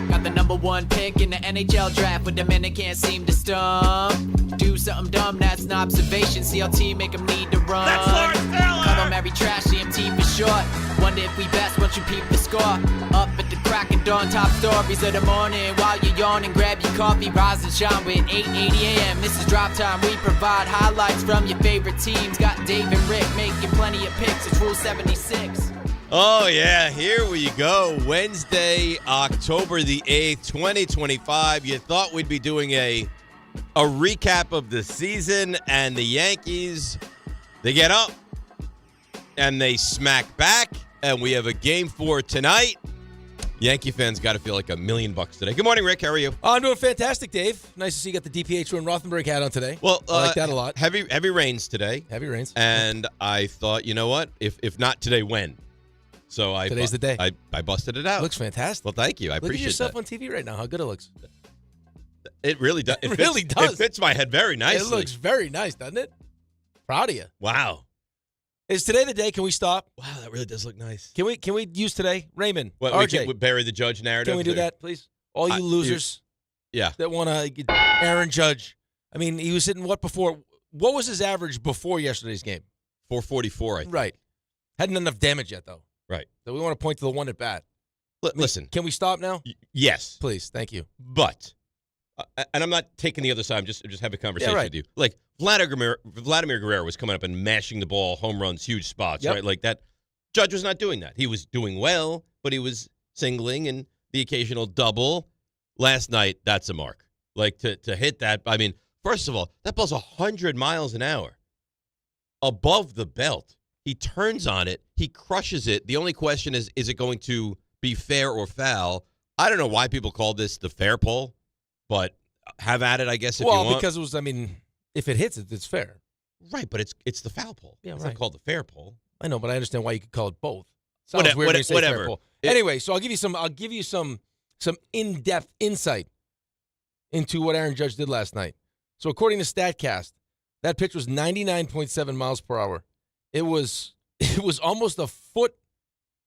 Got the number one pick in the NHL draft, but the men that can't seem to stump. Do something dumb, that's an observation. CLT make them need to run. That's Lawrence Taylor! Call them Mary Trash, CMT for short. Wonder if we best once you peep the score. Up at the crack of dawn, top stories of the morning. While you're yawning, grab your coffee, rise and shine with 8:80 a.m. This is Drop Time. We provide highlights from your favorite teams. Got Dave and Rick making plenty of picks. It's Rule 76. Oh, yeah, here we go. Wednesday, October the 8th, 2025. You thought we'd be doing a recap of the season, and the Yankees, they get up, and they smack back, and we have a game 4 tonight. Yankee fans got to feel like $1 million today. Good morning, Rick. How are you? I'm doing fantastic, Dave. Nice to see you got the DiPietro and Rothenberg hat on today. Well, I like that a lot. Heavy rains today. Heavy rains. And I thought, you know what? If not today, when? So Today's the day. I busted it out. Looks fantastic. Well, thank you. I appreciate that. Look at yourself on TV right now. How good it looks. It really does. It really does. It fits my head very nicely. It looks very nice, doesn't it? Proud of you. Wow. Is today the day? Can we stop? Wow, that really does look nice. Can we use today? Raymond, What, RJ, we bury the Judge narrative? can we do that, please? All you losers Yeah. that want to get Aaron Judge. I mean, he was hitting what before? What was his average before yesterday's game? 444, I think. Right. Hadn't done enough damage yet, though. Right. So we want to point to the one at bat. Listen. Can we stop now? Yes. Please. Thank you. But, and I'm not taking the other side. I'm just having a conversation with you. Like, Vladimir Guerrero was coming up and mashing the ball, home runs, huge spots, right? Like that. Judge was not doing that. He was doing well, but he was singling and the occasional double. Last night, that's a mark. Like, to hit that, I mean, first of all, that ball's 100 miles an hour above the belt. He turns on it. He crushes it. The only question is it going to be fair or foul? I don't know why people call this the fair pull, but have at it, I guess, if you want. Well, because it was, I mean, if it hits it, it's fair. Right, but it's the foul pull. Yeah, it's right. not called the fair pull. I know, but I understand why you could call it both. Sounds weird when you say whatever. fair pull. Anyway, so I'll give you some in-depth insight into what Aaron Judge did last night. So according to StatCast, that pitch was 99.7 miles per hour. It was almost a foot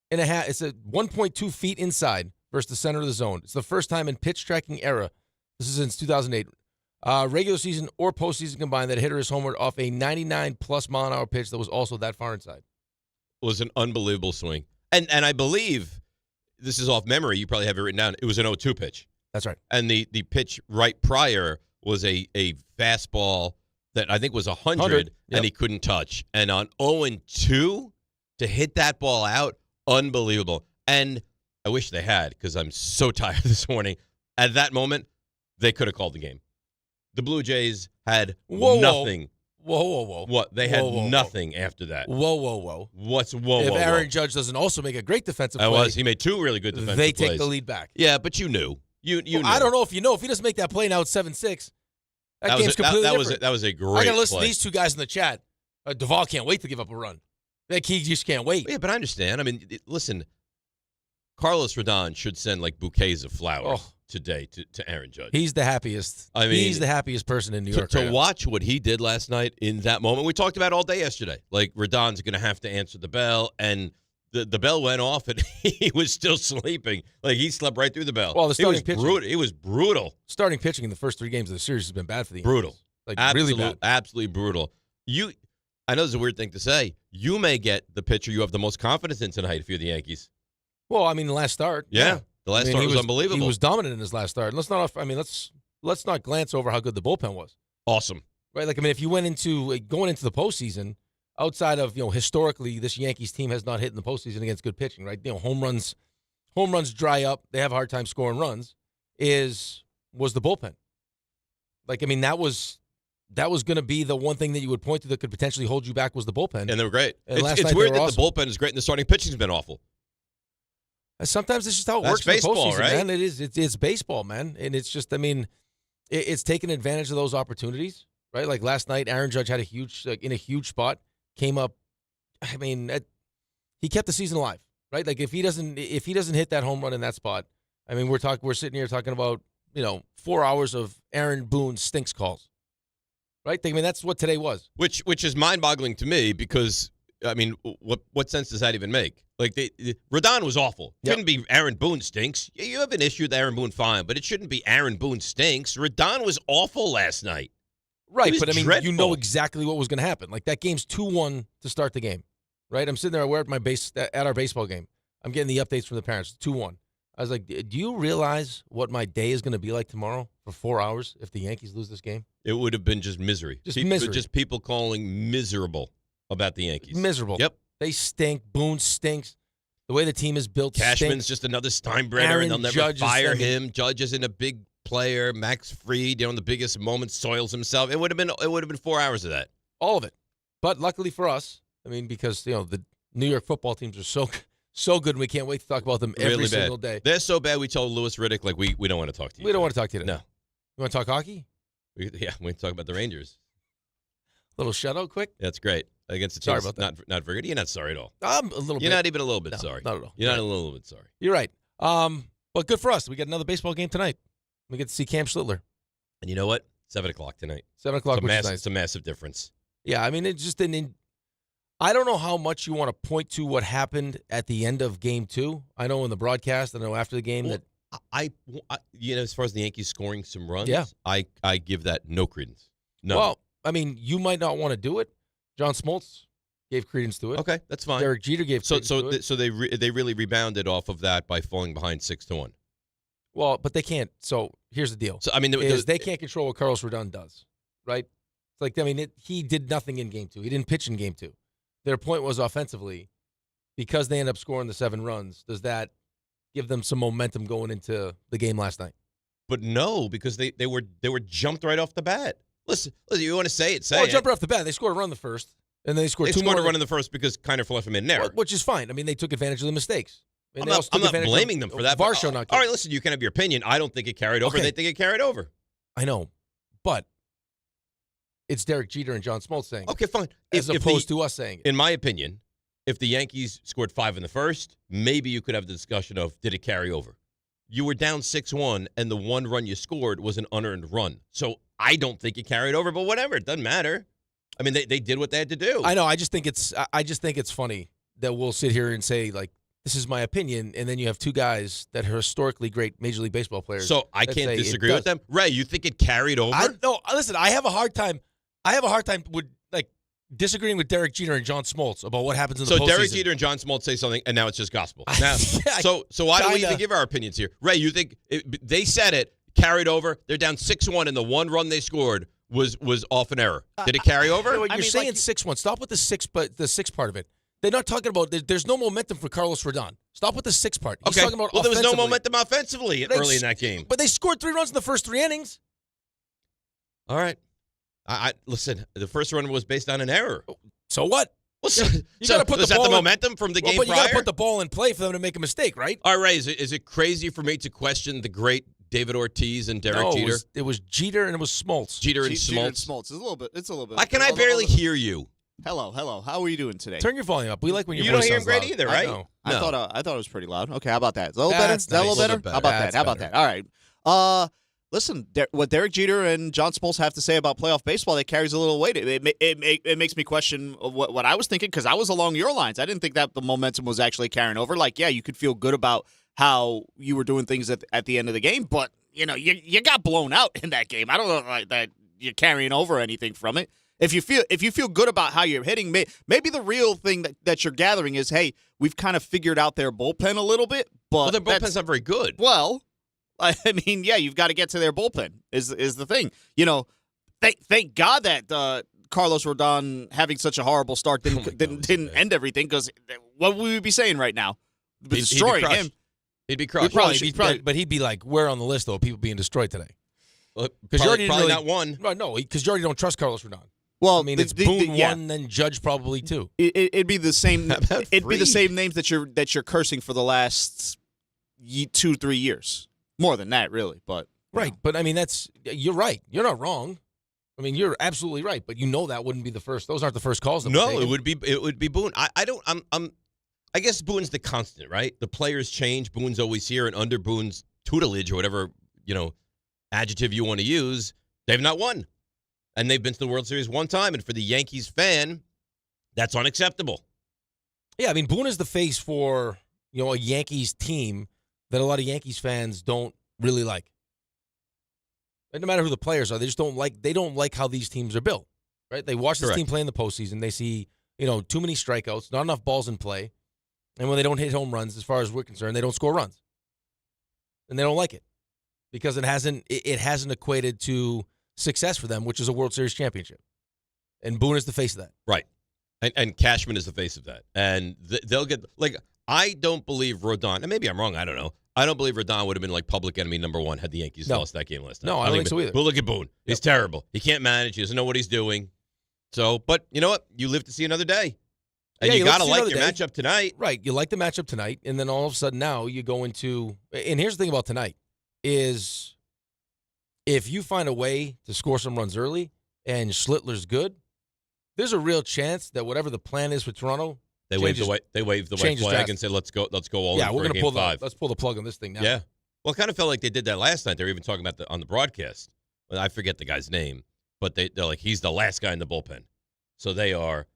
and a half. It's a 1.2 feet inside versus the center of the zone. It's the first time in pitch tracking era. This is since 2008. Regular season or postseason combined that a hitter is homered off a 99-plus mile-an-hour pitch that was also that far inside. It was an unbelievable swing. And I believe, this is off memory, you probably have it written down, it was an 0-2 pitch. That's right. And the pitch right prior was a fastball that I think was 100 yep. and he couldn't touch. And on 0-2, to hit that ball out, unbelievable. And I wish they had, because I'm so tired this morning. At that moment, they could have called the game. The Blue Jays had nothing. Whoa. What? They had nothing after that. Whoa. What's If Aaron Judge doesn't also make a great defensive play. He made two really good defensive plays. plays. They take the lead back. Yeah, but you knew. You knew. I don't know if you know. If he doesn't make that play now, it's 7-6. That game's completely different. That was a great I got to listen play. to these two guys in the chat. Duvall can't wait to give up a run. Like, he just can't wait. Yeah, but I understand. I mean, listen, Carlos Rodon should send, like, bouquets of flowers today to Aaron Judge. He's the happiest. I mean, he's the happiest person in New York. To watch what he did last night in that moment, we talked about all day yesterday. Like, Rodon's going to have to answer the bell, and the bell went off, and he was still sleeping. Like, he slept right through the bell. Well, the starting pitching. It was brutal. Starting pitching in the first 3 games of the series has been bad for the Yankees. Brutal. Like, really bad. Absolutely brutal. I know this is a weird thing to say. You may get the pitcher you have the most confidence in tonight if you're the Yankees. Well, I mean, the last start. Yeah. The last start was unbelievable. He was dominant in his last start. Let's not glance over how good the bullpen was. Awesome. Right? Like, I mean, if you went into going into the postseason, outside of, historically, this Yankees team has not hit in the postseason against good pitching, right? Home runs dry up. They have a hard time scoring runs. Was the bullpen. Like, I mean, that was going to be the one thing that you would point to that could potentially hold you back was the bullpen. And they were great. And it's weird that the bullpen is great and the starting pitching's been awful. Sometimes it's just how it works baseball, in the postseason, right? man. It's baseball, man. And it's just, I mean, it's taking advantage of those opportunities, right? Like last night, Aaron Judge had in a huge spot, came up. I mean, he kept the season alive, right? Like if he doesn't hit that home run in that spot, I mean, we're sitting here talking about 4 hours of Aaron Boone stinks calls, right? I mean, that's what today was. Which is mind-boggling to me because I mean, what sense does that even make? Like, Rodon was awful. It shouldn't be Aaron Boone stinks. You have an issue with Aaron Boone, fine, but it shouldn't be Aaron Boone stinks. Rodon was awful last night. Right, but I mean, dreadful. you know exactly what was going to happen. Like, that game's 2-1 to start the game, right? I'm sitting there, we're at our baseball game. I'm getting the updates from the parents, 2-1. I was like, do you realize what my day is going to be like tomorrow for 4 hours if the Yankees lose this game? It would have been just misery. Misery. Just people calling miserable about the Yankees. Miserable. Yep. They stink. Boone stinks. The way the team is built Cashman's stinks. just another Steinbrenner, and they'll never fire him. Judge isn't a big player. Max Fried, in the biggest moments, soils himself. It would have been 4 hours of that. All of it. But luckily for us, I mean, because the New York football teams are so good, and we can't wait to talk about them every Really single bad. day. They're so bad, we told Louis Riddick, like, we don't want to talk to you. We don't want to talk to you today. No. You want to talk hockey? We want to talk about the Rangers. Little shutout quick? That's great. Against the Sorry teams, about that. not very good. You're not sorry at all. I'm a little bit. You're not even a little bit No, sorry. not at all. You're not Right. a little bit sorry. You're right. But good for us. We got another baseball game tonight. We get to see Cam Schlittler. And you know what? 7 o'clock tonight. 7 o'clock, which is nice. It's a massive difference. Yeah, I mean, it's just I don't know how much you want to point to what happened at the end of Game 2. I know in the broadcast, I know after the game that I as far as the Yankees scoring some runs, Yeah. I give that no credence. No. Well, I mean, you might not want to do it. John Smoltz gave credence to it. Okay, that's fine. Derek Jeter gave credence to it. So they really rebounded off of that by falling behind 6-1. Well, but they can't. So here's the deal. So I mean, they can't control what Carlos Rodon does, right? It's like, I mean, he did nothing in Game 2. He didn't pitch in Game 2. Their point was offensively, because they end up scoring the 7 runs, does that give them some momentum going into the game last night? But no, because they were jumped right off the bat. Listen, you want to say it, say Well, it. jump right off the bat. They scored a run in the first, and they scored They two scored more. a run in the first because Kiner left him in there. Which is fine. I mean, they took advantage of the mistakes. I mean, I'm not blaming them for that. But, Varsho not all right, listen, you can have your opinion. I don't think it carried over. Okay. They think it carried over. I know, but it's Derek Jeter and John Smoltz saying Okay, fine. it, as opposed to us saying it. In my opinion, if the Yankees scored 5 in the first, maybe you could have the discussion of, did it carry over? You were down 6-1, and the one run you scored was an unearned run. So I don't think it carried over, but whatever. It doesn't matter. I mean, they did what they had to do. I know. I just think it's funny that we'll sit here and say, like, this is my opinion, and then you have two guys that are historically great Major League Baseball players. So I that can't say it disagree with them. Ray, you think it carried over? No, listen, I have a hard time with, like, disagreeing with Derek Jeter and John Smoltz about what happens in the postseason. So Derek Jeter and John Smoltz say something, and now it's just gospel. Now, Yeah, so why do we kinda. even give our opinions here? Ray, you think they said it, carried over, they're down 6-1, and the one run they scored was off an error. Did it carry over? You're saying 6-1. Stop with the 6, but the 6 part of it. They're not talking about there's no momentum for Carlos Rodon. Stop with the 6 part. He's talking about there was no offensively. momentum offensively early in that game. But they scored 3 runs in the first 3 innings. All right. I listen, the first run was based on an error. So what? Well, You gotta put was the that ball the in- momentum from the game But you prior? got to put the ball in play for them to make a mistake, right? All right, Ray, is it crazy for me to question the great David Ortiz and Derek No, Jeter? it was Jeter and it was Smoltz. Jeter and Jeter and Smoltz. Smoltz. It's a little bit. Why can I barely hear you? Hello. How are you doing today? Turn your volume up. We like when your You voice don't hear him sounds great loud. either, I right? know. I No. thought it was pretty loud. Okay, how about that? Is that a little better? That's Is that a little nice. better? Better. How about That's that? How about better. that? All right. Listen, what Derek Jeter and John Smoltz have to say about playoff baseball, that carries a little weight. It makes me question what I was thinking, because I was along your lines. I didn't think that the momentum was actually carrying over. Like, yeah, you could feel good about how you were doing things at the end of the game, but you got blown out in that game. I don't know like that you're carrying over anything from it. If you feel good about how you're hitting, maybe the real thing that you're gathering is, hey, we've kind of figured out their bullpen a little bit, but Well, their bullpen's not very good. well, I mean, yeah, you've got to get to their bullpen is the thing. Thank God that Carlos Rodon having such a horrible start didn't end everything, because what would we be saying right now? Destroying him. He'd be crushed. But he'd be like, where on the list, though, of people being destroyed today? Because you already probably really- not one. Right, no, because you already don't trust Carlos Rodon. Well, I mean, it's Boone 1, then Judge probably 2. It'd be the same. How about It'd be the Fried? same names that you're cursing for the last 2-3 years. More than that, really. But Right, but I mean, you're right. You're not wrong. I mean, you're absolutely right, but that wouldn't be the first. Those aren't the first calls. That No, were taken. it would be Boone. I guess Boone's the constant, right? The players change. Boone's always here, and under Boone's tutelage or whatever adjective you want to use, they've not won, and they've been to the World Series one time. And for the Yankees fan, that's unacceptable. Yeah, I mean, Boone is the face for, a Yankees team that a lot of Yankees fans don't really like. And no matter who the players are, they don't like how these teams are built, right? They watch this Correct. team play in the postseason. They see, too many strikeouts, not enough balls in play. And when they don't hit home runs, as far as we're concerned, they don't score runs. And they don't like it because it hasn't equated to success for them, which is a World Series championship. And Boone is the face of that. Right. And Cashman is the face of that. And they'll get, I don't believe Rodon, and maybe I'm wrong, I don't know. I don't believe Rodon would have been public enemy number one had the Yankees lost that game last night. No, I don't think so either. But look at Boone. He's terrible. He can't manage. He doesn't know what he's doing. So, but you know what? You live to see another day. And you got to like your matchup tonight. Right. You like the matchup tonight, and then all of a sudden now you go into – and here's the thing about tonight is if you find a way to score some runs early and Schlittler's good, there's a real chance that whatever the plan is for Toronto – They wave the white flag and say, "Let's go all in for game 5." Let's pull the plug on this thing now. Yeah. Well, it kind of felt like they did that last night. They were even talking about on the broadcast. Well, I forget the guy's name, but they're like, he's the last guy in the bullpen. So they are,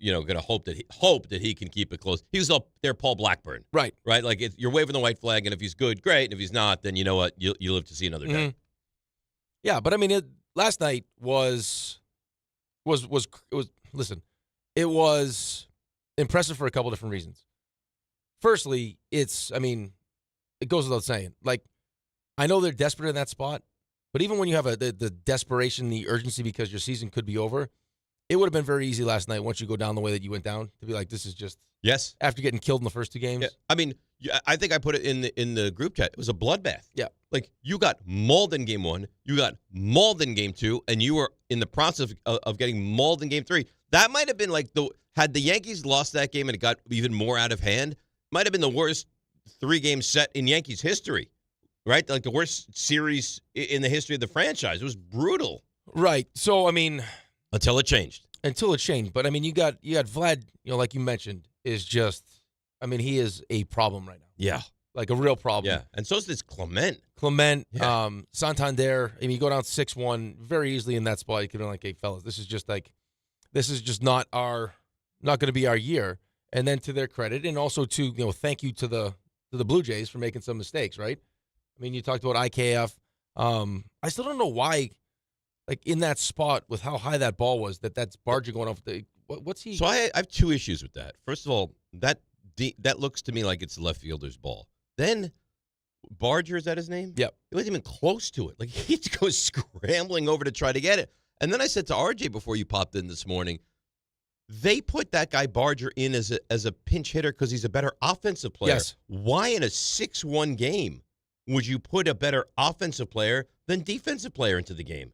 going to hope that he can keep it close. He's their Paul Blackburn, right? Like you're waving the white flag, and if he's good, great. And if he's not, then you know what, you live to see another day. Mm-hmm. Yeah, but I mean, last night was listen, it was impressive for a couple different reasons. Firstly, it goes without saying. I know they're desperate in that spot, but even when you have the desperation, the urgency because your season could be over, it would have been very easy last night once you go down the way that you went down to be like, this is just after getting killed in the first 2 games. Yeah. I think I put it in the group chat. It was a bloodbath. Yeah. You got mauled in game 1, you got mauled in game 2, and you were in the process of getting mauled in game 3. That might have been had the Yankees lost that game and it got even more out of hand, might have been the worst 3-game set in Yankees history, right? The worst series in the history of the franchise. It was brutal. Right. So, until it changed. But, you got Vlad, like you mentioned, is just, he is a problem right now. Yeah. A real problem. Yeah. And so is this Clement. Yeah. Santander, you go down 6-1 very easily in that spot. You could be like, hey, fellas, this is just not going to be our year. And then to their credit, and also to, thank you to the Blue Jays for making some mistakes, right? You talked about IKF. I still don't know why, in that spot with how high that ball was, that's Barger going off. What's he? So I have 2 issues with that. First of all, that looks to me like it's the left fielder's ball. Then Barger, is that his name? Yep. He wasn't even close to it. He goes scrambling over to try to get it. And then I said to RJ before you popped in this morning, they put that guy Barger in as a pinch hitter because he's a better offensive player. Yes. Why in a 6-1 game would you put a better offensive player than defensive player into the game?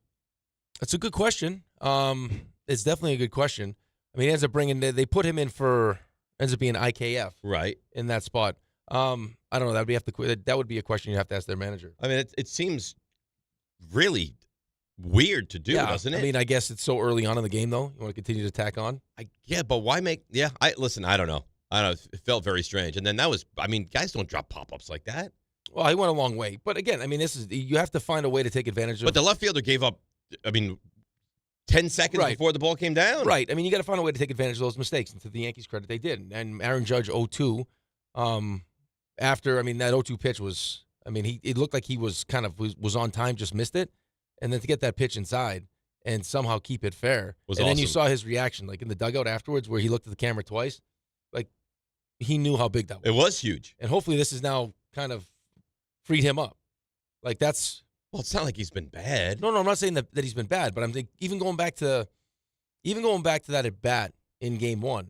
That's a good question. It's definitely a good question. He ends up they put him in ends up being IKF. Right. In that spot. I don't know. That would be a question you have to ask their manager. It seems really weird to do, doesn't it? I guess it's so early on in the game, though. You want to continue to tack on? But why make? Yeah, I don't know. It felt very strange. And then that was. Guys don't drop pop-ups like that. Well, he went a long way, but again, you have to find a way to take advantage of. But the left fielder gave up. 10 seconds before the ball came down. Right. You got to find a way to take advantage of those mistakes. And to the Yankees' credit, they did. And Aaron Judge 0-2. After that 0-2 pitch was. It looked like he was was on time, just missed it. And then to get that pitch inside and somehow keep it fair. Was and awesome. Then you saw his reaction, in the dugout afterwards, where he looked at the camera twice. He knew how big that was. It was huge. And hopefully this has now kind of freed him up. That's. Well, it's not like he's been bad. No, I'm not saying that he's been bad, but I'm thinking even going back to that at bat in game 1,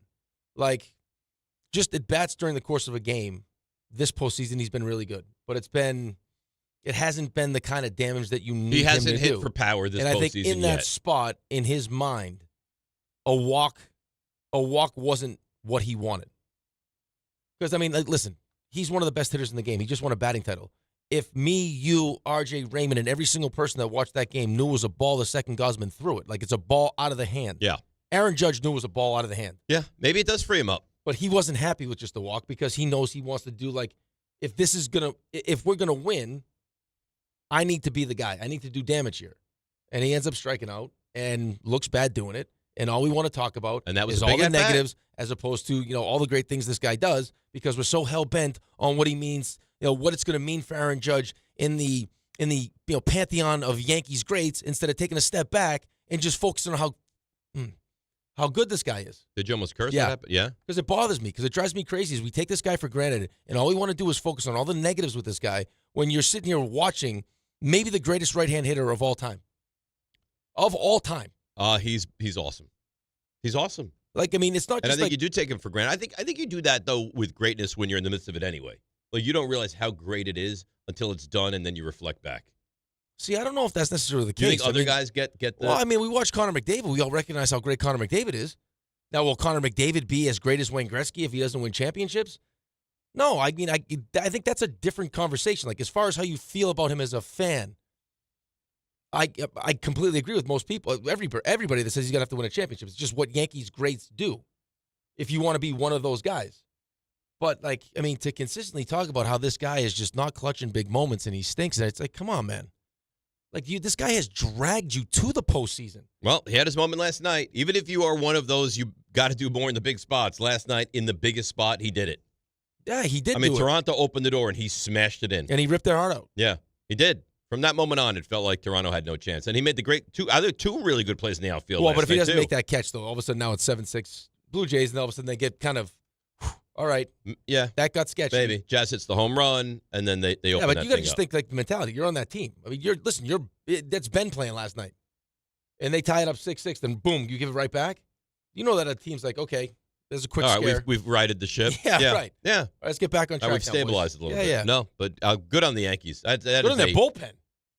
just at bats during the course of a game, this postseason he's been really good. But it hasn't been the kind of damage that you need him to do. He hasn't hit for power this postseason yet. And I think in that spot, in his mind, a walk wasn't what he wanted. Because listen, he's one of the best hitters in the game. He just won a batting title. If me, you, RJ, Raymond, and every single person that watched that game knew it was a ball the second Gosman threw it, it's a ball out of the hand. Yeah. Aaron Judge knew it was a ball out of the hand. Yeah, maybe it does free him up. But he wasn't happy with just the walk because he knows he wants to do, if we're going to win, I need to be the guy. I need to do damage here. And he ends up striking out and looks bad doing it. And all we want to talk about and that was is a all big the at-bat. negatives as opposed to, all the great things this guy does, because we're so hell-bent on what he means, what it's going to mean for Aaron Judge in the pantheon of Yankees greats, instead of taking a step back and just focusing on how good this guy is. Did you almost curse? Yeah. Yeah. Because it bothers me, because it drives me crazy. Is we take this guy for granted, and all we want to do is focus on all the negatives with this guy when you're sitting here watching maybe the greatest right-hand hitter of all time. Of all time. He's awesome. He's awesome. It's not just and I think you do take him for granted. I think you do that, though, with greatness when you're in the midst of it anyway. Like, you don't realize how great it is until it's done, and then you reflect back. See, I don't know if that's necessarily the Do you case. think other guys get the... Well, we watch Connor McDavid. We all recognize how great Connor McDavid is. Now, will Connor McDavid be as great as Wayne Gretzky if he doesn't win championships? No, I think that's a different conversation. Like, as far as how you feel about him as a fan, I completely agree with most people. Everybody that says he's going to have to win a championship. It's just what Yankees greats do if you want to be one of those guys. But, to consistently talk about how this guy is just not clutching big moments and he stinks, and it's like, come on, man. This guy has dragged you to the postseason. Well, he had his moment last night. Even if you are one of those, you got to do more in the big spots. Last night, in the biggest spot, he did it. Yeah, he did. Toronto opened the door and he smashed it in. And he ripped their heart out. Yeah, he did. From that moment on, it felt like Toronto had no chance. And he made the two really good plays in the outfield. Well, but if he doesn't make that catch, though, all of a sudden now it's 7-6 Blue Jays, and all of a sudden they get kind of, all right. Yeah. That got sketchy. Maybe. Jazz hits the home run, and then they open that thing up. Yeah, but you got to just think like the mentality. You're on that team. That's Ben playing last night. And they tie it up 6-6, then boom, you give it right back. You know that a team's like, okay, there's a quick scare. All right, we've righted the ship. Yeah, right. Yeah. All right, let's get back on track. We've stabilized it a little bit. Yeah. No, but good on the Yankees. Good on their bullpen.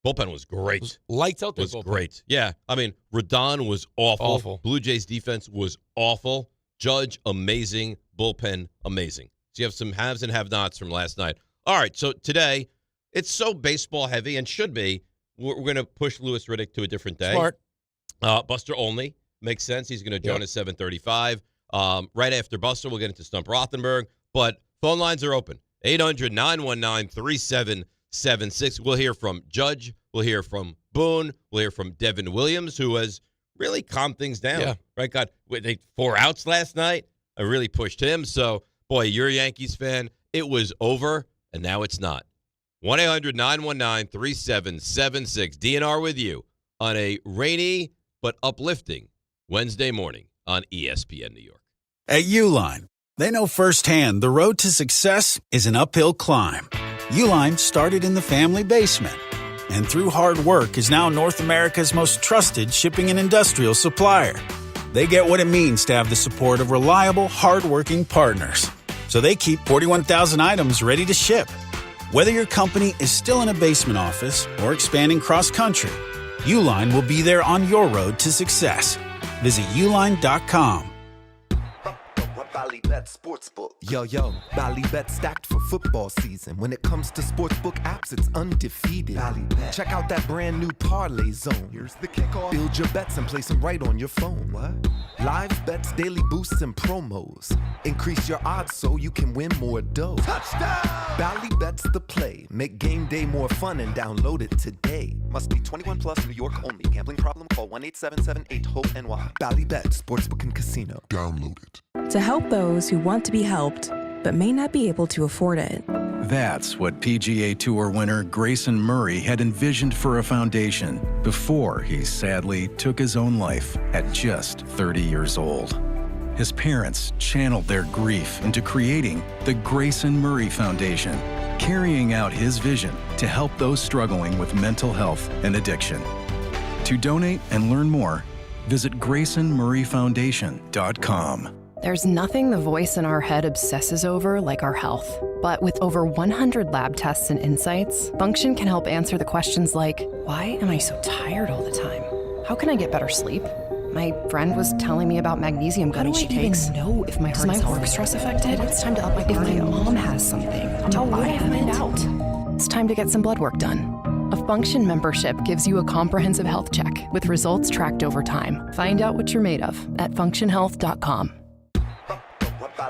Bullpen was great. Lights out there. Was great. Yeah. Rodon was awful. Blue Jays defense was awful. Judge, amazing. Bullpen, amazing. So you have some haves and have-nots from last night. All right, so today, it's so baseball heavy and should be. We're going to push Louis Riddick to a different day. Smart. Buster Olney. Makes sense. He's going to join us 7:35. Right after Buster, we'll get into Stump Rothenberg. But phone lines are open. 800-919-3776. We'll hear from Judge. We'll hear from Boone. We'll hear from Devin Williams, who has really calmed things down. Yeah. Right? Got 4 outs last night. I really pushed him. So, boy, you're a Yankees fan. It was over, and now it's not. 1-800-919-3776. DNR with you on a rainy but uplifting Wednesday morning on ESPN New York. At Uline, they know firsthand the road to success is an uphill climb. Uline started in the family basement, and through hard work is now North America's most trusted shipping and industrial supplier. They get what it means to have the support of reliable, hardworking partners. So they keep 41,000 items ready to ship. Whether your company is still in a basement office or expanding cross-country, Uline will be there on your road to success. Visit uline.com. Ballybet Sportsbook. Yo, Ballybet stacked for football season. When it comes to sportsbook apps, it's undefeated. Ballybet. Check out that brand new parlay zone. Here's the kickoff. Build your bets and place them right on your phone. What? Live bets, daily boosts, and promos. Increase your odds so you can win more dough. Touchdown! Ballybet's the play. Make game day more fun and download it today. Must be 21 plus, New York only. Gambling problem? Call 1-877-8-HOPE-NY. Ballybet Sportsbook and Casino. Download it. To help those who want to be helped, but may not be able to afford it. That's what PGA Tour winner Grayson Murray had envisioned for a foundation before he sadly took his own life at just 30 years old. His parents channeled their grief into creating the Grayson Murray Foundation, carrying out his vision to help those struggling with mental health and addiction. To donate and learn more, visit GraysonMurrayFoundation.com. There's nothing the voice in our head obsesses over like our health. But with over 100 lab tests and insights, Function can help answer the questions like, why am I so tired all the time? How can I get better sleep? My friend was telling me about magnesium gummies she takes. Know if my Does my work stress affect it? It's time to up my If my cardio. mom has something, How would I I find find out? It's time to get some blood work done. A Function membership gives you a comprehensive health check with results tracked over time. Find out what you're made of at functionhealth.com.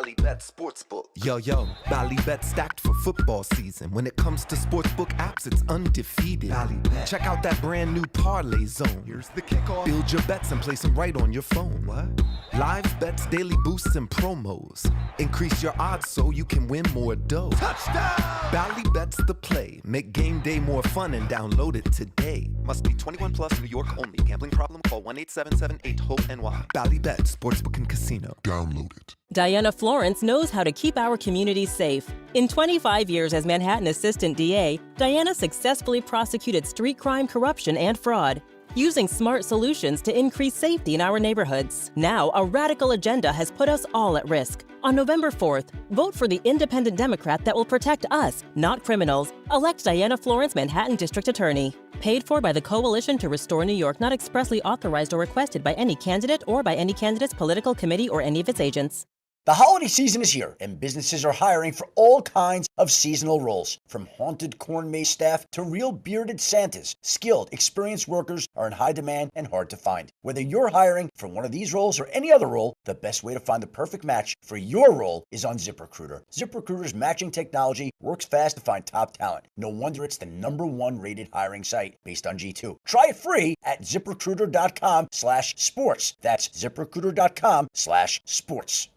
Ballybet Sportsbook. Yo, Ballybet stacked for football season. When it comes to sportsbook apps, it's undefeated. Ballybet. Check out that brand new parlay zone. Here's the kickoff. Build your bets and place them right on your phone. What? Live bets, daily boosts, and promos. Increase your odds so you can win more dough. Touchdown! Ballybet's the play. Make game day more fun and download it today. Must be 21 plus, New York only. Gambling problem? Call 1-877-8-HOPE-NY. Ballybet Sportsbook and Casino. Download it. Diana Florence knows how to keep our communities safe. In 25 years as Manhattan Assistant DA, Diana successfully prosecuted street crime, corruption, and fraud, using smart solutions to increase safety in our neighborhoods. Now, a radical agenda has put us all at risk. On November 4th, vote for the independent Democrat that will protect us, not criminals. Elect Diana Florence, Manhattan District Attorney. Paid for by the Coalition to Restore New York, not expressly authorized or requested by any candidate or by any candidate's political committee or any of its agents. The holiday season is here, and businesses are hiring for all kinds of seasonal roles. From haunted corn maze staff to real bearded Santas, skilled, experienced workers are in high demand and hard to find. Whether you're hiring for one of these roles or any other role, the best way to find the perfect match for your role is on ZipRecruiter. ZipRecruiter's matching technology works fast to find top talent. No wonder it's the #1 rated hiring site based on G2. Try it free at ZipRecruiter.com/sports. That's ZipRecruiter.com/sports.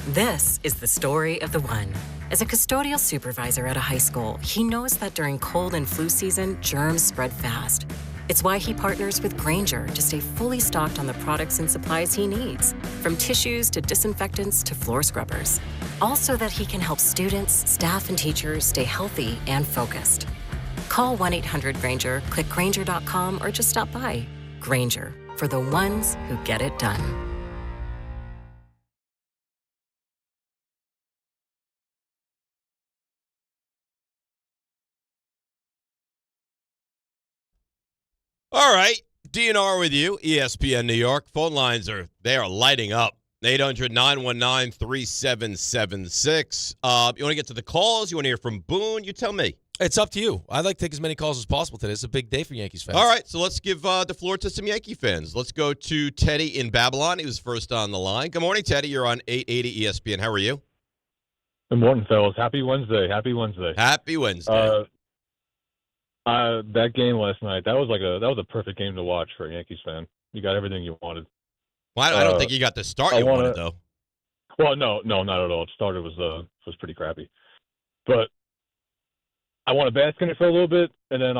This is the story of the one. As a custodial supervisor at a high school, he knows that during cold and flu season, germs spread fast. It's why he partners with Grainger to stay fully stocked on the products and supplies he needs, from tissues to disinfectants to floor scrubbers. All so that he can help students, staff, and teachers stay healthy and focused. Call 1-800-GRAINGER, click Grainger.com, or just stop by. Grainger, for the ones who get it done. All right, DNR with you, ESPN New York. Phone lines are lighting up. 800-919-3776. You want to get to the calls? You want to hear from Boone? You tell me. It's up to you. I'd like to take as many calls as possible today. It's a big day for Yankees fans. All right, so let's give the floor to some Yankee fans. Let's go to Teddy in Babylon. He was first on the line. Good morning, Teddy. You're on 880 ESPN. How are you? Good morning, fellas. Happy Wednesday. Happy Wednesday. Happy Wednesday. That game last night, that was a perfect game to watch for a Yankees fan. You got everything you wanted. Well, I don't think you got the start you wanted, though. Well, no, not at all. The starter was pretty crappy. But I want to bask in it for a little bit, and then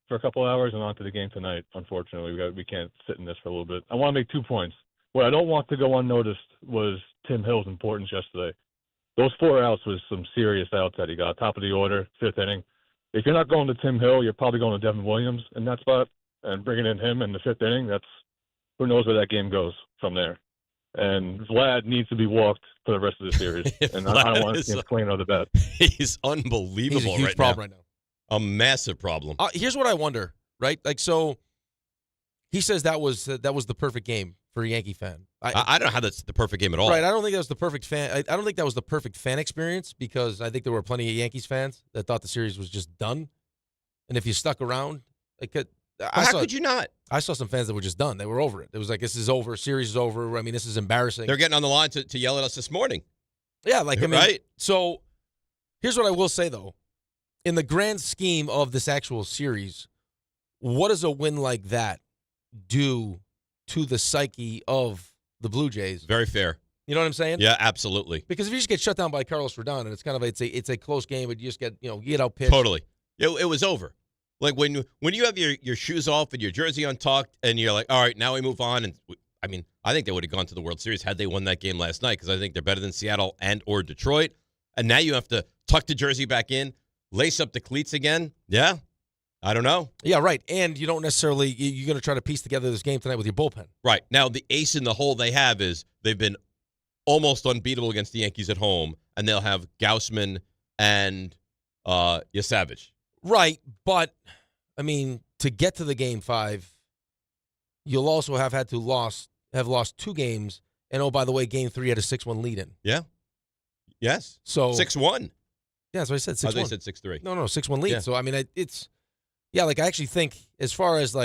for a couple hours, and on to the game tonight. Unfortunately, we can't sit in this for a little bit. I want to make 2 points. What I don't want to go unnoticed was Tim Hill's importance yesterday. Those 4 outs was some serious outs that he got. Top of the order, 5th inning. If you're not going to Tim Hill, you're probably going to Devin Williams in that spot, and bringing in him in the 5th inning, who knows where that game goes from there. And Vlad needs to be walked for the rest of the series, and I don't want to see him playing another bat. He's unbelievable. He's a huge problem right now. A massive problem. Here's what I wonder, right? So he says that was the perfect game for a Yankee fan. I don't know how that's the perfect game at all. Right. I don't think that was the perfect fan. I don't think that was the perfect fan experience, because I think there were plenty of Yankees fans that thought the series was just done. And if you stuck around, how could you not? I saw some fans that were just done. They were over it. It was like, this is over. Series is over. I mean, this is embarrassing. They're getting on the line to yell at us this morning. Yeah, right. So here's what I will say, though. In the grand scheme of this actual series, what does a win like that do to the psyche of the Blue Jays? Very fair. You know what I'm saying? Yeah, absolutely. Because if you just get shut down by Carlos Rodon, and it's kind of it's a close game, but you just get you get out pitched. Totally. It was over. Like when you have your shoes off and your jersey untucked, and you're like, all right, now we move on. And I mean, I think they would have gone to the World Series had they won that game last night, because I think they're better than Seattle and or Detroit. And now you have to tuck the jersey back in, lace up the cleats again. Yeah. I don't know. Yeah, right. And you don't necessarily, you're going to try to piece together this game tonight with your bullpen. Right. Now, the ace in the hole they have is they've been almost unbeatable against the Yankees at home, and they'll have Gausman and Yasavage. Right. But, I mean, to get to the Game 5, you'll also have had to lost 2 games. And, oh, by the way, Game 3 had a 6-1 lead in. Yeah. Yes. So 6-1. Yeah, that's what I said, 6-1. They said 6-3. No, 6-1 lead. Yeah. So, I mean, it's... Yeah, I actually think as far as,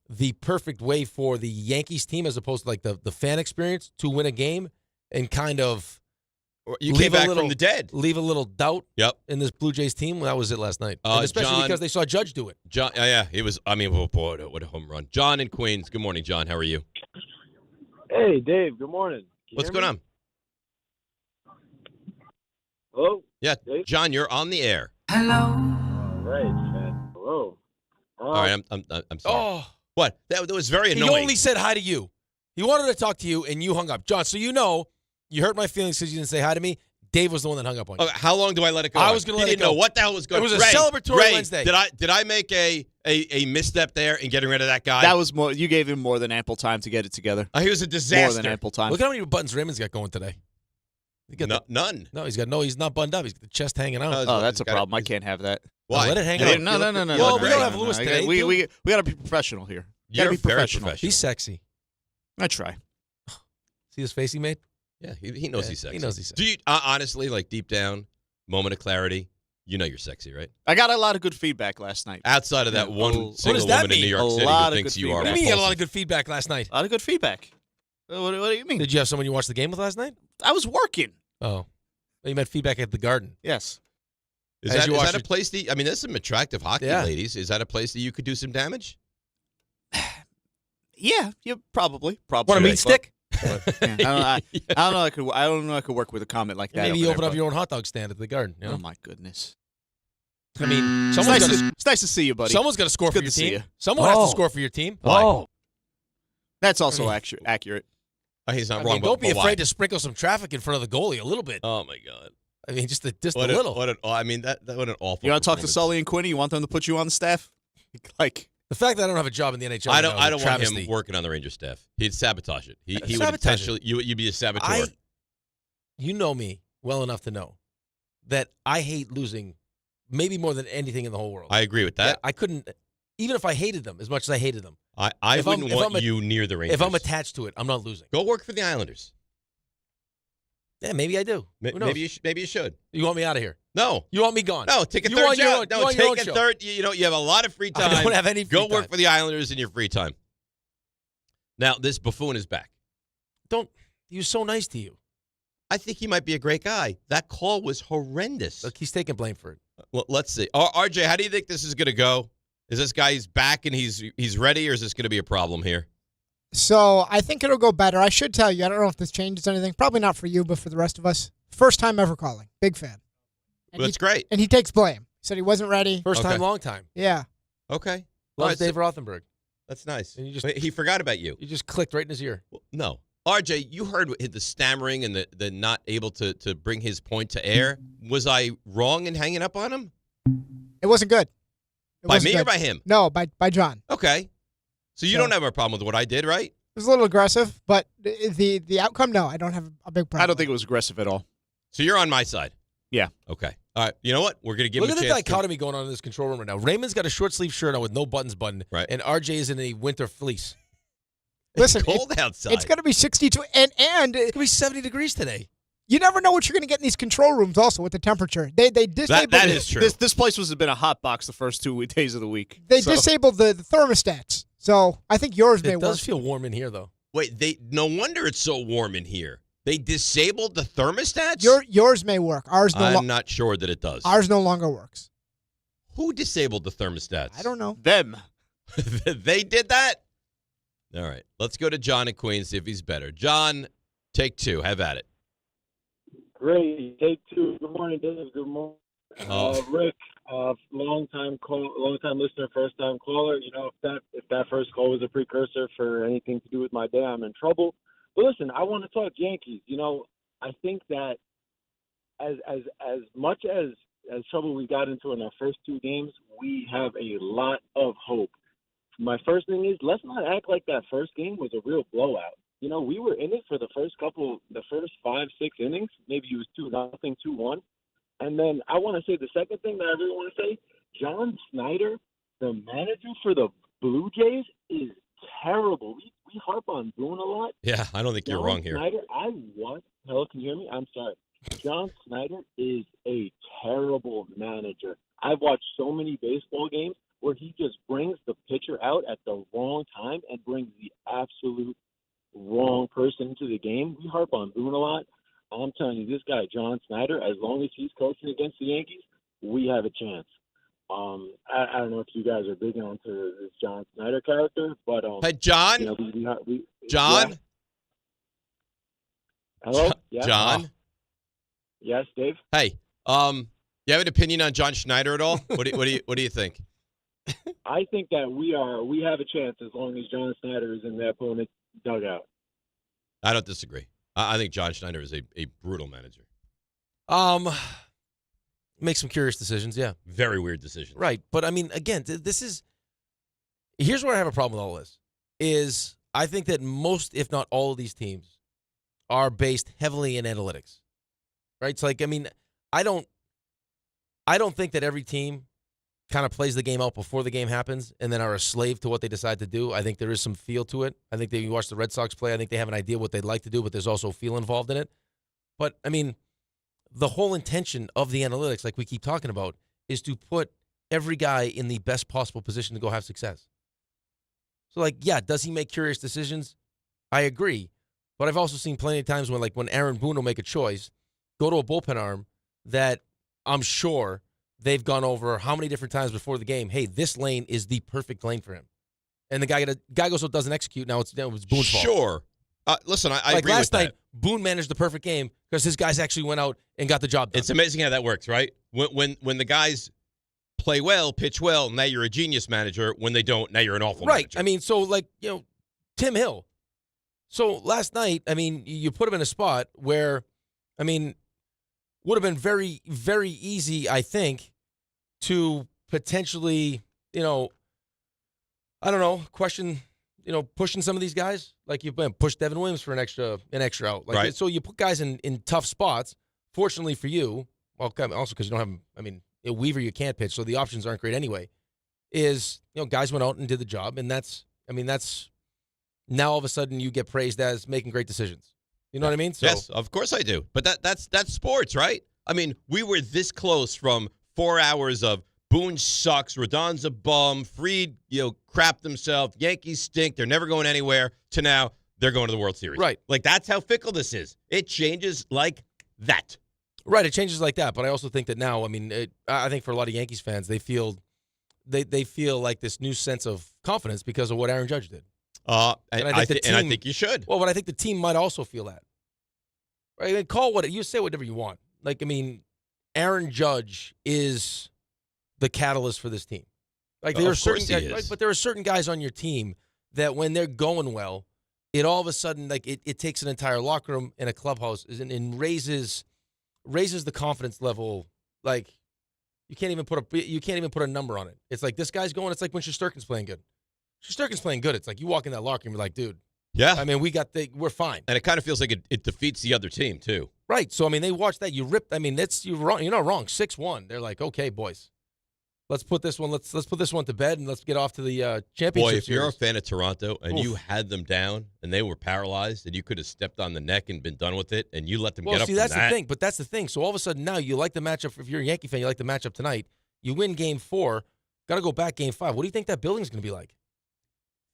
the perfect way for the Yankees team as opposed to, the fan experience to win a game, and kind of You came back from the dead. Leave a little doubt Yep. in this Blue Jays team. That was it last night. And especially because they saw Judge do it. John, yeah, it was. I mean, oh boy, what a home run. John in Queens. Good morning, John. How are you? Hey, Dave. Good morning. What's going on? Hello? Yeah, Dave? John, you're on the air. Hello. All right, man. Hello. All right, I'm sorry. Oh. What? That was very annoying. He only said hi to you. He wanted to talk to you, and you hung up. John, so you hurt my feelings because you didn't say hi to me. Dave was the one that hung up on you. Okay, how long do I let it go? I was going to let it go. He didn't know what the hell was going on. It was a celebratory Wednesday. Did I make a misstep there in getting rid of that guy? That was more. You gave him more than ample time to get it together. He was a disaster. More than ample time. Look at how many buttons Raymond's got going today. None. No, he's not buttoned up. He's got the chest hanging out. Oh, that's a problem. I can't have that. Why? Let it hang out. No. Well, we don't have Lewis today. We got to be professional here. You're be very professional. He's sexy. I try. See his face he made? Yeah, he knows he's sexy. He knows he's sexy. Do you honestly, like deep down, moment of clarity? You know you're sexy, right? I got a lot of good feedback last night. Outside of that one single does that woman in New mean? York City who thinks you are. What do you mean you got a lot of good feedback last night? A lot of good feedback. What do you mean? Did you have someone you watched the game with last night? I was working. Oh. You meant feedback at the Garden. Yes. Is that a place that, I mean, there's some attractive hockey ladies. Is that a place that you could do some damage? Yeah, probably. Want a meat stick? Yeah, I don't know. I don't know. I could work with a comment like that. Maybe you open up your own hot dog stand at the Garden. You know? Oh my goodness! I mean, it's nice to see you, buddy. Someone's got to score for your team. Someone has to score for your team. Why? That's also accurate. He's not wrong. Don't be but afraid to sprinkle some traffic in front of the goalie a little bit. Oh my God! I mean, just a little. What an awful. You want to talk to Sully and Quinny? You want them to put you on the staff? Like. The fact that I don't have a job in the NHL, I don't want him working on the Rangers staff. He'd sabotage it. He would potentially. You'd be a saboteur. You know me well enough to know that I hate losing, maybe more than anything in the whole world. I agree with that. Yeah, I couldn't, even if I hated them as much as I hated them. I wouldn't want you near the Rangers. If I'm attached to it, I'm not losing. Go work for the Islanders. Yeah, maybe I do. Maybe you should. You want me out of here? No. You want me gone? No, take a third job. No, take a third. You have a lot of free time. I don't have any free time. Go work for the Islanders in your free time. Now, this buffoon is back. He was so nice to you. I think he might be a great guy. That call was horrendous. Look, he's taking blame for it. Well, let's see. RJ, how do you think this is going to go? Is this guy's back and he's ready, or is this going to be a problem here? So I think it'll go better. I should tell you, I don't know if this changes anything. Probably not for you, but for the rest of us. First time ever calling. Big fan. That's great. And he takes blame. He said he wasn't ready. First time, long time. Yeah. Okay. Loves Dave Rothenberg. That's nice. And he forgot about you. You just clicked right in his ear. Well, no. RJ, you heard the stammering and the not able to bring his point to air. Was I wrong in hanging up on him? It wasn't good. By me or by him? No, by John. Okay. So you don't have a problem with what I did, right? It was a little aggressive, but the outcome, no, I don't have a big problem. I don't think it was aggressive at all. So you're on my side? Yeah. Okay. All right. You know what? We're going to give Look him a at the chance. dichotomy going on in this control room right now. Raymond's got a short sleeve shirt on with no buttons buttoned, right? And RJ is in a winter fleece. Listen, it's cold outside. It's going to be 62, and it's going to be 70 degrees today. You never know what you're going to get in these control rooms also with the temperature. They disabled that is true. This place has been a hot box the first 2 days of the week. They disabled the thermostats. So I think yours may work. It does feel warm in here, though. Wait, no wonder it's so warm in here. They disabled the thermostats? Yours may work. Ours no I'm not sure that it does. Ours no longer works. Who disabled the thermostats? I don't know. Them. They did that? All right. Let's go to John in Queens, see if he's better. John, take two. Have at it. Great. Take two. Good morning, Dave. Good morning. Rick, long time listener, first time caller. You know, if that first call was a precursor for anything to do with my day, I'm in trouble. But listen, I want to talk Yankees. You know, I think that as much as trouble we got into in our first two games, we have a lot of hope. My first thing is, let's not act like that first game was a real blowout. You know, we were in it for the first 5-6 innings. Maybe it was 2-0, 2-1. And then I want to say the second thing that I really want to say, John Snyder, the manager for the Blue Jays, is terrible. We harp on Boone a lot. Yeah, I don't think you're wrong here. Snyder, hello, can you hear me? I'm sorry. John Snyder is a terrible manager. I've watched so many baseball games where he just brings the pitcher out at the wrong time and brings the absolute wrong person into the game. We harp on Boone a lot. I'm telling you, this guy, John Snyder, as long as he's coaching against the Yankees, we have a chance. I don't know if you guys are big onto this John Snyder character, but hey, John, you know, John, yeah. Hello, yeah. John, yes, Dave. Hey, you have an opinion on John Schneider at all? What do you think? I think that we have a chance as long as John Snyder is in the opponent's dugout. I don't disagree. I think John Schneider is a brutal manager. Make some curious decisions, yeah. Very weird decisions. Right. But, I mean, again, here's where I have a problem with all this, is I think that most, if not all of these teams are based heavily in analytics. Right? It's like, I mean, I don't think that every team kind of plays the game out before the game happens and then are a slave to what they decide to do. I think there is some feel to it. I think that you watch the Red Sox play, I think they have an idea what they'd like to do, but there's also feel involved in it. But, I mean, the whole intention of the analytics, like we keep talking about, is to put every guy in the best possible position to go have success. So, like, yeah, does he make curious decisions? I agree. But I've also seen plenty of times when Aaron Boone will make a choice, go to a bullpen arm that I'm sure they've gone over how many different times before the game, hey, this lane is the perfect lane for him. And the guy goes, so doesn't execute. Now it's Boone's fault. Sure. Listen, I agree with that. Like last night, Boone managed the perfect game because his guys actually went out and got the job done. It's amazing how that works, right? When the guys play well, pitch well, now you're a genius manager. When they don't, now you're an awful manager. Right. I mean, so like, Tim Hill. So last night, I mean, you put him in a spot where, I mean, would have been very, very easy, I think, to potentially, I don't know, question, pushing some of these guys. Like you've been push Devin Williams for an extra out. Like, right. So you put guys in tough spots. Fortunately for you, well, also because you don't have, I mean, a Weaver you can't pitch, so the options aren't great anyway. Is guys went out and did the job, and that's now all of a sudden you get praised as making great decisions. You know what I mean? So, yes, of course I do. But that's sports, right? I mean, we were this close from 4 hours of Boone sucks, Rodon's a bum, Fried, crapped himself, Yankees stink, they're never going anywhere, to now they're going to the World Series. Right. Like, that's how fickle this is. It changes like that. Right, it changes like that. But I also think that now, I mean, I think for a lot of Yankees fans, they feel like this new sense of confidence because of what Aaron Judge did. And I think you should. Well, but I think the team might also feel that. Right? I mean, you say whatever you want. Like, I mean, Aaron Judge is the catalyst for this team. Like there are certain guys, right? But there are certain guys on your team that when they're going well, it all of a sudden like it takes an entire locker room and a clubhouse and raises the confidence level. Like you can't even put a number on it. It's like this guy's going. It's like when Shesterkin's playing good. Shesterkin's playing good. It's like you walk in that locker room, you're like, dude. Yeah. I mean, we're fine. And it kind of feels like it defeats the other team too. Right. So I mean, they watch that. You rip. I mean, you're wrong. You're not wrong. 6-1. They're like, okay, boys. Let's put this one. Let's put this one to bed and let's get off to the championship. Boy, if you're a series. fan of Toronto and you had them down and they were paralyzed and you could have stepped on the neck and been done with it and you let them get up. See, that's the thing. But that's the thing. So all of a sudden now you like the matchup. If you're a Yankee fan, you like the matchup tonight. You win Game 4. Got to go back Game 5. What do you think that building's going to be like?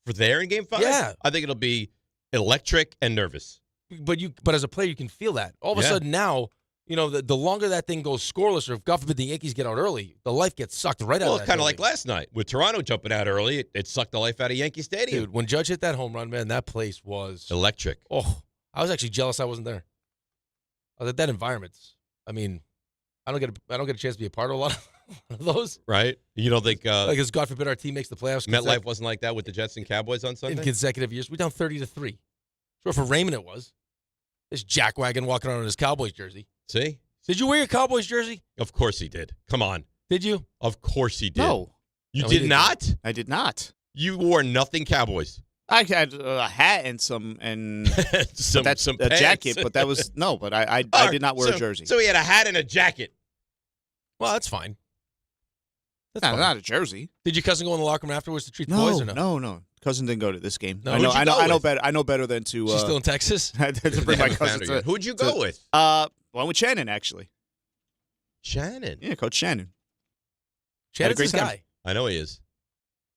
For there in Game 5? Yeah, I think it'll be electric and nervous. But as a player, you can feel that. All of a sudden now. The longer that thing goes scoreless, or if God forbid the Yankees get out early, the life gets sucked right out of that. Well, kind of building. like last night. With Toronto jumping out early, it sucked the life out of Yankee Stadium. Dude, when Judge hit that home run, man, that place was electric. Oh, I was actually jealous I wasn't there. That environment. I mean, I don't get a chance to be a part of a lot of those. Right? You don't think like as God forbid our team makes the playoffs. MetLife wasn't like that with the Jets and Cowboys on Sunday? In consecutive years. We're down 30-3. Sure, for Raymond it was. This jackwagon walking around in his Cowboys jersey. See? Did you wear your Cowboys jersey? Of course he did. Come on. Did you? Of course he did. No. You did not? I did not. You wore nothing Cowboys. I had a hat and some some a jacket, but that was no. But I did not wear a jersey. So he had a hat and a jacket. Well, that's fine. That's not a jersey. Did your cousin go in the locker room afterwards to treat the boys or no? No. Cousin didn't go to this game. No. I know better. I know better than to. She's still in Texas. To bring my cousin to. Who'd you go with? Went with Shannon actually. Shannon. Yeah, Coach Shannon. Shannon's this guy. I know he is.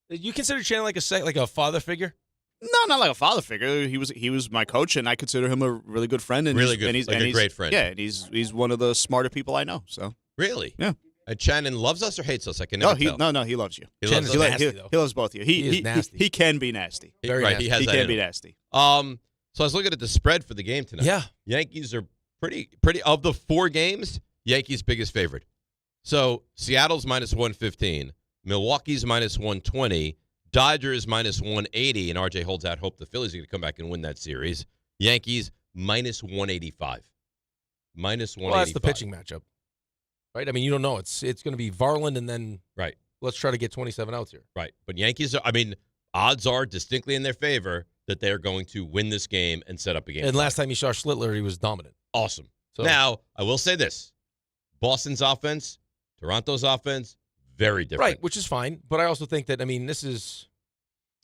You consider Shannon like a father figure? No, not like a father figure. He was my coach, and I consider him a really good friend. And Really good, he's like a great friend. Yeah, and he's one of the smarter people I know. So Really? yeah. And Shannon loves us or hates us? I can never tell. No, he loves you. He loves us. nasty, though. He loves both of you. He is nasty. He can be nasty. Very right, nasty. he has He that can in be him. nasty. So I was looking at the spread for the game tonight. Yeah. Yankees are pretty of the 4 games, Yankees biggest favorite. So Seattle's minus 115, Milwaukee's minus 120, Dodgers minus 180, and RJ holds out hope the Phillies are going to come back and win that series. Yankees minus 185. Minus 185. Well, that's the pitching matchup, right? I mean, you don't know. It's going to be Varland, and then Right. let's try to get 27 outs here. Right. But Yankees odds are distinctly in their favor that they're going to win this game and set up a game. And last time you saw Schlittler, he was dominant. Awesome. So Now, I will say this. Boston's offense, Toronto's offense, very different. right, which is fine. But I also think that, I mean, this is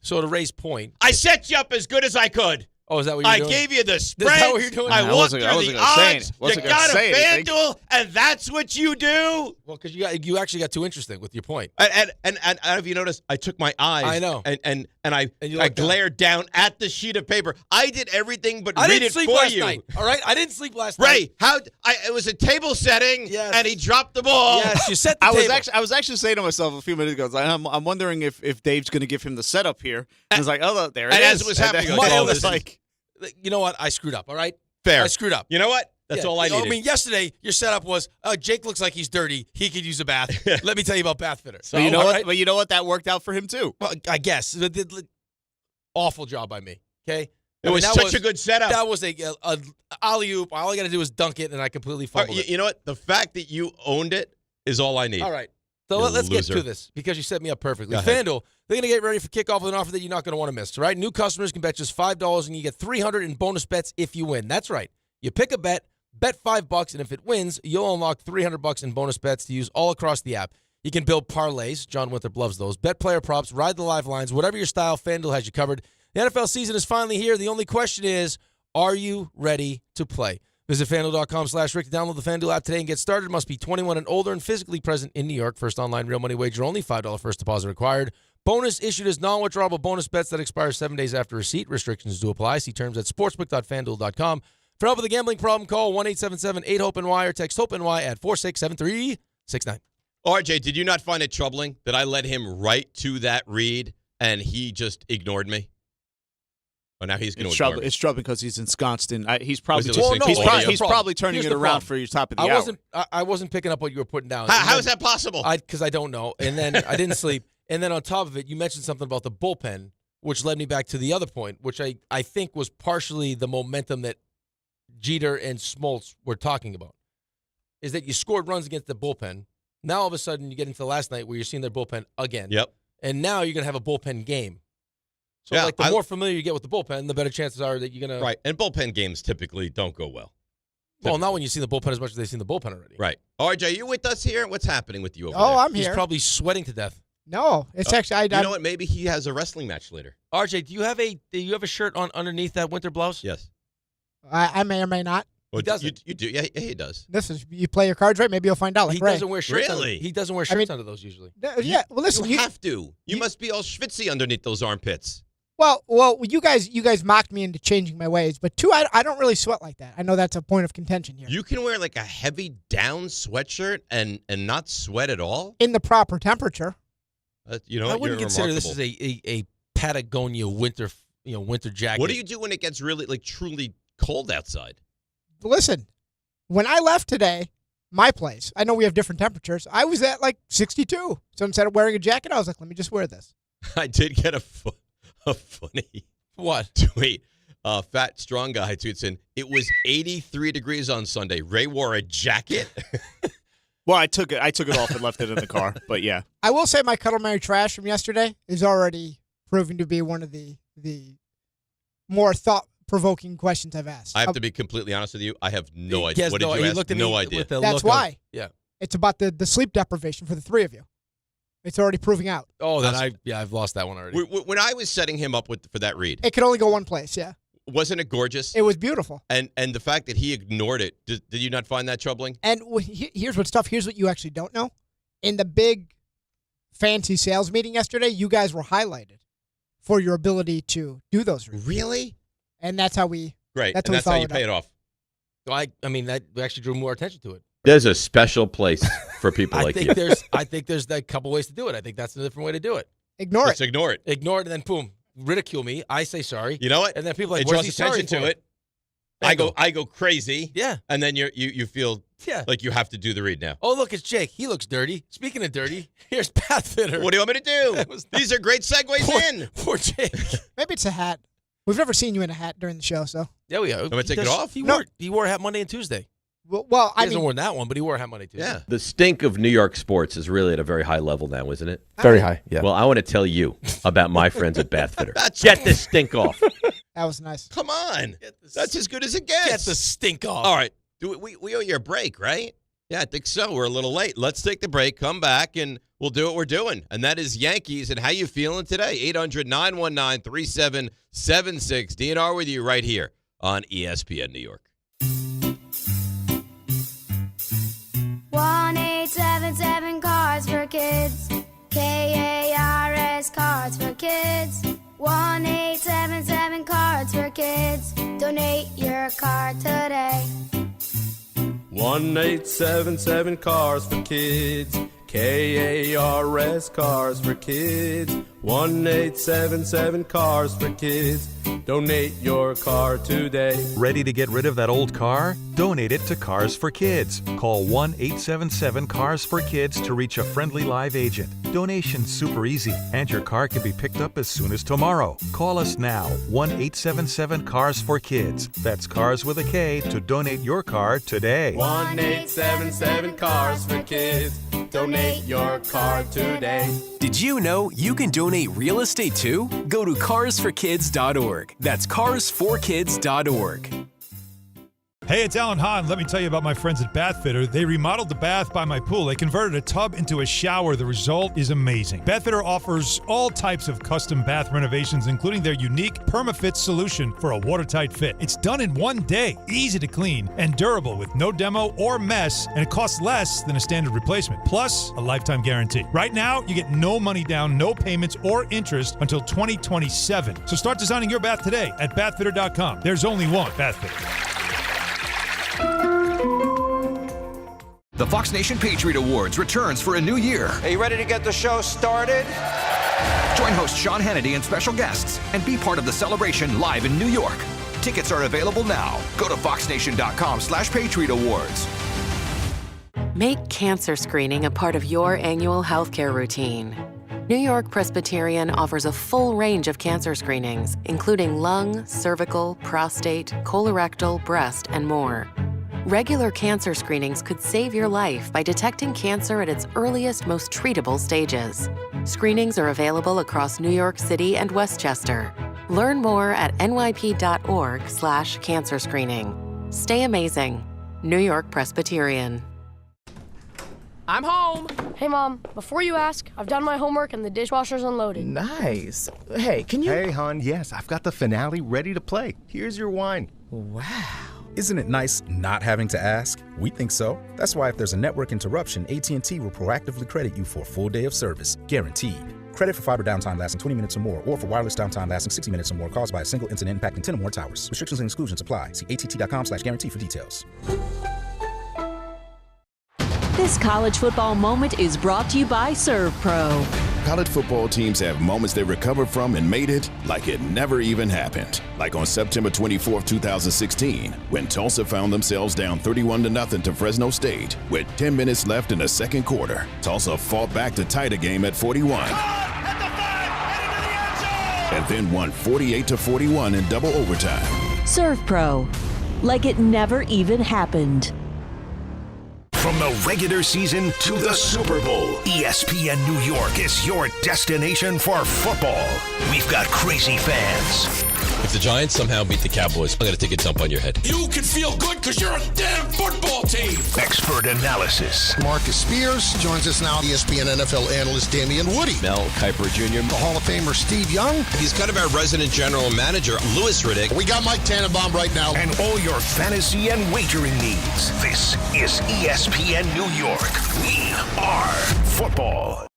so to Ray's point. I set you up as good as I could. Oh, is that what you're doing? I gave you the Is spread. that what you're doing? I I walked wasn't- I through wasn't the gonna say odds. it. Wasn't You gonna got a say anything. FanDuel, and that's what you do. Well, because you actually got too interesting with your point. And if you notice, I took my eyes. I know. And I you I looked down. glared down at the sheet of paper. I did everything but I read didn't it sleep for last you. night. All right, I didn't sleep last Ray, night. it was a table setting, Yes. and he dropped the ball. Yes, you set the I table. was actually saying to myself a few minutes ago, I'm wondering if Dave's going to give him the setup here. And I was like, oh, there it And is. as it was happening, And I then go, it was this like, You know what? I screwed up. All right, Fair. I screwed up. You know what? That's all I needed. I mean, yesterday your setup was Jake looks like he's dirty. He could use a bath. Let me tell you about bath fitter. but you know all what? right? But you know what? That worked out for him too. Well, I guess awful job by me. Okay, It was such a good setup. That was a alley oop. All I got to do is dunk it, and I completely fumbled it. You know what? The fact that you owned it is all I need. All right. So You let's get loser. to this because you set me up perfectly. Go ahead. FanDuel, they're going to get ready for kickoff with an offer that you're not going to want to miss. All right, new customers can bet just $5 and you get $300 in bonus bets if you win. That's right. You pick a bet $5, and if it wins, you'll unlock $300 in bonus bets to use all across the app. You can build parlays. John Winthrop loves those. Bet player props, ride the live lines, whatever your style, FanDuel has you covered. The NFL season is finally here. The only question is, are you ready to play? Visit FanDuel.com/Rick to download the FanDuel app today and get started. Must be 21 and older and physically present in New York. First online real money wager only. $5 first deposit required. Bonus issued as non-withdrawable bonus bets that expire 7 days after receipt. Restrictions do apply. See terms at sportsbook.fanduel.com. For help with a gambling problem, call 1-877-8-HOPE-NY or text HOPE-NY at 467-369. RJ, did you not find it troubling that I led him right to that read and he just ignored me? Oh, now he's going to ignore me. It's troubling because he's ensconced in. He's probably Was he listening to he's, audio? he's probably turning Here's it the around problem. for your top of the hour. I wasn't picking up what you were putting down. How is that possible? Because I don't know. And then I didn't sleep. And then on top of it, you mentioned something about the bullpen, which led me back to the other point, which I think was partially the momentum that Jeter and Smoltz were talking about, is that you scored runs against the bullpen. Now all of a sudden you get into last night where you're seeing their bullpen again. Yep. And now you're going to have a bullpen game. So Yeah, the more familiar you get with the bullpen, the better chances are that you're going to. Right. And bullpen games typically don't go well. Well, not when you see the bullpen as much as they've seen the bullpen already. Right. RJ, you with us here? What's happening with you over there? Oh, I'm He's here. probably sweating to death. No, it's actually. You know what? Maybe he has a wrestling match later. RJ, do you have a shirt on underneath that winter blouse? Yes. I may or may not. Well, doesn't. You do? Yeah, he does. This is you play your cards right. Maybe you'll find out. Like He Ray. doesn't wear shirts. Really? He doesn't wear shirts under those usually. Yeah. Well, listen. You have to. You must be all schwitzy underneath those armpits. Well, you guys mocked me into changing my ways, but two, I don't really sweat like that. I know that's a point of contention here. You can wear like a heavy down sweatshirt and not sweat at all? In the proper temperature. You know, I what? wouldn't You're consider this remarkable. as a Patagonia winter jacket. What do you do when it gets really truly cold outside? Listen, when I left today, my place, I know we have different temperatures. I was at like 62. So instead of wearing a jacket, I was like, let me just wear this. I did get a funny What? tweet. Fat strong guy tweets in, it was 83 degrees on Sunday. Ray wore a jacket. Well, I took it off and left it in the car. But yeah, I will say my Cuddle Mary trash from yesterday is already proving to be one of the more thought-provoking questions I've asked. I have to be completely honest with you. I have no idea. Yes, What did no, you he ask? looked at me No idea. with a That's look why. Of, yeah. It's about the sleep deprivation for the three of you. It's already proving out. Oh, then I've lost that one already. When I was setting him up for that read, It could only go one place, yeah. wasn't it gorgeous? It was beautiful. And the fact that he ignored it, did you not find that troubling? And here's what's tough. Here's what you actually don't know. In the big fancy sales meeting yesterday, you guys were highlighted. for your ability to do those routines. Really? And that's how we. Great. That's and how that's how you pay it off. So I mean, that actually drew more attention to it. There's a special place for people like you. I think there's a couple ways to do it. I think that's a different way to do it. Ignore Let's ignore it. Ignore it, and then boom, ridicule me. I say sorry. You know what? And then people are like, it where's draws he sorry attention to for? it. I go crazy. Yeah. And then you feel like you have to do the read now. Oh, look, it's Jake. He looks dirty. Speaking of dirty, here's Pathfitter. What do you want me to do? These are great segues in. Poor Jake. Maybe it's a hat. We've never seen you in a hat during the show, so. Yeah, we are. I'm going to take it off? He wore a hat Monday and Tuesday. Well, he hasn't worn that one, but he wore a hat Monday, Tuesday. Yeah. The stink of New York sports is really at a very high level now, isn't it? Very high, yeah. Well, I want to tell you about my friends at Bathfitter. Get the stink off. That was nice. Come on. That's as good as it gets. Get the stink off. All right. We owe you a break, right? Yeah, I think so. We're a little late. Let's take the break, come back, and we'll do what we're doing. And that is Yankees. And how you feeling today? 800-919-3776. DNR with you right here on ESPN New York. 1-877 Cards for Kids. KARS Cards for Kids. 1-877 Cards for Kids. Donate your card today. 1-877 Cars for Kids. KARS Cars for Kids. 1-877 Cars for Kids. Donate your car today. Ready to get rid of that old car? Donate it to Cars for Kids. Call 1-877-CARS-FOR-KIDS to reach a friendly live agent. Donation's super easy, and your car can be picked up as soon as tomorrow. Call us now, 1-877-CARS-FOR-KIDS. That's Cars with a K to donate your car today. 1-877 Cars for Kids. Donate your car today. Did you know you can donate real estate too? Go to carsforkids.org. That's carsforkids.org. Hey, it's Alan Hahn. Let me tell you about my friends at Bathfitter. They remodeled the bath by my pool. They converted a tub into a shower. The result is amazing. Bathfitter offers all types of custom bath renovations, including their unique PermaFit solution for a watertight fit. It's done in one day, easy to clean, and durable with no demo or mess, and it costs less than a standard replacement, plus a lifetime guarantee. Right now, you get no money down, no payments, or interest until 2027. So start designing your bath today at bathfitter.com. There's only one Bathfitter. The Fox Nation Patriot Awards returns for a new year. Are you ready to get the show started? Join host Sean Hannity and special guests and be part of the celebration live in New York. Tickets are available now. Go to foxnation.com/Patriot Awards. Make cancer screening a part of your annual healthcare routine. New York Presbyterian offers a full range of cancer screenings, including lung, cervical, prostate, colorectal, breast, and more. Regular cancer screenings could save your life by detecting cancer at its earliest, most treatable stages. Screenings are available across New York City and Westchester. Learn more at nyp.org/cancer screening. Stay amazing. New York Presbyterian. I'm home. Hey, Mom, before you ask, I've done my homework and the dishwasher's unloaded. Nice. Hey, can you... Hey, hon, yes, I've got the finale ready to play. Here's your wine. Wow. Isn't it nice not having to ask? We think so. That's why if there's a network interruption, AT&T will proactively credit you for a full day of service. Guaranteed. Credit for fiber downtime lasting 20 minutes or more, or for wireless downtime lasting 60 minutes or more caused by a single incident impacting 10 or more towers. Restrictions and exclusions apply. See att.com/guarantee for details. This college football moment is brought to you by ServPro. College football teams have moments they recover from and made it like it never even happened. Like on September 24, 2016, when Tulsa found themselves down 31-0 to Fresno State with 10 minutes left in the second quarter. Tulsa fought back to tie the game at 41. And then won 48-41 in double overtime. ServPro, like it never even happened. From the regular season to the Super Bowl, ESPN New York is your destination for football. We've got crazy fans. If the Giants somehow beat the Cowboys, I'm going to take a dump on your head. You can feel good because you're a damn football team. Expert analysis. Marcus Spears joins us now. ESPN NFL analyst Damian Woody. Mel Kiper Jr. The Hall of Famer Steve Young. He's kind of our resident general manager, Louis Riddick. We got Mike Tannenbaum right now. And all your fantasy and wagering needs. This is ESPN New York. We are football.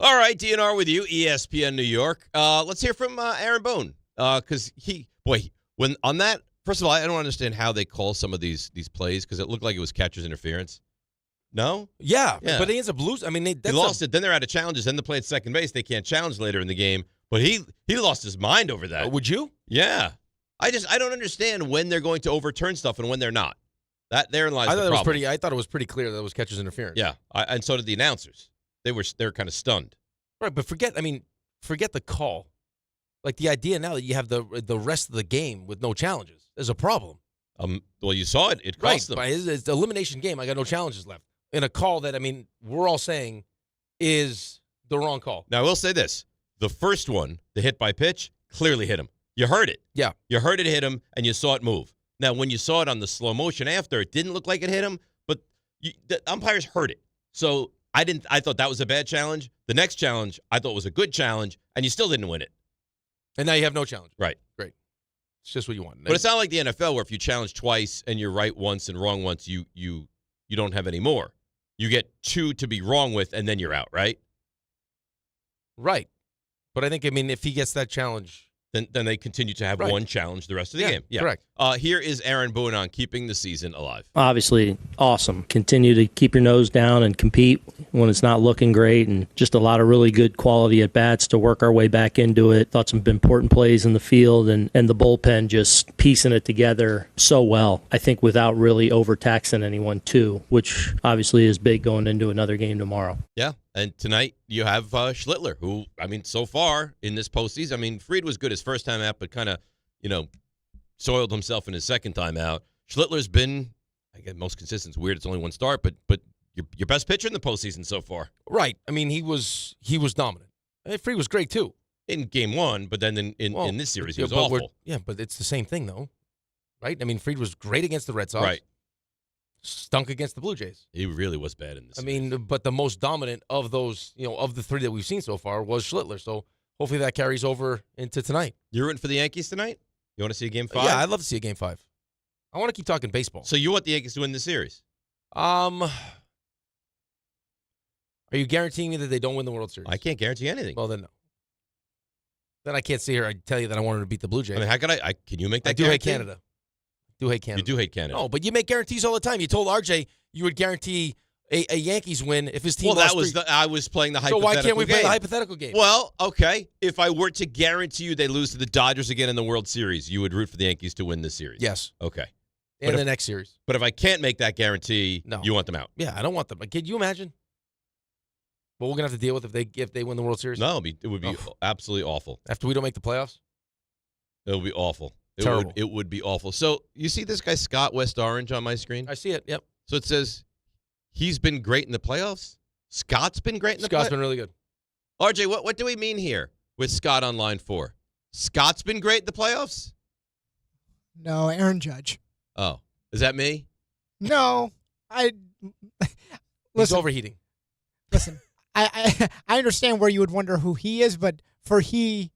All right, DNR with you, ESPN New York. Let's hear from Aaron Boone, because when on that, first of all, I don't understand how they call some of these plays, because it looked like it was catcher's interference. No? Yeah. But he ends up losing. I mean, he lost it. Then they're out of challenges. Then they play at second base. They can't challenge later in the game. But he lost his mind over that. Would you? Yeah. I don't understand when they're going to overturn stuff and when they're not. Therein lies the problem. I thought it was pretty clear that it was catcher's interference. Yeah, and so did the announcers. They were kind of stunned. Right, but forget the call. Like the idea now that you have the rest of the game with no challenges is a problem. Well, you saw it. It cost them. It's the elimination game. I got no challenges left in a call that we're all saying is the wrong call. Now I will say this: the first one, the hit by pitch, clearly hit him. You heard it. Yeah, you heard it hit him, and you saw it move. Now, when you saw it on the slow motion after, it didn't look like it hit him, but the umpires heard it. So I thought that was a bad challenge. The next challenge, I thought was a good challenge, and you still didn't win it. And now you have no challenge. Right. Great. It's just what you want. But it's not like the NFL where if you challenge twice and you're right once and wrong once, you don't have any more. You get 2 to be wrong with, and then you're out, right? Right. But I think, if he gets that challenge, then they continue to have one challenge the rest of the game. Yeah, correct. Here is Aaron Boone on keeping the season alive. Obviously, awesome. Continue to keep your nose down and compete when it's not looking great, and just a lot of really good quality at bats to work our way back into it. Thought some important plays in the field, and the bullpen just piecing it together so well, I think, without really overtaxing anyone too, which obviously is big going into another game tomorrow. Yeah. And tonight you have Schlittler, who, so far in this postseason, Fried was good his first time out, but kind of, soiled himself in his second time out. Schlittler's been, I guess, most consistent. It's weird. It's only one start, but your best pitcher in the postseason so far. Right. He was dominant. Fried was great too in game one, but then in this series he was awful. Yeah, but it's the same thing though, right? Fried was great against the Red Sox. Right. Stunk against the Blue Jays. He really was bad in this series. But the most dominant of those, of the 3 that we've seen so far was Schlittler. So hopefully that carries over into tonight. You're rooting for the Yankees tonight? You want to see a Game 5? Yeah, I'd love to see a Game 5. I want to keep talking baseball. So you want the Yankees to win the series? Are you guaranteeing me that they don't win the World Series? I can't guarantee anything. Well, then no. Then I can't sit here and tell you that I want them to beat the Blue Jays. How could I can you make that I do guarantee? hate Canada. You do hate Canada. No, but you make guarantees all the time. You told RJ you would guarantee a Yankees win if his team lost. Well, I was playing the hypothetical game. So why can't we play the hypothetical game? Well, okay. If I were to guarantee you they lose to the Dodgers again in the World Series, you would root for the Yankees to win this series? Yes. Okay. In the next series. But if I can't make that guarantee, you want them out? Yeah, I don't want them. Can you imagine what we're going to have to deal with if they win the World Series? No, it would be absolutely awful. After we don't make the playoffs? It would be awful. Terrible. It would be awful. So you see this guy, Scott West Orange, on my screen? I see it, yep. So it says he's been great in the playoffs? Scott's been great in the playoffs? Scott's been really good. RJ, what do we mean here with Scott on line 4? Scott's been great in the playoffs? No, Aaron Judge. Oh, is that me? No, He's overheating. Listen, I understand where you would wonder who he is, but for you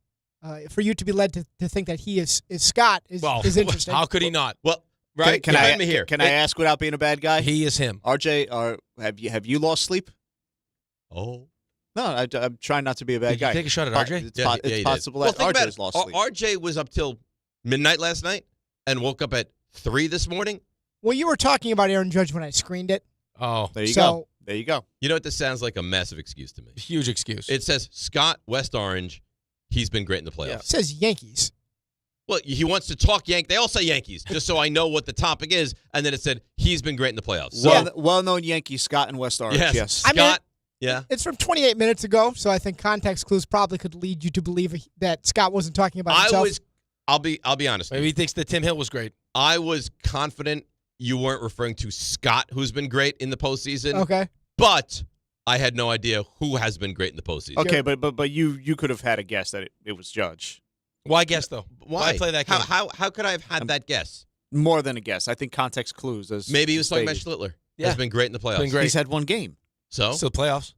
to be led to think that he is Scott is interesting. How could he not? Well, right. Can I ask without being a bad guy? He is him. RJ, have you lost sleep? Oh. No, I'm trying not to be a bad Did guy. You take a shot at RJ? It's possible that RJ's lost sleep. RJ was up till midnight last night and woke up at 3 this morning. Well, you were talking about Aaron Judge when I screened it. Oh, there you go. There you go. You know what? This sounds like a massive excuse to me. Huge excuse. It says Scott West Orange. He's been great in the playoffs. Yeah. It says Yankees. Well, he wants to talk Yankees. They all say Yankees, just so I know what the topic is. And then it said he's been great in the playoffs. So, well-known Yankees, Scott and West Orange. Yes. Scott. Yeah. It's from 28 minutes ago, so I think context clues probably could lead you to believe that Scott wasn't talking about himself. I'll be honest. Maybe he thinks that Tim Hill was great. I was confident you weren't referring to Scott, who's been great in the postseason. Okay. But I had no idea who has been great in the postseason. Okay, but you could have had a guess that it was Judge. Why guess, though? Why play that game? How could I have had that guess? More than a guess. I think context clues. Maybe he was talking about Schlittler. Yeah. Has been great in the playoffs. Been great. He's had one game. So the playoffs.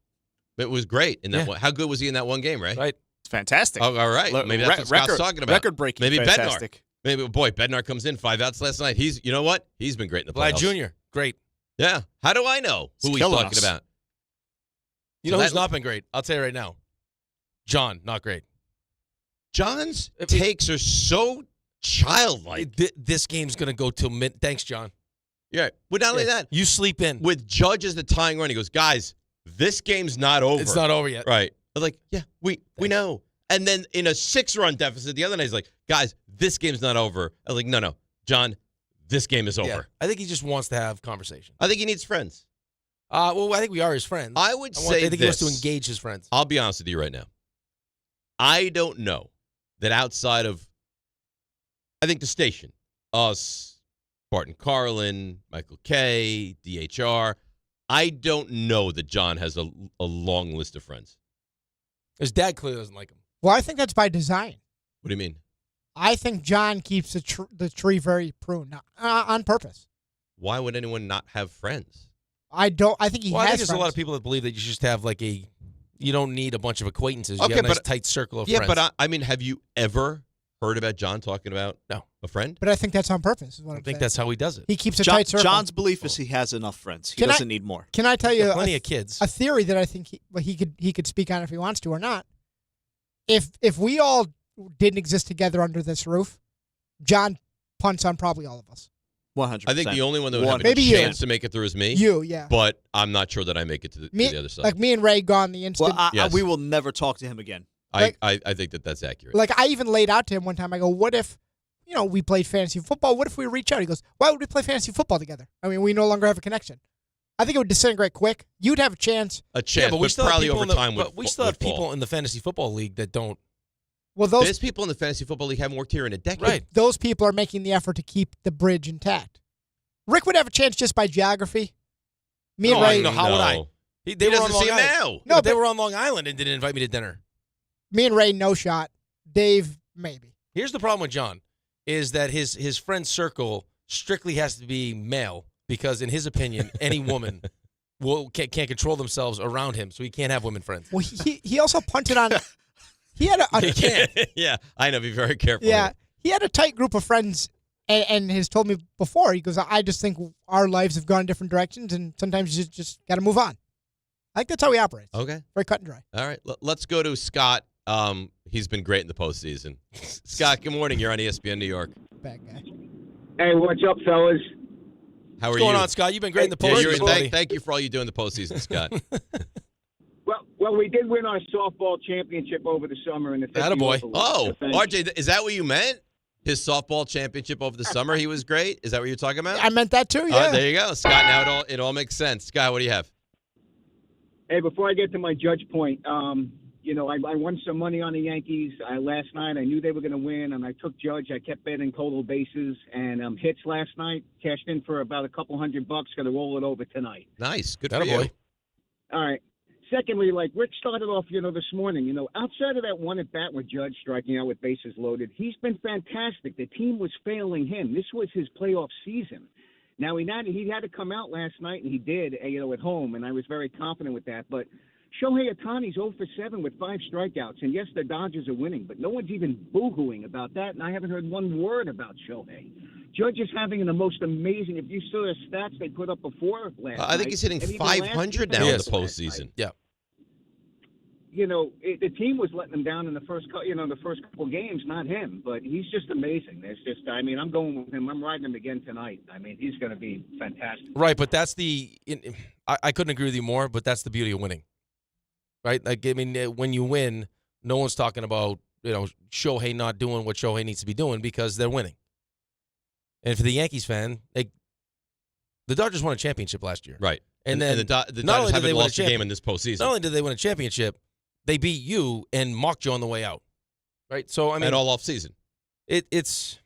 It was great in that one. How good was he in that one game, right? Right. It's fantastic. Oh, all right. Maybe that's what Scott's talking about. Record-breaking. Maybe fantastic. Bednar. Maybe, Bednar comes in 5 outs last night. You know what? He's been great in the playoffs. Vlad Jr., great. Yeah. How do I know who he's talking about? You know who's not been great? I'll tell you right now. John, not great. John's takes are so childlike. This game's going to go till mid. Thanks, John. Yeah. But not only that. You sleep in. With Judge as the tying run, he goes, guys, this game's not over. It's not over yet. Right. I was like, yeah, we know. And then in a 6-run deficit the other night, he's like, guys, this game's not over. I was like, no, John, this game is over. Yeah. I think he just wants to have conversation. I think he needs friends. Well, I think we are his friends. I think he wants to engage his friends. I'll be honest with you right now. I don't know that outside of, I think the station, us, Barton Carlin, Michael Kay, DHR, I don't know that John has a long list of friends. His dad clearly doesn't like him. Well, I think that's by design. What do you mean? I think John keeps the tree very pruned on purpose. Why would anyone not have friends? I don't. I think he has I think there's friends. a lot of people that believe that you just have you don't need a bunch of acquaintances. You have a nice tight circle of friends. Yeah, but I mean, have you ever heard about John talking about a friend? But I think that's on purpose. I think that's how he does it. He keeps a tight circle. John's belief is he has enough friends. He doesn't need more. Can I tell you plenty of kids? A theory that I think he could speak on if he wants to or not. If we all didn't exist together under this roof, John punts on probably all of us. 100%. I think the only one that would have Maybe a chance to make it through is me. You, yeah. But I'm not sure that I make it to the other side. Like me and Ray gone the instant. Well, we will never talk to him again. I think that's accurate. Like I even laid out to him one time. I go, what if, we played fantasy football? What if we reach out? He goes, why would we play fantasy football together? I mean, we no longer have a connection. I think it would disintegrate quick. You'd have a chance. Yeah, but we still probably over time would. But we still have people in the fantasy football league that don't. Well, there's people in the fantasy football league haven't worked here in a decade. Right. Those people are making the effort to keep the bridge intact. Rick would have a chance just by geography. Me and Ray. No, how would I? They he were doesn't on Long see him Island. now. No, they were on Long Island and didn't invite me to dinner. Me and Ray, no shot. Dave, maybe. Here's the problem with John, is that his friend circle strictly has to be male because, in his opinion, any woman can't control themselves around him, so he can't have women friends. Well, he also punted on. He had He can't. Yeah, I know. Be very careful. Yeah, he had a tight group of friends. And has told me before, he goes, I just think our lives have gone in different directions, and sometimes you just got to move on. I think that's how he operates. Okay. Very cut and dry. All right. Let's go to Scott. He's been great in the postseason. Scott, good morning. You're on ESPN New York. Bad guy. Hey, what's up, fellas? How are What's you? going on, Scott? You've been great in the postseason. Thank you for all you do in the postseason, Scott. Well, we did win our softball championship over the summer in the 50 Attaboy. Oh, RJ, is that what you meant? His softball championship over the summer, he was great? Is that what you're talking about? I meant that too, yeah. There you go. Scott, now it all makes sense. Scott, what do you have? Hey, before I get to my Judge point, I won some money on the Yankees last night. I knew they were going to win, and I took Judge. I kept betting total bases and hits last night. Cashed in for about a couple $100. Going to roll it over tonight. Nice. Good for you. All right. Secondly, like Rick started off, this morning, outside of that one at bat with Judge striking out with bases loaded, he's been fantastic. The team was failing him. This was his playoff season. Now, he had to come out last night, and he did, at home, and I was very confident with that. But Shohei Ohtani's 0 for 7 with 5 strikeouts, and yes, the Dodgers are winning, but no one's even boo-hooing about that, and I haven't heard one word about Shohei. Judge is having the most amazing. If you saw the stats they put up before last night. I think he's hitting 500 now in the postseason. Yeah. The team was letting him down in the first couple games, not him. But he's just amazing. I'm going with him. I'm riding him again tonight. He's going to be fantastic. Right, but that's I couldn't agree with you more, but that's the beauty of winning. Right? When you win, no one's talking about, Shohei not doing what Shohei needs to be doing because they're winning. And for the Yankees fan, the Dodgers won a championship last year. Right. And then the Dodgers haven't lost a game in this postseason. Not only did they win a championship, they beat you and mocked you on the way out. Right? So, and all off season. It's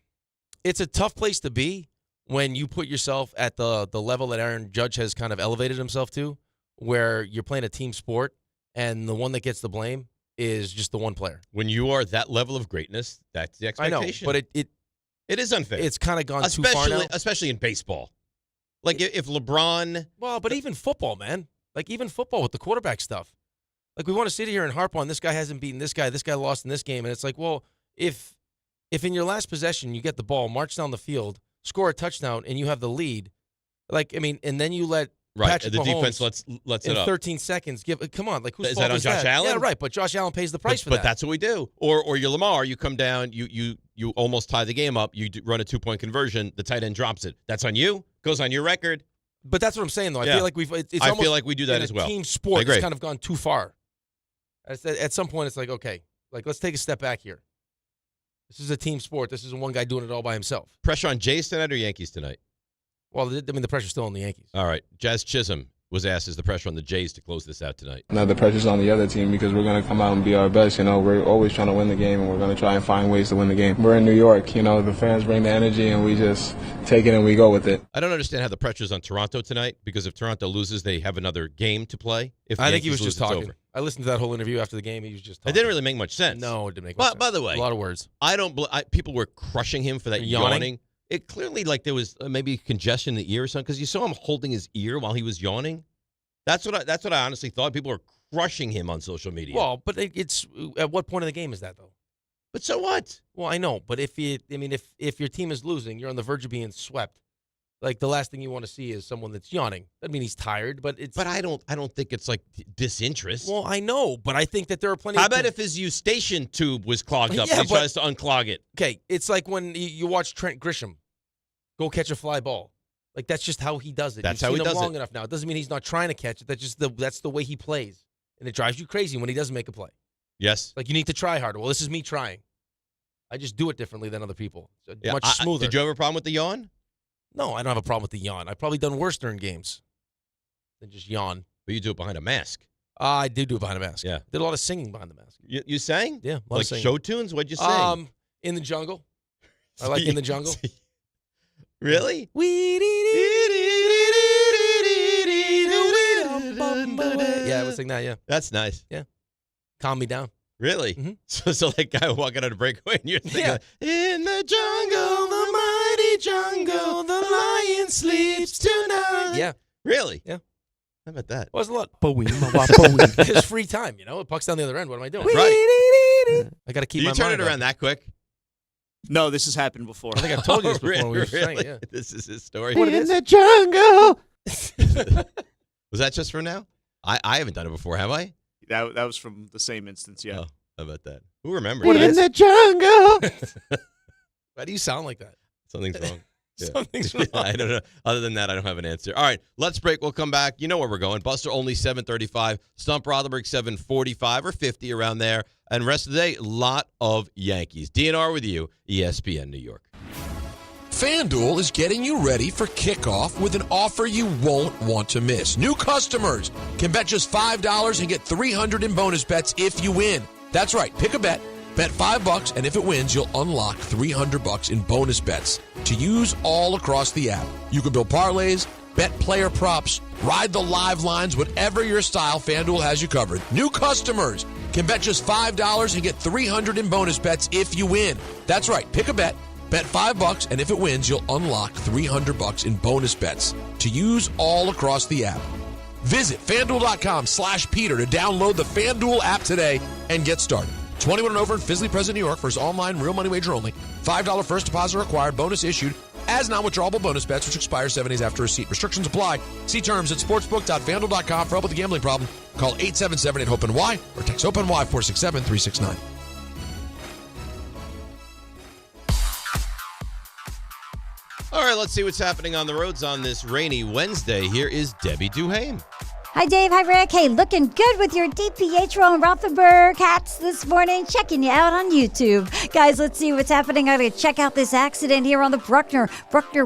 a tough place to be when you put yourself at the level that Aaron Judge has kind of elevated himself to, where you're playing a team sport and the one that gets the blame is just the one player. When you are that level of greatness, that's the expectation. I know, but it is unfair. It's kind of gone too far now. Especially in baseball. Like if LeBron... Well, but even football, man. Like even football with the quarterback stuff. Like we want to sit here and harp on this guy hasn't beaten this guy lost in this game. And it's like, well, if in your last possession you get the ball, march down the field, score a touchdown, and you have the lead, and then you let Right. Patrick The Mahomes defense lets it in up. 13 seconds. Come on, like who's Is that on Josh Allen? Yeah, right. But Josh Allen pays the price for that. But that's what we do. Or you're Lamar. You come down. You almost tie the game up. You run a 2-point conversion. The tight end drops it. That's on you. Goes on your record. But that's what I'm saying, though. I feel like I feel like we do that as well. Team sport has kind of gone too far. At some point, it's like, okay, like let's take a step back here. This is a team sport. This isn't one guy doing it all by himself. Pressure on Jays tonight or Yankees tonight? Well, I mean, the pressure's still on the Yankees. All right. Jazz Chisholm was asked, is the pressure on the Jays to close this out tonight? No, the pressure's on the other team because we're going to come out and be our best. You know, we're always trying to win the game, and we're going to try and find ways to win the game. We're in New York. You know, the fans bring the energy, and we just take it and we go with it. I don't understand how the pressure's on Toronto tonight because if Toronto loses, they have another game to play. If I think he was just talking. Over. I listened to that whole interview after the game. He was just talking. It didn't really make much sense. No, it didn't make much sense. By the way, a lot of words. People were crushing him for that yawning. It clearly, like, there was maybe congestion in the ear or something because you saw him holding his ear while he was yawning. That's what I honestly thought. People were crushing him on social media. Well, but it's at what point of the game is that, though? But so what? Well, I know, but if your team is losing, you're on the verge of being swept. Like, the last thing you want to see is someone that's yawning. I mean, he's tired, but it's. But I don't think it's like disinterest. Well, I know, but I think that there are plenty. How about if his Eustachian tube was clogged up? Yeah, and he tries to unclog it. Okay, it's like when you watch Trent Grisham go catch a fly ball. Like, that's just how he does it. That's You've how seen he him does long it. enough now. It doesn't mean he's not trying to catch it. That's the way he plays, and it drives you crazy when he doesn't make a play. Yes. Like, you need to try harder. Well, this is me trying. I just do it differently than other people. So much smoother. Did you have a problem with the yawn? No, I don't have a problem with the yawn. I've probably done worse during games than just yawn. But you do it behind a mask. I did do it behind a mask. Yeah. Did a lot of singing behind the mask. You sang? Yeah. Like show tunes? What'd you sing? In the Jungle. I like In the Jungle. Really? Yeah, I would sing that, yeah. That's nice. Yeah. Calm me down. Really? Mm-hmm. So like guy walking on a breakaway and you're thinking, In the jungle, the mighty jungle, the lion sleeps tonight. Yeah. Really? Yeah. How about that? It was a lot. Boing. It's free time, you know? It pucks down the other end. What am I doing? Right. I got to keep Did my you turn mind it around on. that quick? No, this has happened before. I think I've told you this before when we were saying it, yeah. This is his story. In the jungle. Was that just for now? I haven't done it before, have I? That was from the same instance, yeah. Oh, how about that? Who remembers? In the jungle. Why do you sound like that? Something's wrong. Yeah. Something's wrong. I don't know. Other than that, I don't have an answer. All right, let's break. We'll come back. You know where we're going. Buster only 7:35. Stump Rothenberg 7:45 or 50 around there. And rest of the day, lot of Yankees. DNR with you, ESPN New York. FanDuel is getting you ready for kickoff with an offer you won't want to miss. New customers can bet just $5 and get $300 in bonus bets if you win. That's right. Pick a bet. Bet $5, and if it wins, you'll unlock $300 in bonus bets to use all across the app. You can build parlays, bet player props, ride the live lines, whatever your style, FanDuel has you covered. New customers can bet just $5 and get $300 in bonus bets if you win. That's right. Pick a bet. Bet $5, and if it wins, you'll unlock $300 in bonus bets to use all across the app. Visit FanDuel.com/Peter to download the FanDuel app today and get started. 21 and over in Fisley, Present, New York. First online real money wager only. $5 first deposit required. Bonus issued as non-withdrawable bonus bets, which expire 7 days after receipt. Restrictions apply. See terms at sportsbook.fanduel.com. For help with a gambling problem, call 877-8-HOPE-NY or text HOPE-NY 467-369. All right, let's see what's happening on the roads on this rainy Wednesday. Here is Debbie Duhame. Hi, Dave. Hi, Rick. Hey, looking good with your DiPietro and Rothenberg hats this morning. Checking you out on YouTube. Guys, let's see what's happening. I got to check out this accident here on the Bruckner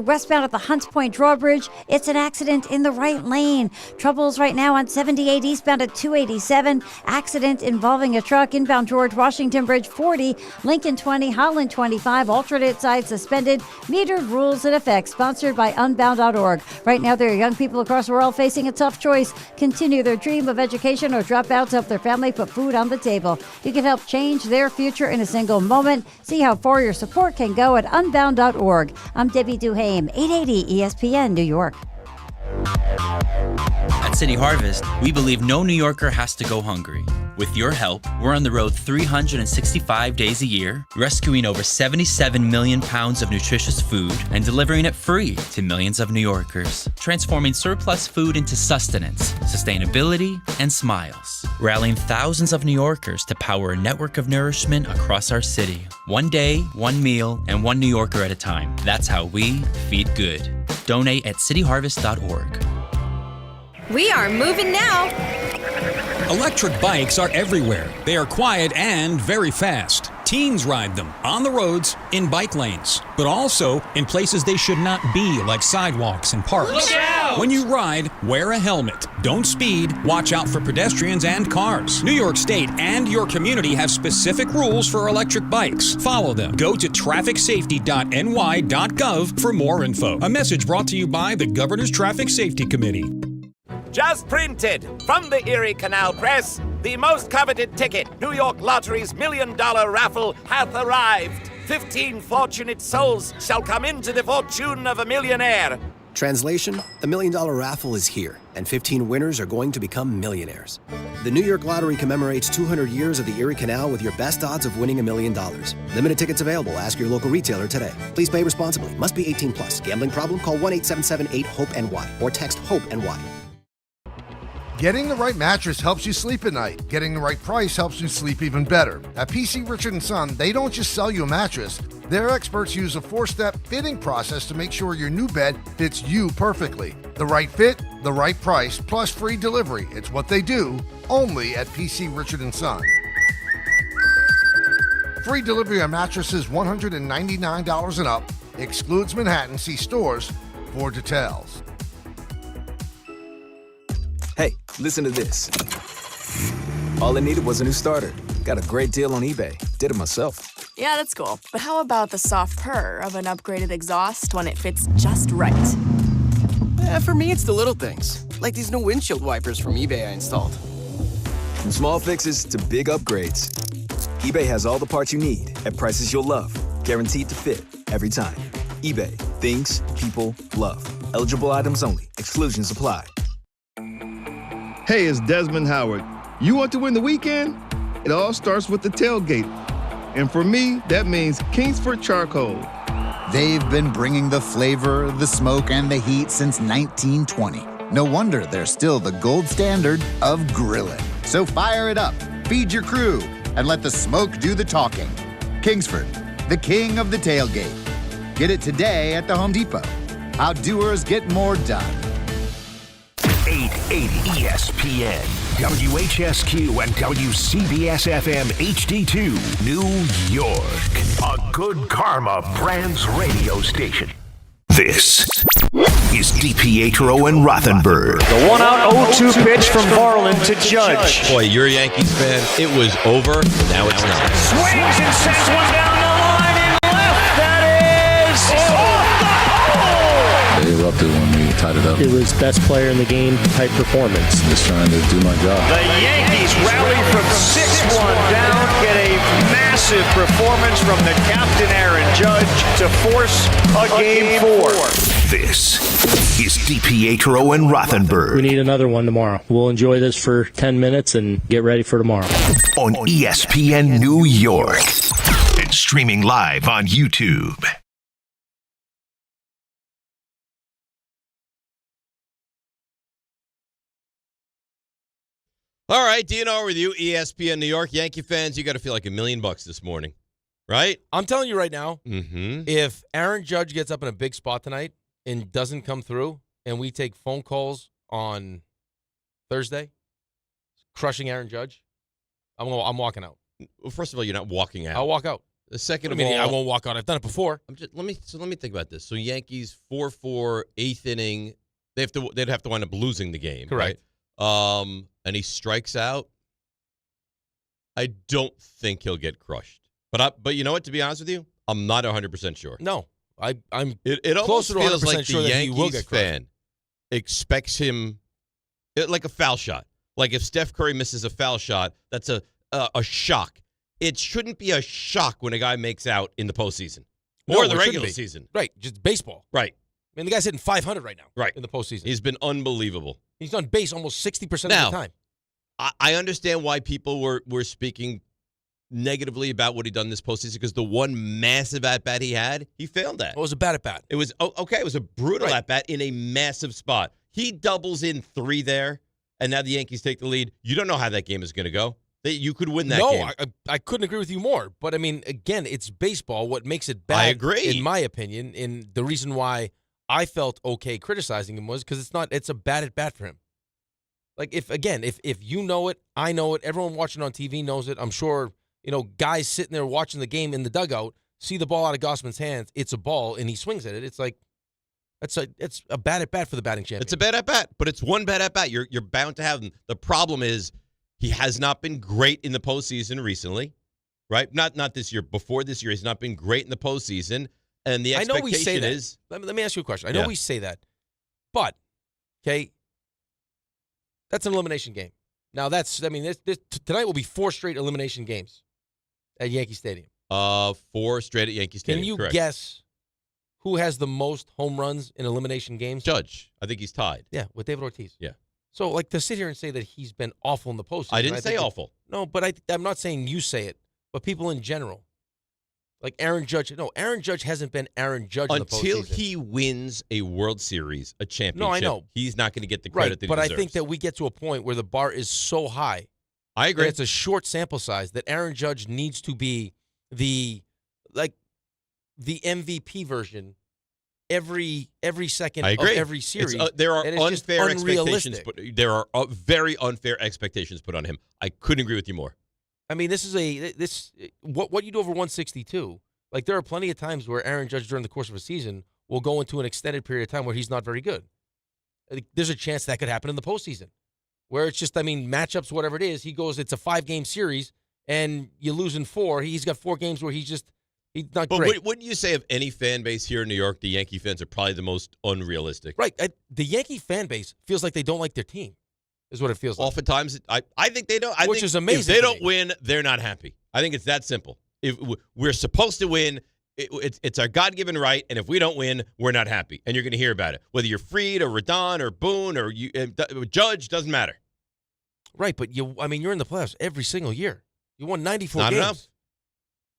westbound at the Hunts Point Drawbridge. It's an accident in the right lane. Troubles right now on 78 eastbound at 287. Accident involving a truck inbound George Washington Bridge 40, Lincoln 20, Holland 25. Alternate side suspended. Metered rules in effect. Sponsored by Unbound.org. Right now, there are young people across the world facing a tough choice. Continue their dream of education or drop out to help their family put food on the table. You can help change their future in a single moment. See how far your support can go at Unbound.org. I'm Debbie Duhame, 880 ESPN New York. At City Harvest, we believe no New Yorker has to go hungry. With your help, we're on the road 365 days a year, rescuing over 77 million pounds of nutritious food and delivering it free to millions of New Yorkers, transforming surplus food into sustenance, sustainability, and smiles, rallying thousands of New Yorkers to power a network of nourishment across our city. One day, one meal, and one New Yorker at a time. That's how we feed good. Donate at cityharvest.org. We are moving now. Electric bikes are everywhere. They are quiet and very fast. Teens ride them on the roads, in bike lanes, but also in places they should not be, like sidewalks and parks. Look out! When you ride, wear a helmet. Don't speed. Watch out for pedestrians and cars. New York State and your community have specific rules for electric bikes. Follow them. Go to trafficsafety.ny.gov for more info. A message brought to you by the Governor's Traffic Safety Committee. Just printed from the Erie Canal Press, the most coveted ticket, New York Lottery's $1 million raffle, hath arrived. 15 fortunate souls shall come into the fortune of a millionaire. Translation, the $1 million raffle is here, and 15 winners are going to become millionaires. The New York Lottery commemorates 200 years of the Erie Canal with your best odds of winning $1 million. Limited tickets available. Ask your local retailer today. Please pay responsibly. Must be 18 plus. Gambling problem? Call 1-877-8-HOPE-NY or text HOPE-NY. Getting the right mattress helps you sleep at night. Getting the right price helps you sleep even better. At PC Richard & Son, they don't just sell you a mattress. Their experts use a 4-step fitting process to make sure your new bed fits you perfectly. The right fit, the right price, plus free delivery. It's what they do, only at PC Richard & Son. Free delivery on mattresses $199 and up. Excludes Manhattan. See stores for details. Hey, listen to this. All I needed was a new starter. Got a great deal on eBay. Did it myself. Yeah, that's cool. But how about the soft purr of an upgraded exhaust when it fits just right? For me, it's the little things. Like these new windshield wipers from eBay I installed. From small fixes to big upgrades, eBay has all the parts you need at prices you'll love. Guaranteed to fit every time. eBay. Things people love. Eligible items only. Exclusions apply. Hey, it's Desmond Howard. You want to win the weekend? It all starts with the tailgate. And for me, that means Kingsford Charcoal. They've been bringing the flavor, the smoke, and the heat since 1920. No wonder they're still the gold standard of grilling. So fire it up, feed your crew, and let the smoke do the talking. Kingsford, the king of the tailgate. Get it today at the Home Depot. How doers get more done. 880 ESPN, WHSQ, and WCBS-FM HD2, New York. A Good Karma Brands radio station. This is DiPietro and Rothenberg. The 1-out 0-2 pitch from Varland to Judge. Boy, you're a Yankees fan. It was over. Now it's not. Swings and sends one down the line and left. That is off the pole. They erupted when we tied it up. It was best player in the game type performance. Just trying to do my job. The Yankees rally from 6-1 down, get a massive performance from the captain Aaron Judge to force a game 4. This is DiPietro and Rothenberg. We need another one tomorrow. We'll enjoy this for 10 minutes and get ready for tomorrow. On ESPN New York. And streaming live on YouTube. All right, DNR with you, ESPN New York. Yankee fans, you got to feel like $1 million this morning, right? I'm telling you right now, Mm-hmm. if Aaron Judge gets up in a big spot tonight and doesn't come through, and we take phone calls on Thursday, crushing Aaron Judge, I'm walking out. Well, first of all, you're not walking out. I'll walk out. The second of I mean, all, I won't walk out. I've done it before. Let me think about this. So Yankees 4-4, 8th inning. They'd have to wind up losing the game, Correct. Right? And he strikes out. I don't think he'll get crushed. But you know what? To be honest with you, I'm not 100% sure. No, I'm. It almost closer to feels 100% like sure the that he will Yankees get crushed. fan expects like a foul shot. Like if Steph Curry misses a foul shot, that's a shock. It shouldn't be a shock when a guy makes out in the postseason or the regular season. Right, just baseball. Right. I mean, the guy's hitting 500 right now. Right. In the postseason. He's been unbelievable. He's on base almost 60% now, of the time. I understand why people were speaking negatively about what he done this postseason because the one massive at-bat he had, he failed at. It was a bad at-bat. It was, okay, it was a brutal at-bat in a massive spot. He doubles in 3 there, and now the Yankees take the lead. You don't know how that game is going to go. You could win that game. No, I couldn't agree with you more. But, I mean, again, it's baseball. What makes it bad, I agree. in my opinion, and the reason why I felt okay criticizing him was because it's a bad at-bat for him. Like, if you know it, I know it, everyone watching on TV knows it. I'm sure, guys sitting there watching the game in the dugout see the ball out of Gossman's hands. It's a ball, and he swings at it. It's like, it's a bad at-bat for the batting champion. It's a bad at-bat, but it's one bad at-bat. You're bound to have them. The problem is he has not been great in the postseason recently, right? Not this year. Before this year, he's not been great in the postseason, and the expectation I know we say that. is... Let me ask you a question. I know we say that, but, okay, that's an elimination game. Now, tonight will be 4 straight elimination games at Yankee Stadium. 4 straight at Yankee Stadium. Can you correct. guess who has the most home runs in elimination games? Judge. I think he's tied. Yeah, with David Ortiz. Yeah. So, like, to sit here and say that he's been awful in the postseason. I didn't say awful. No, but I'm not saying you say it, but people in general. Like Aaron Judge. No, Aaron Judge hasn't been Aaron Judge in the postseason. Until he wins a World Series, a championship. No, I know. He's not going to get the credit that he but deserves. I think that we get to a point where the bar is so high. I agree. It's a short sample size that Aaron Judge needs to be the MVP version every second of every series. There are unfair expectations. There are very unfair expectations put on him. I couldn't agree with you more. I mean, what you do over 162. Like, there are plenty of times where Aaron Judge during the course of a season will go into an extended period of time where he's not very good. There's a chance that could happen in the postseason, where it's just, matchups, whatever it is. He goes, it's a 5-game series, and you lose in 4. He's got 4 games where he's not great. But wouldn't you say of any fan base here in New York, the Yankee fans are probably the most unrealistic? Right. The Yankee fan base feels like they don't like their team, is what it feels like. Oftentimes, I think they don't. Which is amazing. If they don't win, they're not happy. I think it's that simple. If we're supposed to win, it's our God-given right, and if we don't win, we're not happy. And you're going to hear about it. Whether you're Fried or Rodon or Boone or Judge, doesn't matter. Right, but you're in the playoffs every single year. You won 94 not games. Enough.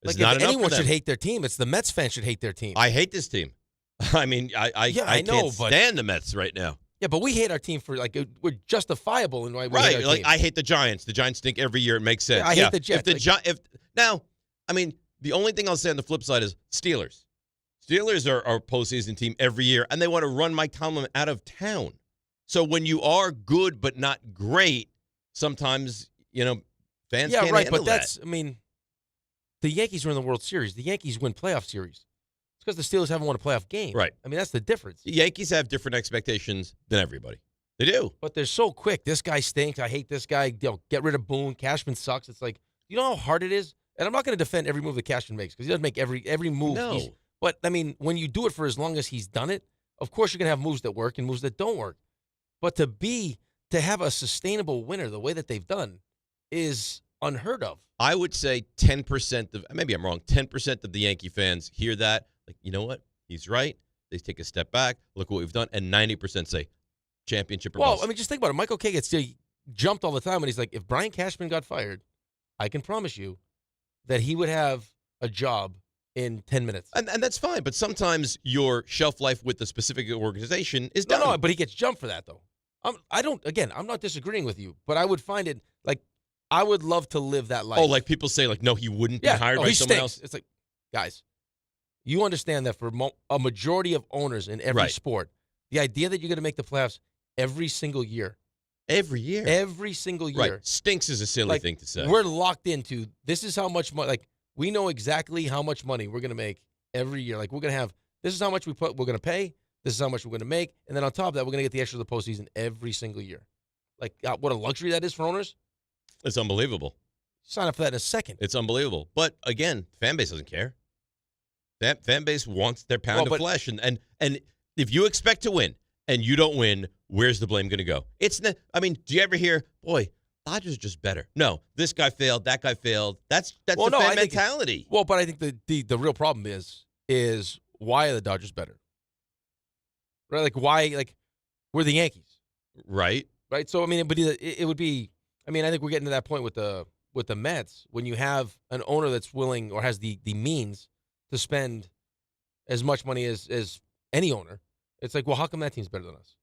Like, not if enough anyone for should them. hate their team, it's the Mets fans should hate their team. I hate this team. I can't stand the Mets right now. Yeah, but we hate our team for, we're justifiable in why we hate our team. I hate the Giants. The Giants stink every year. It makes sense. Yeah, I hate the Jets. The only thing I'll say on the flip side is Steelers. Steelers are our postseason team every year, and they want to run Mike Tomlin out of town. So when you are good but not great, sometimes, fans can't handle but that's, the Yankees are in the World Series. The Yankees win playoff series. It's because the Steelers haven't won a playoff game. Right. That's the difference. The Yankees have different expectations than everybody. They do. But they're so quick. This guy stinks. I hate this guy. Get rid of Boone. Cashman sucks. It's like, you know how hard it is? And I'm not going to defend every move that Cashman makes because he doesn't make every move. No. But, when you do it for as long as he's done it, of course you're going to have moves that work and moves that don't work. But to have a sustainable winner the way that they've done is unheard of. I would say 10% of, maybe I'm wrong, 10% of the Yankee fans hear that, like, you know what? He's right. They take a step back, look what we've done, and 90% say championship or bust. Just think about it. Michael Kay gets jumped all the time, and he's like, if Brian Cashman got fired, I can promise you that he would have a job in 10 minutes. And that's fine, but sometimes your shelf life with the specific organization is done. No, but he gets jumped for that, though. I'm not disagreeing with you, but I would find it, I would love to live that life. Oh, like people say, no, he wouldn't be hired by someone else? It's like, guys, you understand that for a majority of owners in every sport, the idea that you're going to make the playoffs every single year. Every year? Every single year. Right. Stinks is a silly thing to say. We're locked into, this is how much money, we know exactly how much money we're going to make every year. We're going to have, this is how much we're going to pay, this is how much we're going to make, and then on top of that, we're going to get the extra of the postseason every single year. What a luxury that is for owners. It's unbelievable. Sign up for that in a second. It's unbelievable. But, again, fan base doesn't care. Fan base wants their pound of flesh. And if you expect to win and you don't win, where's the blame going to go? Do you ever hear, boy, Dodgers are just better? No, this guy failed, that guy failed. That's the fan mentality. But I think the real problem is why are the Dodgers better? right? Like why? Like we're the Yankees, right? Right. So I mean, it would be. I mean, I think we're getting to that point with the Mets when you have an owner that's willing or has the means to spend as much money as any owner. It's like, well, how come that team's better than us?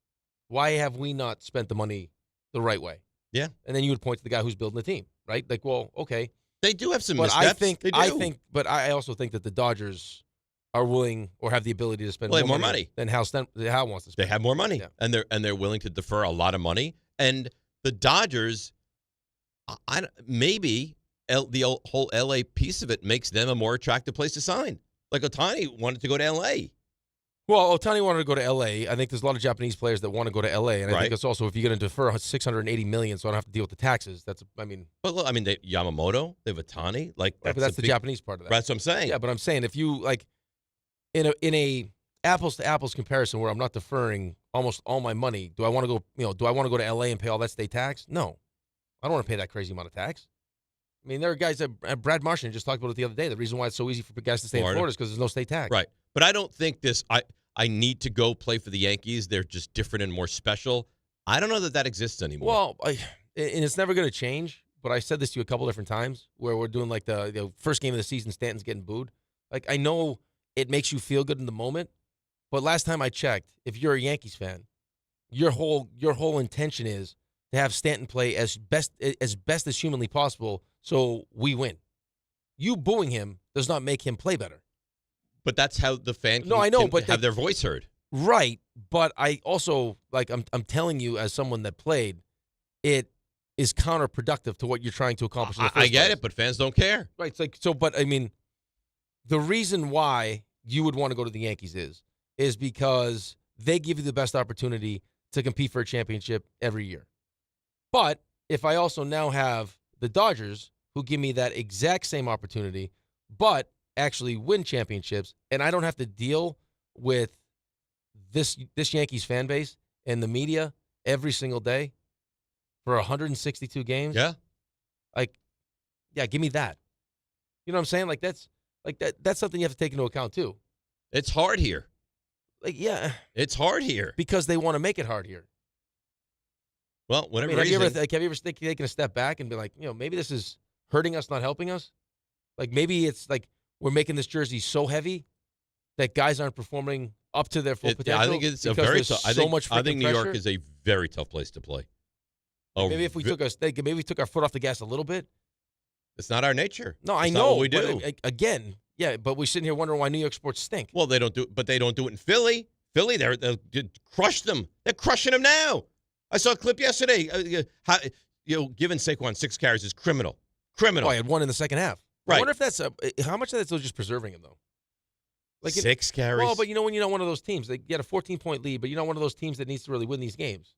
Why have we not spent the money the right way? Yeah. And then you would point to the guy who's building the team, right? Like, well, okay. They do have some but missteps. But I also think that the Dodgers are willing or have the ability to spend more money than Hal wants to spend. They have more money, Yeah. and they're willing to defer a lot of money. And the Dodgers, maybe the whole LA piece of it makes them a more attractive place to sign. Like Ohtani wanted to go to LA. Well, Ohtani wanted to go to L.A. I think there's a lot of Japanese players that want to go to L.A. And I think it's also if you're going to defer $680 million, so I don't have to deal with the taxes. That's, I mean. But look, I mean, Yamamoto, they have Ohtani, like but that's the Japanese part of that. That's what I'm saying. Yeah, but I'm saying if you like in a apples to apples comparison where I'm not deferring almost all my money, do I want to go? Do I want to go to L.A. and pay all that state tax? No, I don't want to pay that crazy amount of tax. I mean, there are guys that Brad Marchand just talked about it the other day. The reason why it's so easy for guys to stay in Florida is because there's no state tax. Right. But I don't think I need to go play for the Yankees. They're just different and more special. I don't know that exists anymore. Well, and it's never going to change. But I said this to you a couple different times where we're doing like the first game of the season, Stanton's getting booed. Like, I know it makes you feel good in the moment, but last time I checked, if you're a Yankees fan, your whole intention is to have Stanton play as best as humanly possible so we win. You booing him does not make him play better. But that's how the fan can, have their voice heard. Right. But I also, like, I'm telling you as someone that played, it is counterproductive to what you're trying to accomplish in the first place. I get it, but fans don't care. Right. It's like, so, but I mean, the reason why you would want to go to the Yankees is because they give you the best opportunity to compete for a championship every year. But if I also now have the Dodgers who give me that exact same opportunity, but actually win championships, and I don't have to deal with this Yankees fan base and the media every single day for 162 games. Yeah. Like, yeah, give me that. You know what I'm saying? Like that's something you have to take into account too. It's hard here. Like, yeah. It's hard here. Because they want to make it hard here. Well, whatever have you reason. ever taken a step back and been like, maybe this is hurting us, not helping us? Like, maybe it's like we're making this jersey so heavy that guys aren't performing up to their full potential. I think it's a very tough. I think New York is a very tough place to play. Maybe if we took our foot off the gas a little bit. It's not our nature. No, I it's know. Not what we do. Again, yeah, but we're sitting here wondering why New York sports stink. Well, they don't do it in Philly. Philly, they crushed them. They're crushing them now. I saw a clip yesterday. Giving Saquon 6 carries is criminal. Criminal. Oh, I had one in the second half. Right. I wonder if that's how much of that's still just preserving him though. Like 6 carries. Well, but when you're not one of those teams, they get a 14-point lead, but you're not one of those teams that needs to really win these games.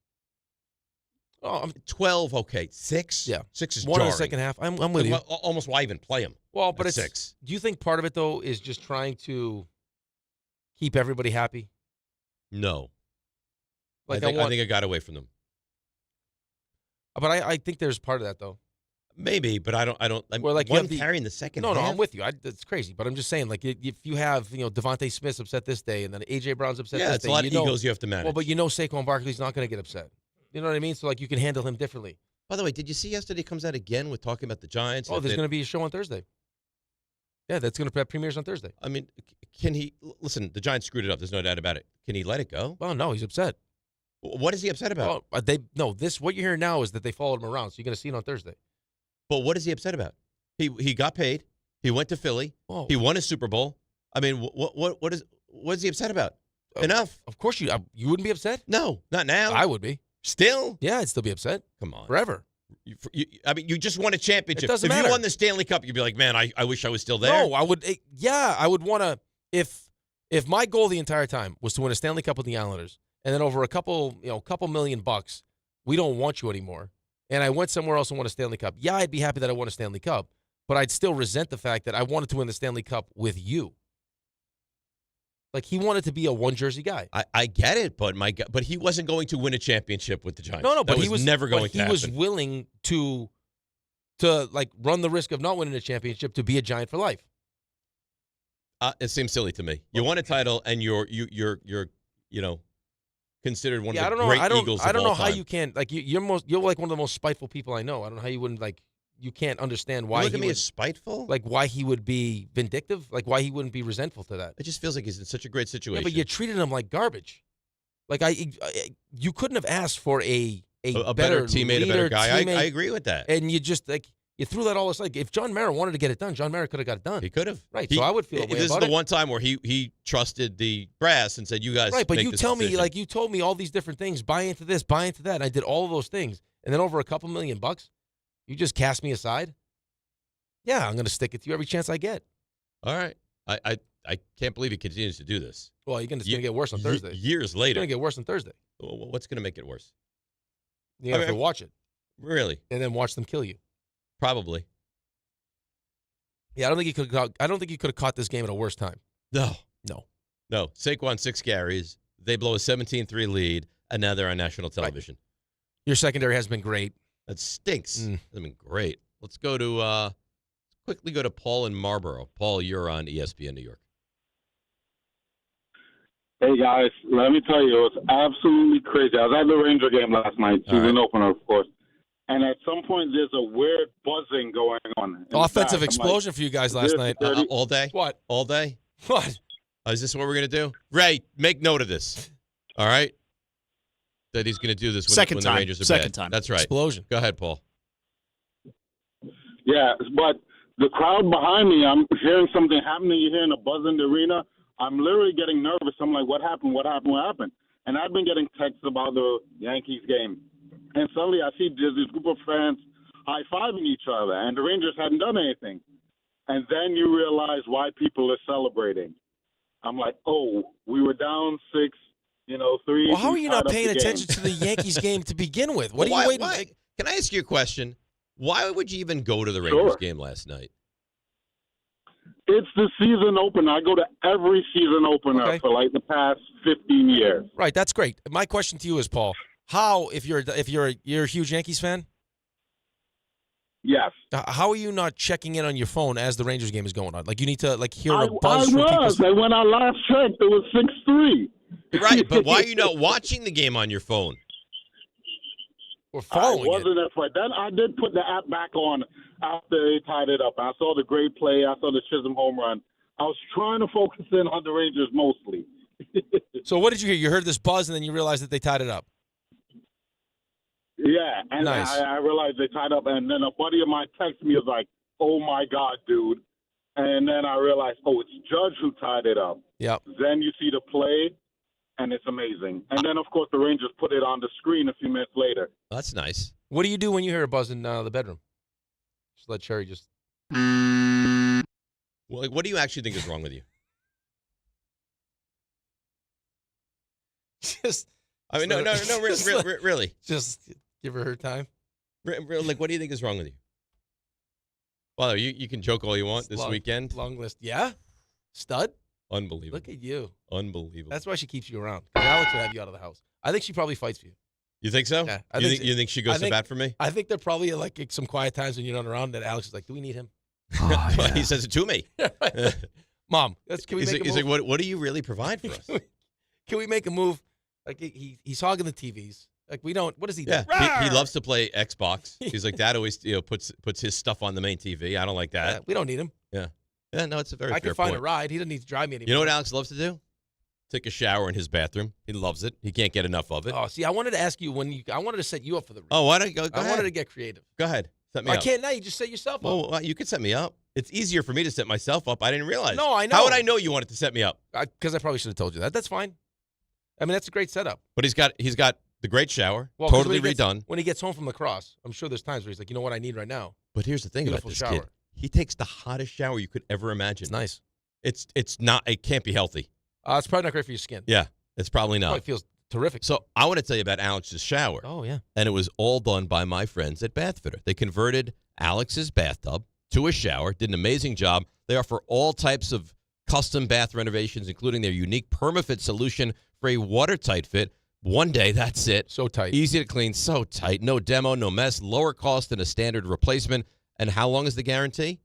Oh, 12, okay. 6? Yeah. 6 is one jarring. in the second half. I'm with you. Almost why even play him? Well, but it's 6. Do you think part of it though is just trying to keep everybody happy? No. Like I think it got away from them. But I think there's part of that though. Maybe, but I don't. Well, like one carry in the second half. No, I'm with you. That's crazy. But I'm just saying, like, if you have, Devontae Smith's upset this day, and then A.J. Brown's upset this day. Yeah, it's a lot of egos you have to manage. Well, but Saquon Barkley's not going to get upset. You know what I mean? So, like, you can handle him differently. By the way, did you see yesterday he comes out again with talking about the Giants? Oh, there's going to be a show on Thursday. Yeah, that's going to premieres on Thursday. I mean, can he – listen, the Giants screwed it up. There's no doubt about it. Can he let it go? Oh, no, he's upset. What is he upset about? What you're hearing now is that they followed him around, so you're going to see it on Thursday. But what is he upset about? He got paid. He went to Philly. Oh. He won a Super Bowl. I mean, what is he upset about? Enough. Of course you wouldn't be upset? No, not now. I would be. Still? Yeah, I'd still be upset. Come on. Forever. You just won a championship. It doesn't matter. If you won the Stanley Cup, you'd be like, man, I wish I was still there. No, I would. I would want to. If my goal the entire time was to win a Stanley Cup with the Islanders, and then over a couple $1 million, we don't want you anymore, and I went somewhere else and won a Stanley Cup. Yeah, I'd be happy that I won a Stanley Cup, but I'd still resent the fact that I wanted to win the Stanley Cup with you. Like, he wanted to be a one-jersey guy. I get it, but he wasn't going to win a championship with the Giants. No, but he was never going to happen. He was willing to like run the risk of not winning a championship to be a Giant for life. It seems silly to me. You won a title, and you're considered one Yeah, of the I great Eagles of I don't all know how time. you can't like you're like one of the most spiteful people I know. I don't know how you wouldn't like. You can't understand why You look he at me would, as spiteful? like why he would be vindictive, like why he wouldn't be resentful to that. It just feels like he's in such a great Yeah, situation. but you treated him like garbage. Like you couldn't have asked for a better teammate, leader, a better guy. teammate, I agree with that. And you just like you threw that all aside. If John Mara wanted to get it done, John Mara could have got it done. He could have. Right. So I would feel a way this about is the it. one time where he trusted the brass and said, "You guys." Right, but make you this tell me decision. like you told me all these different things. Buy into this, buy into that. And I did all of those things, and then over a couple $1 million, you just cast me aside. Yeah, I'm going to stick it to you every chance I get. All right. I can't believe he continues to do this. Well, it's going to get worse on Thursday. Years It's later. going to get worse on Thursday. What's going to make it worse? You have to watch it. Really? And then watch them kill you. Probably. Yeah, I don't think you could have caught this game at a worse time. No. No. Saquon 6 carries. They blow a 17-3 lead, and now they're on national television. Your secondary has been great. That stinks. It's been great. Let's go to quickly go to Paul in Marlboro. Paul, you're on ESPN New York. Hey, guys, let me tell you, it was absolutely crazy. I was at the Ranger game last night, season opener, of course. And at some point, there's a weird buzzing going on. Offensive explosion for you guys last night. All day? What? All day? What? Is this what we're going to do? Ray, make note of this. All right? That he's going to do this when the Rangers are Second bad. time. That's right. Explosion. Go ahead, Paul. Yeah, but the crowd behind me, I'm hearing something happening. You're hearing a buzz in the arena. I'm literally getting nervous. I'm like, what happened? What happened? What happened? And I've been getting texts about the Yankees game. And suddenly I see there's this group of fans high-fiving each other, and the Rangers hadn't done anything. And then you realize why people are celebrating. I'm like, oh, we were down 6-3. Well, how are you not tied up paying the game. attention to the Yankees game to begin with? What Well, are you waiting? why- Can I ask you a question? Why would you even go to the Rangers game last night? It's the season opener. I go to every season opener for like the past 15 years. Right, that's great. My question to you is, Paul, how if you're a huge Yankees fan? Yes. How are you not checking in on your phone as the Rangers game is going on? Like you need to hear a I buzz from was. people. And when I last checked, it was 6-3. Right, but why are you not watching the game on your phone? Or following wasn't it. Then I did put the app back on after they tied it up. I saw the great play. I saw the Chisholm home run. I was trying to focus in on the Rangers mostly. So what did you hear? You heard this buzz and then you realized that they tied it up. Yeah, and Nice. I realized they tied up, and then a buddy of mine texted me, was like, oh, my God, dude. And then I realized, oh, it's Judge who tied it up. Yep. Then you see the play, and it's amazing. And then, of course, the Rangers put it on the screen a few minutes later. That's nice. What do you do when you hear a buzz in the bedroom? Just let Cherry just. Well, like, what do you actually think is wrong with you? Just. I mean, no, really. Just give her time. Like, what do you think is wrong with you? Well, you can joke all you want this weekend. Long list. Yeah? Stud? Unbelievable. Look at you. Unbelievable. That's why she keeps you around. 'Cause Alex would have you out of the house. I think she probably fights for you. You think so? Yeah. You think she goes to bat for me? I think there probably are like some quiet times when you're not around that Alex is like, do we need him? He says it to me. Mom, can we make a move? He's like, what do you really provide for us? Can we make a move? Like he's hogging the TVs. Like we don't. What does he do? Yeah, he loves to play Xbox. He's like, Dad always puts his stuff on the main TV. I don't like that. Yeah, we don't need him. Yeah. No, it's a very I fair can find point. a ride. He doesn't need to drive me anymore. You know what Alex loves to do? Take a shower in his bathroom. He loves it. He can't get enough of it. Oh, see, I wanted to ask you I wanted to set you up for the. Oh, why don't you go? Go I ahead. wanted to get creative. Go ahead. Set me I up. can't now. You just set yourself up. Well, you could set me up. It's easier for me to set myself up. I didn't realize. No, I know. How would I know you wanted to set me up? Because I probably should have told you that. That's fine. I mean, that's a great setup. But he's got the great shower, Well, 'cause totally redone. When he gets home from lacrosse, I'm sure there's times where he's like, you know what I need right now? But here's the thing about Beautiful this shower. kid. He takes the hottest shower you could ever imagine. It's nice. It's not. It can't be healthy. It's probably not great for your skin. Yeah, it's probably not. Probably feels terrific. So I want to tell you about Alex's shower. Oh, yeah. And it was all done by my friends at Bathfitter. They converted Alex's bathtub to a shower, did an amazing job. They offer all types of custom bath renovations, including their unique PermaFit solution for a watertight fit. One day, that's it. So tight. Easy to clean, so tight. No demo, no mess, lower cost than a standard replacement. And how long is the guarantee?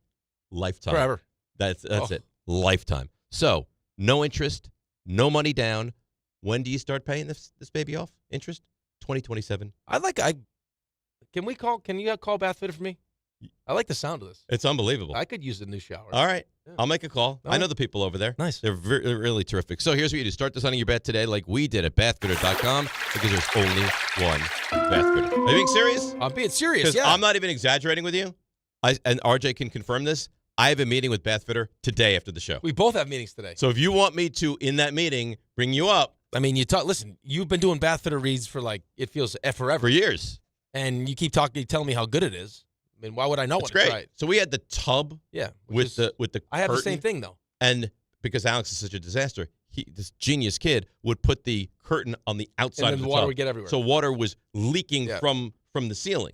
Lifetime. Forever. That's it. Lifetime. So, no interest, no money down, When do you start paying this baby off? Interest? 2027. Can you call Bath Fitter for me? I like the sound of this. It's unbeliable. I could use a new shower. All right. Yeah. I'll make a call. I know the people over there. Nice. They're really terrific. So here's what you do. Start designing your bath today like we did at bathfitter.com because there's only one bath fitter. Are you being serious? I'm being serious, Because yeah. I'm not even exaggerating with you. And RJ can confirm this. I have a meeting with Bath Fitter today after the show. We both have meetings today. So if you want me to, in that meeting, bring you up. I mean, listen, you've been doing Bath Fitter reads for it feels forever. For years. And you keep telling me how good it is. I mean, why would I not want It's to great. try it? So we had the tub with the I have curtain, the same thing, though. And because Alex is such a disaster, this genius kid would put the curtain on the outside of the water tub. would get everywhere. So water was leaking from the ceiling.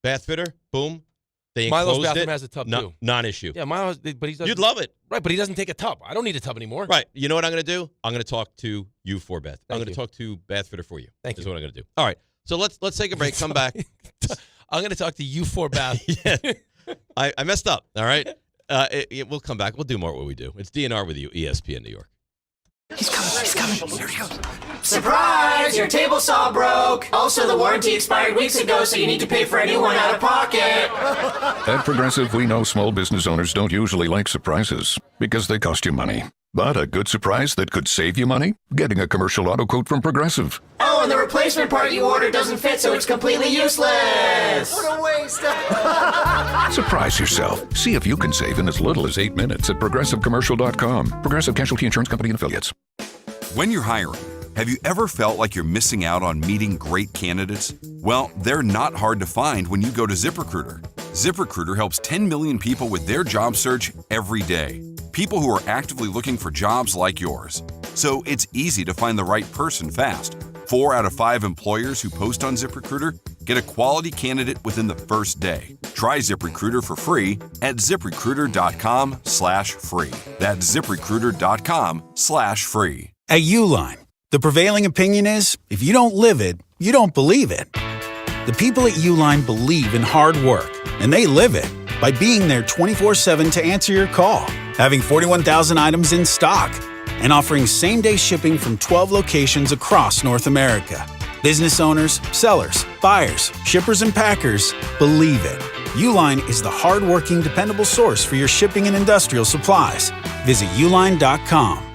Bath Fitter, boom. They Milo's enclosed bathroom it. has a tub, too. Non-issue. Yeah, Milo's, but he doesn't. You'd love it. Right, but he doesn't take a tub. I don't need a tub anymore. Right. You know what I'm going to do? I'm going to talk to you for Beth. I'm going to you. talk to Bath Fitter for you. Thank Is you. what I'm going to do. All right. So let's take a break. Come back. I'm going to talk to you for Bath. Yeah. I messed up. All right. We'll come back. We'll do more what we do. It's DNR with you, ESPN New York. He's coming. Here he goes. Surprise! Your table saw broke. Also, the warranty expired weeks ago, so you need to pay for a new one out of pocket. At Progressive, we know small business owners don't usually like surprises because they cost you money. But a good surprise that could save you money? Getting a commercial auto quote from Progressive. Oh, and the replacement part you ordered doesn't fit, so it's completely useless. What a waste. Surprise yourself. See if you can save in as little as 8 minutes at ProgressiveCommercial.com. Progressive Casualty Insurance Company and Affiliates. When you're hiring, have you ever felt like you're missing out on meeting great candidates? Well, they're not hard to find when you go to ZipRecruiter. ZipRecruiter helps 10 million people with their job search every day. People who are actively looking for jobs like yours. So it's easy to find the right person fast. 4 out of 5 employers who post on ZipRecruiter get a quality candidate within the first day. Try ZipRecruiter for free at ZipRecruiter.com/free. That's ZipRecruiter.com/free. At Uline, the prevailing opinion is, if you don't live it, you don't believe it. The people at Uline believe in hard work, and they live it by being there 24/7 to answer your call, having 41,000 items in stock, and offering same-day shipping from 12 locations across North America. Business owners, sellers, buyers, shippers, and packers believe it. Uline is the hard-working, dependable source for your shipping and industrial supplies. Visit uline.com.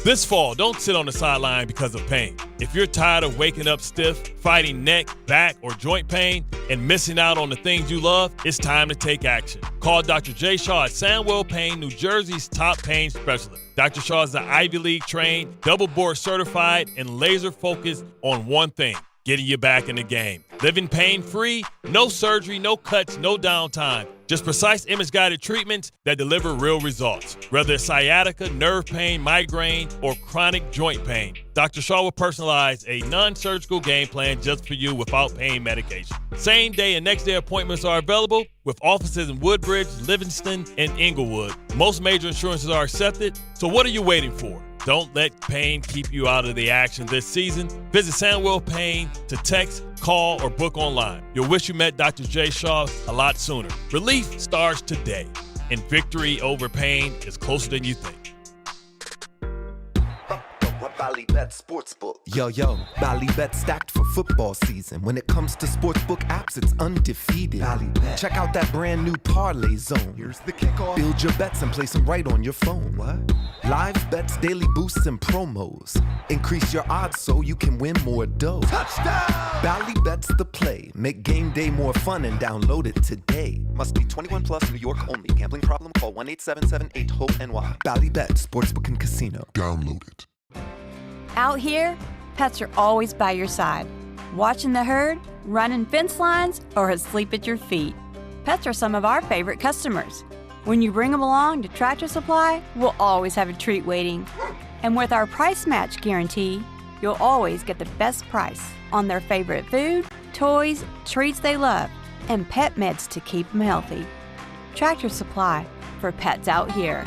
This fall, don't sit on the sideline because of pain. If you're tired of waking up stiff, fighting neck, back, or joint pain, and missing out on the things you love, it's time to take action. Call Dr. Jay Shaw at Sandwell Pain, New Jersey's top pain specialist. Dr. Shaw is the Ivy League trained, double board certified, and laser focused on one thing: getting you back in the game. Living pain-free, no surgery, no cuts, no downtime. Just precise image-guided treatments that deliver real results. Whether it's sciatica, nerve pain, migraine, or chronic joint pain, Dr. Shaw will personalize a non-surgical game plan just for you without pain medication. Same-day and next-day appointments are available with offices in Woodbridge, Livingston, and Inglewood. Most major insurances are accepted, so what are you waiting for? Don't let pain keep you out of the action this season. Visit Sandwell Pain to text, call, or book online. You'll wish you met Dr. Jay Shaw a lot sooner. Relief starts today, and victory over pain is closer than you think. Ballybet Sportsbook. Yo, Ballybet stacked for football season. When it comes to sportsbook apps, it's undefeated. Ballybet. Check out that brand new parlay zone. Here's the kickoff. Build your bets and place them right on your phone. What? Live bets, daily boosts, and promos. Increase your odds so you can win more dough. Touchdown! Ballybet's the play. Make game day more fun and download it today. Must be 21 plus, New York only. Gambling problem? Call 1-877-8-HOPE-NY. Ballybet Sportsbook and Casino. Download it. Out here, pets are always by your side, watching the herd, running fence lines, or asleep at your feet. Pets are some of our favorite customers. When you bring them along to Tractor Supply, we'll always have a treat waiting. And with our price match guarantee, you'll always get the best price on their favorite food, toys, treats they love, and pet meds to keep them healthy. Tractor Supply, for pets out here.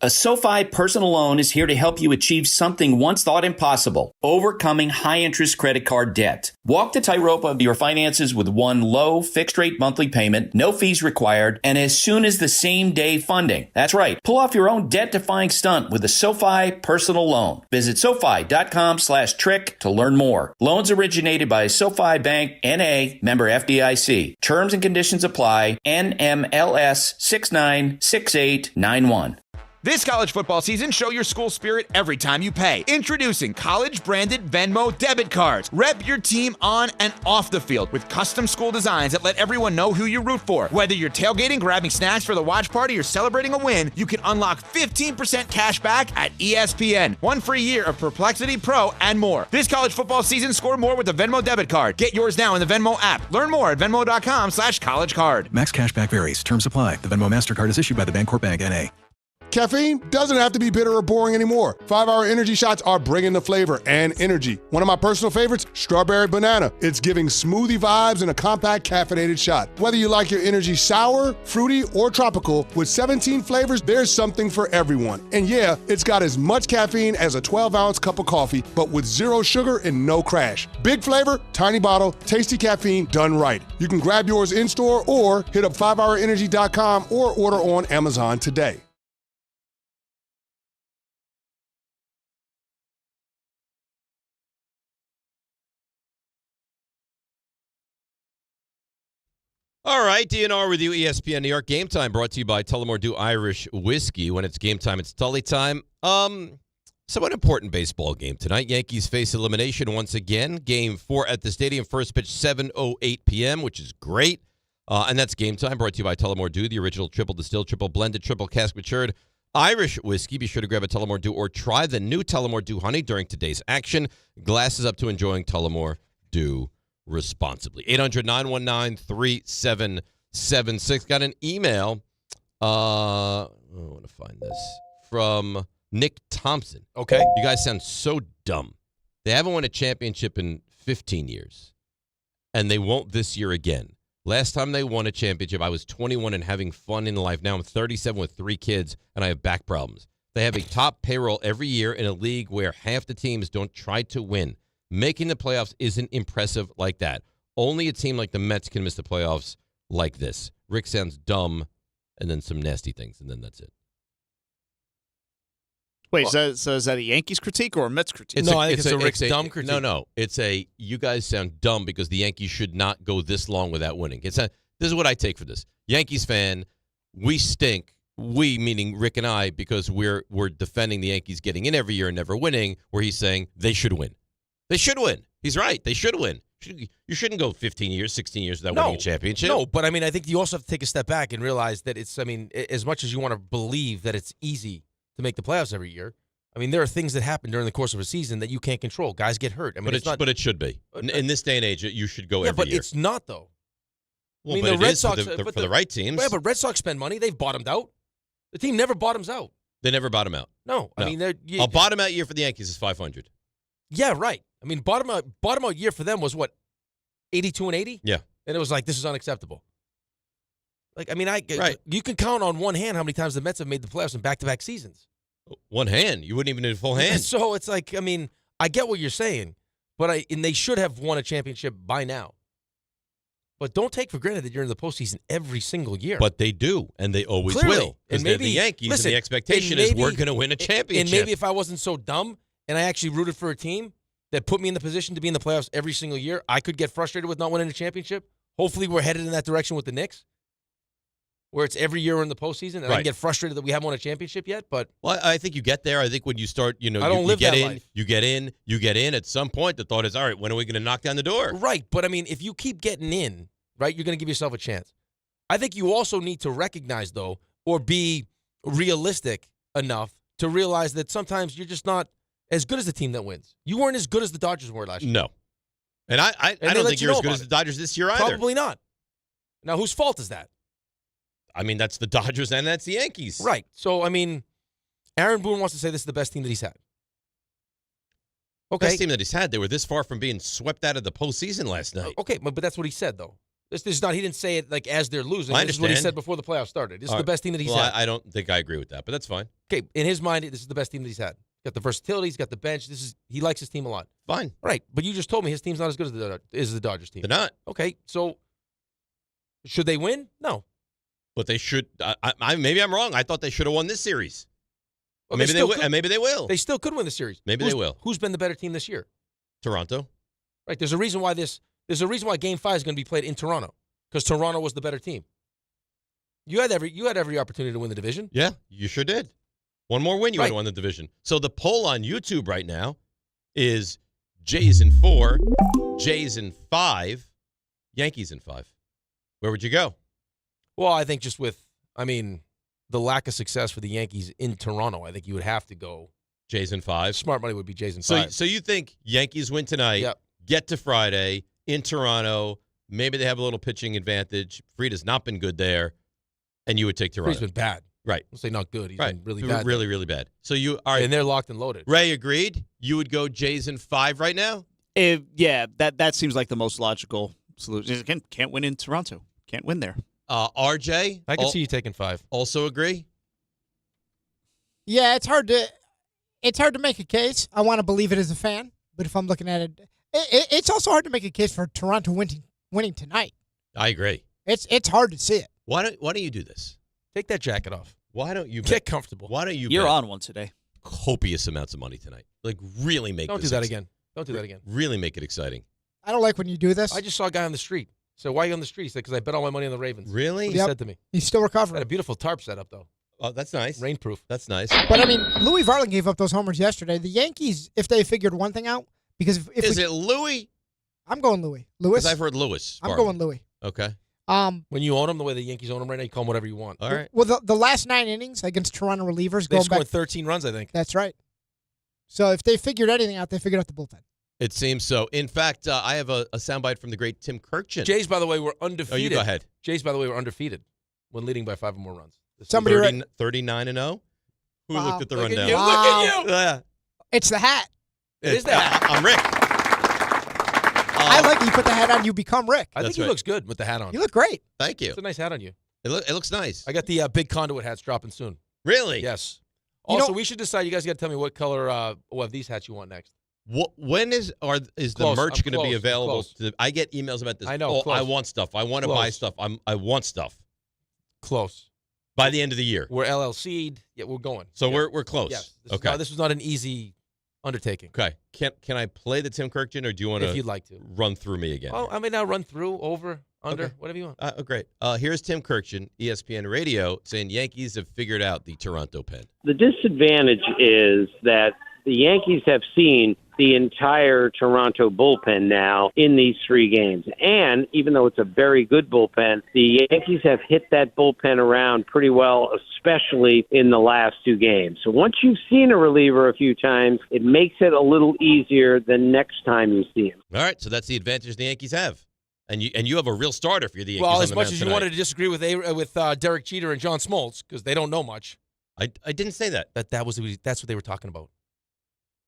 A SoFi personal loan is here to help you achieve something once thought impossible, overcoming high-interest credit card debt. Walk the tightrope of your finances with one low, fixed-rate monthly payment, no fees required, and as soon as the same-day funding. That's right. Pull off your own debt-defying stunt with a SoFi personal loan. Visit SoFi.com/trick to learn more. Loans originated by SoFi Bank, N.A., member FDIC. Terms and conditions apply. NMLS 696891. This college football season, show your school spirit every time you pay. Introducing college-branded Venmo debit cards. Rep your team on and off the field with custom school designs that let everyone know who you root for. Whether you're tailgating, grabbing snacks for the watch party, or celebrating a win, you can unlock 15% cash back at ESPN. One free year of Perplexity Pro and more. This college football season, score more with the Venmo debit card. Get yours now in the Venmo app. Learn more at venmo.com/collegecard. Max cashback varies. Terms apply. The Venmo MasterCard is issued by the Bancorp Bank, N.A. Caffeine doesn't have to be bitter or boring anymore. 5-Hour Energy shots are bringing the flavor and energy. One of my personal favorites, Strawberry Banana. It's giving smoothie vibes in a compact caffeinated shot. Whether you like your energy sour, fruity, or tropical, with 17 flavors, there's something for everyone. And yeah, it's got as much caffeine as a 12-ounce cup of coffee, but with zero sugar and no crash. Big flavor, tiny bottle, tasty caffeine done right. You can grab yours in-store or hit up 5hourenergy.com or order on Amazon today. All right, DNR with you, ESPN New York. Game Time brought to you by Tullamore Dew Irish Whiskey. When it's game time, it's Tully time. Somewhat important baseball game tonight. Yankees face elimination once again. Game 4 at the stadium. First pitch, 7:08 p.m., which is great. And that's Game Time brought to you by Tullamore Dew, the original triple distilled, triple blended, triple cask matured Irish whiskey. Be sure to grab a Tullamore Dew or try the new Tullamore Dew Honey during today's action. Glasses up to enjoying Tullamore Dew responsibly. 800-919-3776. Got an email. I want to find this from Nick Thompson. Okay. You guys sound so dumb. They haven't won a championship in 15 years, and they won't this year again. Last time they won a championship, I was 21 and having fun in life. Now I'm 37 with 3 kids, and I have back problems. They have a top payroll every year in a league where half the teams don't try to win. Making the playoffs isn't impressive like that. Only a team like the Mets can miss the playoffs like this. Rick sounds dumb, and then some nasty things, and then that's it. Wait, so is that a Yankees critique or a Mets critique? I think it's a Rick's dumb critique. No. It's a, you guys sound dumb because the Yankees should not go this long without winning. This is what I take for this. Yankees fan, we stink. We, meaning Rick and I, because we're defending the Yankees getting in every year and never winning, where he's saying they should win. They should win. He's right. They should win. You shouldn't go 15 years, 16 years without winning a championship. No, but I mean, I think you also have to take a step back and realize that it's, I mean, as much as you want to believe that it's easy to make the playoffs every year, I mean, there are things that happen during the course of a season that you can't control. Guys get hurt. I mean, but it should be. In this day and age, you should go every year. Yeah, but it's not, though. Well, I mean, the Red Sox, for the right teams. Yeah, but Red Sox spend money. They've bottomed out. The team never bottoms out. They never bottom out. No. I mean, a bottom out year for the Yankees is 500. Yeah, right. I mean, bottom out year for them was what, 82 and 80? Yeah. And it was like, this is unacceptable. Like, I mean, right. You can count on one hand how many times the Mets have made the playoffs in back-to-back seasons. One hand? You wouldn't even need a full hand. So it's like, I mean, I get what you're saying, but and they should have won a championship by now. But don't take for granted that you're in the postseason every single year. But they do, and they always will. Because they're the Yankees, and the expectation is we're going to win a championship. And maybe if I wasn't so dumb and I actually rooted for a team that put me in the position to be in the playoffs every single year, I could get frustrated with not winning a championship. Hopefully we're headed in that direction with the Knicks, where it's every year in the postseason, and I can get frustrated that we haven't won a championship yet. But I think you get there. I think when you start, I don't live that life. You get in. At some point, the thought is, all right, when are we going to knock down the door? Right, but I mean, if you keep getting in, right, you're going to give yourself a chance. I think you also need to recognize, though, or be realistic enough to realize that sometimes you're just not as good as the team that wins. You weren't as good as the Dodgers were last year. No. And I don't think you're as good as the Dodgers this year either. Probably not. Now, whose fault is that? I mean, that's the Dodgers and that's the Yankees. Right. So, I mean, Aaron Boone wants to say this is the best team that he's had. Okay. Best team that he's had. They were this far from being swept out of the postseason last night. Okay, but that's what he said, though. This is not. He didn't say it like as they're losing. I This is what he understand. said before the playoffs started. This is the best team that he's had. I don't think I agree with that, but that's fine. Okay, in his mind, this is the best team that he's had. Got the versatility. He's got the bench. He likes his team a lot. Fine. Right, but you just told me his team's not as good as the Dodgers team. They're not. Okay, so should they win? No. But they should. Maybe I'm wrong. I thought they should have won this series. Well, Maybe they will. Maybe they will. They still could win the series. Maybe they will. Who's been the better team this year? Toronto. Right. There's a reason why There's a reason why Game 5 is going to be played in Toronto, because Toronto was the better team. You had every opportunity to win the division. Yeah, you sure did. One more win, you would have Right. won the division. So the poll on YouTube right now is Jays in 4, Jays in 5, Yankees in 5. Where would you go? Well, I think just with, the lack of success for the Yankees in Toronto, I think you would have to go Jays in 5. Smart money would be Jays in 5. So you think Yankees win tonight, get to Friday in Toronto, maybe they have a little pitching advantage. Frida's not been good there, and you would take Toronto. He's been bad. Right. I'll say not good. He's Right. been really bad. Really, really bad. So you are, and they're locked and loaded. Ray agreed. You would go Jays in 5 right now? Yeah, that seems like the most logical solution. Again, can't win in Toronto. Can't win there. RJ? I can see you taking 5. Also agree? Yeah, it's hard to make a case. I want to believe it as a fan, but if I'm looking at it, it's also hard to make a case for Toronto winning tonight. I agree. It's hard to see it. Why don't you do this? Take that jacket off. Why don't you get comfortable? Why don't you? You're bet on one today. Copious amounts of money tonight. Like really make. Don't this do that ex- again. Don't do that again. Really make it exciting. I don't like when you do this. I just saw a guy on the street. So why are you on the street? He said, because I bet all my money on the Ravens. Really? He said to me. He's still recovering. Had a beautiful tarp set up, though. Oh, that's nice. Rainproof. That's nice. But, Louis Varland gave up those homers yesterday. The Yankees, if they figured one thing out, because if Is it Louis? I'm going Louis. Because I've heard Louis. I'm going Louis. Okay. When you own them the way the Yankees own them right now, you call them whatever you want. All right. Well, the last 9 innings against Toronto relievers, They going scored back, 13 runs, I think. that's right. So if they figured anything out, they figured out the bullpen. It seems so. In fact, I have a soundbite from the great Tim Kirkchin. Jays, by the way, were undefeated. Oh, you go ahead. Jays, by the way, were undefeated when leading by 5 or more runs. Somebody 39-0. Who Wow. looked at the Look at rundown? you. Look at you. Yeah. It's the hat. It is that. I'm Rick. I like it. You put the hat on, you become Rick. I think That's he right. looks good with the hat on. You look great. Thank you. It's a nice hat on you. It looks nice. I got the big conduit hats dropping soon. Really? Yes. You Also, know- we should decide. You guys got to tell me what color of these hats you want next. When is the Close. merch I'm going to be close. available? Close. I get emails about this. I know, Oh, close. I want stuff. I want to buy Close. stuff. I want stuff Close. by the end of the year. We're LLC'd. Yeah, we're going. So Yeah. we're close. Yes. Okay. This was not an easy undertaking. Okay. Can I play the Tim Kirkchin, or do you want If you'd like to. run through me again? Well, I may now run through, over, under, Okay. whatever you want. Great. Here's Tim Kirkchin, ESPN Radio, saying Yankees have figured out the Toronto pen. The disadvantage is that the Yankees have seen the entire Toronto bullpen now in these 3 games. And even though it's a very good bullpen, the Yankees have hit that bullpen around pretty well, especially in the last 2 games. So once you've seen a reliever a few times, it makes it a little easier the next time you see him. All right. So that's the advantage the Yankees have. And you have a real starter for the Yankees. Well, on as the much mound as you tonight. wanted to disagree with Derek Jeter and John Smoltz, because they don't know much. I didn't say that. That's what they were talking about.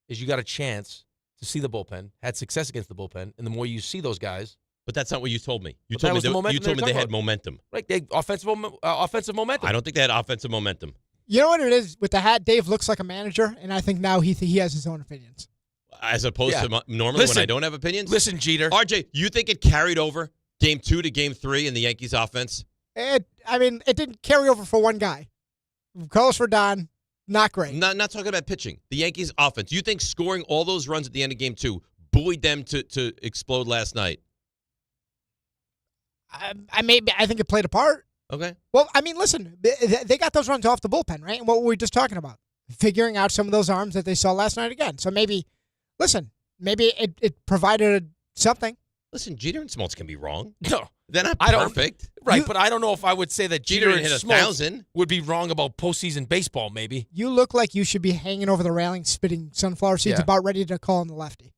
Is you got a chance to see the bullpen, had success against the bullpen, and the more you see those guys. But that's not what you told me. You But told that me was the momentum you told me they they were had talking about. momentum. Right, they offensive momentum. I don't think they had offensive momentum. You know what it is with the hat? Dave looks like a manager, and I think now he has his own opinions. As opposed Yeah. to normally Listen, when I don't have opinions. Listen, Jeter. RJ, you think it carried over game 2 to game 3 in the Yankees offense? It didn't carry over for one guy. Carlos Rodon, not great. Not talking about pitching. The Yankees offense. You think scoring all those runs at the end of game 2 buoyed them to explode last night? I think it played a part. Okay. Well, listen, they got those runs off the bullpen, right? And what were we just talking about? Figuring out some of those arms that they saw last night again. So maybe it provided something. Listen, Jeter and Smoltz can be wrong. No. They're not I don't- perfect. Right, but I don't know if I would say that Jeter Jeter didn't and hit Smoltz 1,000. would be wrong about postseason baseball, maybe. You look like you should be hanging over the railing, spitting sunflower seeds, Yeah. about ready to call on the lefty.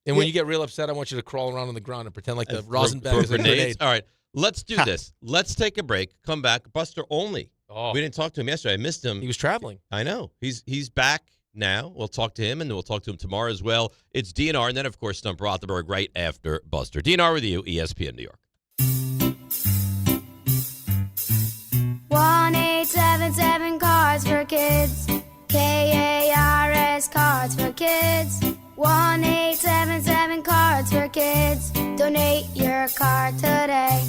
And when you get real upset, I want you to crawl around on the ground and pretend like the Rothenberg For is a grenades. grenade. All right, let's do this. Let's take a break. Come back. Buster Olney. Oh. We didn't talk to him yesterday. I missed him. He was traveling. I know. He's back now. We'll talk to him, and then we'll talk to him tomorrow as well. It's DNR, and then, of course, Stump Rothenberg right after Buster. DNR with you, ESPN New York. Donate your car today.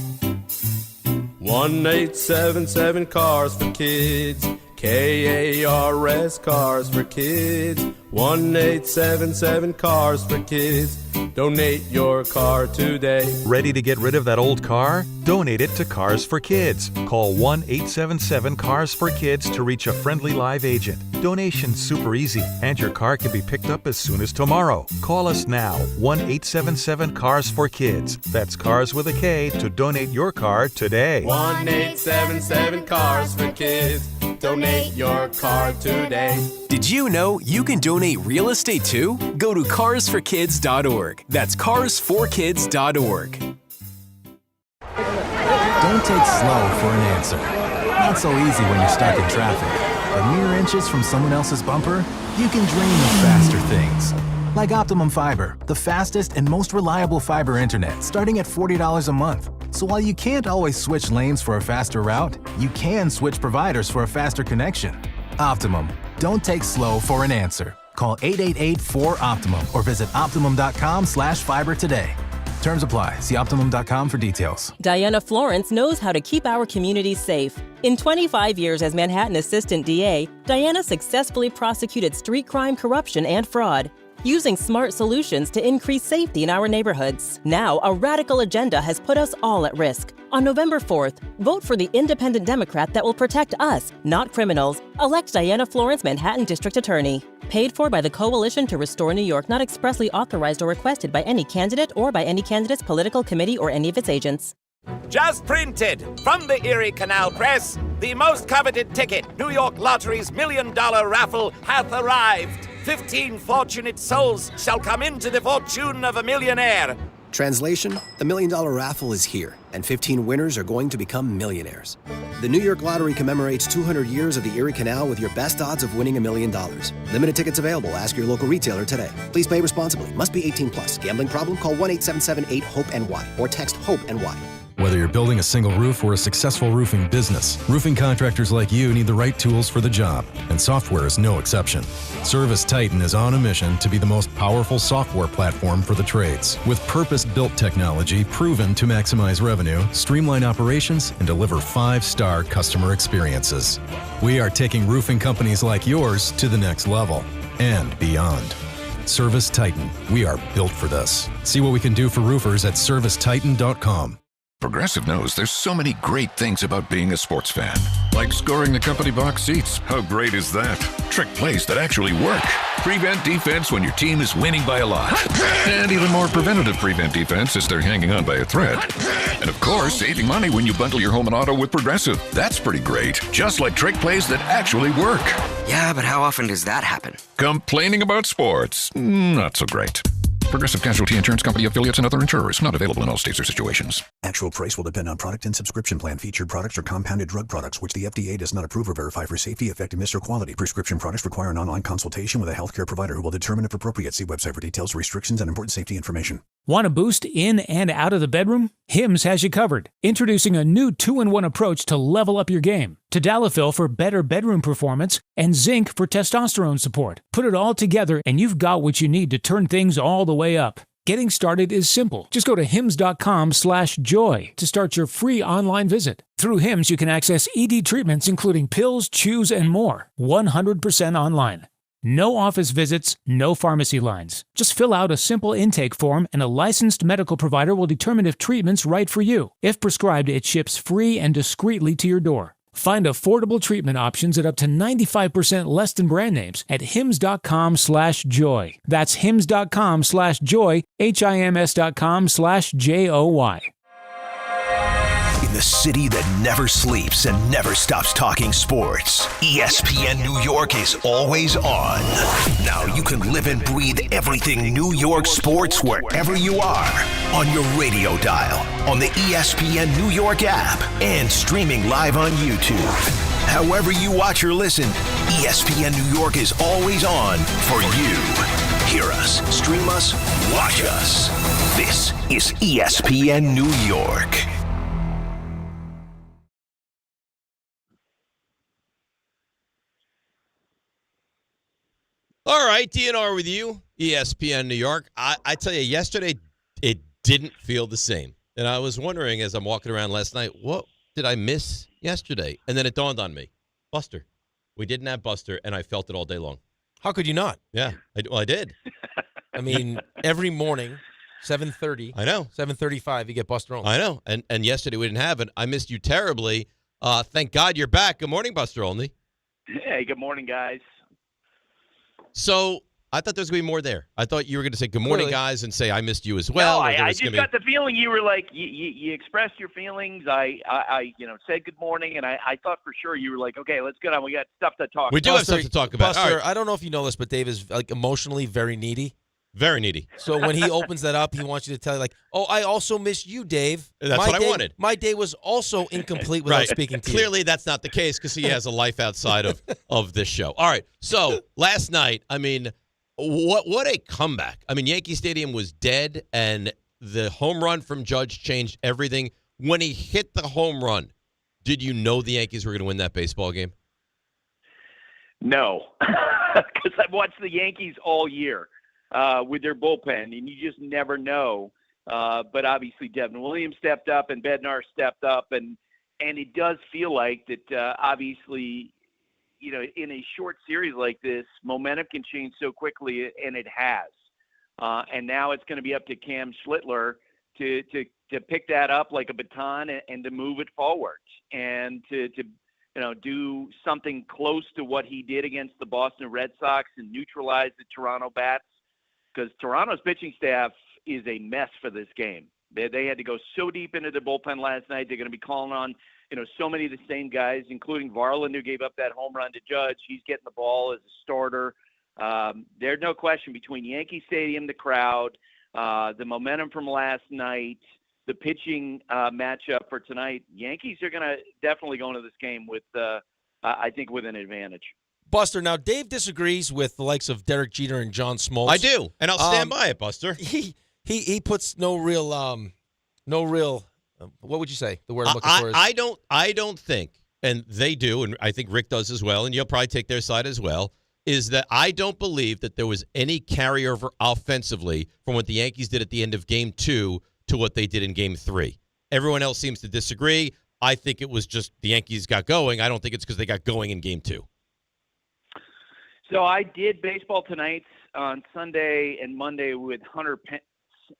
1-877 Cars for Kids. KARS Cars for Kids. 1-877 Cars for Kids. Donate your car today. Ready to get rid of that old car? Donate it to Cars for Kids. Call 1-877 Cars for Kids to reach a friendly live agent. Donation's super easy, and your car can be picked up as soon as tomorrow. Call us now, 1-877 Cars for Kids. That's Cars with a K to donate your car today. 1-877 Cars for Kids. Donate your car today. Did you know you can donate real estate too? Go to carsforkids.org. That's carsforkids.org. Don't take slow for an answer. Not so easy when you're stuck in traffic. But mere inches from someone else's bumper, you can dream of faster things. Like Optimum Fiber, the fastest and most reliable fiber internet, starting at $40 a month. So while you can't always switch lanes for a faster route, you can switch providers for a faster connection. Optimum. Don't take slow for an answer. Call 888-4OPTIMUM or visit Optimum.com/fiber today. Terms apply. See Optimum.com for details. Diana Florence knows how to keep our communities safe. In 25 years as Manhattan Assistant DA, Diana successfully prosecuted street crime, corruption, and fraud, using smart solutions to increase safety in our neighborhoods. Now, a radical agenda has put us all at risk. On November 4th, vote for the independent Democrat that will protect us, not criminals. Elect Diana Florence, Manhattan District Attorney. Paid for by the Coalition to Restore New York, not expressly authorized or requested by any candidate or by any candidate's political committee or any of its agents. Just printed from the Erie Canal Press, the most coveted ticket, New York Lottery's $1 million raffle, hath arrived. 15 fortunate souls shall come into the fortune of a millionaire. Translation, the $1 million raffle is here, and 15 winners are going to become millionaires. The New York Lottery commemorates 200 years of the Erie Canal with your best odds of winning $1 million. Limited tickets available. Ask your local retailer today. Please play responsibly. Must be 18 plus. Gambling problem? Call 1-877-8-HOPE-NY or text HOPE-NY. Whether you're building a single roof or a successful roofing business, roofing contractors like you need the right tools for the job, and software is no exception. Service Titan is on a mission to be the most powerful software platform for the trades, with purpose-built technology proven to maximize revenue, streamline operations, and deliver 5-star customer experiences. We are taking roofing companies like yours to the next level and beyond. Service Titan, we are built for this. See what we can do for roofers at servicetitan.com. Progressive knows there's so many great things about being a sports fan. Like scoring the company box seats. How great is that? Trick plays that actually work. Prevent defense when your team is winning by a lot. And even more preventative prevent defense as they're hanging on by a thread. And of course, saving money when you bundle your home and auto with Progressive. That's pretty great. Just like trick plays that actually work. Yeah, but how often does that happen? Complaining about sports. Not so great. Progressive Casualty Insurance Company, affiliates, and other insurers. Not available in all states or situations. Actual price will depend on product and subscription plan. Featured products are compounded drug products, which the FDA does not approve or verify for safety, effectiveness, or quality. Prescription products require an online consultation with a healthcare provider who will determine if appropriate. See website for details, restrictions, and important safety information. Want a boost in and out of the bedroom? Hims has you covered. Introducing a new 2-in-1 approach to level up your game. Tadalafil for better bedroom performance and zinc for testosterone support. Put it all together and you've got what you need to turn things all the way up. Getting started is simple. Just go to hims.com/joy to start your free online visit. Through Hims, you can access ED treatments including pills, chews, and more. 100% online. No office visits, no pharmacy lines. Just fill out a simple intake form and a licensed medical provider will determine if treatment's right for you. If prescribed, it ships free and discreetly to your door. Find affordable treatment options at up to 95% less than brand names at hims.com/joy. That's hims.com/joy, hims.com/joy. In the city that never sleeps and never stops talking sports, ESPN New York is always on. Now you can live and breathe everything New York sports wherever you are. On your radio dial, on the ESPN New York app, and streaming live on YouTube. However you watch or listen, ESPN New York is always on for you. Hear us, stream us, watch us. This is ESPN New York. All right, DNR with you, ESPN New York. I tell you, yesterday it didn't feel the same. And I was wondering as I'm walking around last night, what did I miss yesterday? And then it dawned on me, Buster. We didn't have Buster, and I felt it all day long. How could you not? Yeah, I did. I mean, every morning, 7:30. I know. 7:35, you get Buster Olney. I know. And yesterday we didn't have it. I missed you terribly. Thank God you're back. Good morning, Buster Olney. Hey, good morning, guys. So I thought there was going to be more there. I thought you were going to say good morning, guys, and say I missed you as well. No, I just got the feeling you were like, you expressed your feelings. I said good morning, and I thought for sure you were like, okay, let's get on. We got stuff to talk about. We do have stuff to talk about. Buster, Right. I don't know if you know this, but Dave is like emotionally very needy. Very needy. So when he opens that up, he wants you to tell you, like, oh, I also miss you, Dave. That's what I wanted. My day was also incomplete without speaking to you. Clearly, that's not the case because he has a life outside of this show. All right. So last night, I mean, what a comeback. I mean, Yankee Stadium was dead, and the home run from Judge changed everything. When he hit the home run, did you know the Yankees were going to win that baseball game? No, because I've watched the Yankees all year. With their bullpen, and you just never know. But obviously, Devin Williams stepped up, and Bednar stepped up, and it does feel like that. Obviously, in a short series like this, momentum can change so quickly, and it has. And now it's going to be up to Cam Schlittler to pick that up like a baton and to move it forward, and to do something close to what he did against the Boston Red Sox and neutralize the Toronto bats. Because Toronto's pitching staff is a mess for this game. They had to go so deep into their bullpen last night. They're going to be calling on, so many of the same guys, including Varland, who gave up that home run to Judge. He's getting the ball as a starter. There's no question between Yankee Stadium, the crowd, the momentum from last night, the pitching matchup for tonight. Yankees are going to definitely go into this game with, I think, with an advantage. Buster, now Dave disagrees with the likes of Derek Jeter and John Smoltz. I do, and I'll stand by it, Buster. He puts no real what would you say? The word I'm looking for is I don't think, and they do, and I think Rick does as well, and you'll probably take their side as well, is that I don't believe that there was any carryover offensively from what the Yankees did at the end of Game 2 to what they did in Game 3. Everyone else seems to disagree. I think it was just the Yankees got going. I don't think it's because they got going in Game 2. So I did Baseball Tonight on Sunday and Monday with Hunter Pence,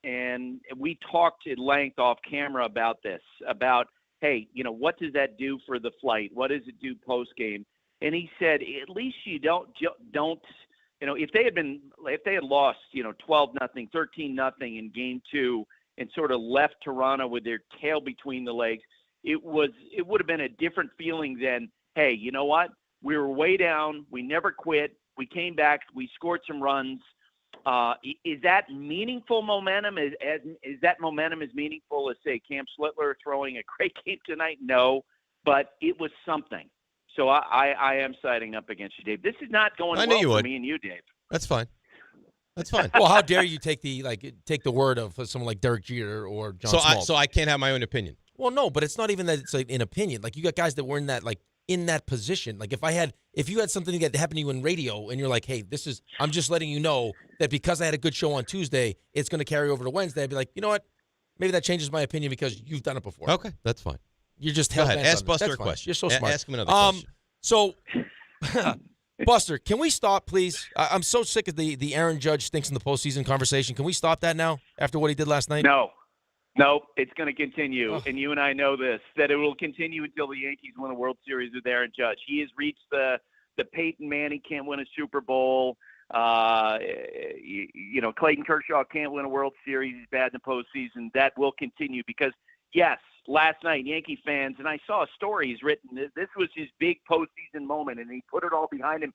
and we talked at length off camera about this, about, hey, what does that do for the flight? What does it do post-game? And he said, at least you don't, if they had lost, 12-0, 13-0 in Game 2 and sort of left Toronto with their tail between the legs, it would have been a different feeling than, hey, you know what? We were way down. We never quit. We came back. We scored some runs. Is that meaningful momentum? Is that momentum as meaningful as, say, Cam Schlittler throwing a great game tonight? No, but it was something. So I am siding up against you, Dave. This is not going well for me and you, Dave. That's fine. That's fine. Well, how dare you take the word of someone like Derek Jeter or John Smoltz? So I can't have my own opinion. Well, no, but it's not even that it's like an opinion. Like, you got guys that were in that position. Like, if you had something that happened to you in radio and you're like, hey, I'm just letting you know that because I had a good show on Tuesday, it's going to carry over to Wednesday. I'd be like, you know what? Maybe that changes my opinion because you've done it before. Okay, that's fine. You're just Go ahead. hell-bent Ask on it. Buster That's a fine. question. You're so smart. Ask him another question. So, Buster, can we stop, please? I'm so sick of the Aaron Judge stinks in the postseason conversation. Can we stop that now after what he did last night? No, it's going to continue, and you and I know this, that it will continue until the Yankees win a World Series with Aaron Judge. He has reached the Peyton Manning can't win a Super Bowl. Clayton Kershaw can't win a World Series. He's bad in the postseason. That will continue because, yes, last night, Yankee fans, and I saw a story he's written, this was his big postseason moment, and he put it all behind him.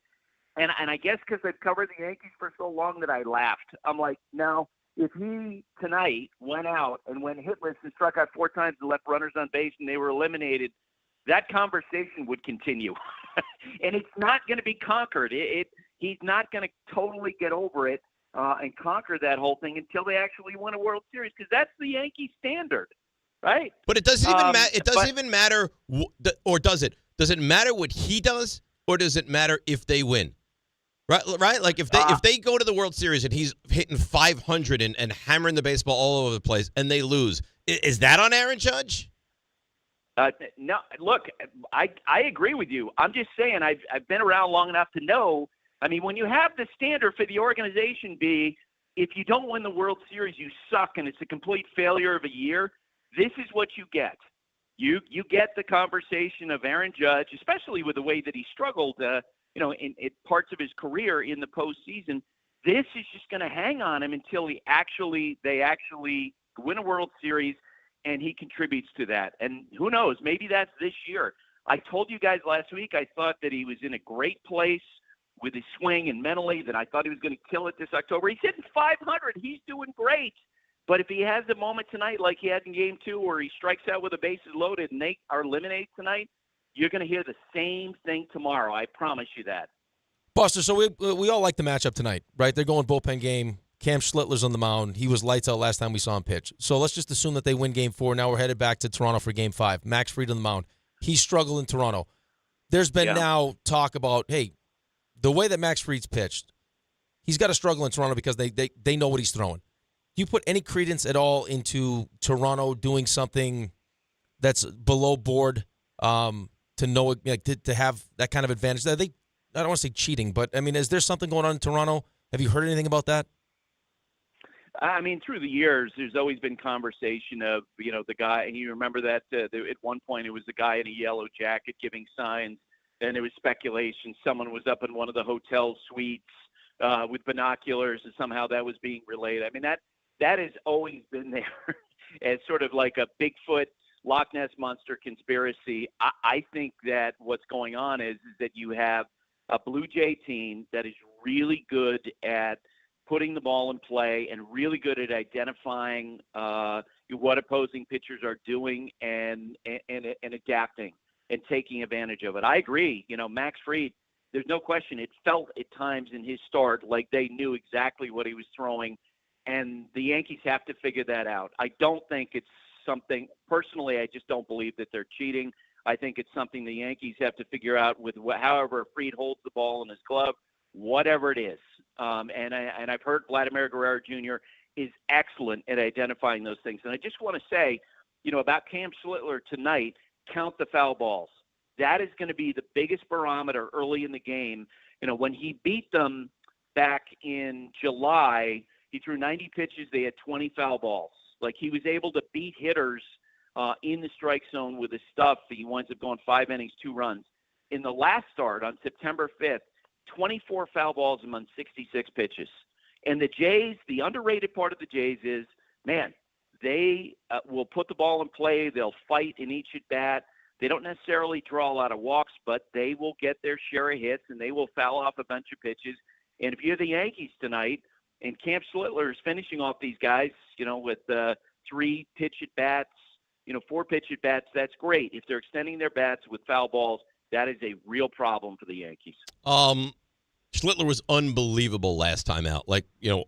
And I guess because I've covered the Yankees for so long that I laughed. I'm like, no. If he tonight went out and went hitless and struck out 4 times and left runners on base and they were eliminated, that conversation would continue. And it's not going to be conquered. He's not going to totally get over it and conquer that whole thing until they actually win a World Series, because that's the Yankee standard, right? But it doesn't even matter. It doesn't even matter, or does it? Does it matter what he does, or does it matter if they win? Right. Like if they go to the World Series and he's hitting 500 and hammering the baseball all over the place and they lose, is that on Aaron Judge? No, look, I agree with you. I'm just saying I've been around long enough to know. I mean, when you have the standard for the organization be if you don't win the World Series, you suck and it's a complete failure of a year, this is what you get. You get the conversation of Aaron Judge, especially with the way that he struggled, in parts of his career in the postseason. This is just going to hang on him until they actually win a World Series and he contributes to that. And who knows, maybe that's this year. I told you guys last week I thought that he was in a great place with his swing and mentally, that I thought he was going to kill it this October. He's hitting 500. He's doing great. But if he has a moment tonight like he had in Game 2 where he strikes out with the bases loaded and they are eliminated tonight, you're going to hear the same thing tomorrow. I promise you that. Buster, so we all like the matchup tonight, right? They're going bullpen game. Cam Schlittler's on the mound. He was lights out last time we saw him pitch. So let's just assume that they win Game 4. Now we're headed back to Toronto for Game 5. Max Fried on the mound. He struggled in Toronto. There's been now talk about, hey, the way that Max Fried's pitched, he's got to struggle in Toronto because they know what he's throwing. Do you put any credence at all into Toronto doing something that's below board to know, like, to have that kind of advantage? I don't want to say cheating, but, I mean, is there something going on in Toronto? Have you heard anything about that? I mean, through the years, there's always been conversation of, the guy, and you remember that at one point it was the guy in a yellow jacket giving signs, and there was speculation someone was up in one of the hotel suites with binoculars, and somehow that was being relayed. I mean, that has always been there as sort of like a Bigfoot Loch Ness Monster conspiracy. I think that what's going on is that you have a Blue Jay team that is really good at putting the ball in play and really good at identifying what opposing pitchers are doing and adapting and taking advantage of it. I agree. Max Fried, there's no question. It felt at times in his start like they knew exactly what he was throwing, and the Yankees have to figure that out. I don't think it's something – personally, I just don't believe that they're cheating. I think it's something the Yankees have to figure out with however Fried holds the ball in his glove, whatever it is. And I've heard Vladimir Guerrero Jr. is excellent at identifying those things. And I just want to say, about Cam Schlittler tonight, count the foul balls. That is going to be the biggest barometer early in the game. When he beat them back in July, he threw 90 pitches. They had 20 foul balls. Like, he was able to beat hitters in the strike zone with his stuff. He winds up going 5 innings, 2 runs. In the last start on September 5th, 24 foul balls among 66 pitches. And the Jays, the underrated part of the Jays is, man, they will put the ball in play. They'll fight in each at bat. They don't necessarily draw a lot of walks, but they will get their share of hits, and they will foul off a bunch of pitches. And if you're the Yankees tonight, and Cam Schlittler is finishing off these guys, with 3 pitch at bats, 4 pitch at bats, that's great. If they're extending their bats with foul balls, that is a real problem for the Yankees. Schlittler was unbelievable last time out,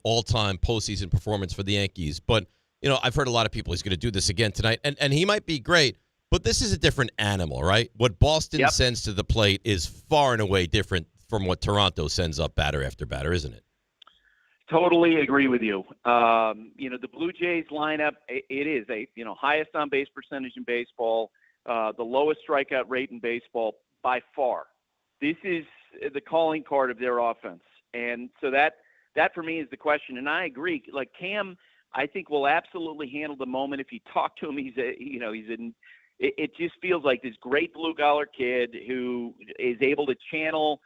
all-time postseason performance for the Yankees. But, I've heard a lot of people he's going to do this again tonight, and he might be great, but this is a different animal, right? What Boston sends to the plate is far and away different from what Toronto sends up batter after batter, isn't it? Totally agree with you. The Blue Jays lineup, it is highest on-base percentage in baseball, the lowest strikeout rate in baseball by far. This is the calling card of their offense. And so that for me is the question. And I agree. Like, Cam, I think will absolutely handle the moment. If you talk to him, it just feels like this great blue-collar kid who is able to channel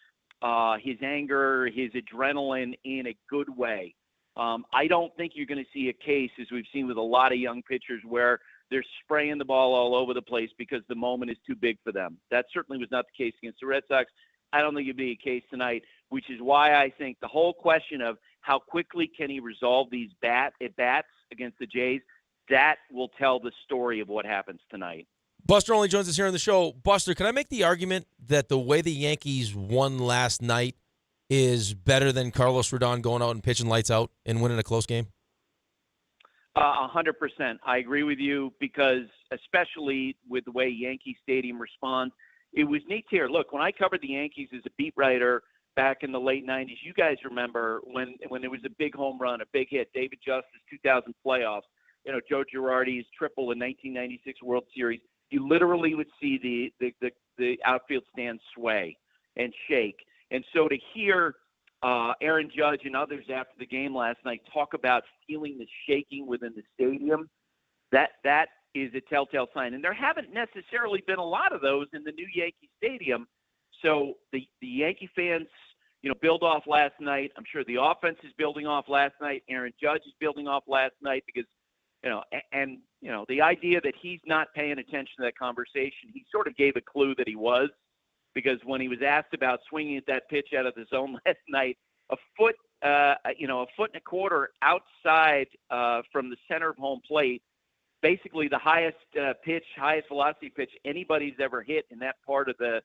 his anger, his adrenaline in a good way. I don't think you're going to see a case, as we've seen with a lot of young pitchers, where they're spraying the ball all over the place because the moment is too big for them. That certainly was not the case against the Red Sox. I don't think it'd be a case tonight, which is why I think the whole question of how quickly can he resolve these at-bats against the Jays, that will tell the story of what happens tonight. Buster only joins us here on the show. Buster, can I make the argument that the way the Yankees won last night is better than Carlos Rodon going out and pitching lights out and winning a close game? 100%. I agree with you, because especially with the way Yankee Stadium responds, it was neat to hear. Look, when I covered the Yankees as a beat writer back in the late 90s. You guys remember when there was a big home run, a big hit, David Justice 2000 playoffs, Joe Girardi's triple in 1996 World Series. You literally would see the outfield stand sway and shake. And so to hear Aaron Judge and others after the game last night talk about feeling the shaking within the stadium, that is a telltale sign. And there haven't necessarily been a lot of those in the new Yankee Stadium. So the Yankee fans, build off last night. I'm sure the offense is building off last night. Aaron Judge is building off last night because, the idea that he's not paying attention to that conversation, he sort of gave a clue that he was, because when he was asked about swinging at that pitch out of the zone last night, a foot and a quarter outside from the center of home plate, basically the highest velocity pitch anybody's ever hit in that part of the,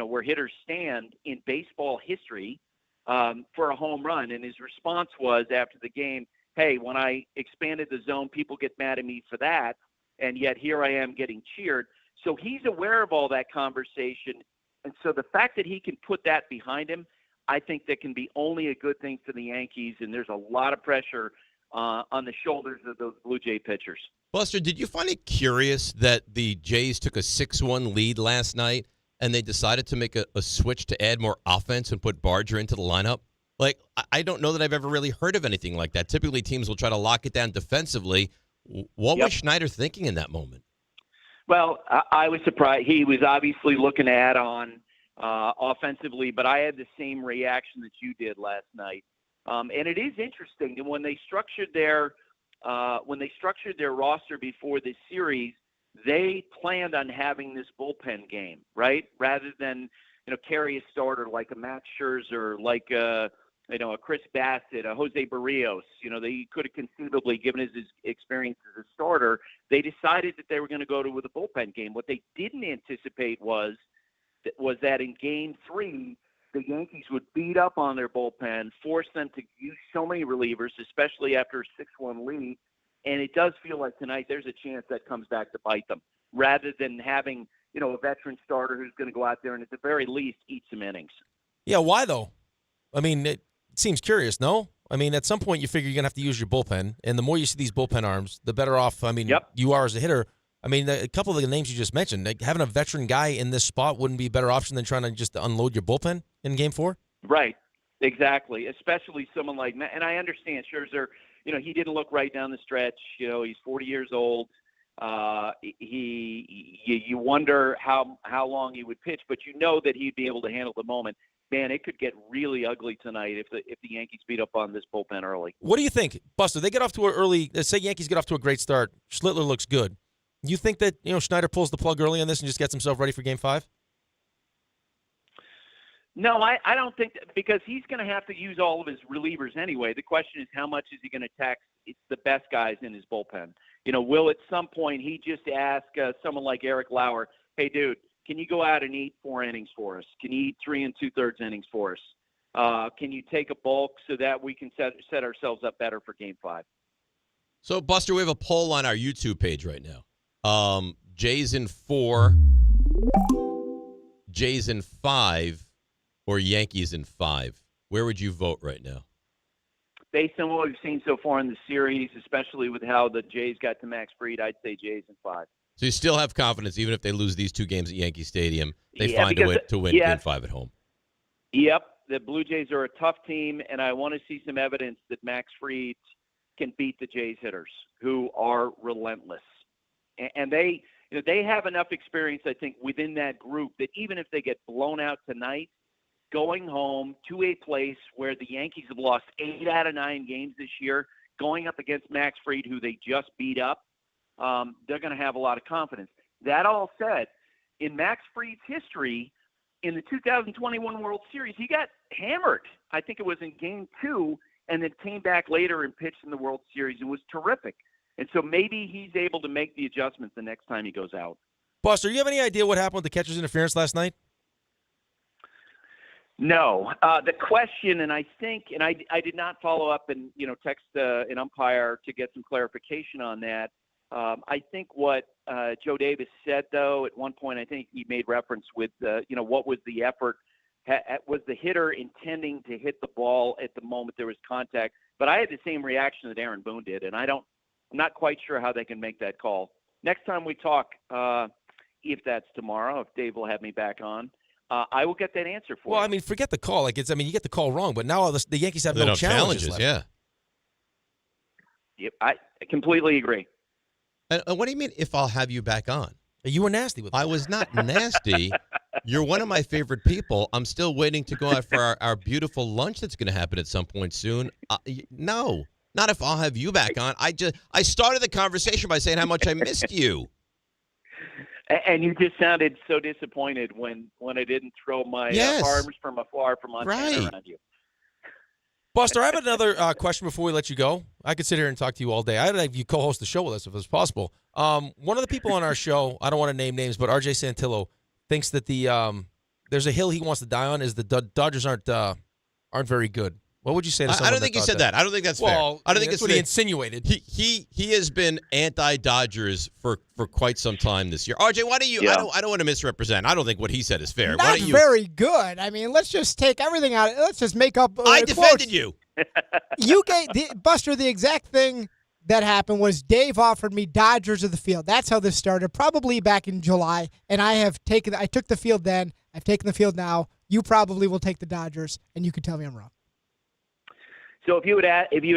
where hitters stand in baseball history for a home run. And his response was after the game, hey, when I expanded the zone, people get mad at me for that, and yet here I am getting cheered. So he's aware of all that conversation. And so the fact that he can put that behind him, I think that can be only a good thing for the Yankees. And there's a lot of pressure on the shoulders of those Blue Jay pitchers. Buster, did you find it curious that the Jays took a 6-1 lead last night and they decided to make a switch to add more offense and put Barger into the lineup? Like, I don't know that I've ever really heard of anything like that. Typically, teams will try to lock it down defensively. What was Schneider thinking in that moment? Well, I was surprised. He was obviously looking to add on offensively, but I had the same reaction that you did last night. And it is interesting that when they structured their roster before this series, they planned on having this bullpen game, right? Rather than carry a starter like a Max Scherzer, like a Chris Bassett, a Jose Barrios. They could have conceivably, given his experience as a starter, they decided that they were going to go with a bullpen game. What they didn't anticipate was that in Game 3, the Yankees would beat up on their bullpen, force them to use so many relievers, especially after a 6-1 lead. And it does feel like tonight there's a chance that comes back to bite them, rather than having a veteran starter who's going to go out there and at the very least eat some innings. Yeah, why though? I mean, it seems curious, no? I mean, at some point you figure you're going to have to use your bullpen, and the more you see these bullpen arms, the better off, you are as a hitter. I mean, a couple of the names you just mentioned, like having a veteran guy in this spot wouldn't be a better option than trying to just unload your bullpen in Game 4? Right, exactly, especially someone like Matt. And I understand Scherzer, he didn't look right down the stretch. He's 40 years old. You wonder how long he would pitch, but that he'd be able to handle the moment. Man, it could get really ugly tonight if the Yankees beat up on this bullpen early. What do you think, Buster? They get off to an early. Let's say Yankees get off to a great start. Schlittler looks good. You think that Schneider pulls the plug early on this and just gets himself ready for Game 5? No, I don't think that, because he's going to have to use all of his relievers anyway. The question is, how much is he going to tax the best guys in his bullpen? Will at some point he just ask someone like Eric Lauer, hey, dude, can you go out and eat 4 innings for us? Can you eat 3 2/3 innings for us? Can you take a bulk so that we can set ourselves up better for Game 5? So, Buster, we have a poll on our YouTube page right now. Jays in 4, Jays in 5, or Yankees in 5. Where would you vote right now? Based on what we've seen so far in the series, especially with how the Jays got to Max Fried, I'd say Jays in 5. So you still have confidence, even if they lose these 2 games at Yankee Stadium, they find a way to win Game 5 at home. Yep. The Blue Jays are a tough team, and I want to see some evidence that Max Fried can beat the Jays hitters, who are relentless. And they have enough experience, I think, within that group that even if they get blown out tonight, going home to a place where the Yankees have lost 8 out of 9 games this year, going up against Max Fried, who they just beat up, they're going to have a lot of confidence. That all said, in Max Fried's history, in the 2021 World Series, he got hammered. I think it was in Game 2, and then came back later and pitched in the World Series and was terrific. And so maybe he's able to make the adjustments the next time he goes out. Buster, do you have any idea what happened with the catcher's interference last night? No. The question, and I think, and I did not follow up and text an umpire to get some clarification on that. I think what Joe Davis said, though, at one point, I think he made reference with, what was the effort was the hitter intending to hit the ball at the moment there was contact? But I had the same reaction that Aaron Boone did, and I'm not quite sure how they can make that call. Next time we talk, if that's tomorrow, if Dave will have me back on, I will get that answer for you. Well, I mean, forget the call. Like you get the call wrong, but now all the Yankees have no challenges left. Yeah. Yep, I completely agree. And what do you mean if I'll have you back on? You were nasty with me. I was not nasty. You're one of my favorite people. I'm still waiting to go out for our beautiful lunch that's going to happen at some point soon. No, not if I'll have you back on. I started the conversation by saying how much I missed you. And you just sounded so disappointed when I didn't throw my arms from afar from Montana around you. Buster, I have another question before we let you go. I could sit here and talk to you all day. I'd have you co-host the show with us if it's possible. One of the people on our show, I don't want to name names, but RJ Santillo thinks that there's a hill he wants to die on is the Dodgers aren't very good. What would you say to someone I don't think he said that. I don't think that's fair. I don't think that's what he insinuated. He has been anti-Dodgers for quite some time this year. RJ, why do you? Yeah. I don't want to misrepresent. I don't think what he said is fair. Not very good. I mean, let's just take everything out. Let's just make up. I defended you. You gave Buster the exact thing that happened was Dave offered me Dodgers of the field. That's how this started. Probably back in July, and I took the field then. I've taken the field now. You probably will take the Dodgers, and you can tell me I'm wrong. So if you had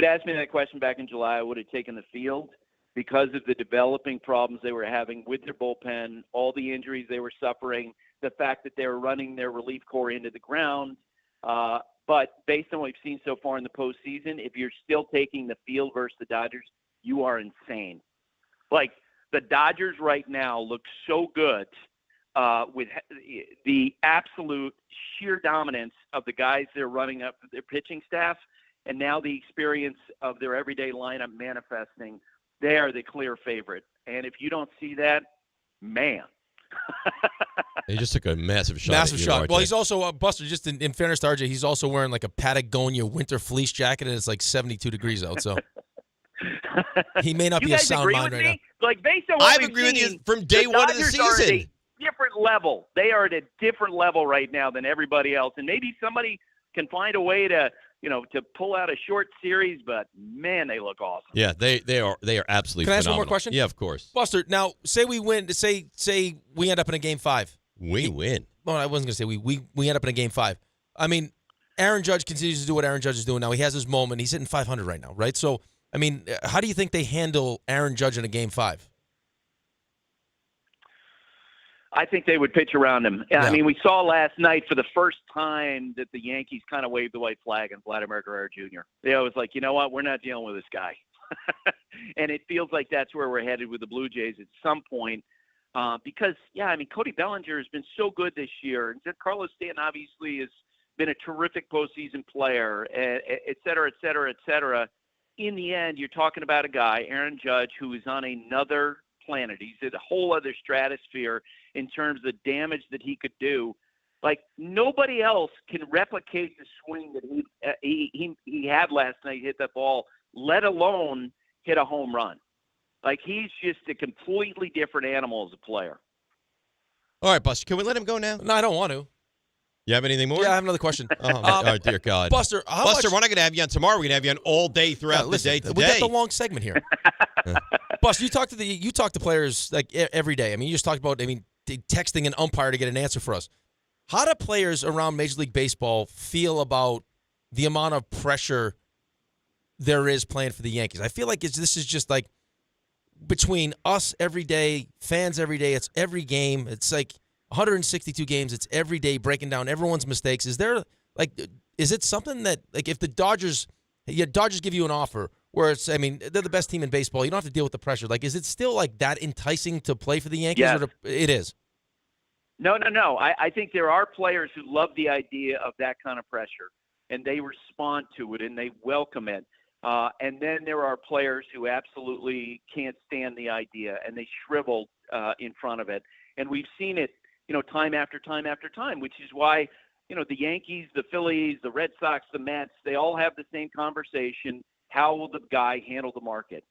asked me that question back in July, I would have taken the field because of the developing problems they were having with their bullpen, all the injuries they were suffering, the fact that they were running their relief corps into the ground. But based on what we've seen so far in the postseason, if you're still taking the field versus the Dodgers, you are insane. Like, the Dodgers right now look so good with the absolute sheer dominance of the guys they're running up their pitching staff. And now the experience of their everyday lineup manifesting, they are the clear favorite. And if you don't see that, man. He just took a massive shot. Massive shot. Well, he's also, Buster, just in fairness to RJ, he's also wearing like a Patagonia winter fleece jacket, and it's like 72 degrees out. So he may not be a sound mind right now. Like, based on what I've agreed with you from day one of the season. Are at a different level. They are at a different level right now than everybody else. And maybe somebody can find a way to pull out a short series, but man, they look awesome. Yeah, they are absolutely phenomenal. Can I ask one more question? Yeah, of course. Buster, now say we win. Say we end up in a game 5. We win. Well, I wasn't going to say we end up in a game 5. I mean, Aaron Judge continues to do what Aaron Judge is doing now. He has his moment. He's hitting 500 right now, right? So, I mean, how do you think they handle Aaron Judge in a game 5? I think they would pitch around him. Yeah. I mean, we saw last night for the first time that the Yankees kind of waved the white flag on Vladimir Guerrero Jr. They always like, you know what, we're not dealing with this guy. And it feels like that's where we're headed with the Blue Jays at some point. Because, I mean, Cody Bellinger has been so good this year. And Carlos Stanton obviously has been a terrific postseason player, et cetera, et cetera, et cetera. In the end, you're talking about a guy, Aaron Judge, who is on another planet. He's in a whole other stratosphere in terms of the damage that he could do. Like, nobody else can replicate the swing that he had last night, hit that ball, let alone hit a home run. Like, he's just a completely different animal as a player. All right, Buster, can we let him go now? No, I don't want to. You have anything more? Yeah, I have another question. Oh, dear God. Buster, we're not going to have you on tomorrow. We're going to have you on all day throughout the day today. We got the long segment here. Buster, you talk to players like every day. I mean, you just talked about, texting an umpire to get an answer for us. How do players around Major League Baseball feel about the amount of pressure there is playing for the Yankees? I feel like this is just like between us every day, fans every day. It's every game. It's like 162 games. It's every day breaking down everyone's mistakes. Is it something that, like, if the Dodgers give you an offer where it's, they're the best team in baseball, you don't have to deal with the pressure. Like, is it still like that enticing to play for the Yankees? Yes. It is. No. I think there are players who love the idea of that kind of pressure, and they respond to it, and they welcome it. And then there are players who absolutely can't stand the idea, and they shrivel in front of it. And we've seen it, time after time after time, which is why, the Yankees, the Phillies, the Red Sox, the Mets, they all have the same conversation. How will the guy handle the market?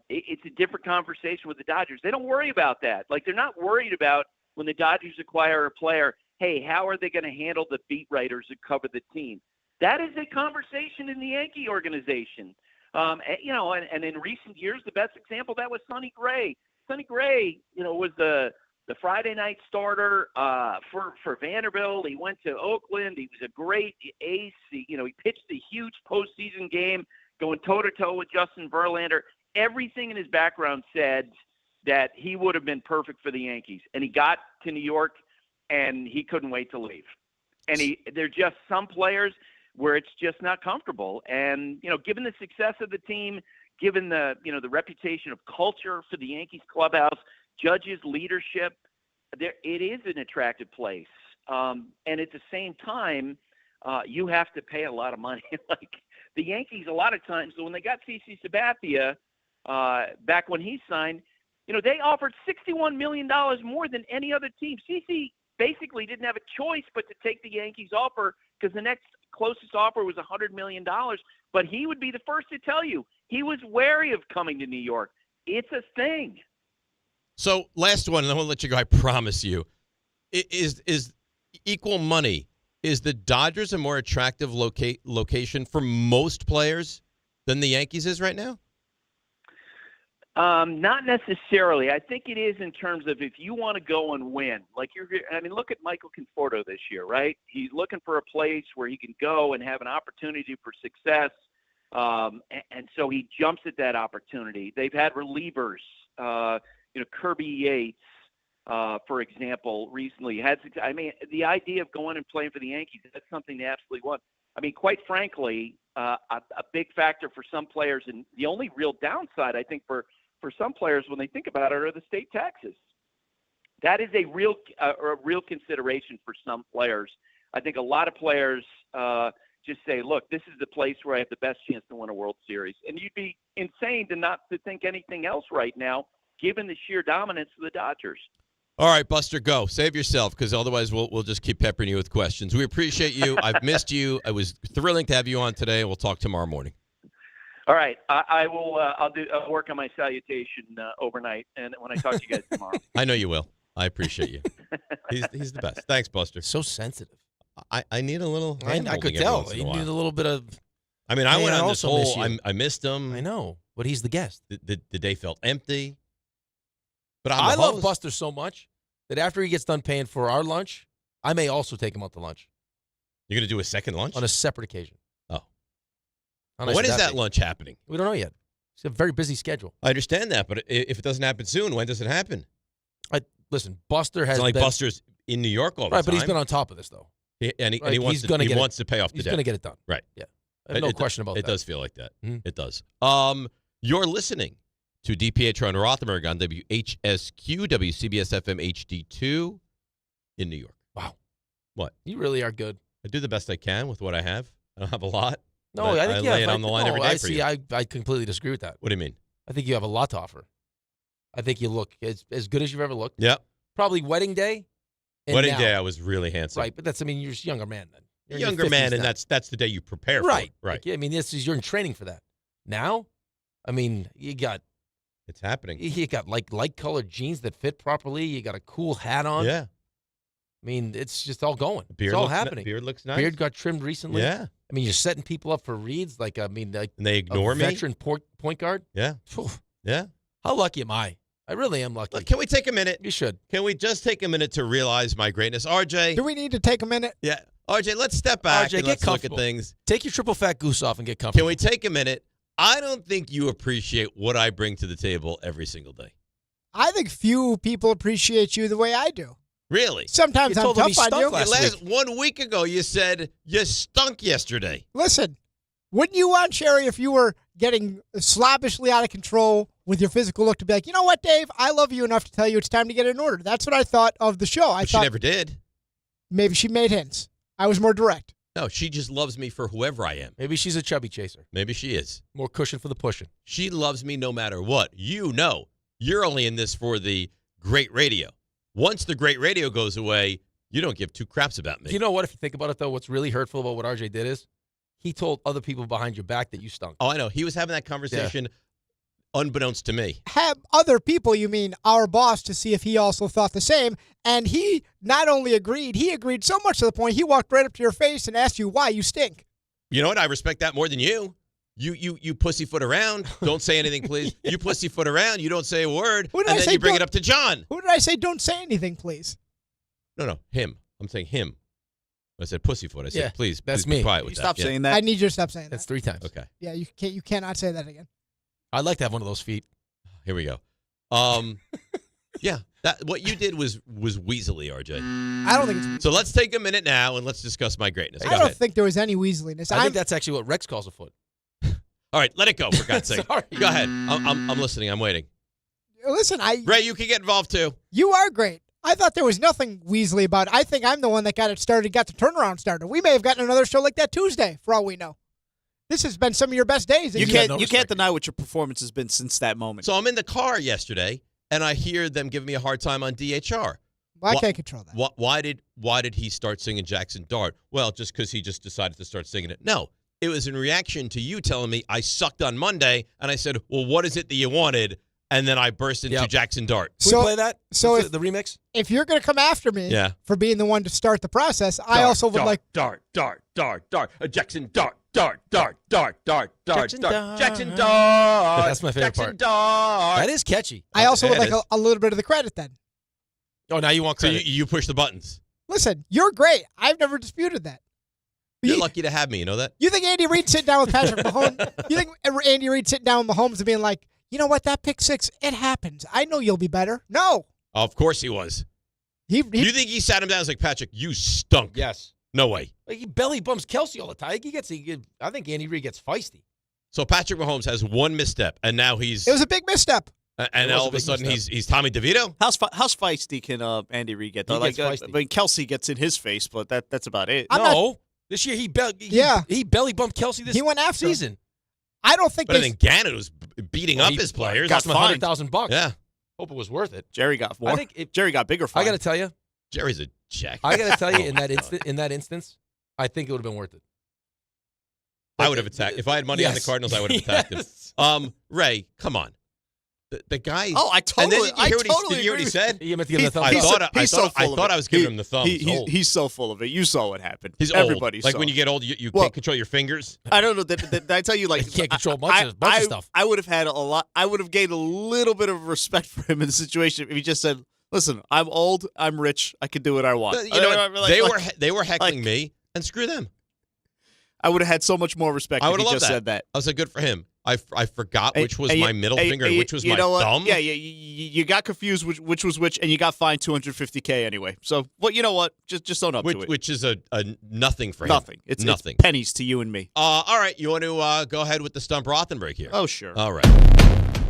It's a different conversation with the Dodgers. They don't worry about that. Like, they're not worried about when the Dodgers acquire a player, hey, how are they going to handle the beat writers who cover the team? That is a conversation in the Yankee organization. And in recent years, the best example of that was Sonny Gray. Sonny Gray, was the Friday night starter for Vanderbilt. He went to Oakland. He was a great ace. He pitched a huge postseason game going toe-to-toe with Justin Verlander. Everything in his background said that he would have been perfect for the Yankees. And he got to New York, and he couldn't wait to leave. And there are just some players where it's just not comfortable. And, given the success of the team, given the reputation of culture for the Yankees clubhouse, Judge's leadership, it is an attractive place. And at the same time, you have to pay a lot of money. Like the Yankees, a lot of times when they got CC Sabathia back when he signed, they offered $61 million more than any other team. CC basically didn't have a choice but to take the Yankees offer because the next closest offer was $100 million. But he would be the first to tell you he was wary of coming to New York. It's a thing. So last one, and I won't let you go. I promise you, is equal money. Is the Dodgers a more attractive location for most players than the Yankees is right now? Not necessarily. I think it is in terms of if you want to go and win. Look at Michael Conforto this year, right? He's looking for a place where he can go and have an opportunity for success, and so he jumps at that opportunity. They've had relievers, Kirby Yates, for example, recently had. The idea of going and playing for the Yankees, that's something they absolutely want. Quite frankly, a big factor for some players, and the only real downside, I think, for some players when they think about it, are the state taxes. That is a real consideration for some players. I think a lot of players just say, look, this is the place where I have the best chance to win a World Series. And you'd be insane not to think anything else right now, given the sheer dominance of the Dodgers. All right, Buster, go. Save yourself, because otherwise we'll just keep peppering you with questions. We appreciate you. I've missed you. It was thrilling to have you on today. We'll talk tomorrow morning. All right. I will. I'll work on my salutation overnight, and when I talk to you guys tomorrow. I know you will. I appreciate you. He's the best. Thanks, Buster. So sensitive. I need a little. I could tell. You need a little bit of. I went on this whole. I missed him. I know, but he's the guest. The day felt empty. But I love Buster so much that after he gets done paying for our lunch, I may also take him out to lunch. You're going to do a second lunch? On a separate occasion. Oh. When is that lunch happening? We don't know yet. It's a very busy schedule. I understand that, but if it doesn't happen soon, when does it happen? Listen, Buster has It's not like Buster's in New York all the time. Right, but he's been on top of this, though. He wants to pay off the debt. He's going to get it done. Right. Yeah. I have no question about that. It does feel like that. Mm-hmm. It does. You're listening to DiPietro and Rothenberg on WHSQ, WCBS FM HD2 in New York. Wow. What? You really are good. I do the best I can with what I have. I don't have a lot. No, I think lay it on the line every day for you. I completely disagree with that. What do you mean? I think you have a lot to offer. I think you look as good as you've ever looked. Yep. Probably wedding day. Wedding day, I was really handsome. Right, but you're just a younger man then. You're a younger man, and that's the day you prepare for it. Right. Like, you're in training for that. Now, you got. It's happening. You got light colored jeans that fit properly. You got a cool hat on. Yeah. It's just all going. Beard it's all happening. Beard looks nice. Beard got trimmed recently. Yeah. You're setting people up for reads. And they ignore me. Veteran point guard. Yeah. Whew. Yeah. How lucky am I? I really am lucky. Look, can we take a minute? You should. Can we just take a minute to realize my greatness? RJ. Do we need to take a minute? Yeah. RJ, let's step back RJ, and let's look at things. Take your triple fat goose off and get comfortable. Can we take a minute? I don't think you appreciate what I bring to the table every single day. I think few people appreciate you the way I do. Really? Sometimes I'm tough on you. Last 1 week ago, you said you stunk yesterday. Listen, wouldn't you want, Sherry, if you were getting slobbishly out of control with your physical look, to be like, you know what, Dave? I love you enough to tell you it's time to get in order. That's what I thought of the show. She never did. Maybe she made hints. I was more direct. No, she just loves me for whoever I am. Maybe she's a chubby chaser. Maybe she is. More cushion for the pushing. She loves me no matter what. You know, you're only in this for the great radio. Once the great radio goes away, you don't give two craps about me. You know what? If you think about it, though, what's really hurtful about what RJ did is he told other people behind your back that you stunk. Oh, I know. He was having that conversation unbeknownst to me. Have other people, you mean our boss, to see if he also thought the same. And he not only agreed, he agreed so much to the point he walked right up to your face and asked you why you stink. You know what? I respect that more than you. You pussyfoot around. Don't say anything, please. You pussyfoot around. You don't say a word. And then you bring it up to John. Who did I say don't say anything, please? No, him. I'm saying him. I said pussyfoot. I said, please, that's please me. be quiet with that. Stop saying that. I need you to stop saying that. That's 3 times. Okay. Yeah, you cannot say that again. I'd like to have one of those feet. Here we go. Yeah, what you did was weaselly, RJ. I don't think it's weaselly. So let's take a minute now and let's discuss my greatness. I don't think there was any weaseliness. I think that's actually what Rex calls a foot. All right, let it go, for God's sake. Sorry. Go ahead. I'm listening. I'm waiting. Listen, Ray, you can get involved too. You are great. I thought there was nothing Weasley about it. I think I'm the one that got it started, got the turnaround started. We may have gotten another show like that Tuesday, for all we know. This has been some of your best days. You can't deny what your performance has been since that moment. So I'm in the car yesterday, and I hear them giving me a hard time on DHR. Well, I can't control that. Why did he start singing Jackson Dart? Well, just because he just decided to start singing it. No, it was in reaction to you telling me I sucked on Monday, and I said, well, what is it that you wanted? And then I burst into Jackson Dart. Can we play that? So the remix? If you're going to come after me for being the one to start the process, I also would like... Dart. Jackson Dart. Jackson Dart. That's my favorite part. Dart. That is catchy. I also would like a little bit of the credit then. Oh, now you want So credit. you push the buttons. Listen, you're great. I've never disputed that. You're lucky to have me. You know that? You think Andy Reid sitting down with Patrick Mahomes? You think Andy Reid sitting down with Mahomes and being like, you know what, that pick six, it happens. I know you'll be better. No. Of course he was. You think he sat him down and was like, Patrick, you stunk? Yes. No way. Like he belly bumps Kelsey all the time. I think Andy Reid gets feisty. So Patrick Mahomes has one misstep, and now he's... It was a big misstep. And all of a sudden, he's Tommy DeVito? How's feisty can Andy Reid get? Though? He gets feisty. I mean, Kelsey gets in his face, but that's about it. This year he belly bumped Kelsey this season. I don't think But I think Gannon was beating up his players. Cost him $100,000. Yeah. Hope it was worth it. Jerry got more. I think Jerry got bigger. I got to tell you, Jerry's a jack. I got to tell you, in that instance, I think it would have been worth it. I would have attacked. If I had money on the Cardinals, I would have attacked him. Ray, come on. The guy. Oh, I totally. And then did you hear what he said? You meant to give him the thumbs I up. thought I was giving him the thumbs. He's so full of it. You saw what happened. He's Everybody's old. Like when you get old, you can't control your fingers. I don't know. Did I tell you? Like you can't control much of stuff. I would have had a lot. I would have gained a little bit of respect for him in the situation if he just said, "Listen, I'm old. I'm rich. I can do what I want." You know what? They were heckling me, and screw them. I would have had so much more respect if he just said that. I was like, good for him. I forgot which was my middle finger and which was my thumb. Yeah, you got confused which was which, and you got fined $250K anyway. So, well, you know what? Just own up to it. Which is a nothing for him. Nothing. It's nothing. It's pennies to you and me. All right, you want to go ahead with the Stump Rothenberg here? Oh, sure. All right.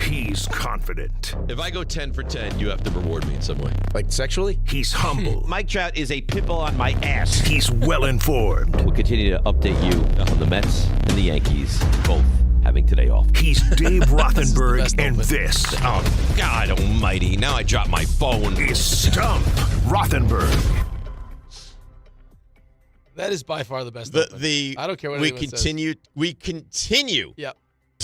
He's confident. If I go 10 for 10, you have to reward me in some way. Like sexually? He's humble. Mike Trout is a pitbull on my ass. He's well informed. We'll continue to update you on the Mets and the Yankees, both having today off. He's Dave Rothenberg, and this, oh, God almighty, now I dropped my phone, is Stump Rothenberg. That is by far the best. I don't care what anyone says. We continue to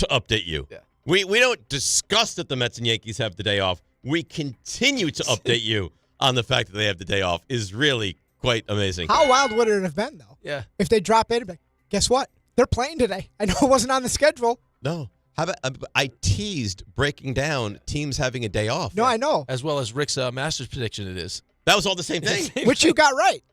update you. Yeah. We don't discuss that the Mets and Yankees have the day off. We continue to update you on the fact that they have the day off is really quite amazing. How wild would it have been, though? Yeah. If they drop in, guess what? They're playing today. I know it wasn't on the schedule. No. How about, I teased breaking down teams having a day off. No, I know. As well as Rick's Masters prediction it is. That was all the same thing. Which you got right.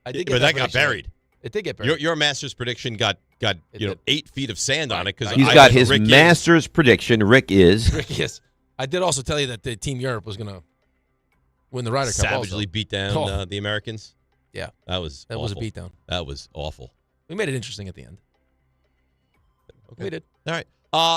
I did get but that got buried. It did get buried. Your Masters prediction got 8 feet of sand on it. He's got his Masters prediction. Rick is. I did also tell you that the Team Europe was going to win the Ryder Cup. Savagely beat down the Americans. Yeah. That was a beatdown. That was awful. We made it interesting at the end. Okay. We did. All right.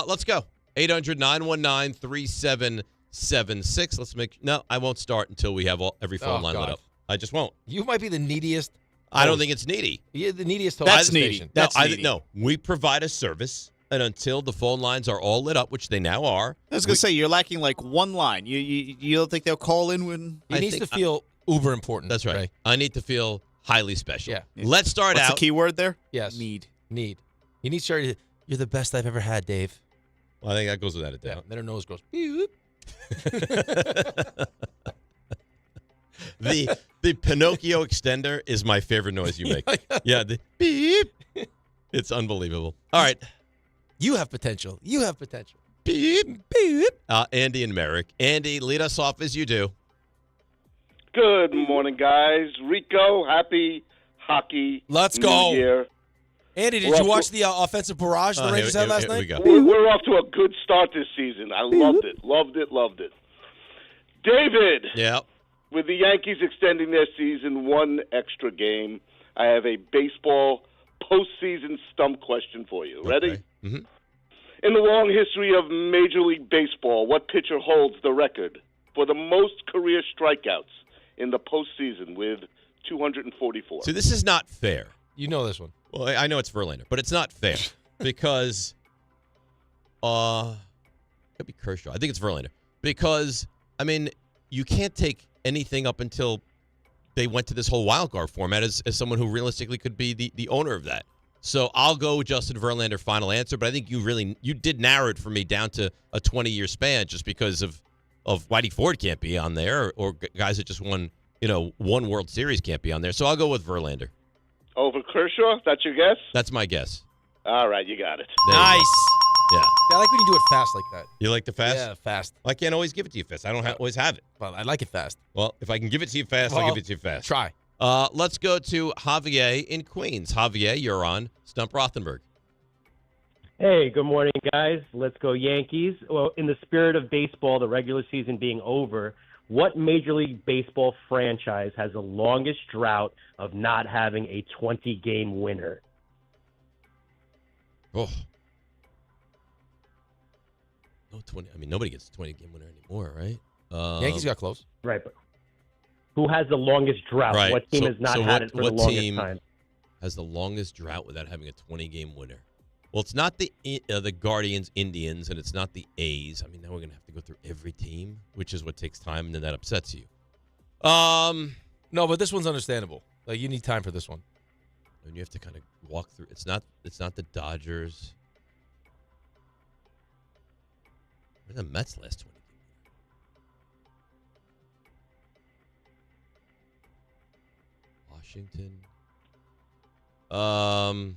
Let's go. 800-919-3776. Let's make. No, I won't start until we have every phone line lit up. I just won't. You might be the neediest. I don't think it's needy. You're the neediest host. That's needy. That's needy. No, we provide a service, and until the phone lines are all lit up, which they now are. I was going to say, you're lacking like one line. You don't think they'll call in when... He needs to feel uber important. That's right. I need to feel highly special. Yeah. Let's start What's out. the key word there? Yes. Need. He needs to. You're the best I've ever had, Dave. Well, I think that goes without a doubt. Then her nose goes, beep. The Pinocchio extender is my favorite noise you make. Yeah, the beep. It's unbelievable. All right. You have potential. Beep, beep. Andy and Merrick. Andy, lead us off as you do. Good morning, guys. Rico, happy hockey. Let's New go. Year. Andy, did you watch the offensive barrage the Rangers had last night? We're off to a good start this season. I loved it. Loved it. David. Yeah. With the Yankees extending their season one extra game, I have a baseball postseason stump question for you. Ready? Okay. Mm-hmm. In the long history of Major League Baseball, what pitcher holds the record for the most career strikeouts in the postseason with 244? So this is not fair. You know this one. Well, I know it's Verlander, but it's not fair because it could be Kershaw. I think it's Verlander because, I mean, you can't take anything up until they went to this whole wild card format as someone who realistically could be the owner of that. So I'll go with Justin Verlander, final answer, but I think you did narrow it for me down to a 20-year span just because of Whitey Ford can't be on there or guys that just won, one World Series can't be on there. So I'll go with Verlander. Over Kershaw? That's your guess? That's my guess. All right, you got it. Nice. Yeah. I like when you do it fast like that. You like the fast? Yeah, fast. Well, I can't always give it to you fast. I don't always have it. Well, I like it fast. Well, if I can give it to you fast, I'll give it to you fast. Try. Let's go to Javier in Queens. Javier, you're on Stump Rothenberg. Hey, good morning, guys. Let's go Yankees. Well, in the spirit of baseball, the regular season being over, what Major League Baseball franchise has the longest drought of not having a 20-game winner? Oh. No 20. I mean, nobody gets a 20-game winner anymore, right? Yankees got close. Right, but who has the longest drought? Right. What team has not had it for the longest time? Has the longest drought without having a 20-game winner? Well, it's not the Guardians, Indians, and it's not the A's. I mean, now we're going to have to go through every team, which is what takes time, and then that upsets you. No, but this one's understandable. Like, you need time for this one. And you have to kind of walk through. It's not the Dodgers. Where the Mets last 20 games? Washington. So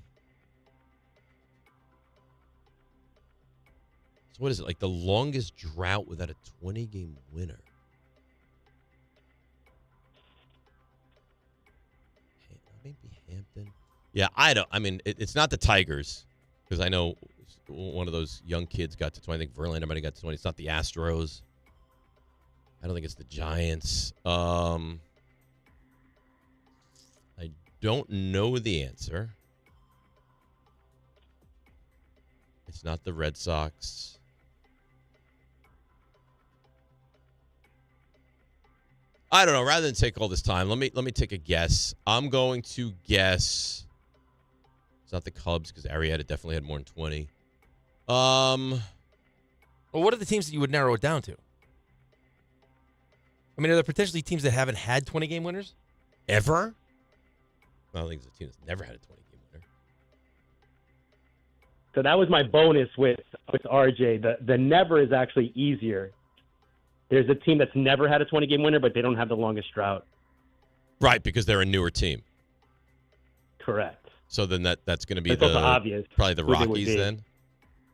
what is it? Like the longest drought without a 20-game winner? Maybe Hampton. Yeah, I mean, it's not the Tigers because I know one of those young kids got to 20. I think Verlander might have got to 20. It's not the Astros. I don't think it's the Giants. I don't know the answer. It's not the Red Sox. I don't know. Rather than take all this time, let me take a guess. I'm going to guess it's not the Cubs because Arrieta definitely had more than 20. Well, what are the teams that you would narrow it down to? I mean, are there potentially teams that haven't had 20-game winners? Ever? I don't think it's a team that's never had a 20-game winner. So that was my bonus with RJ. The never is actually easier. There's a team that's never had a 20-game winner, but they don't have the longest drought. Right, because they're a newer team. Correct. So then that's going to be It's also obvious probably the who they would Rockies be. then?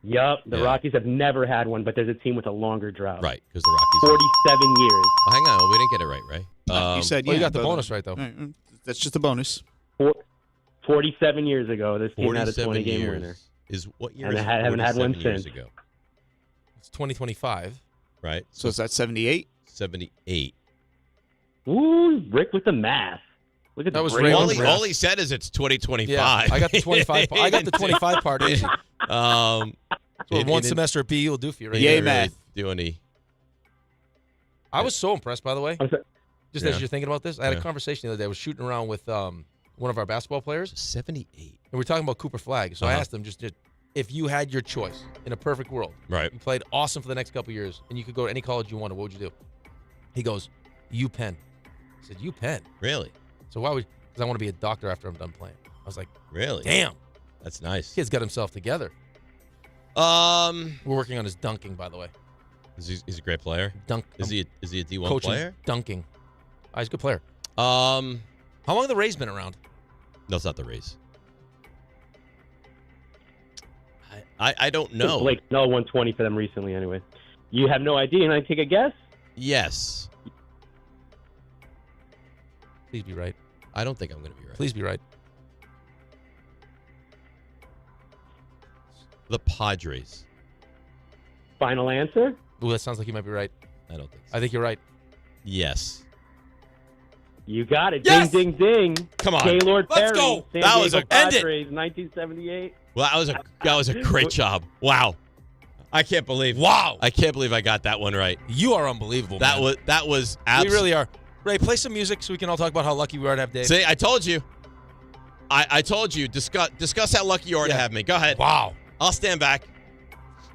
Yep, the Rockies have never had one, but there's a team with a longer drought. Right, because the Rockies 47 years. Well, hang on, we didn't get it right? You said well, you yeah, got the but- bonus right, though. That's just a bonus. 47 years ago, this team had a 47 20-game years winner. is what year? And is they haven't had one 47 years since. ago? It's 2025. Right. So is that 78? 78. Ooh, Rick with the math. Look at That the was brain. Raymond's All he said is it's 2025. Yeah, I got the 25. I got the 25 part easy. So So one semester at BU will do for you, right? Yeah, Really math. do any? I was so impressed, by the way. Just Yeah. as you're thinking about this, I had Yeah. a conversation the other day. I was shooting around with one of our basketball players. 78. And we were talking about Cooper Flagg. So I Uh-huh. asked him just if you had your choice in a perfect world, Right. you played awesome for the next couple of years, and you could go to any college you wanted, what would you do? He goes, UPenn. I said, UPenn? Really? So why would? Because I want to be a doctor after I'm done playing. I was like, Really? damn. That's nice. Kid's got himself together. We're working on his dunking, by the way. He's a great player. Is he a D1 coaching player? Dunking. Oh, he's a good player. How long have the Rays been around? No, it's not the Rays. I don't know. Blake Snell 120 for them recently anyway. You have no idea, and I take a guess? Yes. Please be right. I don't think I'm going to be right. Please be right. The Padres. Final answer? Ooh, that sounds like you might be right. I don't think so. I think you're right. Yes. You got it. Yes! Ding, ding, ding. Come on. Gaylord Let's Perry. go. San That was Diego end it. Padres, 1978. Well, that was a great job. Wow. I can't believe. Wow. I can't believe I got that one right. You are unbelievable, That man. was We really are. Ray, play some music so we can all talk about how lucky we are to have Dave. See, I told you. I told you. Discuss how lucky you are to have me. Go ahead. Wow. I'll stand back.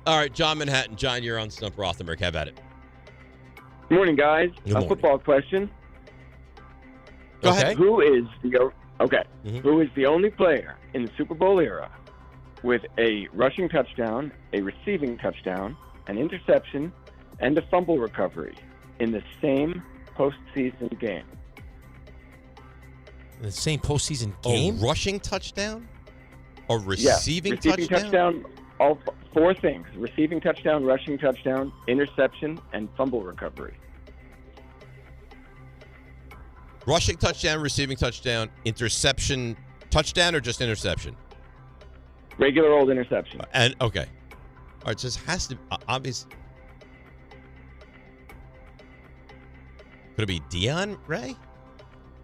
All right, John Manhattan. John, you're on Stump Rothenberg. Have at it. Good morning, guys. Good morning. Football question. Go ahead. Who is the only player in the Super Bowl era with a rushing touchdown, a receiving touchdown, an interception, and a fumble recovery in the same postseason game? The same postseason game? A rushing touchdown? A receiving touchdown? All four things. Receiving touchdown, rushing touchdown, interception, and fumble recovery. Rushing touchdown, receiving touchdown, interception, touchdown, or just interception? Regular old interception. And okay. All right, so this has to obvious. Could it be Dion, Ray?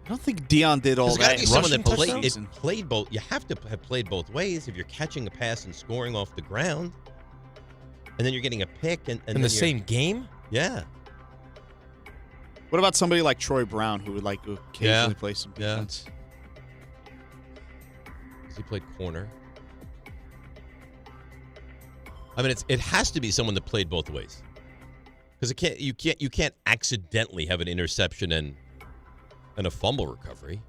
I don't think Dion did all There's that. got to be someone that Rushing played both. You have to have played both ways if you're catching a pass and scoring off the ground, and then you're getting a pick and in the same game. Yeah. What about somebody like Troy Brown who would like occasionally play some defense? He played corner. I mean, it has to be someone that played both ways, because you can't accidentally have an interception and a fumble recovery.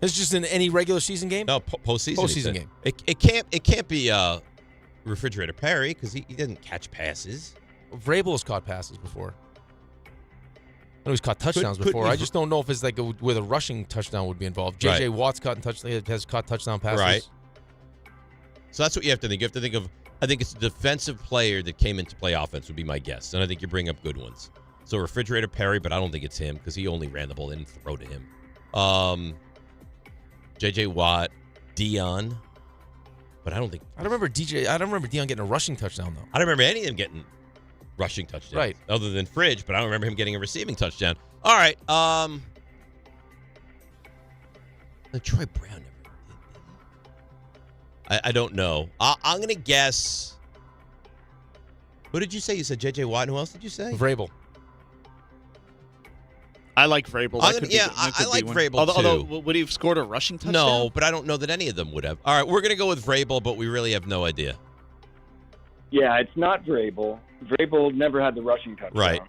It's just in any regular season game. No, postseason. Postseason game. It can't be Refrigerator Perry, because he didn't catch passes. Vrabel has caught passes before. I know he's caught touchdowns before. I just don't know if it's like where the rushing touchdown would be involved. J.J. Watt's has caught touchdown passes. Right. So that's what you have to think. You have to think of, I think it's a defensive player that came in to play offense would be my guess. And I think you bring up good ones. So Refrigerator Perry, but I don't think it's him because he only ran the ball, didn't throw to him. J.J. Watt, Dion. But I don't remember Dion getting a rushing touchdown, though. I don't remember any of them getting rushing touchdowns. Right. Other than Fridge, but I don't remember him getting a receiving touchdown. All right. Troy Brown never did. I don't know. I'm going to guess. Who did you say? You said J.J. Watt, and who else did you say? Vrabel. I like Vrabel. I like Vrabel, too. Although, would he have scored a rushing touchdown? No, but I don't know that any of them would have. All right, we're going to go with Vrabel, but we really have no idea. Yeah, it's not Vrabel. Vrabel never had the rushing touchdown. Right.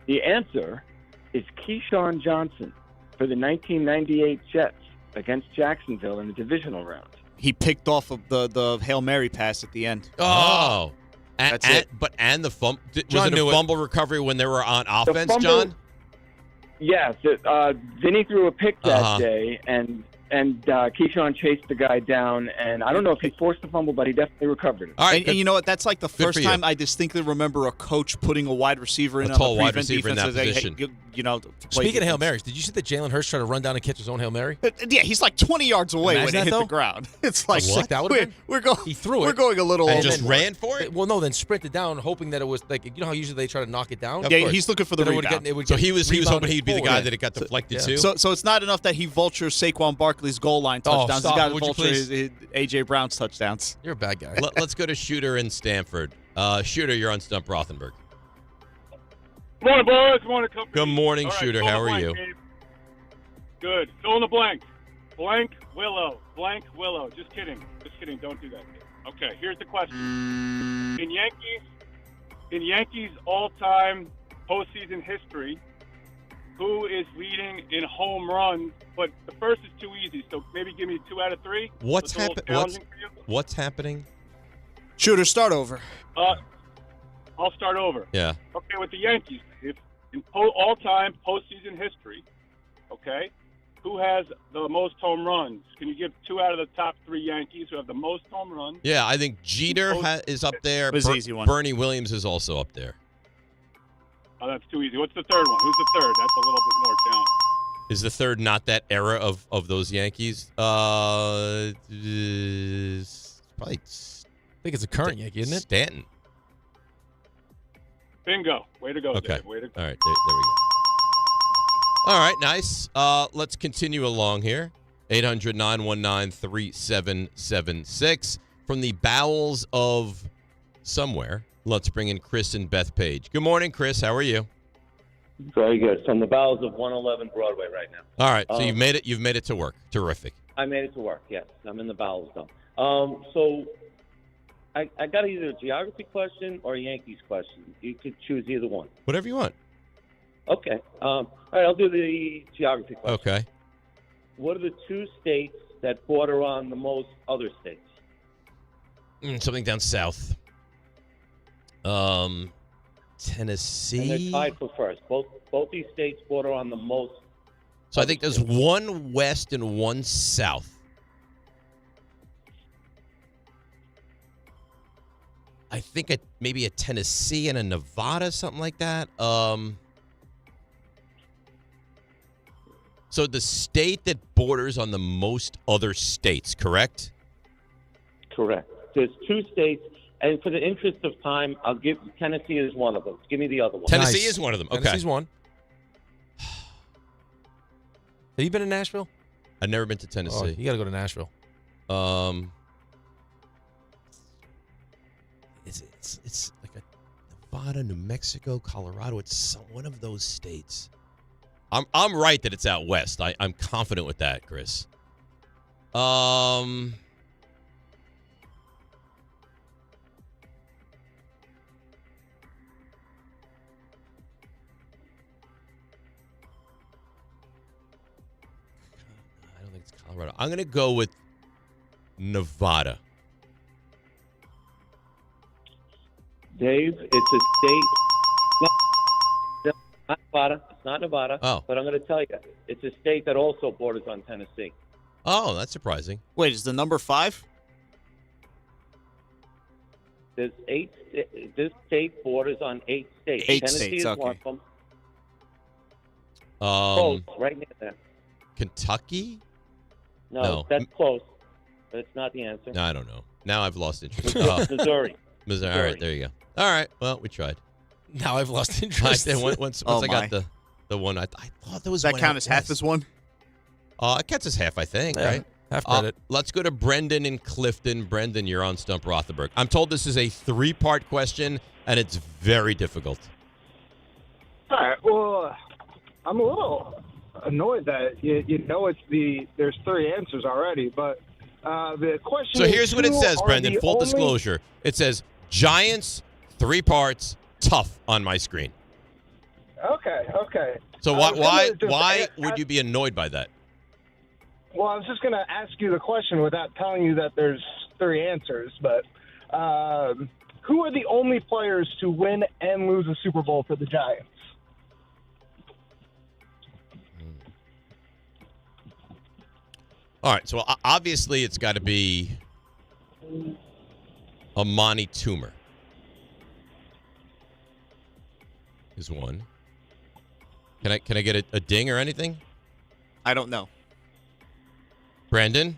The answer is Keyshawn Johnson for the 1998 Jets against Jacksonville in the divisional round. He picked off of the Hail Mary pass at the end. Oh. That's it. But the fumble. Was John it a fumble recovery when they were on offense, John? Yes. Vinny threw a pick that day, and Keyshawn chased the guy down, and I don't know if he forced the fumble, but he definitely recovered it. All right, and you know what? That's like the first time I distinctly remember a coach putting a wide receiver in a on tall the wide prevent receiver in defense. that position. Speaking of Hail Marys, did you see that Jalen Hurts tried to run down and catch his own Hail Mary? Yeah, he's like 20 yards away when it hit the ground. It's like, sick that would have been? He threw it. We're going a little and over. just ran for it? Well, no, then sprinted down, hoping that it was like, you know how usually they try to knock it down? Yeah, he's looking for the rebound. So he was hoping he'd be the guy that it got deflected to? So it's not enough that he vultures Saquon Barkley's goal line touchdowns. He's got to vulture his A.J. Brown's touchdowns. You're a bad guy. Let's go to Shooter in Stanford. Shooter, you're on Stump Rothenberg. Good morning, boys. Good morning, company. Good morning, All right, Shooter. fill How the are blank, you? Dave. Good. Fill in the blank. Blank Willow. Blank Willow. Just kidding. Don't do that. Okay, here's the question. In Yankees all-time postseason history, who is leading in home runs but the first is too easy. So maybe give me 2 out of 3. What's It's a little happening? challenging for you. What's happening? Shooter, start over. I'll start over. Yeah. Okay, with the Yankees, if in all-time postseason history, okay, who has the most home runs? Can you give 2 out of the top 3 Yankees who have the most home runs? Yeah, I think Jeter is up there. It was an easy one. Bernie Williams is also up there. Oh, that's too easy. What's the third one? Who's the third? That's a little bit more challenging. Is the third not that era of those Yankees? Probably. I think it's a current Yankee, isn't it? Stanton. Bingo. Way to go, Okay. Dave. Way to go. All right, there we go. All right, nice. Let's continue along here. 800-919-3776. From the bowels of somewhere, let's bring in Chris and Beth Page. Good morning, Chris. How are you? Very good. From the bowels of 111 Broadway right now. All right, so you've made it to work. Terrific. I made it to work, yes. I'm in the bowels, though. So I got either a geography question or a Yankees question. You could choose either one. Whatever you want. Okay. All right, I'll do the geography question. Okay. What are the 2 states that border on the most other states? Something down south. Tennessee. And they're tied for first. Both these states border on the most. So I think there's one west and one south. I think maybe a Tennessee and a Nevada, something like that. So the state that borders on the most other states, correct? Correct. There's 2 states, and for the interest of time, I'll give Tennessee is one of them. Give me the other one. Tennessee is one of them. Okay. Tennessee's one. Have you been to Nashville? I've never been to Tennessee. Oh, you got to go to Nashville. It's like a Nevada, New Mexico, Colorado. It's one of those states. I'm right that it's out west. I'm confident with that, Chris. I don't think it's Colorado. I'm going to go with Nevada. Dave, it's a state. Not Nevada. It's not Nevada. Oh. But I'm going to tell you, it's a state that also borders on Tennessee. Oh, that's surprising. Wait, is the number 5? There's 8. This state borders on 8 states. 8 Tennessee states, is okay. one of them. Close, right near there. Kentucky? No, that's close, but it's not the answer. No, I don't know. Now I've lost interest. Missouri. Missouri. All right, there you go. All right. Well, we tried. Now I've lost interest. Once I got the one, I thought there was Does that one count out as half west. as one? It counts as half, I think, Yeah, right? half credit. Let's go to Brendan in Clifton. Brendan, you're on Stump Rothenberg. I'm told this is a 3-part question, and it's very difficult. All right. Well, I'm a little annoyed that there's 3 answers already, but the question. So here's what it says, Brendan. the Full only- disclosure. It says Giants, 3 parts, tough on my screen. Okay. So I was why gonna just would you be annoyed by that? Well, I was just going to ask you the question without telling you that there's 3 answers, but who are the only players to win and lose a Super Bowl for the Giants? All right, so obviously it's got to be Amani Toomer is one. Can I get a ding or anything? I don't know. Brendan?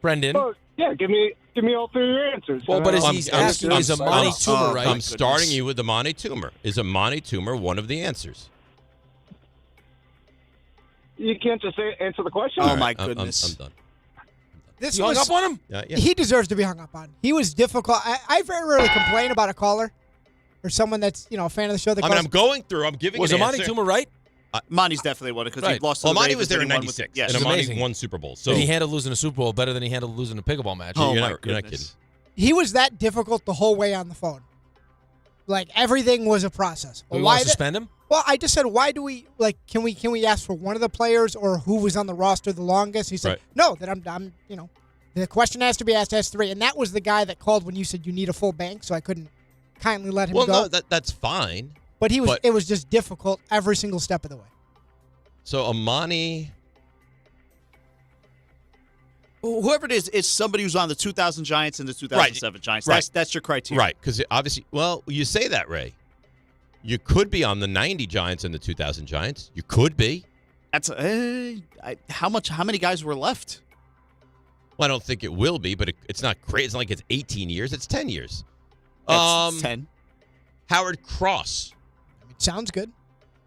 Oh, yeah, give me all 3 of your answers. Well, but I'm he's asking, is Amani Toomer right? I'm starting you with Amani Toomer. Is Amani Toomer one of the answers? You can't just answer the question? Oh, my goodness. I'm done. This You hung up on him? Yeah. He deserves to be hung up on. He was difficult. I very rarely complain about a caller or someone that's a fan of the show. That I'm going through. I'm giving. Was an Amani answer. Toomer right? Monty's definitely won it because Right. he lost to Well, the Amani Ravens was there in and he won with- '96, Yes. and It's Amani amazing. won Super Bowl. So But he handled losing a Super Bowl better than he handled losing a pickleball match. Oh, you're my not kidding. goodness. He was that difficult the whole way on the phone. Like everything was a process. Do we Why want to the- suspend him? Well, I just said, why do we Can we ask for one of the players or who was on the roster the longest? He said, Right. no, that I'm the question has to be asked as 3, and that was the guy that called when you said you need a full bank, so I couldn't kindly let him go. Well, no, that's fine. But it was just difficult every single step of the way. So Amani. Whoever it is somebody who's on the 2000 Giants and the 2007 Giants. Right. That's your criteria. Right, because obviously, well, you say that, Ray. You could be on the 90 Giants and the 2000 Giants. You could be. That's how many guys were left? Well, I don't think it will be, but it's not crazy. It's not like it's 18 years. It's 10 years. It's 10. Howard Cross. It sounds good.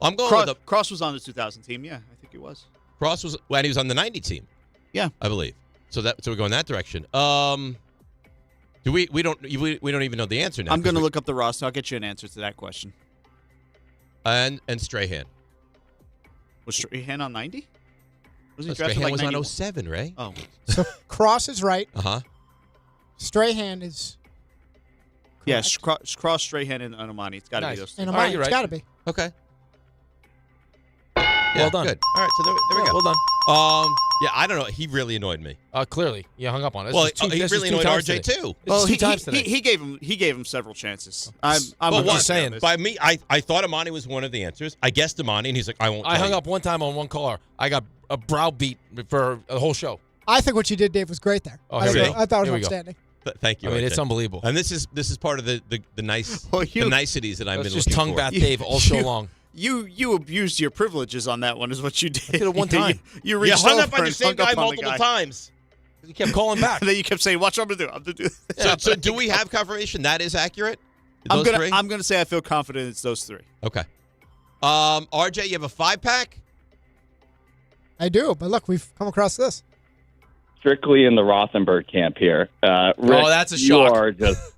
I'm going with Cross was on the 2000 team. Yeah, I think he was. Cross was when he was on the 90 team. Yeah, I believe. So we're going that direction. Do we don't even know the answer now. I'm going to look up the roster. I'll get you an answer to that question. And Strahan. Was Strahan on 90? Was he Strahan drafted was 91? on 07, Ray. Oh. So Cross is right. Uh-huh. Strahan is Yes, Cross, Strahan, and Amani. It's got to be those two. And Amani, it's got to be. Okay. Well done. Good. All right, so there we go. Well done. Yeah, I don't know. He really annoyed me. Clearly, you hung up on it. Well, he really annoyed RJ too. Well, two times today. He gave him several chances. I'm just saying. By me, I thought Amani was one of the answers. I guessed Amani, and he's like, I won't. I hung up one time on one caller. I got a browbeat for a whole show. I think what you did, Dave, was great there. Oh, I here thought we it was go. outstanding. Thank you. I mean, RJ. it's unbelievable. And this is part of the niceties that I've been Let's just looking tongue for. bath Dave all show long. You abused your privileges on that one, is what you did. I did it one time. You reached hung over up on the and same hung guy up on the multiple guy. times. You kept calling back. And then you kept saying, "Watch what I'm gonna do. I'm gonna do this." So do we have confirmation that is accurate? I'm Those three? gonna say I feel confident it's those three. Okay. RJ, you have a 5-pack? I do, but look, we've come across this. Strictly in the Rothenberg camp here. Rick, that's a shock. You are just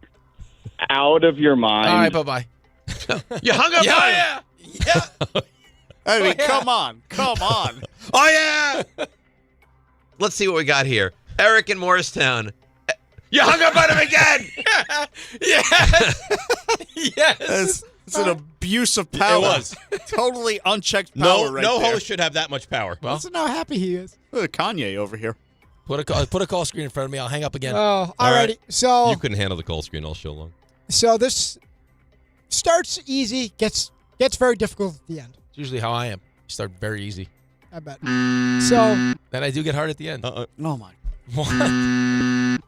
out of your mind. All right, bye-bye. You hung up on him. Yeah. I mean, come on. Oh, yeah. Let's see what we got here. Eric in Morristown. You hung up on him again. Yes. It's an abuse of power. It was. Totally unchecked power right no there. host should have that much power. Well, Listen how happy he is. Look at Kanye over here. put a call screen in front of me. I'll hang up again. Oh, All right. alrighty. So You couldn't handle the call screen all show long. So this starts easy, gets very difficult at the end. It's usually how I am. You start very easy. I bet. So Then I do get hard at the end. Oh my. What?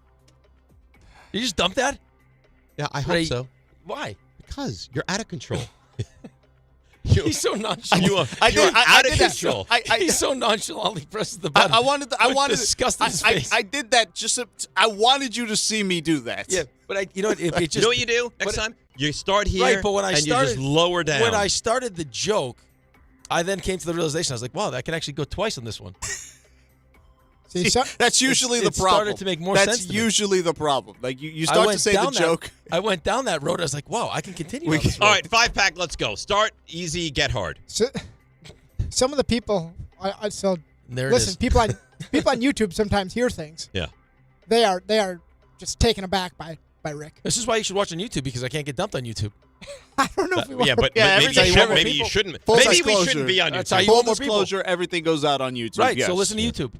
You just dump that? Yeah, I hope so. Why? Because you're out of control. He's so nonchalant. You're I out of did that. control. He's so nonchalantly presses the button. I wanted disgust in his I face. did that I wanted you to see me do that. Yeah, but you know what? It just, you know what you do next time? You start here, right, but when I and started, you just lower down. When I started the joke, I then came to the realization. I was like, wow, that can actually go twice on this one. See, that's usually the it problem. started to make more that's sense to me. usually the problem. Like you start to say the joke. I went down that road. I was like, wow, I can continue on this road. All right, 5-pack, let's go. Start easy, get hard. So, some of the people, There it listen, is. people on YouTube sometimes hear things. Yeah. They are just taken aback by Rick. This is why you should watch on YouTube, because I can't get dumped on YouTube. I don't know if we want. Yeah, but maybe you shouldn't. Full Maybe we disclosure. shouldn't be on That's YouTube. how you Full want more people. disclosure, everything goes out on YouTube. Right, yes. so listen to YouTube.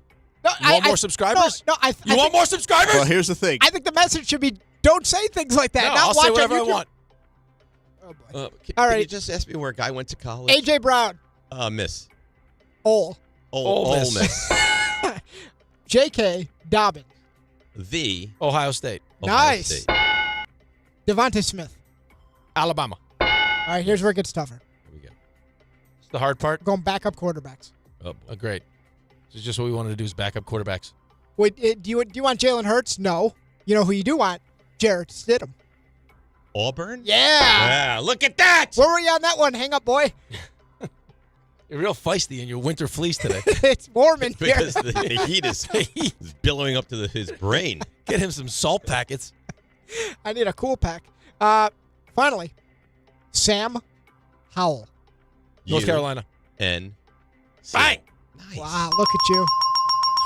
No, You want more subscribers? No, You want more subscribers? Well, here's the thing. I think the message should be: don't say things like that. No, Not I'll watch say whatever on I YouTube. want. Oh boy. All All right. right. You just asked me where a guy went to college. AJ Brown. Miss. Ole Ole Miss. Miss. J.K. Dobbins. The Ohio State. Ohio Nice. State. Devontae Smith. Alabama. All right, here's where it gets tougher. Here we go. It's the hard part. Going backup quarterbacks. Oh, Oh, great. This is just what we wanted to do, is backup quarterbacks. Wait, do you want Jalen Hurts? No. You know who you do want? Jarrett Stidham. Auburn? Yeah. Yeah, look at that. Where were you on that one? Hang up, boy. You're real feisty in your winter fleece today. It's warm in here. Because the heat is billowing up to his brain. Get him some salt packets. I need a cool pack. Finally, Sam Howell. North Carolina. N. Bang! Nice. Wow, look at you.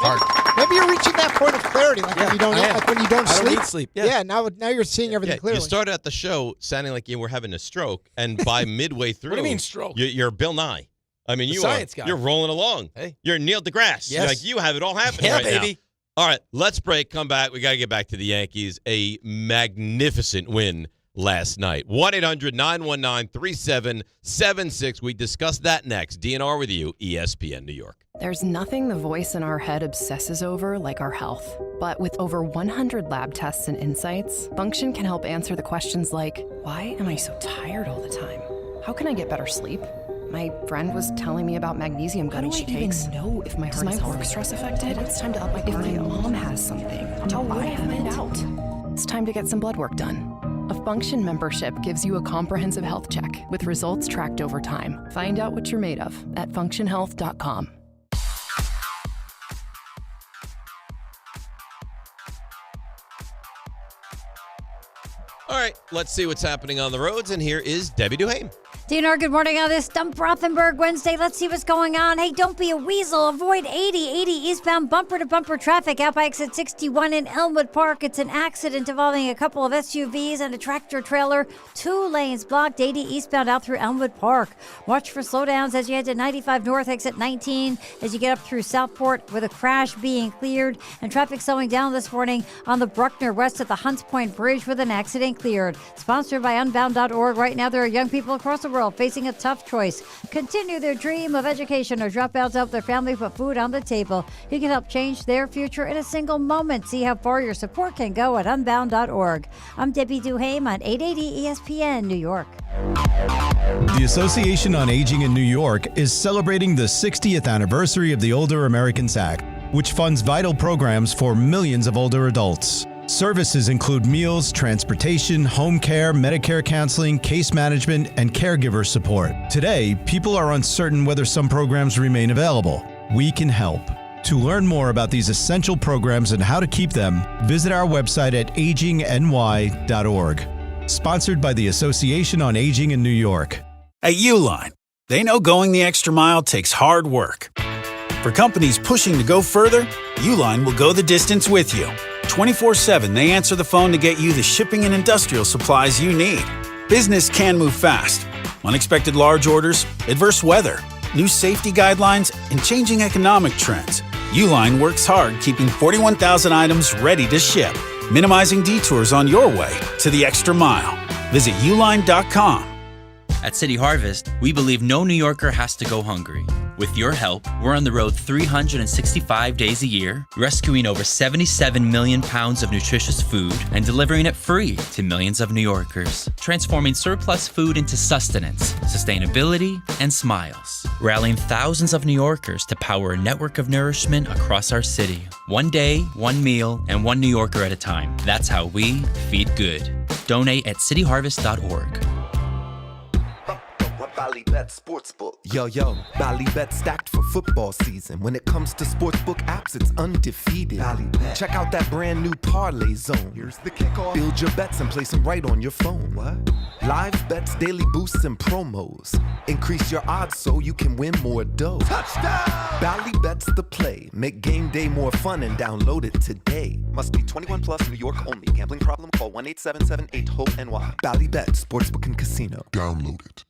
Hard. Maybe you're reaching that point of clarity, when you don't I sleep. don't need sleep. Yeah. Now you're seeing everything clearly. You started at the show sounding like you were having a stroke, and by midway through, What do you mean stroke? You're Bill Nye. I mean, you're rolling along. Hey. You're Neil deGrasse. Yes. You have it all happening right baby. now. All right, let's break. Come back. We got to get back to the Yankees. A magnificent win last night. 1-800-919-3776. We discuss that next. DNR with you, ESPN New York. There's nothing the voice in our head obsesses over like our health. But with over 100 lab tests and insights, Function can help answer the questions like, why am I so tired all the time? How can I get better sleep? My friend was telling me about magnesium gummy she takes. How do I even know if my heart is work stress affected? It's time to up my cardio. If my mom has something, how would I find out? It's time to get some blood work done. A Function membership gives you a comprehensive health check with results tracked over time. Find out what you're made of at functionhealth.com. All right, let's see what's happening on the roads, and here is Debbie Duhame. DNR, good morning on this Dump Rothenberg Wednesday. Let's see what's going on. Hey, don't be a weasel. Avoid 80 eastbound bumper-to-bumper traffic out by exit 61 in Elmwood Park. It's an accident involving a couple of SUVs and a tractor-trailer. 2 lanes blocked, 80 eastbound out through Elmwood Park. Watch for slowdowns as you head to 95 North, exit 19, as you get up through Southport with a crash being cleared. And traffic slowing down this morning on the Bruckner west at the Hunts Point Bridge with an accident cleared. Sponsored by Unbound.org. Right now, there are young people across the world facing a tough choice. Continue their dream of education or drop out to help their family put food on the table. You can help change their future in a single moment. See how far your support can go at Unbound.org. I'm Debbie Duhame on 880 ESPN New York. The Association on Aging in New York is celebrating the 60th anniversary of the Older Americans Act, which funds vital programs for millions of older adults. Services include meals, transportation, home care, Medicare counseling, case management, and caregiver support. Today, people are uncertain whether some programs remain available. We can help. To learn more about these essential programs and how to keep them, visit our website at agingny.org. Sponsored by the Association on Aging in New York. At Uline, they know going the extra mile takes hard work. For companies pushing to go further, Uline will go the distance with you. 24/7, they answer the phone to get you the shipping and industrial supplies you need. Business can move fast. Unexpected large orders, adverse weather, new safety guidelines, and changing economic trends. Uline works hard keeping 41,000 items ready to ship, minimizing detours on your way to the extra mile. Visit uline.com. At City Harvest, we believe no New Yorker has to go hungry. With your help, we're on the road 365 days a year, rescuing over 77 million pounds of nutritious food and delivering it free to millions of New Yorkers, transforming surplus food into sustenance, sustainability, and smiles, rallying thousands of New Yorkers to power a network of nourishment across our city. One day, one meal, and one New Yorker at a time. That's how we feed good. Donate at cityharvest.org. Ballybet Sportsbook. Yo, Ballybet stacked for football season. When it comes to sportsbook apps, it's undefeated. Ballybet. Check out that brand new parlay zone. Here's the kickoff. Build your bets and place them right on your phone. What? Live bets, daily boosts, and promos. Increase your odds so you can win more dough. Touchdown! Ballybet's the play. Make game day more fun and download it today. Must be 21 plus, New York only. Gambling problem? Call 1-877-8-HOPE-NY. Ballybet Sportsbook and Casino. Download it.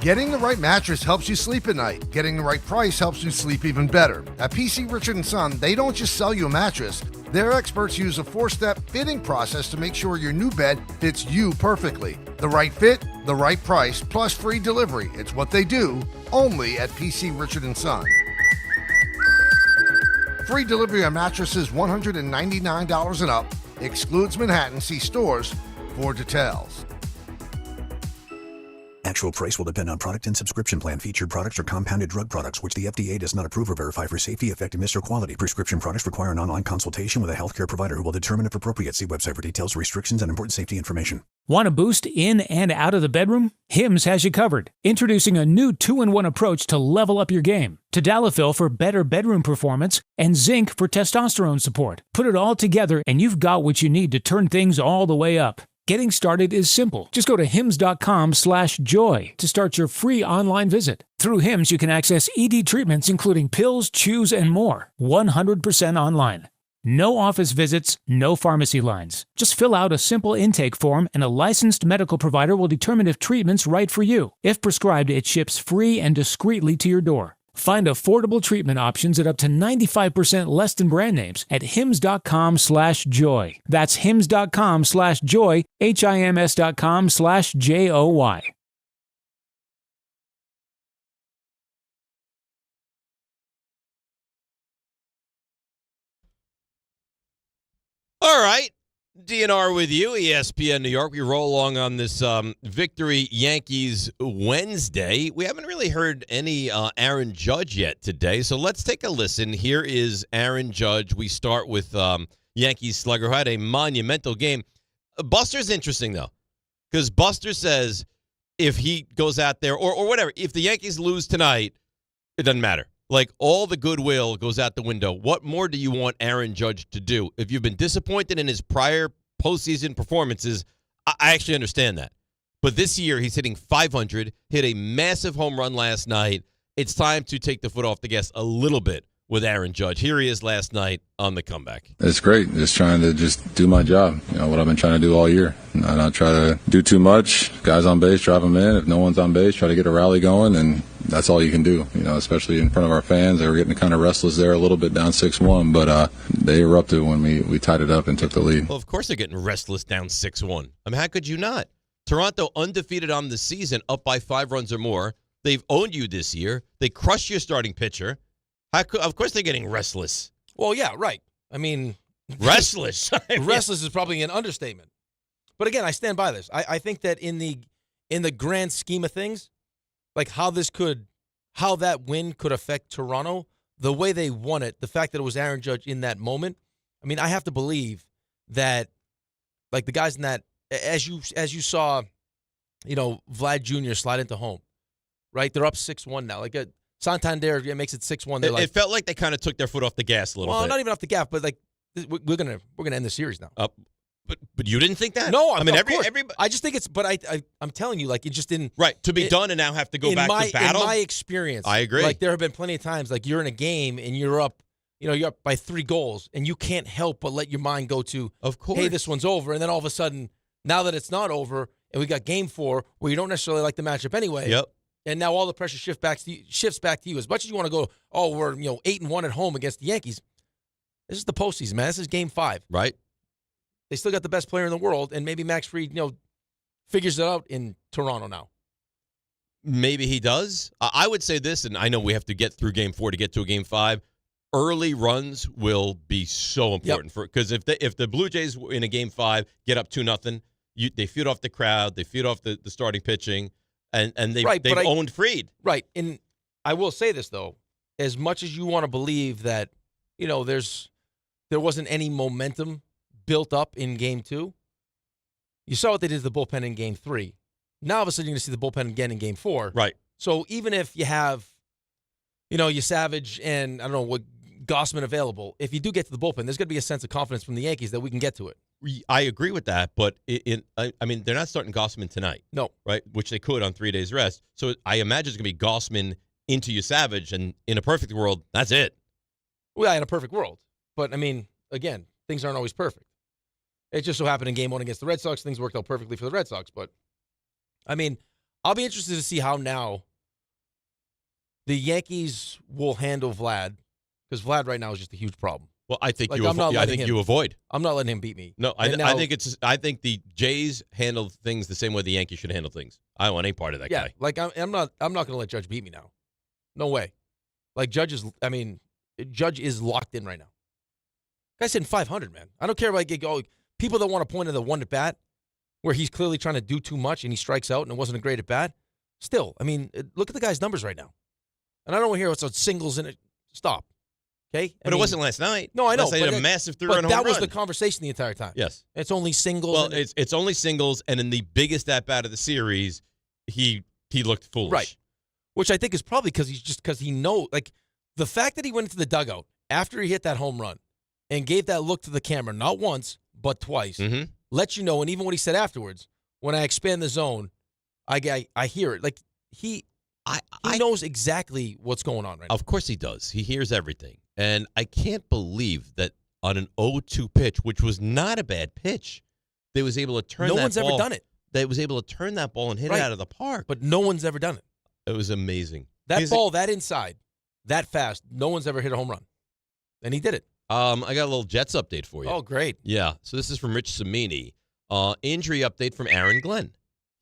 Getting the right mattress helps you sleep at night. Getting the right price helps you sleep even better. At PC Richard & Son, they don't just sell you a mattress. Their experts use a 4-step fitting process to make sure your new bed fits you perfectly. The right fit, the right price, plus free delivery. It's what they do, only at PC Richard & Son. Free delivery on mattresses $199 and up. Excludes Manhattan. See stores for details. Actual price will depend on product and subscription plan. Featured products are compounded drug products, which the FDA does not approve or verify for safety, effectiveness, or quality. Prescription products require an online consultation with a healthcare provider who will determine if appropriate. See website for details, restrictions, and important safety information. Want to boost in and out of the bedroom? Hims has you covered. Introducing a new 2-in-1 approach to level up your game. Tadalafil for better bedroom performance and zinc for testosterone support. Put it all together and you've got what you need to turn things all the way up. Getting started is simple. Just go to hims.com/joy to start your free online visit. Through Hims, you can access ED treatments including pills, chews, and more. 100% online. No office visits, no pharmacy lines. Just fill out a simple intake form and a licensed medical provider will determine if treatment's right for you. If prescribed, it ships free and discreetly to your door. Find affordable treatment options at up to 95% less than brand names at hims.com/joy. That's hims.com/joy, HIMS.com/JOY. All right. DNR with you, ESPN New York. We roll along on this victory Yankees Wednesday. We haven't really heard any Aaron Judge yet today, so let's take a listen. Here is Aaron Judge. We start with Yankees slugger who had a monumental game. Buster's interesting, though, because Buster says if he goes out there or whatever, if the Yankees lose tonight, it doesn't matter. Like, all the goodwill goes out the window. What more do you want Aaron Judge to do? If you've been disappointed in his prior postseason performances, I actually understand that. But this year, he's hitting .500, hit a massive home run last night. It's time to take the foot off the gas a little bit with Aaron Judge. Here he is last night on the comeback. It's great. Just trying to just do my job, what I've been trying to do all year. Not try to do too much. Guys on base, drive them in. If no one's on base, try to get a rally going, and that's all you can do, especially in front of our fans. They were getting kind of restless there a little bit down 6-1, but they erupted when we tied it up and took the lead. Well, of course they're getting restless down 6-1. I mean, how could you not? Toronto undefeated on the season, up by 5 runs or more. They've owned you this year. They crushed your starting pitcher. Of course they're getting restless. Well, yeah, right. I mean, restless. Restless is probably an understatement. But again, I stand by this. I think that in the grand scheme of things, like how that win could affect Toronto, the way they won it, the fact that it was Aaron Judge in that moment. I mean, I have to believe that, like, the guys in that, as you saw, Vlad Jr. slide into home, right? They're up 6-1 now. Like Santander makes it 6-1. It felt like they kind of took their foot off the gas a little bit. Well, not even off the gas, but like we're gonna end the series now. But you didn't think that? No, I mean, everybody. I just think it's. But I'm telling you, like, it just didn't. Right, to be done and now have to go back to battle. In my experience, I agree. Like, there have been plenty of times, like, you're in a game and you're up by 3 goals, and you can't help but let your mind go to, of course, hey, this one's over, and then all of a sudden, now that it's not over, and we got Game 4, where you don't necessarily like the matchup anyway. Yep. And now all the pressure shifts back to you. As much as you want to go, we're 8-1 at home against the Yankees. This is the postseason, man. This is Game 5. Right. They still got the best player in the world, and maybe Max Fried, figures it out in Toronto now. Maybe he does. I would say this, and I know we have to get through Game 4 to get to a Game 5. Early runs will be so important because if the Blue Jays in a Game 5 get up 2-0, they feed off the crowd, they feed off the starting pitching, and they've owned Fried. Right, and I will say this though, as much as you want to believe that there wasn't any momentum built up in Game 2. You saw what they did to the bullpen in Game 3. Now, all of a sudden, you're going to see the bullpen again in Game 4. Right. So even if you have, you Savage and, I don't know, what Gossman available, if you do get to the bullpen, there's going to be a sense of confidence from the Yankees that we can get to it. I agree with that, but I mean, they're not starting Gossman tonight. No. Right? Which they could on 3 days rest. So I imagine it's going to be Gossman into you Savage, and in a perfect world, that's it. Well, in a perfect world. But, I mean, again, things aren't always perfect. It just so happened in Game 1 against the Red Sox, things worked out perfectly for the Red Sox. But, I mean, I'll be interested to see how now the Yankees will handle Vlad, because Vlad right now is just a huge problem. Well, I think you avoid. I'm not letting him beat me. No, I think the Jays handle things the same way the Yankees should handle things. I don't want any part of that guy. Like I'm not going to let Judge beat me now. No way. Like Judge is locked in right now. Guy's hitting 500, man. I don't care about people that want to point to the one at bat where he's clearly trying to do too much and he strikes out and it wasn't a great at bat. Still, I mean, look at the guy's numbers right now. And I don't want to hear what's singles in it. Stop. Okay? But it wasn't last night. No, I know. Last night, a massive 3-run home run. That was the conversation the entire time. Yes. It's only singles. Well, it's only singles, and in the biggest at-bat of the series, he looked foolish. Right. Which I think is probably because he knows, like, the fact that he went into the dugout after he hit that home run and gave that look to the camera, not once, but twice, let you know. And even what he said afterwards, when I expand the zone, I hear it. Like he knows exactly what's going on right now. Of course he does. He hears everything. And I can't believe that on an 0-2 pitch, which was not a bad pitch, they was able to turn that ball. No one's ever done it. They was able to turn that ball and hit it out of the park. But no one's ever done it. It was amazing. That ball, that inside, that fast, no one's ever hit a home run. And he did it. I got a little Jets update for you. Oh, great. Yeah. So this is from Rich Cimini. Injury update from Aaron Glenn.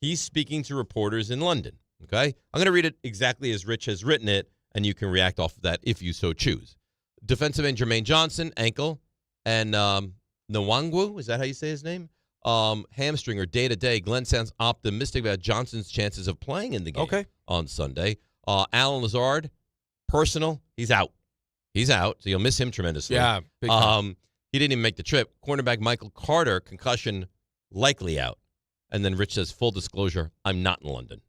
He's speaking to reporters in London. Okay? I'm going to read it exactly as Rich has written it, and you can react off of that if you so choose. Defensive end Jermaine Johnson, ankle, and Nwangwu, is that how you say his name? Hamstring or day-to-day. Glenn sounds optimistic about Johnson's chances of playing in the game on Sunday. Alan Lazard, personal, he's out. He's out, so you'll miss him tremendously. Yeah, big time. He didn't even make the trip. Cornerback Michael Carter, concussion, likely out. And then Rich says, full disclosure, I'm not in London.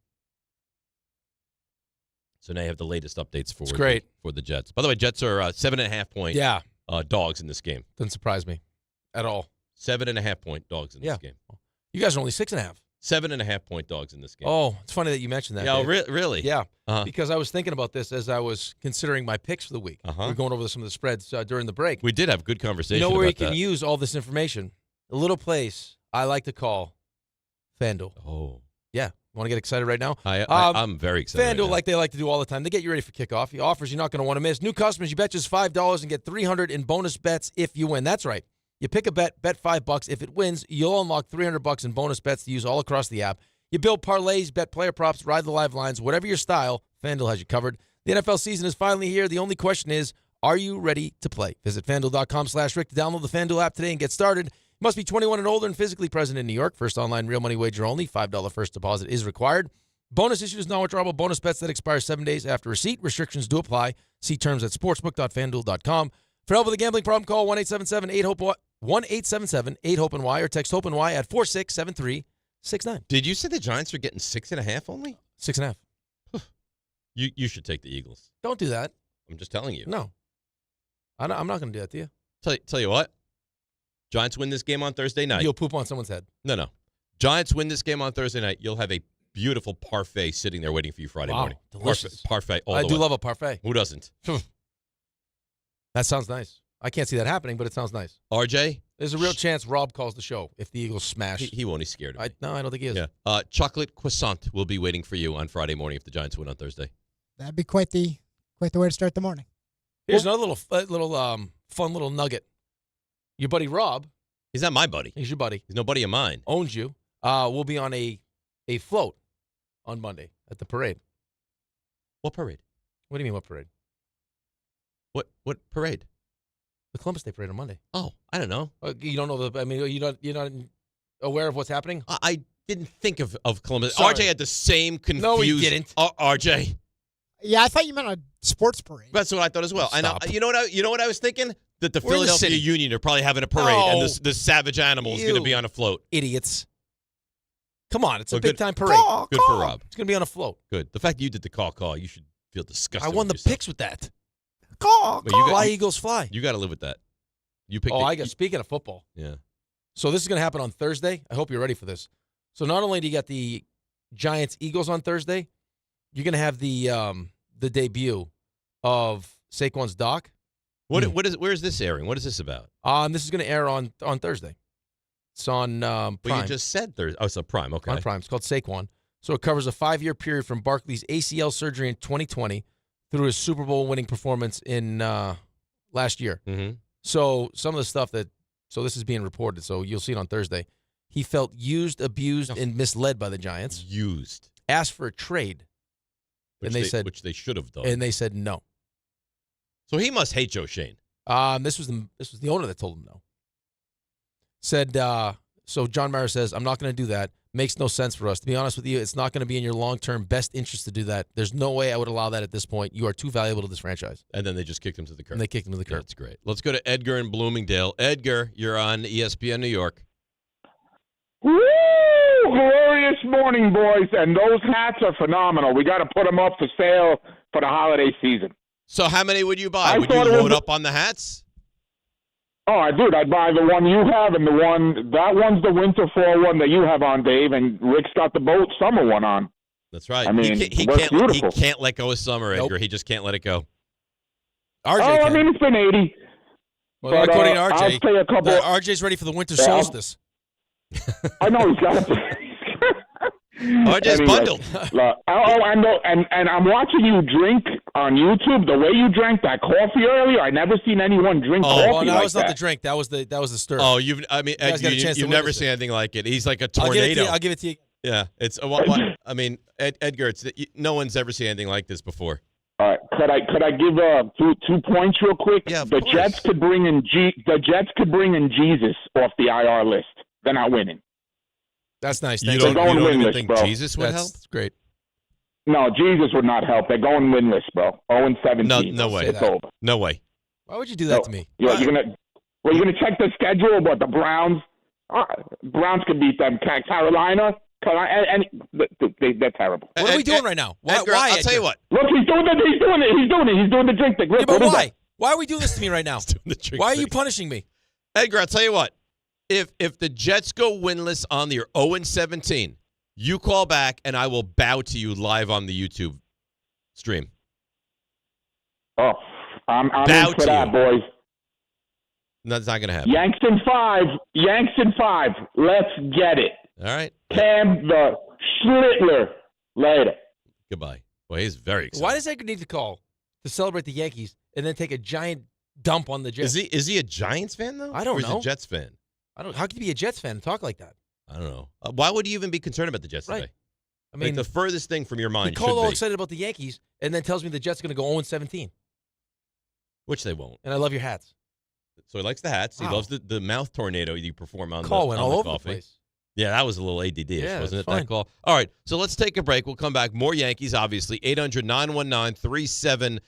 So now you have the latest updates for the Jets. By the way, Jets are 7.5-point dogs in this game. Doesn't surprise me at all. 7.5-point dogs in this game. You guys are only 6.5. 7.5-point dogs in this game. Oh, it's funny that you mentioned that. Yeah, really? Yeah, because I was thinking about this as I was considering my picks for the week. We were going over some of the spreads during the break. We did have good conversation You know where you about can use all this information? A little place I like to call FanDuel. Oh. Yeah. Want to get excited right now? I'm very excited. FanDuel, right now. like they like to do all the time. They get you ready for kickoff. He offers you're not going to want to miss. New customers, you bet just $5 and get $300 in bonus bets if you win. That's right. You pick a bet $5. If it wins, you'll unlock $300 in bonus bets to use all across the app. You build parlays, bet player props, ride the live lines, whatever your style, FanDuel has you covered. The NFL season is finally here. The only question is, are you ready to play? Visit FanDuel.com/Rick to download the FanDuel app today and get started. You must be 21 and older and physically present in New York. First online real money wager only. $5 first deposit is required. Bonus issues, non-withdrawable bonus bets that expire 7 days after receipt. Restrictions do apply. See terms at sportsbook.fanduel.com. For help with a gambling problem, call 1-877-8-HOPE-Y or text HOPE-Y at 467369. Did you say the Giants are getting 6.5 only? 6.5. You should take the Eagles. Don't do that. I'm just telling you. No. I'm not going to do that to you. Tell you what. Giants win this game on Thursday night. You'll poop on someone's head. No. Giants win this game on Thursday night. You'll have a beautiful parfait sitting there waiting for you Friday morning. Delicious. Parfait all I the do way. love a parfait. Who doesn't? That sounds nice. I can't see that happening, but it sounds nice. RJ? There's a real chance Rob calls the show if the Eagles smash. He won't. He's scared of me. No, I don't think he is. Yeah. Chocolate croissant will be waiting for you on Friday morning if the Giants win on Thursday. That'd be quite the way to start the morning. Here's another fun little nugget. Your buddy Rob. He's not my buddy. He's your buddy. He's no buddy of mine. Owns you. We'll be on a float on Monday at the parade. What parade? What do you mean, what parade? What parade? The Columbus Day parade on Monday. Oh, I don't know. You don't know you're not aware of what's happening? I didn't think of Columbus. Sorry. RJ had the same confused. No, he didn't. RJ. Yeah, I thought you meant a sports parade. That's what I thought as well. Stop. And you know what I was thinking? That the We're in the Philadelphia city. Union are probably having a parade, and the savage animal is going to be on a float. Idiots. Come on, it's a Well, big-time parade. Good for Rob. It's going to be on a float. Good. The fact that you did the call, you should feel disgusted. I won the with yourself. picks with that. Fly, Eagles, fly. You got to live with that. You picked. Speaking of football. Yeah. So this is going to happen on Thursday. I hope you're ready for this. So not only do you get the Giants-Eagles on Thursday, you're going to have the debut of Saquon's doc. Where is this airing? What is this about? This is going to air on Thursday. It's on Prime. Well, you just said Thursday. Oh, it's on Prime. Okay. On Prime. It's called Saquon. So it covers a 5-year period from Barkley's ACL surgery in 2020 through his Super Bowl winning performance in last year. Mm-hmm. So some of the stuff so this is being reported, so you'll see it on Thursday. He felt used, abused, and misled by the Giants. Used. Asked for a trade. Which they should have done. And they said no. So he must hate Joe Shane. This was the owner that told him no. Said, so John Mara says, I'm not going to do that. Makes no sense for us. To be honest with you, it's not going to be in your long-term best interest to do that. There's no way I would allow that at this point. You are too valuable to this franchise. And then they just kicked him to the curb. And they kicked him to the curb. That's great. Let's go to Edgar in Bloomingdale. Edgar, you're on ESPN New York. Woo! Glorious morning, boys. And those hats are phenomenal. We got to put them up for sale for the holiday season. So how many would you buy? Would you load up on the hats? Oh, dude, I'd buy the one you have and that one's the winter fall one that you have on, Dave, and Rick's got the boat summer one on. That's right. I mean, he can't let go of summer, Edgar. He just can't let it go. RJ I mean, it's been 80. Well, according to RJ, I'll say a couple. RJ's ready for the winter solstice. I know he's got it. RJ's bundled. And I'm watching you drink on YouTube. The way you drank that coffee earlier, I never seen anyone drink coffee no, like was not that. the drink. That was the stir. Oh, you've never seen anything like it. He's like a tornado. I'll give it to you. Yeah, it's. I mean, Edgar, no one's ever seen anything like this before. All right, could I give 2 points real quick? Yeah, of the course. Jets could bring in Jesus off the IR list. They're not winning. That's nice. You Thanks. don't even winless, think bro. Jesus would help? That's great. No, Jesus would not help. They're going winless, bro. 0-17. No way. It's over. No way. Why would you do that to me? You're gonna check the schedule, but the Browns could beat them. Carolina, and they're terrible. What are we doing right now? Why? Edgar, I'll tell you what. Look, he's doing the drink thing. Yeah, but why? Why are we doing this to me right now? Why are you thing. punishing me? Edgar, I'll tell you what. If the Jets go winless on the 0-17, you call back and I will bow to you live on the YouTube stream. Oh, I'm bow in for to that, you. boys. No, that's not going to happen. Yanks in 5. Let's get it. All right. Cam the Schlittler. Later. Goodbye. Well, he's very excited. Why does Edgar need to call to celebrate the Yankees and then take a giant dump on the Jets? Is he a Giants fan though? I don't or know. Is he a Jets fan? How can you be a Jets fan and talk like that? I don't know. Why would you even be concerned about the Jets today? I mean, the furthest thing from your mind he called should all be. excited about the Yankees and then tells me the Jets are going to go 0-17. Which they won't. And I love your hats. So he likes the hats. Wow. He loves the mouth tornado you perform on Call the went on all the over coffee. the place. Yeah, that was a little ADD-ish, Yeah, wasn't it, it's fine. that call? All right, so let's take a break. We'll come back. More Yankees, obviously. 800-919-3776.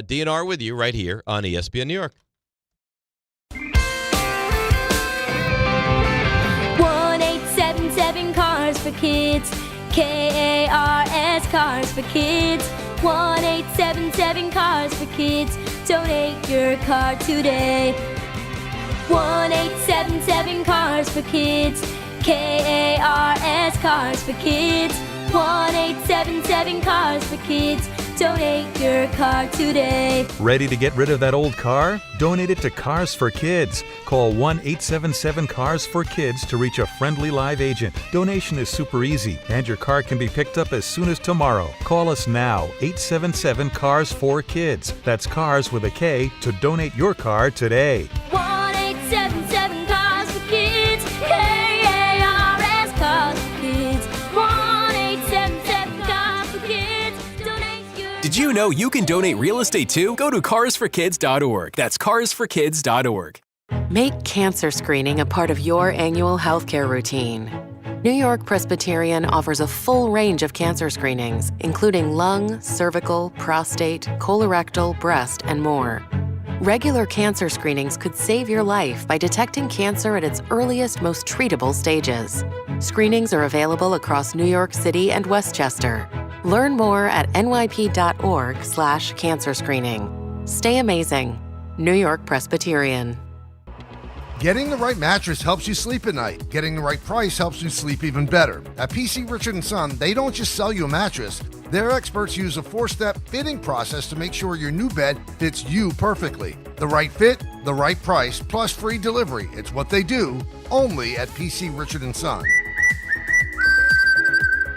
DNR with you right here on ESPN New York. 1-877 Cars for Kids. KARS Cars for Kids. 1-877 Cars for Kids. Donate your car today. 1-877 Cars for Kids. KARS Cars for Kids. 1-877 Cars for Kids. Donate your car today. Ready to get rid of that old car? Donate it to Cars for Kids. Call 1-877-CARS-FOR-KIDS to reach a friendly live agent. Donation is super easy, and your car can be picked up as soon as tomorrow. Call us now, 877-CARS-FOR-KIDS. That's Cars with a K to donate your car today. 1-877 Cars for Kids. KARS Cars for Kids. 1-877 Cars for Kids. Donate your. Did you know you can donate real estate too? Go to carsforkids.org. That's carsforkids.org. Make cancer screening a part of your annual healthcare routine. New York Presbyterian offers a full range of cancer screenings, including lung, cervical, prostate, colorectal, breast, and more. Regular cancer screenings could save your life by detecting cancer at its earliest, most treatable stages. Screenings are available across New York City and Westchester. Learn more at nyp.org/cancer screening. Stay amazing. New York Presbyterian. Getting the right mattress helps you sleep at night. Getting the right price helps you sleep even better. At PC Richard & Son, they don't just sell you a mattress. Their experts use a 4-step fitting process to make sure your new bed fits you perfectly. The right fit, the right price, plus free delivery. It's what they do, only at PC Richard & Son.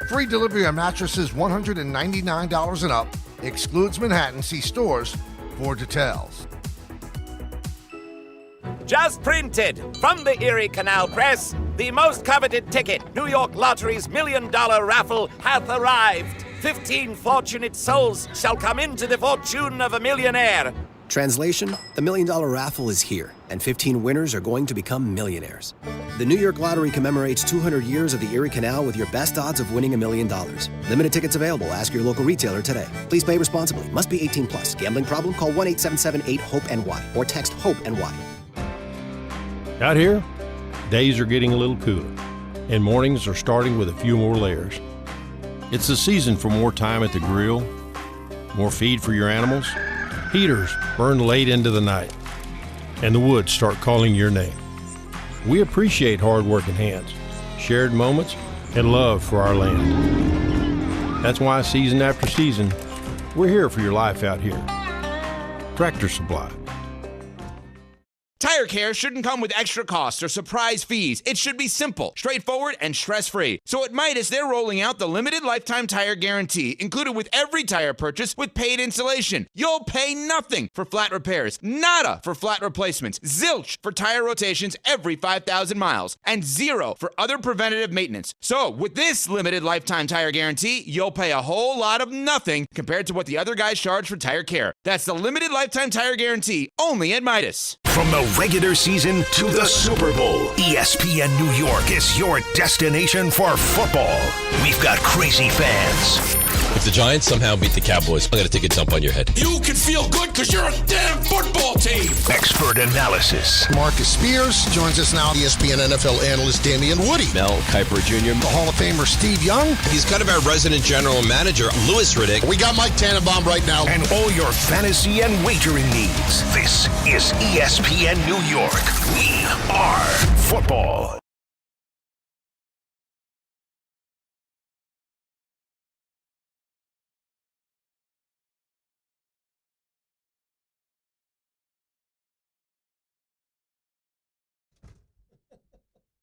Free delivery on mattresses $199 and up. Excludes Manhattan. See stores for details. Just printed from the Erie Canal Press, the most coveted ticket, New York Lottery's $1 million raffle, hath arrived. 15 fortunate souls shall come into the fortune of a millionaire. Translation, the $1 million raffle is here, and 15 winners are going to become millionaires. The New York Lottery commemorates 200 years of the Erie Canal with your best odds of winning $1 million. Limited tickets available. Ask your local retailer today. Please play responsibly. Must be 18 plus. Gambling problem? Call 1-877-8-HOPE-NY or text HOPE-NY. Out here, days are getting a little cooler, and mornings are starting with a few more layers. It's the season for more time at the grill, more feed for your animals. Heaters burn late into the night. and the woods start calling your name. We appreciate hard-working hands, shared moments, and love for our land. That's why season after season, we're here for your life out here. Tractor Supply. Tire care shouldn't come with extra costs or surprise fees. It should be simple, straightforward, and stress-free. So at Midas, they're rolling out the limited lifetime tire guarantee, included with every tire purchase with paid installation. You'll pay nothing for flat repairs, nada for flat replacements, zilch for tire rotations every 5,000 miles, and zero for other preventative maintenance. So with this limited lifetime tire guarantee, you'll pay a whole lot of nothing compared to what the other guys charge for tire care. That's the limited lifetime tire guarantee, only at Midas. From the regular season to the Super Bowl, ESPN New York is your destination for football. We've got crazy fans. If the Giants somehow beat the Cowboys, I'm going to take a dump on your head. You can feel good because you're a damn football team. Expert analysis. Marcus Spears joins us now. ESPN NFL analyst Damian Woody. Mel Kiper Jr. The Hall of Famer Steve Young. He's kind of our resident general manager, Louis Riddick. We got Mike Tannenbaum right now. And all your fantasy and wagering needs. This is ESPN New York. We are football.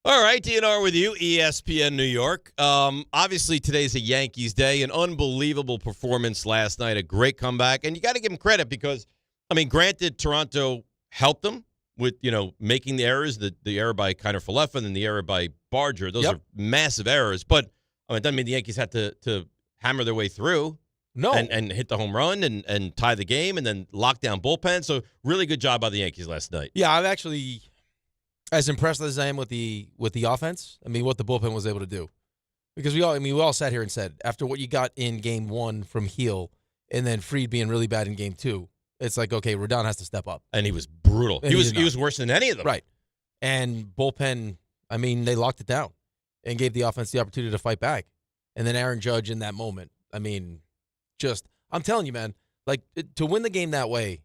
All right, DNR with you, ESPN New York. Obviously, today's a Yankees day. An unbelievable performance last night, a great comeback. And you got to give them credit because, I mean, granted, Toronto helped them with, making the errors, the error by Kiner Falefa and then the error by Barger. Those are massive errors. But, it doesn't mean the Yankees had to hammer their way through. No. And hit the home run and tie the game and then lock down bullpen. So, really good job by the Yankees last night. Yeah, I'm actually as impressed as I am with the offense. I mean, what the bullpen was able to do, because we all sat here and said after what you got in Game 1 from Heel, and then Fried being really bad in Game 2, it's like, okay, Rodon has to step up, and he was brutal. And he was worse than any of them, right? And bullpen, I mean, they locked it down and gave the offense the opportunity to fight back, and then Aaron Judge in that moment. I mean, I'm telling you, man, like to win the game that way,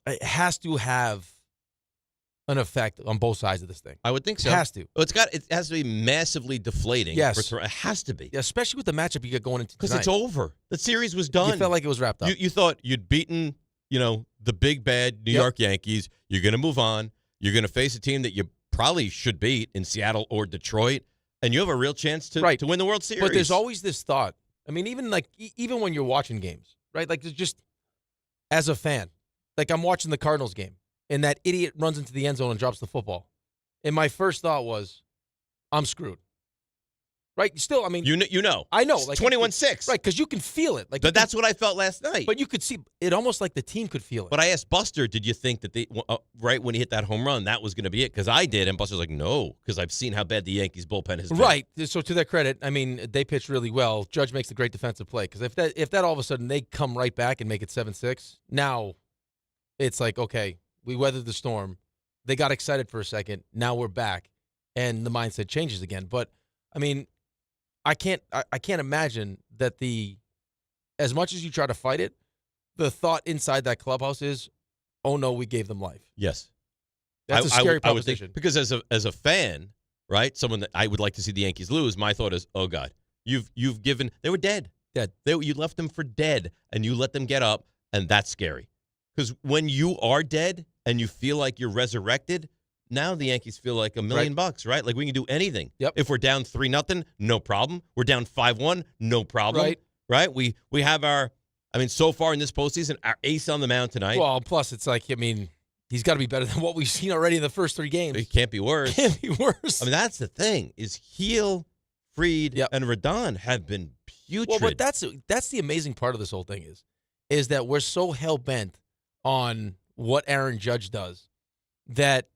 it has to have an effect on both sides of this thing. I would think so. It has to. Well, it has to be massively deflating. Yes. It has to be. Yeah, especially with the matchup you get going into tonight. Because it's over. The series was done. You felt like it was wrapped up. You thought you'd beaten, the big bad New York Yankees. You're going to move on. You're going to face a team that you probably should beat in Seattle or Detroit, and you have a real chance to win the World Series. But there's always this thought. I mean, even when you're watching games, right? Like, just as a fan, like I'm watching the Cardinals game, and that idiot runs into the end zone and drops the football. And my first thought was, I'm screwed. Right? Still, I mean. You know. I know. Like 21-6. Right, because you can feel it. Like, but that's what I felt last night. But you could see it almost like the team could feel it. But I asked Buster, did you think that right when he hit that home run, that was going to be it? Because I did. And Buster's like, no, because I've seen how bad the Yankees bullpen has been. Right. So to their credit, I mean, they pitched really well. Judge makes a great defensive play. Because if that all of a sudden they come right back and make it 7-6, now it's like, okay, we weathered the storm. They got excited for a second. Now we're back, and the mindset changes again. But I mean, I can't imagine that as much as you try to fight it, the thought inside that clubhouse is, oh no, we gave them life. Yes, that's a scary proposition. Because as a fan, right, someone that I would like to see the Yankees lose, my thought is, oh God, you've given, they were dead. You left them for dead, and you let them get up, and that's scary. Because when you are dead and you feel like you're resurrected, now the Yankees feel like $1 million, right? Like we can do anything. Yep. If we're down 3-0, no problem. We're down 5-1, no problem. Right? We have so far in this postseason, our ace on the mound tonight. Well, plus it's like, I mean, he's got to be better than what we've seen already in the first 3 games. It can't be worse. Can't be worse. I mean, that's the thing, is Heel, Fried, and Rodon have been putrid. Well, but that's the amazing part of this whole thing is that we're so hell-bent on what Aaron Judge does that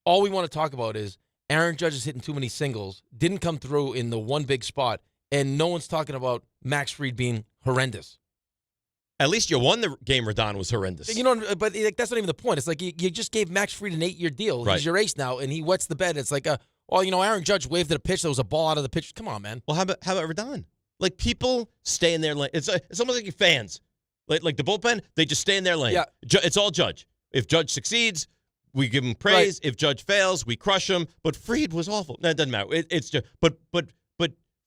all we want to talk about is Aaron Judge is hitting too many singles, didn't come through in the one big spot, and no one's talking about Max Fried being horrendous. At least you won the game. Rodon was horrendous. But that's not even the point. It's like you just gave Max Fried an 8-year deal. Right. He's your ace now, and he wets the bed. It's like, Aaron Judge waved at a pitch that was a ball out of the pitch. Come on, man. Well, how about Rodon? Like, people stay in their lane. It's almost like your fans. Like the bullpen, they just stay in their lane. Yeah. It's all Judge. If Judge succeeds, we give him praise. If Judge fails, we crush him. But Fried was awful. No, it doesn't matter. It's just but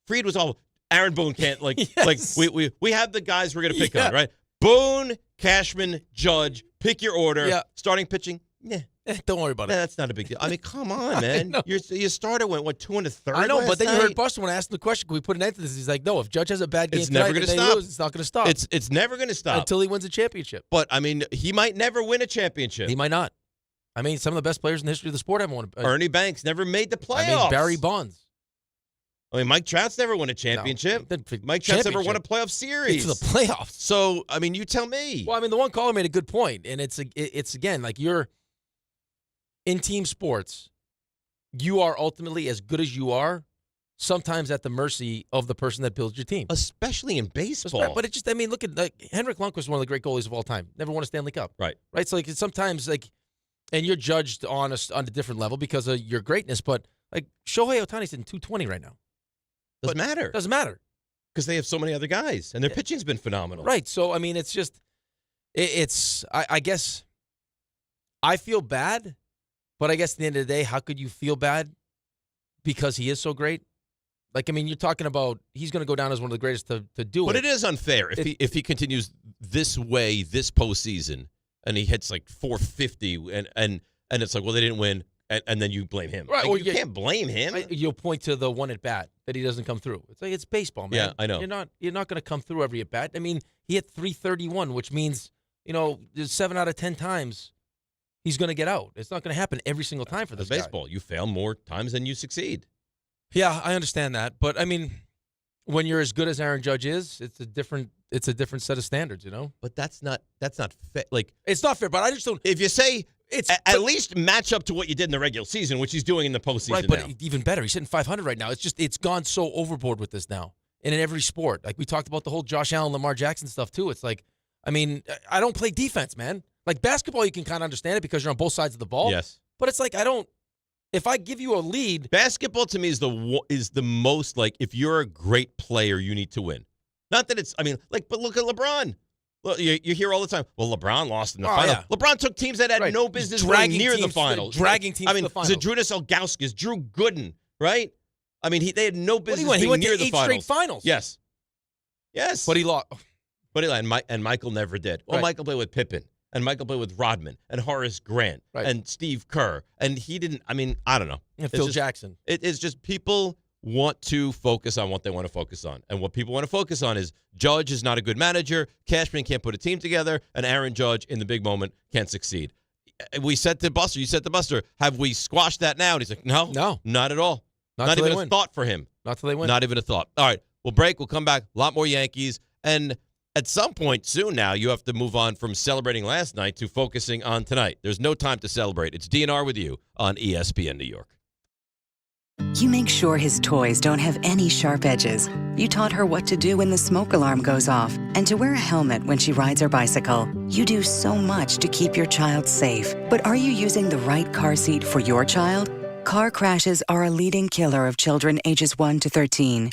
Fried was awful. Aaron Boone can't we have the guys we're gonna pick on, right? Boone, Cashman, Judge. Pick your order. Yeah. Starting pitching. Yeah. Don't worry about it. That's not a big deal. I mean, come on, man. You started what 2 1/3. I know, but then you heard Buster when I asked him the question, can we put an end to this? He's like, no, if Judge has a bad game tonight, never going to stop. Lose, it's not going to stop. It's never going to stop until he wins a championship. But I mean, he might never win a championship. He might not. I mean, some of the best players in the history of the sport haven't won. Ernie Banks never made the playoffs. I mean, Barry Bonds. I mean, Mike Trout's never won a championship. No, Mike Trout's never won a playoff series. It's the playoffs. So, I mean, you tell me. Well, I mean, the one caller made a good point, and it's again, like you're in team sports, you are ultimately as good as you are, sometimes at the mercy of the person that builds your team. Especially in baseball. But it just, I mean, look at Henrik Lundqvist was one of the great goalies of all time. Never won a Stanley Cup. Right. Right? So, like, sometimes, like, and you're judged on a different level because of your greatness, but, like, Shohei Ohtani's hitting .220 right now. Doesn't matter. Doesn't matter. Because they have so many other guys, and their pitching's been phenomenal. Right. So, I mean, it's just, I guess, I feel bad, but I guess at the end of the day, how could you feel bad because he is so great? Like, I mean, you're talking about he's going to go down as one of the greatest to do it. But it is unfair if he continues this way this postseason and he hits like 450 and it's like, well, they didn't win, and then you blame him. Right. Like, well, you can't blame him. You'll point to the one at bat that he doesn't come through. It's like it's baseball, man. Yeah, I know. You're not going to come through every at bat. I mean, he hit 331, which means, there's 7 out of 10 times he's going to get out. It's not going to happen every single time for this guy. Baseball. You fail more times than you succeed. Yeah, I understand that, but I mean, when you're as good as Aaron Judge is, it's a different set of standards, But that's not fair. Like, it's not fair. But I just don't. If you say it's at least match up to what you did in the regular season, which he's doing in the postseason, right? But even better, he's hitting 500 right now. It's gone so overboard with this now, and in every sport. Like we talked about the whole Josh Allen, Lamar Jackson stuff too. It's like, I mean, I don't play defense, man. Like basketball, you can kind of understand it because you're on both sides of the ball. Yes. But it's like I don't. If I give you a lead, basketball to me is the most like if you're a great player, you need to win. Not that it's. I mean, like, but look at LeBron. Look, you hear all the time. Well, LeBron lost in the final. Yeah. LeBron took teams that had no business going near the finals. Dragging teams to the finals. Zydrunas Ilgauskas, Drew Gooden, right? I mean, they had no business being he went near to the 8 finals. straight finals. Yes. But he lost. And Michael never did. Well, Michael played with Pippen. And Michael played with Rodman and Horace Grant and Steve Kerr. And he didn't, I mean, I don't know. And Phil Jackson. It's just people want to focus on what they want to focus on. And what people want to focus on is Judge is not a good manager, Cashman can't put a team together, and Aaron Judge in the big moment can't succeed. We said to Buster, you said to Buster, have we squashed that now? And he's like, no, not at all. Not even a thought for him. Not till they win. Not even a thought. All right, we'll break. We'll come back. A lot more Yankees. And at some point soon now, you have to move on from celebrating last night to focusing on tonight. There's no time to celebrate. It's DNR with you on ESPN New York. You make sure his toys don't have any sharp edges. You taught her what to do when the smoke alarm goes off and to wear a helmet when she rides her bicycle. You do so much to keep your child safe. But are you using the right car seat for your child? Car crashes are a leading killer of children ages 1 to 13.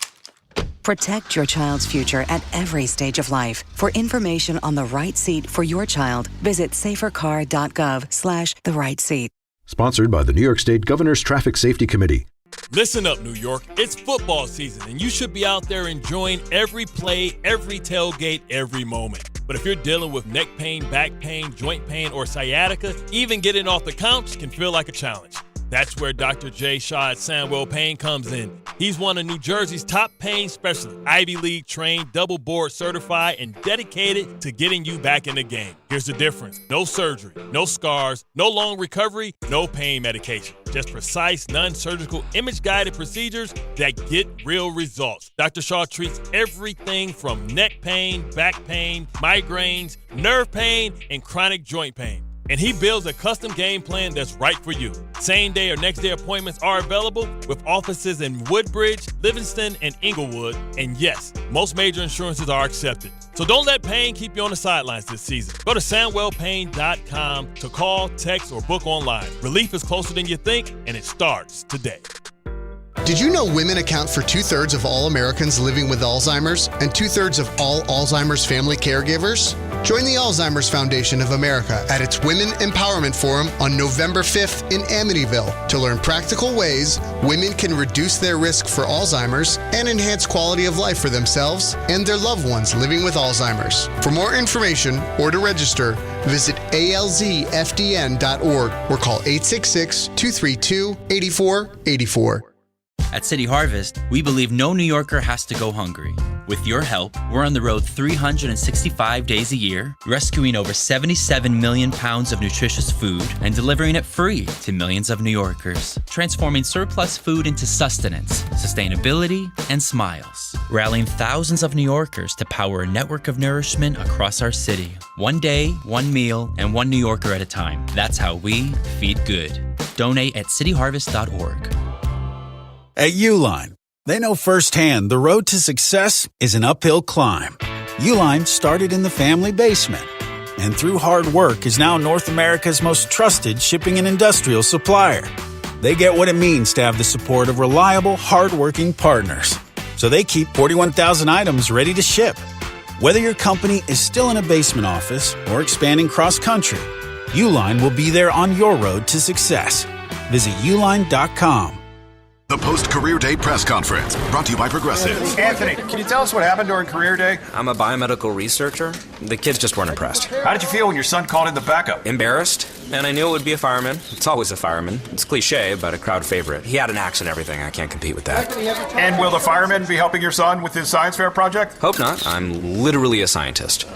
Protect your child's future at every stage of life. For information on the right seat for your child, visit safercar.gov/the right seat. Sponsored by the New York State Governor's Traffic Safety Committee. Listen up, New York. It's football season, and you should be out there enjoying every play, every tailgate, every moment. But if you're dealing with neck pain, back pain, joint pain, or sciatica, even getting off the couch can feel like a challenge. That's where Dr. Jay Shaw at Sandwell Pain comes in. He's one of New Jersey's top pain specialists, Ivy League trained, double board certified, and dedicated to getting you back in the game. Here's the difference. No surgery, no scars, no long recovery, no pain medication. Just precise, non-surgical, image-guided procedures that get real results. Dr. Shaw treats everything from neck pain, back pain, migraines, nerve pain, and chronic joint pain. And he builds a custom game plan that's right for you. Same day or next day appointments are available with offices in Woodbridge, Livingston, and Inglewood. And yes, most major insurances are accepted. So don't let pain keep you on the sidelines this season. Go to SandwellPain.com to call, text, or book online. Relief is closer than you think, and it starts today. Did you know women account for 2/3 of all Americans living with Alzheimer's and 2/3 of all Alzheimer's family caregivers? Join the Alzheimer's Foundation of America at its Women Empowerment Forum on November 5th in Amityville to learn practical ways women can reduce their risk for Alzheimer's and enhance quality of life for themselves and their loved ones living with Alzheimer's. For more information or to register, visit alzfdn.org or call 866-232-8484. At City Harvest, we believe no New Yorker has to go hungry. With your help, we're on the road 365 days a year, rescuing over 77 million pounds of nutritious food and delivering it free to millions of New Yorkers, transforming surplus food into sustenance, sustainability, and smiles. Rallying thousands of New Yorkers to power a network of nourishment across our city. One day, one meal, and one New Yorker at a time. That's how we feed good. Donate at cityharvest.org. At Uline, they know firsthand the road to success is an uphill climb. Uline started in the family basement, and through hard work is now North America's most trusted shipping and industrial supplier. They get what it means to have the support of reliable, hard-working partners. So they keep 41,000 items ready to ship. Whether your company is still in a basement office or expanding cross-country, Uline will be there on your road to success. Visit uline.com. The Post-Career Day Press Conference, brought to you by Progressive. Anthony, can you tell us what happened during Career Day? I'm a biomedical researcher. The kids just weren't impressed. How did you feel when your son called in the backup? Embarrassed, and I knew it would be a fireman. It's always a fireman. It's cliche, but a crowd favorite. He had an axe and everything. I can't compete with that. And will the fireman be helping your son with his science fair project? Hope not. I'm literally a scientist.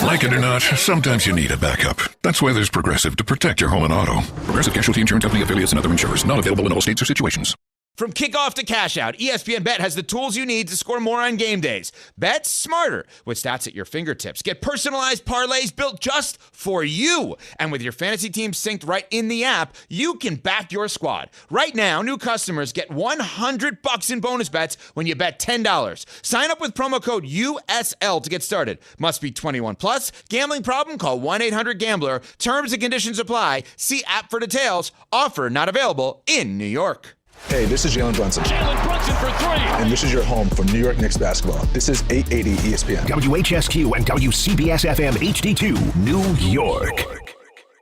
Like it or not, sometimes you need a backup. That's why there's Progressive to protect your home and auto. Progressive Casualty Insurance Company affiliates and other insurers. Not available in all states or situations. From kickoff to cash out, ESPN Bet has the tools you need to score more on game days. Bet smarter with stats at your fingertips. Get personalized parlays built just for you. And with your fantasy team synced right in the app, you can back your squad. Right now, new customers get $100 in bonus bets when you bet $10. Sign up with promo code USL to get started. Must be 21 plus. Gambling problem? Call 1-800-GAMBLER. Terms and conditions apply. See app for details. Offer not available in New York. Hey, this is Jalen Brunson. Jalen Brunson for three. And this is your home for New York Knicks basketball. This is 880 ESPN. WHSQ and WCBS-FM HD2, New York.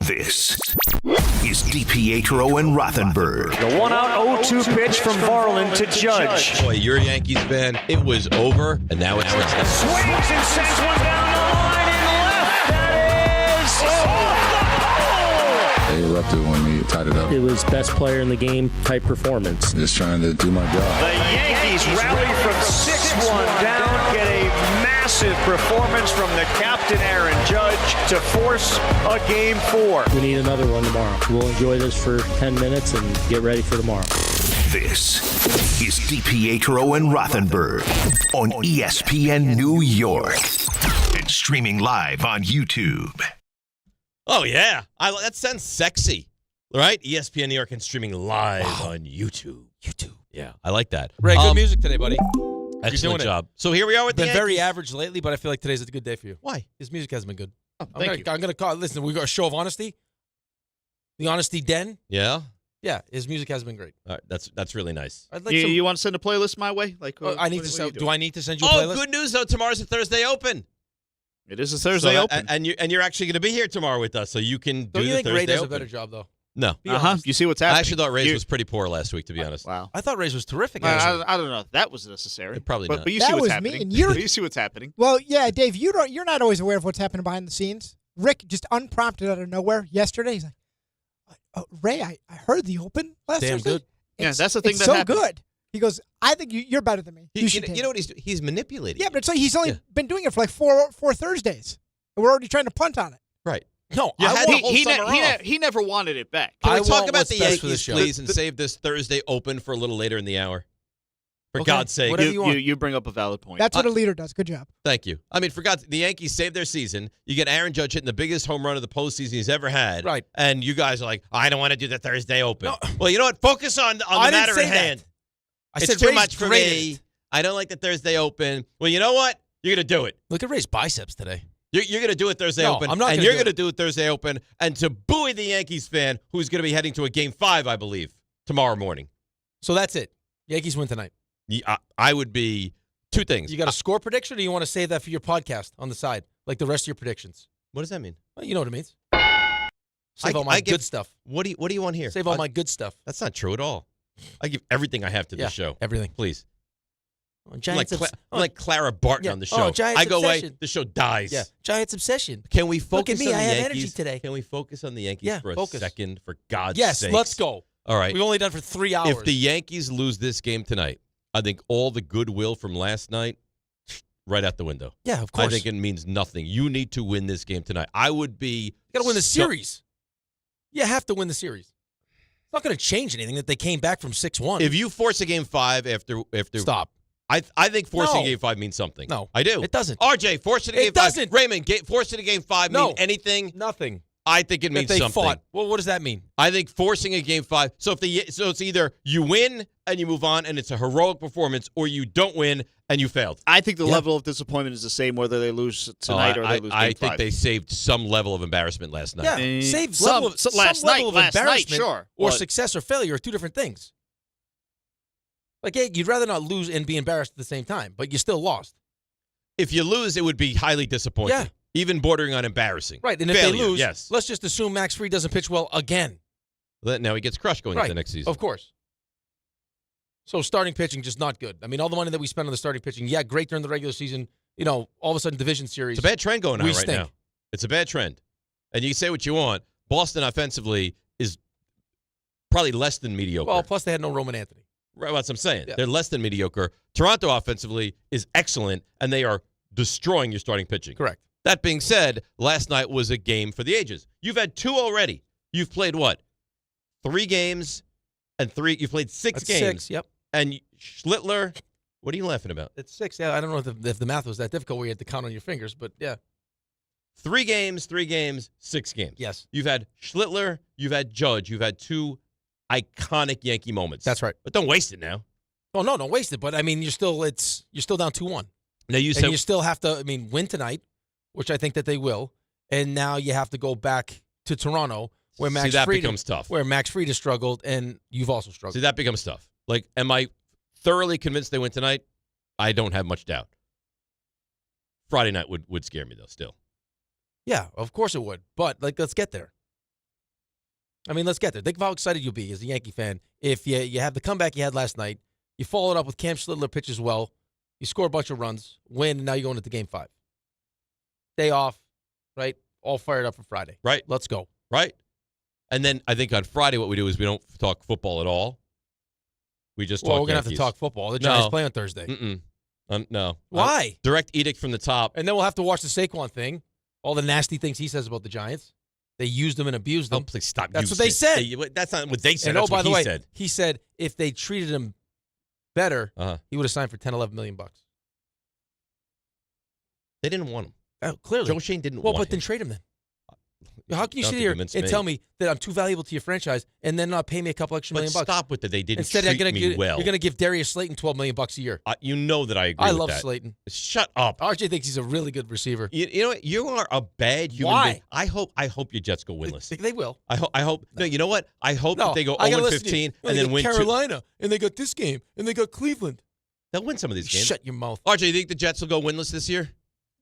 This is DiPietro and Rothenberg. The 1-out 0-2 pitch from Varland to Judge. Boy, you're a Yankees fan. It was over, and now it's not. Swings and sends one down the line in left. That is off the pole. They erupted when we tied it up. It was best player in the game type performance. Just trying to do my job. The Yankees rally from 6-1 down, get a massive performance from the captain Aaron Judge to force a Game 4. We need another one tomorrow. We'll enjoy this for 10 minutes and get ready for tomorrow. This is DiPietro and Rothenberg on ESPN New York. And streaming live on YouTube. Oh, yeah. That sounds sexy, right? ESPN New York and streaming live on YouTube. Yeah, I like that. Ray, good music today, buddy. Excellent job. So here we are with the Yankees. Been very Yankees. average lately, but I feel like today's a good day for you. Why? His music hasn't been good. Oh, thank you. I'm going to call. Listen, we got a show of honesty. The Honesty Den. Yeah? Yeah, his music hasn't been great. All right, that's really nice. I'd like you want to send a playlist my way? Like, I need to send. Do I need to send you a playlist? Oh, good news though! Tomorrow's a Thursday Open. It is a Thursday Open, and you're actually going to be here tomorrow with us, so you can Don't do you the think Thursday Ray does Open. a better job though? No. You see what's happening. I actually thought Ray's was pretty poor last week, to be honest. Wow. I thought Ray's was terrific. I don't know if that was necessary. Probably not. But you that see what's was happening. Me, and you see what's happening. Well, yeah, Dave, you're not always aware of what's happening behind the scenes. Rick just unprompted out of nowhere yesterday. He's like, Ray, I heard the Open last Damn Thursday. good. Yeah, that's the thing it's that so happened. good. He goes, I think you're better than me. You know what he's manipulating. Yeah, but it's like he's only been doing it for like four Thursdays. And we're already trying to punt on it. Right. No, he never wanted it back. Can we talk about the Yankees, please, and save this Thursday Open for a little later in the hour? For God's sake. You bring up a valid point. That's what a leader does. Good job. Thank you. I mean, the Yankees saved their season. You get Aaron Judge hitting the biggest home run of the postseason he's ever had. Right. And you guys are like, I don't want to do the Thursday Open. No. Well, you know what? Focus on the matter at hand. It's too much for me. I don't like the Thursday Open. Well, you know what? You're going to do it. Look at Ray's biceps today. You're going to do it Thursday Open. I'm not and you're going to do it Thursday Open. And to buoy the Yankees fan who's going to be heading to a Game 5, I believe, tomorrow morning. So that's it. Yankees win tonight. Yeah, I would be two things. You got a score prediction, or you want to save that for your podcast on the side, like the rest of your predictions? What does that mean? Well, you know what it means. Save all my good stuff. What do you want here? Save all my good stuff. That's not true at all. I give everything I have to this show. Everything. Please. I'm like Clara Barton on the show. Giants I go obsession. away, the show dies. Yeah, Giants obsession. Can we focus Look at me, on I the have Yankees energy today. Can we focus on the Yankees for a second, for God's sake? Yes, let's go. All right. We've only done for 3 hours. If the Yankees lose this game tonight, I think all the goodwill from last night, right out the window. Yeah, of course. I think it means nothing. You need to win this game tonight. I would be... You got to win the series. You have to win the series. It's not going to change anything that they came back from 6-1. If you force a Game 5 after... Stop. I think forcing Game 5 means something. No. I do. It doesn't. RJ, forcing a Game 5. It doesn't. Raymond, forcing a Game 5 mean anything? Nothing. I think it means they something. Fought. Well, what does that mean? I think forcing a Game 5. So it's either you win and you move on and it's a heroic performance, or you don't win and you failed. I think the level of disappointment is the same whether they lose tonight or they lose Game 5. I think they saved some level of embarrassment last night. Yeah, saved some level of embarrassment, sure. Or success or failure are two different things. Like, yeah, you'd rather not lose and be embarrassed at the same time, but you still lost. If you lose, it would be highly disappointing. Yeah. Even bordering on embarrassing. Right, and if Failure, they lose, yes. let's just assume Max Fried doesn't pitch well again. Now he gets crushed going into next season. Of course. So starting pitching, just not good. I mean, all the money that we spent on the starting pitching, great during the regular season. All of a sudden, division series. It's a bad trend going on right stink. now. It's a bad trend. And you can say what you want. Boston offensively is probably less than mediocre. Well, plus they had no Roman Anthony. Right, that's what I'm saying. Yeah. They're less than mediocre. Toronto offensively is excellent, and they are destroying your starting pitching. Correct. That being said, last night was a game for the ages. You've had 2 already. You've played what? 3 games and 3. You've played 6 games. 6, yep. And Schlittler, what are you laughing about? It's 6. Yeah, I don't know if the math was that difficult where you had to count on your fingers, but yeah. 3 games, 6 games. Yes. You've had Schlittler, you've had Judge, you've had 2 iconic Yankee moments. That's right. But don't waste it now. Oh, no, don't waste it. But, I mean, you're still down 2-1. Now you still have to, win tonight, which I think that they will. And now you have to go back to Toronto, where Max Fried becomes tough. Where Max Fried has struggled, and you've also struggled. See, that becomes tough. Like, am I thoroughly convinced they win tonight? I don't have much doubt. Friday night would scare me, though, still. Yeah, of course it would. But, let's get there. Let's get there. Think of how excited you'll be as a Yankee fan if you have the comeback you had last night, you follow it up with Cam Schlittler pitches well, you score a bunch of runs, win, and now you're going into Game 5. Day off, right? All fired up for Friday. Right. Let's go. Right. And then I think on Friday what we do is we don't talk football at all. We just talk we're going to have to Yankees. talk football. The Giants play on Thursday. No. Why? Direct edict from the top. And then we'll have to watch the Saquon thing, all the nasty things he says about the Giants. They used them and abused them. Oh, please stop. That's what they said. That's not what they said. And that's by what the way, said. He said if they treated him better, he would have signed for $10-11 million. They didn't want him. Oh, clearly. Joe Shane didn't want him. Well, but then trade him then. How can you sit here and tell me that I'm too valuable to your franchise and then not pay me a couple extra $1 million? Stop with that. They didn't Instead, treat me well. You're going to give Darius Slayton $12 million a year. You know that I agree I with love that. Slayton. Shut up. RJ thinks he's a really good receiver. You know what? You are a bad human being. I hope your Jets go winless. They will. I hope. No, you know what? I hope that they go 0-15 and then win Carolina, and they got this game, and they got Cleveland. They'll win some of these games. Shut your mouth. RJ, you think the Jets will go winless this year?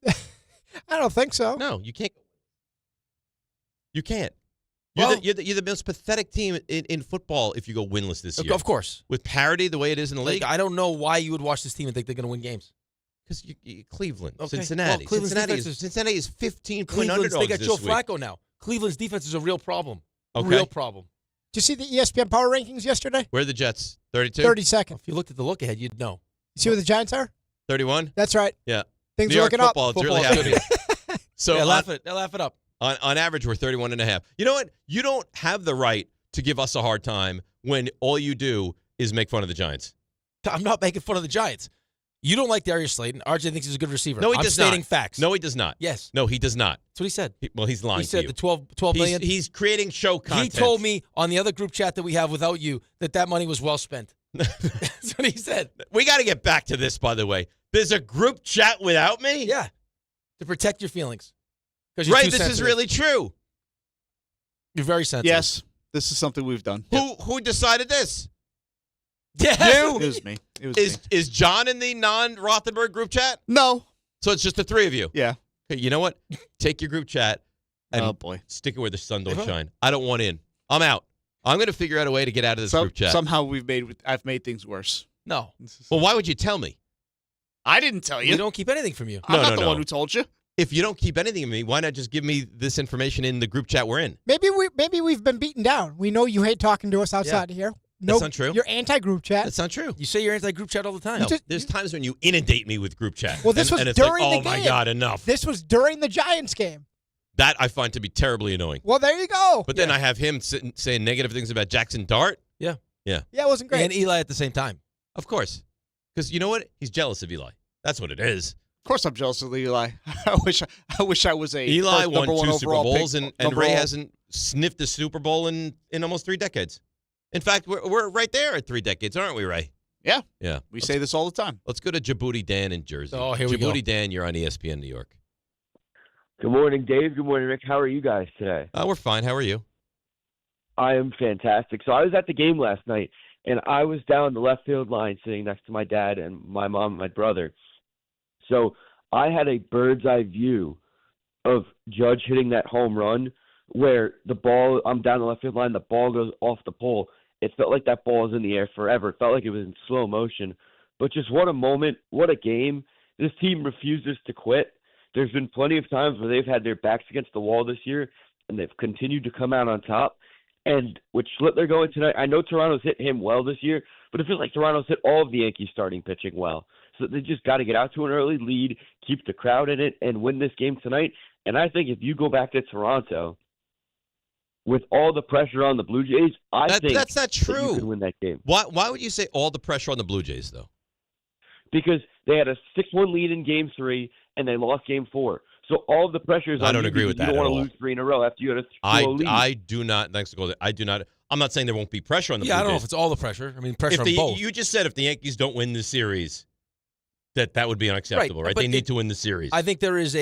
I don't think so. No, you can't. You can't. Well, you're the most pathetic team in football if you go winless this year. Of course. With parity the way it is in the league. I don't know why you would watch this team and think they're going to win games. Because Cleveland, okay. Cincinnati. Well, Cincinnati is 15-point underdogs They got this Joe week. Flacco now. Cleveland's defense is a real problem. Okay. Real problem. Did you see the ESPN power rankings yesterday? Where are the Jets? 32? 32nd. If you looked at the look ahead, you'd know. You see where the Giants are? 31? That's right. Yeah. Things New are York looking football, up. it's really happening. So yeah, laugh it up. On average, we're 31.5. You know what? You don't have the right to give us a hard time when all you do is make fun of the Giants. I'm not making fun of the Giants. You don't like Darius Slayton. RJ thinks he's a good receiver. No, he does not. I'm stating facts. No, he does not. Yes. No, he does not. That's what he said. He's lying He said to you. the 12 million. He's creating show content. He told me on the other group chat that we have without you that money was well spent. That's what he said. We got to get back to this, by the way. There's a group chat without me? Yeah. To protect your feelings. Right, this is really true. You're very sensitive. Yes, this is something we've done. Who decided this? Yeah. It was me. Is John in the non-Rothenberg group chat? No. So it's just the three of you? Yeah. Okay, you know what? Take your group chat and stick it where the sun don't shine. I don't want in. I'm out. I'm going to figure out a way to get out of this group chat. Somehow I've made things worse. No. Well, why would you tell me? I didn't tell you. We don't keep anything from you. I'm not the one who told you. If you don't keep anything from me, why not just give me this information in the group chat we're in? Maybe we've been beaten down. We know you hate talking to us outside of here. That's not true. You're anti-group chat. That's not true. You say you're anti-group chat all the time. No, there's times when you inundate me with group chat. Well, this was and it's during like, the game. Oh, my God, enough. This was during the Giants game. That I find to be terribly annoying. Well, there you go. But then I have him saying negative things about Jackson Dart. Yeah. Yeah. Yeah, it wasn't great. And Eli at the same time. Of course. Because you know what? He's jealous of Eli. That's what it is. Of course I'm jealous of Eli. I wish I was a Eli first won number 2 one Super overall Bowls, pick, and Ray hasn't sniffed a Super Bowl in almost 3 decades. In fact, we're right there at 3 decades, aren't we, Ray? Yeah. Yeah. We say this all the time. Let's go to Djibouti Dan in Jersey. Oh, here we go. Djibouti Dan, you're on ESPN New York. Good morning, Dave. Good morning, Rick. How are you guys today? We're fine. How are you? I am fantastic. So I was at the game last night, and I was down the left field line sitting next to my dad and my mom and my brother. So I had a bird's eye view of Judge hitting that home run where the ball, I'm down the left field line, the ball goes off the pole. It felt like that ball was in the air forever. It felt like it was in slow motion. But just what a moment, what a game. This team refuses to quit. There's been plenty of times where they've had their backs against the wall this year, and they've continued to come out on top. And with Schlittler going tonight, I know Toronto's hit him well this year, but it feels like Toronto's hit all of the Yankees starting pitching well. So they just got to get out to an early lead, keep the crowd in it, and win this game tonight. And I think if you go back to Toronto, with all the pressure on the Blue Jays, I think that's not true. That you can win that game. Why would you say all the pressure on the Blue Jays, though? Because they had a 6-1 lead in Game 3, and they lost Game 4. So all of the pressure is on you. I don't agree with that You don't at want to all. lose 3 in a row after you had a 2-0 lead. I do not. Thanks to Golden. I do not. I'm not saying there won't be pressure on the Blue Jays. I don't know if it's all the pressure. I mean, pressure on both. You just said if the Yankees don't win the series, that would be unacceptable, right? They need to win the series. I think there's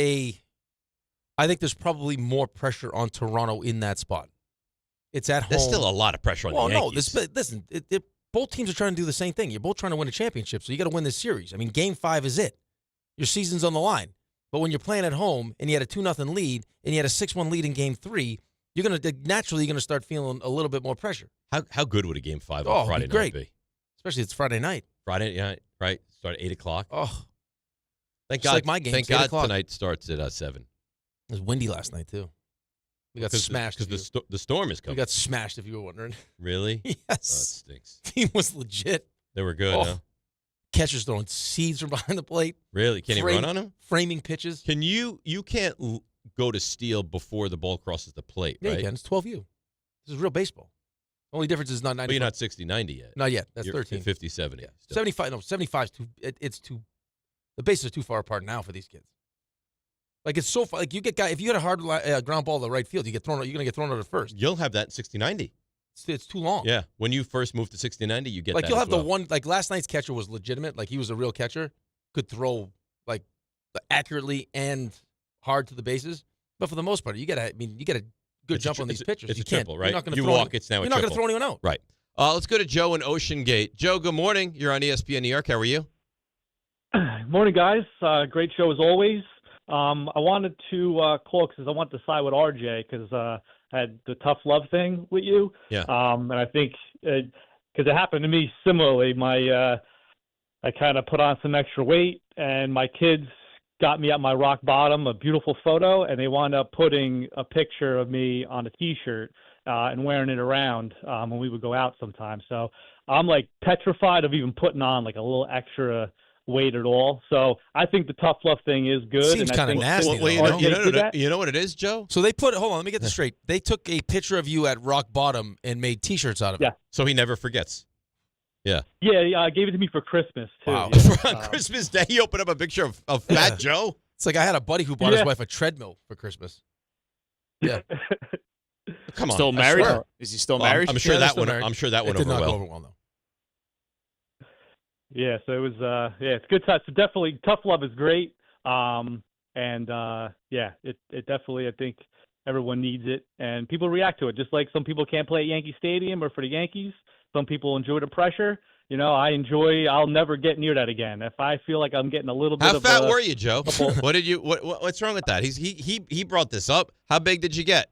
probably more pressure on Toronto in that spot. It's at home. There's still a lot of pressure on the Yankees. Listen, both teams are trying to do the same thing. You're both trying to win a championship, so you got to win this series. I mean, Game 5 is it. Your season's on the line. But when you're playing at home and you had a 2-0 lead and you had a 6-1 lead in Game 3, you're gonna start feeling a little bit more pressure. How good would a Game 5 on Friday night be? Especially it's Friday night. Friday, yeah, right. Start at 8:00. Oh, thank just God! like my game. Thank 8 God o'clock. tonight starts at 7. It was windy last night too. We got smashed because the storm is coming. We got smashed. If you were wondering. Really? Yes. Oh, it stinks. Team was legit. They were good. Huh? Catchers throwing seeds from behind the plate. Really? Can he run on him? Framing pitches. Can you can't go to steal before the ball crosses the plate, Yeah, right? you can. It's 12U. This is real baseball. Only difference is not 90. But you're not 60-90 yet. Not yet. That's You're 13. 50-70. Yeah. 75. No, 75 is too. It's too. The bases are too far apart now for these kids. Like it's so far. Like you get if you get a hard ground ball to the right field, you get thrown. You're gonna get thrown out at first. You'll have that in 60-90. It's too long. Yeah. When you first moved to 60-90, you get like that you'll as have well. the one. Like last night's catcher was legitimate. Like he was a real catcher, could throw like accurately and hard to the bases. But for the most part, you get a good jump on these pitchers. It's you a triple, right? You're not gonna you throw walk, it's now a You're triple. not going to throw anyone out. Right. Let's go to Joe in Ocean Gate. Joe, good morning. You're on ESPN New York. How are you? Morning, guys. Great show as always. I wanted to call because I want to side with RJ because I had the tough love thing with you. Yeah. And I think because it happened to me similarly, I kind of put on some extra weight, and my kids got me at my rock bottom, a beautiful photo, and they wound up putting a picture of me on a T-shirt and wearing it around when we would go out sometimes. So I'm like petrified of even putting on like a little extra weight at all. So I think the tough love thing is good. Seems kind of nasty. You know what it is, Joe? So they hold on, let me get this straight. They took a picture of you at rock bottom and made T-shirts out of it. Yeah. So he never forgets. Yeah. Yeah, gave it to me for Christmas, too. Wow. On Christmas Day, you open up a picture of Fat Joe? It's like I had a buddy who bought his wife a treadmill for Christmas. Yeah. Come on. Still married? Is he still married? I'm sure that one. I'm sure that went did over not well. go over well, though. Yeah, so it was it's good touch. So definitely tough love is great. It definitely, I think everyone needs it, and people react to it. Just like some people can't play at Yankee Stadium or for the Yankees, some people enjoy the pressure. I enjoy. I'll never get near that again. If I feel like I'm getting a little bit How fat were you, Joe? What's wrong with that? He brought this up. How big did you get?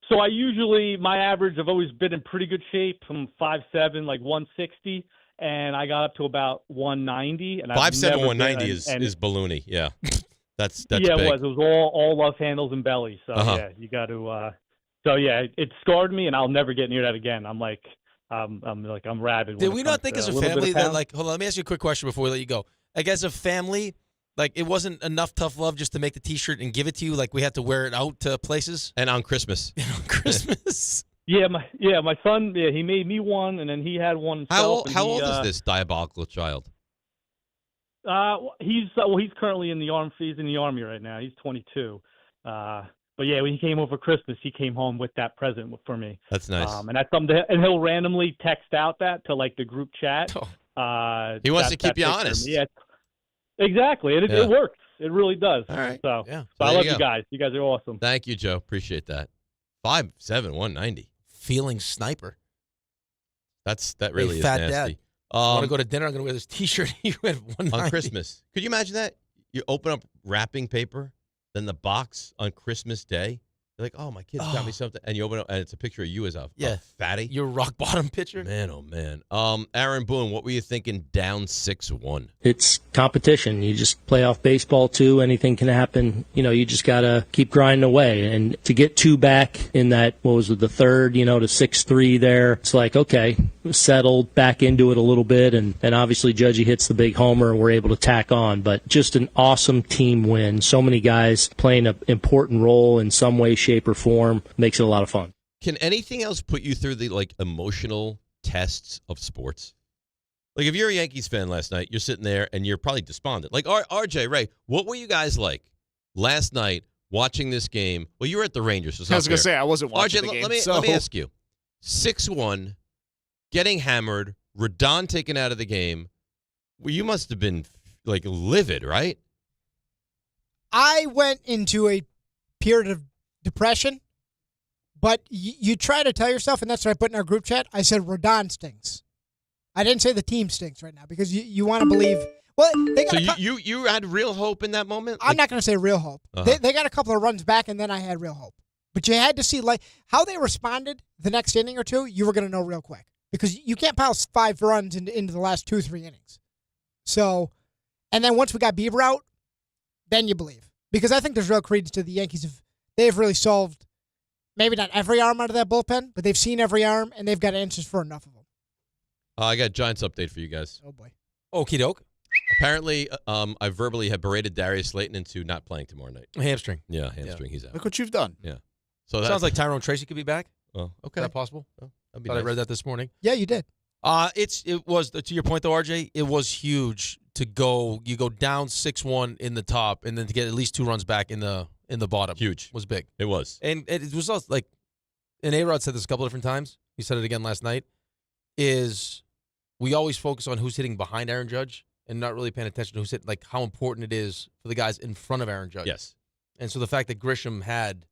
So my average, I've always been in pretty good shape. I'm 5'7", like 160, and I got up to about 190. And 5'7", 190 is balloony. Yeah, that's yeah, big. it was all love handles and belly. So yeah, you got to. So yeah, it scarred me, and I'll never get near that again. I'm rabid. Did we not think as a family that, like, hold on, let me ask you a quick question before we let you go. Like, as a family, like, it wasn't enough tough love just to make the T-shirt and give it to you? Like, we had to wear it out to places? And on Christmas. Yeah, my son, he made me one, and then he had one himself. How old is this diabolical child? He's currently in the army. He's in the army right now. He's 22. But yeah, when he came over Christmas, he came home with that present for me. That's nice. And that's something. And he'll randomly text out that to like the group chat. He wants to keep you honest. Yeah, exactly. And it works. It really does. All right. So, yeah. So I love you guys. You guys are awesome. Thank you, Joe. Appreciate that. 5'7", 190. Feeling sniper. That really is fat nasty. Dad. I want to go to dinner. I'm going to wear this T-shirt. You had 190 on Christmas. Could you imagine that? You open up wrapping paper. Then the box on Christmas Day, you're like, oh, my kid got me something. And you open it up, and it's a picture of you as a fatty. Your rock bottom picture? Man, oh, man. Aaron Boone, what were you thinking down 6-1? It's competition. You just play off baseball, too. Anything can happen. You just got to keep grinding away. And to get 2 back in that, what was it, the third, to 6-3 there, it's like, okay, settled back into it a little bit. And obviously, Judgy hits the big homer, and we're able to tack on. But just an awesome team win. So many guys playing an important role in some way, shape, or form. Makes it a lot of fun. Can anything else put you through the emotional tests of sports? Like, if you're a Yankees fan last night, you're sitting there and you're probably despondent. Like, RJ, Ray, what were you guys like last night watching this game? Well, you were at the Rangers. So I was going to say, I wasn't watching RJ, the game. Let me ask you. 6-1, getting hammered, Rodon taken out of the game. Well, you must have been, livid, right? I went into a period of depression, but you try to tell yourself, and that's what I put in our group chat, I said Rodon stinks. I didn't say the team stinks right now because you want to believe. Well, you had real hope in that moment? I'm not going to say real hope. They got a couple of runs back, and then I had real hope. But you had to see how they responded the next inning or two. You were going to know real quick because you can't pile 5 runs into the last 2-3 innings. So, and then once we got Bieber out, then you believe. Because I think there's real credence to the Yankees. They've really solved maybe not every arm out of that bullpen, but they've seen every arm, and they've got answers for enough of them. I got a Giants update for you guys. Oh, boy. Okie doke. Apparently, I verbally have berated Darius Slayton into not playing tomorrow night. Hamstring. Yeah, hamstring. He's out. Look what you've done. Yeah. So sounds like Tyrone Tracy could be back. Oh, okay. Is that possible? Oh, that'd be Thought nice. I read that this morning. Yeah, you did. It was, to your point though, RJ, it was huge to go down 6-1 in the top and then to get at least 2 runs back in the bottom. Huge. Was big. It was. And it was also and A-Rod said this a couple different times. He said it again last night, is we always focus on who's hitting behind Aaron Judge and not really paying attention to who's hitting, how important it is for the guys in front of Aaron Judge. Yes. And so the fact that Grisham had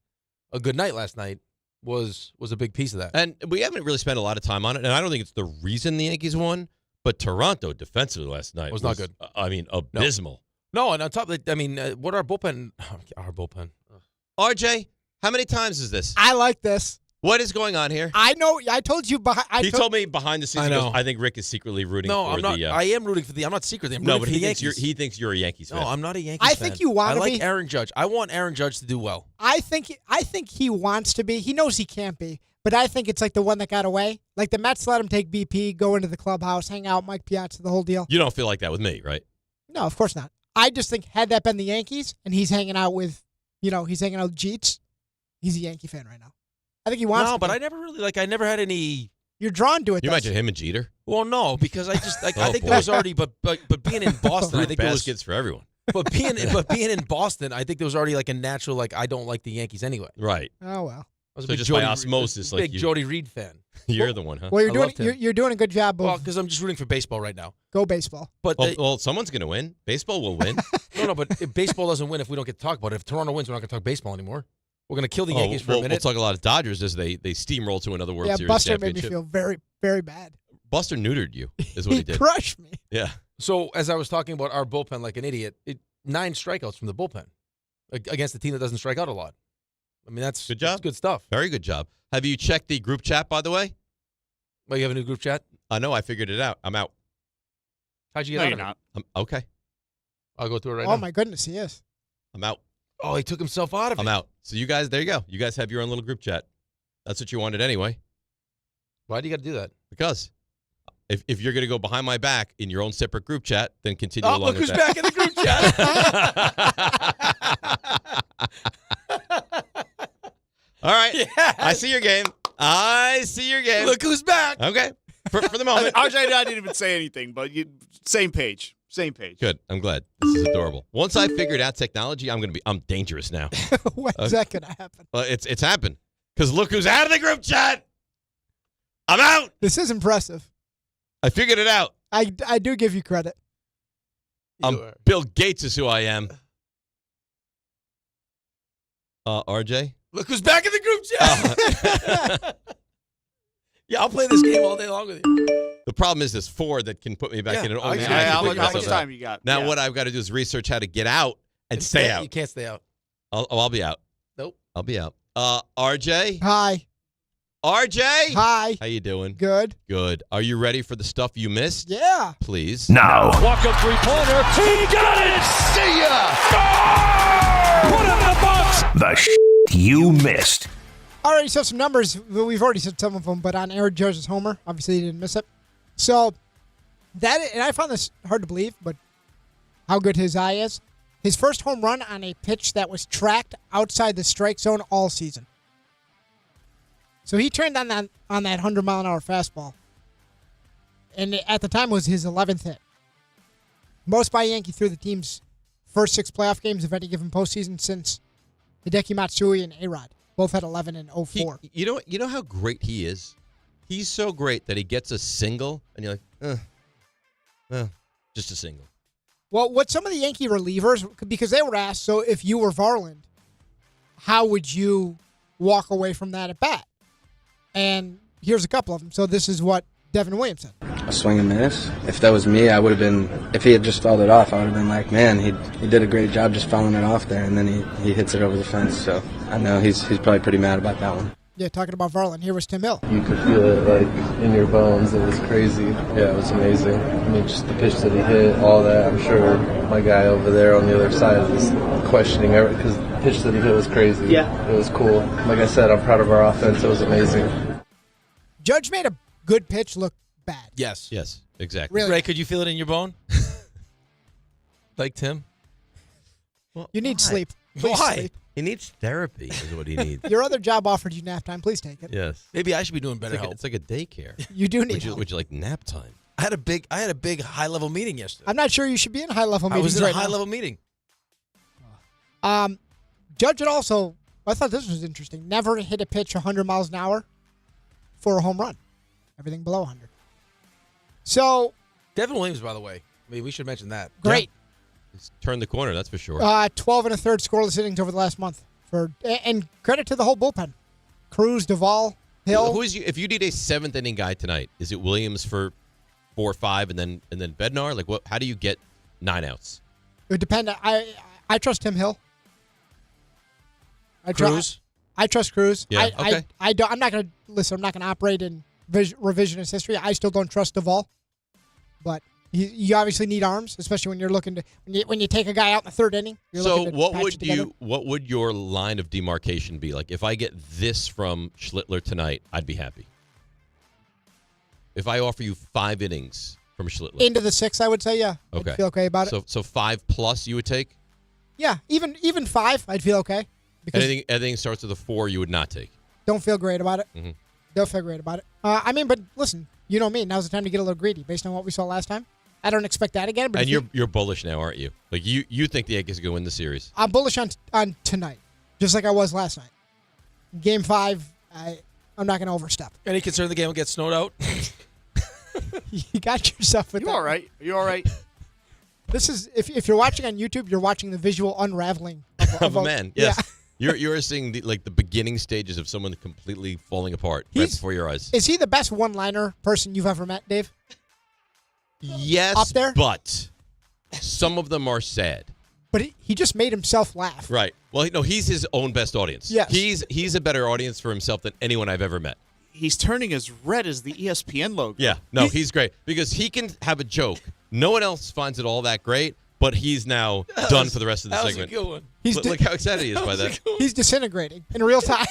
a good night last night was a big piece of that. And we haven't really spent a lot of time on it, and I don't think it's the reason the Yankees won, but Toronto defensively last night was not good. Abysmal. No, and on top of it, what our bullpen. RJ, how many times is this? I like this. What is going on here? I know. I told you. He told me behind the scenes. I know. I think Rick is secretly rooting for I'm not. the. I am rooting for the. I'm not secretly. I'm rooting but for he the thinks Yankees. he thinks you're a Yankees fan. No, I'm not a Yankees fan. I think you want to be. I like Aaron Judge. I want Aaron Judge to do well. I think he wants to be. He knows he can't be. But I think it's like the one that got away. Like the Mets let him take BP, go into the clubhouse, hang out, Mike Piazza, the whole deal. You don't feel like that with me, right? No, of course not. I just think had that been the Yankees and he's hanging out with, he's hanging out with Jeets, he's a Yankee fan right now. I think he wants to. No, but I never really, I never had any. You're drawn to it. You imagine him and Jeter? Well, no, because I just, I think there was already, but being in Boston, I think there was. Baskets for everyone. But being in Boston, I think there was already a natural, I don't like the Yankees anyway. Right. Oh, well. I was so just by osmosis, big Jody Reed fan. You're the one, huh? Well, you're doing a good job. Well, because I'm just rooting for baseball right now. Go baseball. But well, someone's going to win. Baseball will win. No, but if baseball doesn't win, if we don't get to talk about it, if Toronto wins, we're not going to talk baseball anymore. We're going to kill the Yankees for a minute. We'll talk a lot of Dodgers as they steamroll to another World Series Buster championship. made me feel very, very bad. Buster neutered you, is what he did. Crushed me. Yeah. So as I was talking about our bullpen like an idiot, 9 strikeouts from the bullpen against a team that doesn't strike out a lot. I mean, that's good job. That's good stuff. Very good job. Have you checked the group chat, by the way? Well, you have a new group chat? No, I figured it out. I'm out. How'd you get out of it? I'm okay. I'll go through it right now. Oh, my goodness, he is. I'm out. Oh, he took himself out of it. I'm out. So you guys, there you go. You guys have your own little group chat. That's what you wanted anyway. Why do you got to do that? Because if you're going to go behind my back in your own separate group chat, then continue along with that. Look who's back in the group chat. All right. Yes. I see your game. Look who's back. Okay. For the moment. I didn't even say anything, but same page. Same page. Good. I'm glad. This is adorable. Once I figured out technology, I'm dangerous now. When's that going to happen? It's happened. Because look who's out of the group chat. I'm out. This is impressive. I figured it out. I do give you credit. Bill Gates is who I am. RJ? Look who's back in the group chat. Yeah, I'll play this game all day long with you. The problem is there's 4 that can put me back in. And only how much time you got? Now what I've got to do is research how to get out and stay out. You can't stay out. I'll be out. Nope. I'll be out. RJ? Hi. RJ? Hi. How you doing? Good. Good. Are you ready for the stuff you missed? Yeah. Please. Now. Walk-up three-pointer. He got it! See ya! Score! Put it in the box! The you missed. All right, so some numbers. We've already said some of them, but on Aaron Judge's homer, obviously he didn't miss it. So that, and I found this hard to believe, but how good his eye is. His first home run on a pitch that was tracked outside the strike zone all season. So he turned on that 100-mile-an-hour fastball, and at the time was his 11th hit. Most by Yankee through the team's first 6 playoff games of any given postseason since Hideki Matsui and A-Rod. Both had 11 and 04. You know how great he is? He's so great that he gets a single, and you're like, just a single. Well, what some of the Yankee relievers, because they were asked, so if you were Varland, how would you walk away from that at bat? And here's a couple of them. So this is what Devin Williams said. A swing and miss. If that was me, I would have been, if he had just fouled it off, I would have been like, man, he did a great job just fouling it off there, and then he hits it over the fence. So I know he's probably pretty mad about that one. Yeah, talking about Varland, here was Tim Hill. You could feel it like in your bones. It was crazy. Yeah, it was amazing. I mean, just the pitch that he hit, all that. I'm sure my guy over there on the other side was questioning everything because the pitch that he hit was crazy. Yeah. It was cool. Like I said, I'm proud of our offense. It was amazing. Judge made a good pitch look bad. Yes. Yes, exactly. Really? Ray, could you feel it in your bone? Like Tim? Well, you need sleep. Please Why? sleep. He needs therapy is what he needs. Your other job offered you nap time. Please take it. Yes. Maybe I should be doing better help. It's like a daycare. You do need help. Would you like nap time? I had a big high-level meeting yesterday. I'm not sure you should be in high-level meetings I was in right a now. high-level meeting. Judge had also, I thought this was interesting, never hit a pitch 100 miles an hour for a home run. Everything below 100. So. Devin Williams, by the way. I mean, we should mention that. Great. Yeah. He's turned the corner, that's for sure. 12 and a third scoreless innings over the last month. And credit to the whole bullpen. Cruz, Duvall, Hill. If you need a 7th inning guy tonight, is it Williams for 4 or 5 and then Bednar? Like what? How do you get 9 outs? It would depend. I trust Tim Hill. Cruz? I trust Cruz. Yeah, okay. I'm not going to listen. I'm not going to operate in revisionist history. I still don't trust Duvall, but you obviously need arms, especially when you're looking to when you take a guy out in the 3rd inning. So what would your line of demarcation be? Like if I get this from Schlittler tonight, I'd be happy. If I offer you 5 innings from Schlittler into the 6th, I would say yeah. Okay. I'd feel okay about it. So 5 plus you would take? Yeah, even 5, I'd feel okay. Because anything starts with a 4, you would not take. Don't feel great about it. Mm-hmm. Don't feel great about it. But listen, you know me. Now's the time to get a little greedy based on what we saw last time. I don't expect that again. But and you're bullish now, aren't you? Like you think the Yankees are going to win the series? I'm bullish on tonight, just like I was last night. Game 5, I'm not going to overstep. Any concern the game will get snowed out? You got yourself with that. All right? Are you all right? This is if you're watching on YouTube, you're watching the visual unraveling of a man. Yes. You're seeing the beginning stages of someone completely falling apart right before your eyes. Is he the best one-liner person you've ever met, Dave? Yes, Up there? but some of them are sad. But he just made himself laugh. Right. Well, no, he's his own best audience. Yes. He's a better audience for himself than anyone I've ever met. He's turning as red as the ESPN logo. Yeah. No, he's great because he can have a joke. No one else finds it all that great, but he's now done for the rest of the segment. That was a good one. Look how excited he is by that. He's disintegrating in real time.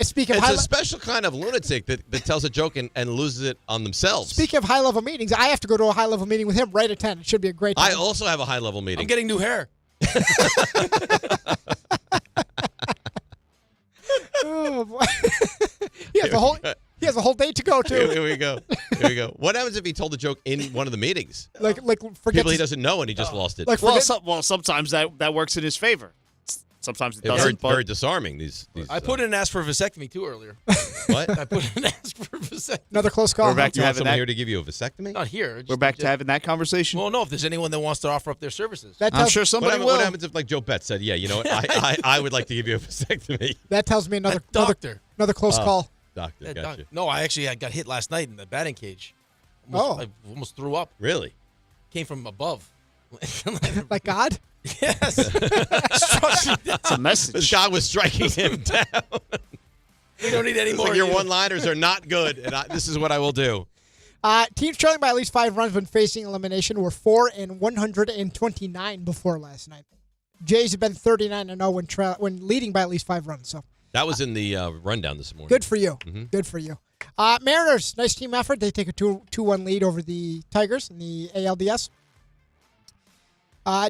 Speaking of it's a special kind of lunatic that tells a joke and loses it on themselves. Speaking of high-level meetings, I have to go to a high-level meeting with him right at 10. It should be a great time. I also have a high-level meeting. I'm getting new hair. Oh, boy. He has a whole day to go to. Here we go. What happens if he told a joke in one of the meetings? Like people he doesn't know and he just lost it. Sometimes that works in his favor. Sometimes it doesn't. Very disarming. These I put in an ask for a vasectomy too earlier. What? I put in an ask for a vasectomy. Another close call. We're back to you want having someone that here to give you a vasectomy? Not here. We're back to having that conversation. Well, no. If there's anyone that wants to offer up their services, I'm sure somebody will. What happens if Joe Betts said, "Yeah, you know what? I would like to give you a vasectomy." That tells me another close call. Doctor, Yeah, gotcha. No, I got hit last night in the batting cage. I almost threw up. Really? Came from above. Like God? Yes. That's a message. God was striking him down. We don't need any more. Like your one-liners are not good, and this is what I will do. Teams trailing by at least 5 runs when facing elimination were 4-129 before last night. Jays have been 39-0 when leading by at least 5 runs. So that was in the rundown this morning. Good for you. Mm-hmm. Good for you. Mariners, nice team effort. They take a 2-1 lead over the Tigers in the ALDS.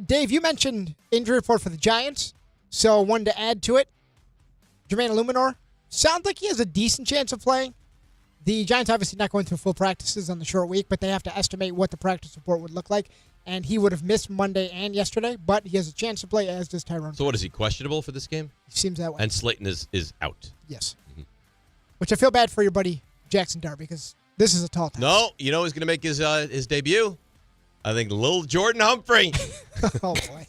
Dave, you mentioned injury report for the Giants, so one to add to it. Jermaine Illuminor sounds like he has a decent chance of playing. The Giants obviously not going through full practices on the short week, but they have to estimate what the practice report would look like. And he would have missed Monday and yesterday, but he has a chance to play, as does Tyrone. So what, is he questionable for this game? Seems that way. And Slayton is out. Yes. Mm-hmm. Which I feel bad for your buddy Jackson Darby, because this is a tall task. No, you know who's going to make his debut? I think little Jordan Humphrey. Oh, boy.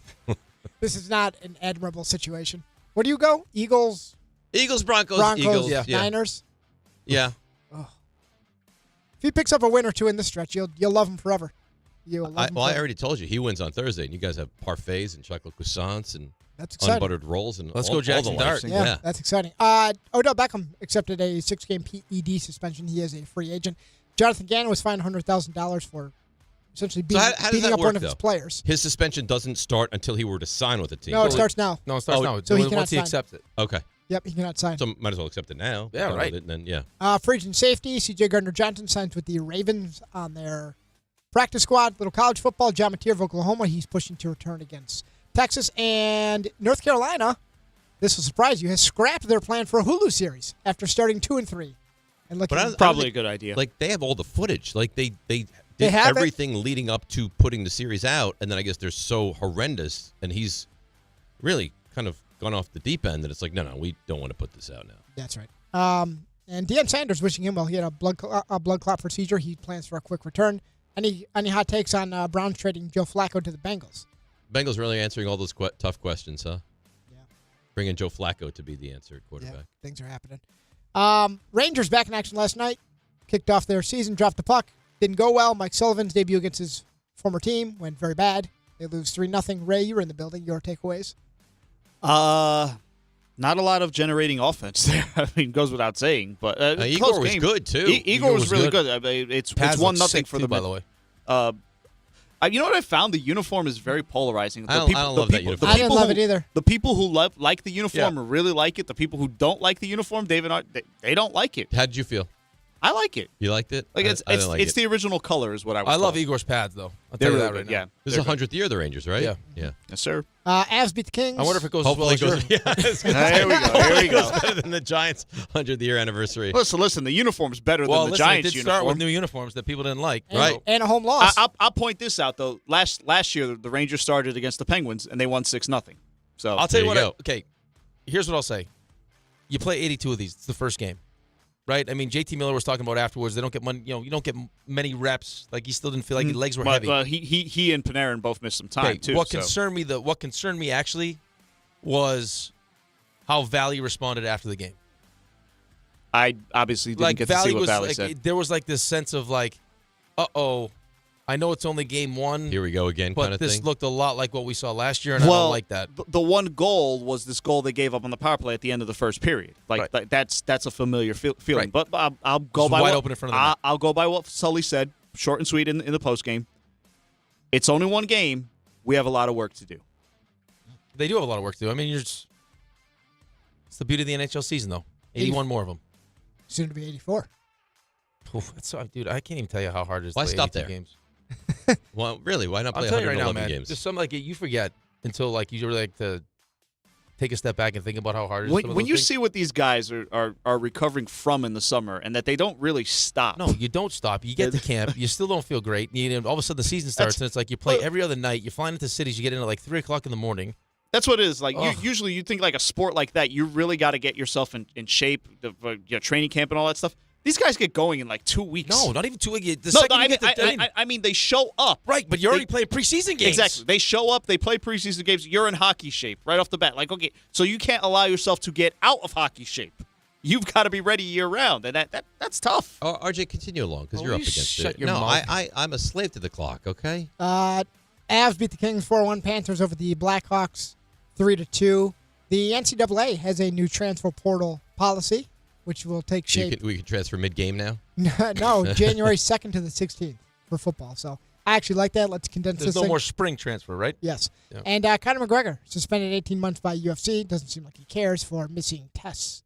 This is not an admirable situation. Where do you go? Eagles, Broncos, Eagles, yeah. Niners? Yeah. Oh. If he picks up a win or two in this stretch, you'll love him forever. I already told you he wins on Thursday, and you guys have parfaits and chocolate croissants and that's exciting. Unbuttered rolls and let's go Jackson Dart. Yeah, that's exciting. Odell Beckham accepted a 6-game PED suspension. He is a free agent. Jonathan Gannon was fined $100,000 for essentially beating up one of his players. His suspension doesn't start until he were to sign with the team. No, it starts now. No, it starts now. So he once he accepts it. Okay. Yep, he cannot sign. So might as well accept it now. Yeah, right. And then, yeah. Free agent safety, C.J. Gardner-Johnson signs with the Ravens on their practice squad. Little college football, John Mateer of Oklahoma, he's pushing to return against Texas. And North Carolina, this will surprise you, has scrapped their plan for a Hulu series after starting 2-3. And probably a good idea. Like, they have all the footage. Like, they did have everything leading up to putting the series out, and then I guess they're so horrendous, and he's really kind of gone off the deep end that it's like, no, we don't want to put this out now. That's right. And Deion Sanders wishing him well. He had a blood clot procedure. He plans for a quick return. Any hot takes on Browns trading Joe Flacco to the Bengals? Bengals really answering all those tough questions, huh? Yeah. Bringing Joe Flacco to be the answer at quarterback. Yeah, things are happening. Rangers back in action last night. Kicked off their season, dropped the puck. Didn't go well. Mike Sullivan's debut against his former team went very bad. They lose 3-0. Ray, you were in the building. Your takeaways? Not a lot of generating offense there. I mean, goes without saying. But Igor was good too. Igor was really good. I mean, it's 1-0 for them. By the way, you know what I found? The uniform is very polarizing. I don't love that uniform. I didn't love it either. The people who like the uniform really like it. The people who don't like the uniform, David, they don't like it. How did you feel? I like it. You liked it? Like it's the original color is what I was I love told. Igor's pads, though. I'll tell you that right now. Yeah. This is the 100th year of the Rangers, right? Yeah. Yes, sir. Avs beat the Kings. I wonder if it goes Hopefully as well as it goes. yours. Here we go. It's better than the Giants' 100th year anniversary. Listen. The uniform's better Well, than the listen, Giants' it did uniform. start with new uniforms that people didn't like. Right. And a home loss. I'll point this out though. Last year, the Rangers started against the Penguins and they won 6-0. So I'll tell you There what. you go. Okay, here's what I'll say. You play 82 of these. It's the first game, right? I mean, JT Miller was talking about afterwards. They don't get money. You don't get many reps. Like he still didn't feel like his legs were heavy. But he and Panarin both missed some time too. What concerned me actually was how Valley responded after the game. I obviously didn't get to see what Valley said. There was like this sense of like, uh-oh, I know it's only game one. Here we go again, but kind of thing. this looked a lot like what we saw last year, and I don't like that. The one goal was this goal they gave up on the power play at the end of the first period. Like that's a familiar feeling. But I'll go by wide open in front of the net. I'll go by what Sully said, short and sweet in the postgame. It's only one game. We have a lot of work to do. They do have a lot of work to do. I mean, it's the beauty of the NHL season, though. 81 more of them. Soon to be 84. Oof, dude, I can't even tell you how hard it is to Why play stop 82 there? games. Well, really, why not play I'll tell you right now, 111 man. games? Just something like you forget until like you really like to take a step back and think about how hard it is. When you see what these guys are recovering from in the summer, and that they don't really stop. No, you don't stop. You get to camp. You still don't feel great. All of a sudden, the season starts, and it's like you play every other night. You're flying into cities. You get in at like 3 o'clock in the morning. That's what it is. Like usually, you think like a sport like that, you really got to get yourself in shape, training camp and all that stuff. These guys get going in like 2 weeks. No, not even 2 weeks. I mean, they show up. Right, but you're already playing preseason games. Exactly. They show up. They play preseason games. You're in hockey shape right off the bat. Like, okay, so you can't allow yourself to get out of hockey shape. You've got to be ready year round, and that's tough. Oh, RJ, continue along because you're up against it. Your mouth. I'm a slave to the clock. Okay. Avs beat the Kings 4-1. Panthers over the Blackhawks 3-2. The NCAA has a new transfer portal policy, which will take shape. We can transfer mid-game now? No, January 2nd to the 16th for football. So I actually like that. Let's condense There's this no thing. more spring transfer, right? Yes. Yeah. And Conor McGregor, suspended 18 months by UFC. Doesn't seem like he cares for missing tests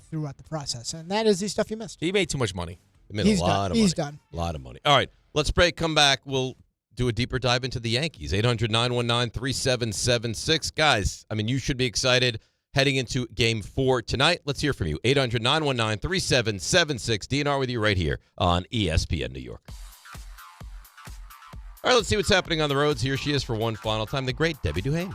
throughout the process. And that is the stuff he missed. He made too much money. He made a lot of money. He's done. A lot of money. All right, let's break. Come back. We'll do a deeper dive into the Yankees. 800-919-3776. Guys, I mean, you should be excited heading into Game 4 tonight. Let's hear from you. 800-919-3776. DNR with you right here on ESPN New York. All right, let's see what's happening on the roads. Here she is for one final time, the great Debbie Duhane.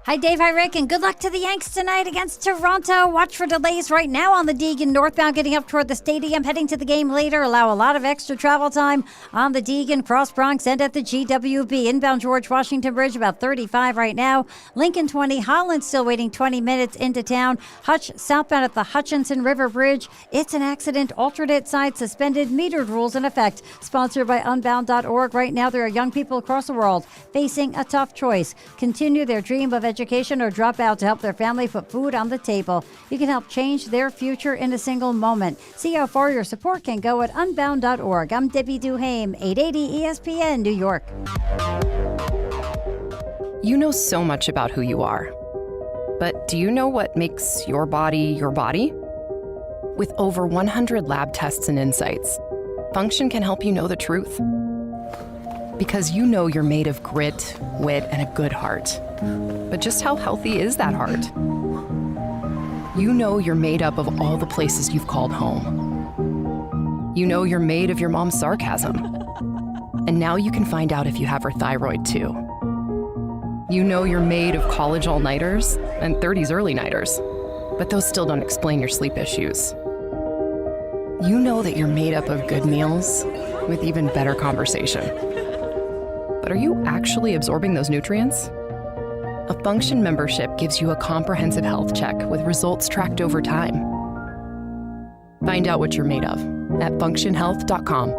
Hi, Dave. Hi, Rick. And good luck to the Yanks tonight against Toronto. Watch for delays right now on the Deegan northbound getting up toward the stadium. Heading to the game later. Allow a lot of extra travel time on the Deegan, Cross Bronx, and at the GWB. Inbound George Washington Bridge, about 35 right now. Lincoln 20. Holland still waiting 20 minutes into town. Hutch southbound at the Hutchinson River Bridge. It's an accident. Alternate side suspended. Metered rules in effect. Sponsored by Unbound.org. Right now, there are young people across the world facing a tough choice. Continue their dream of education or drop out to help their family put food on the table. You can help change their future in a single moment. See how far your support can go at Unbound.org. I'm Debbie Duhame, 880 ESPN, New York. You know so much about who you are. But do you know what makes your body your body? With over 100 lab tests and insights, Function can help you know the truth. Because you know you're made of grit, wit, and a good heart. But just how healthy is that heart? You know you're made up of all the places you've called home. You know you're made of your mom's sarcasm. And now you can find out if you have her thyroid too. You know you're made of college all-nighters and 30s early-nighters. But those still don't explain your sleep issues. You know that you're made up of good meals with even better conversation. But are you actually absorbing those nutrients? A Function membership gives you a comprehensive health check with results tracked over time. Find out what you're made of at functionhealth.com.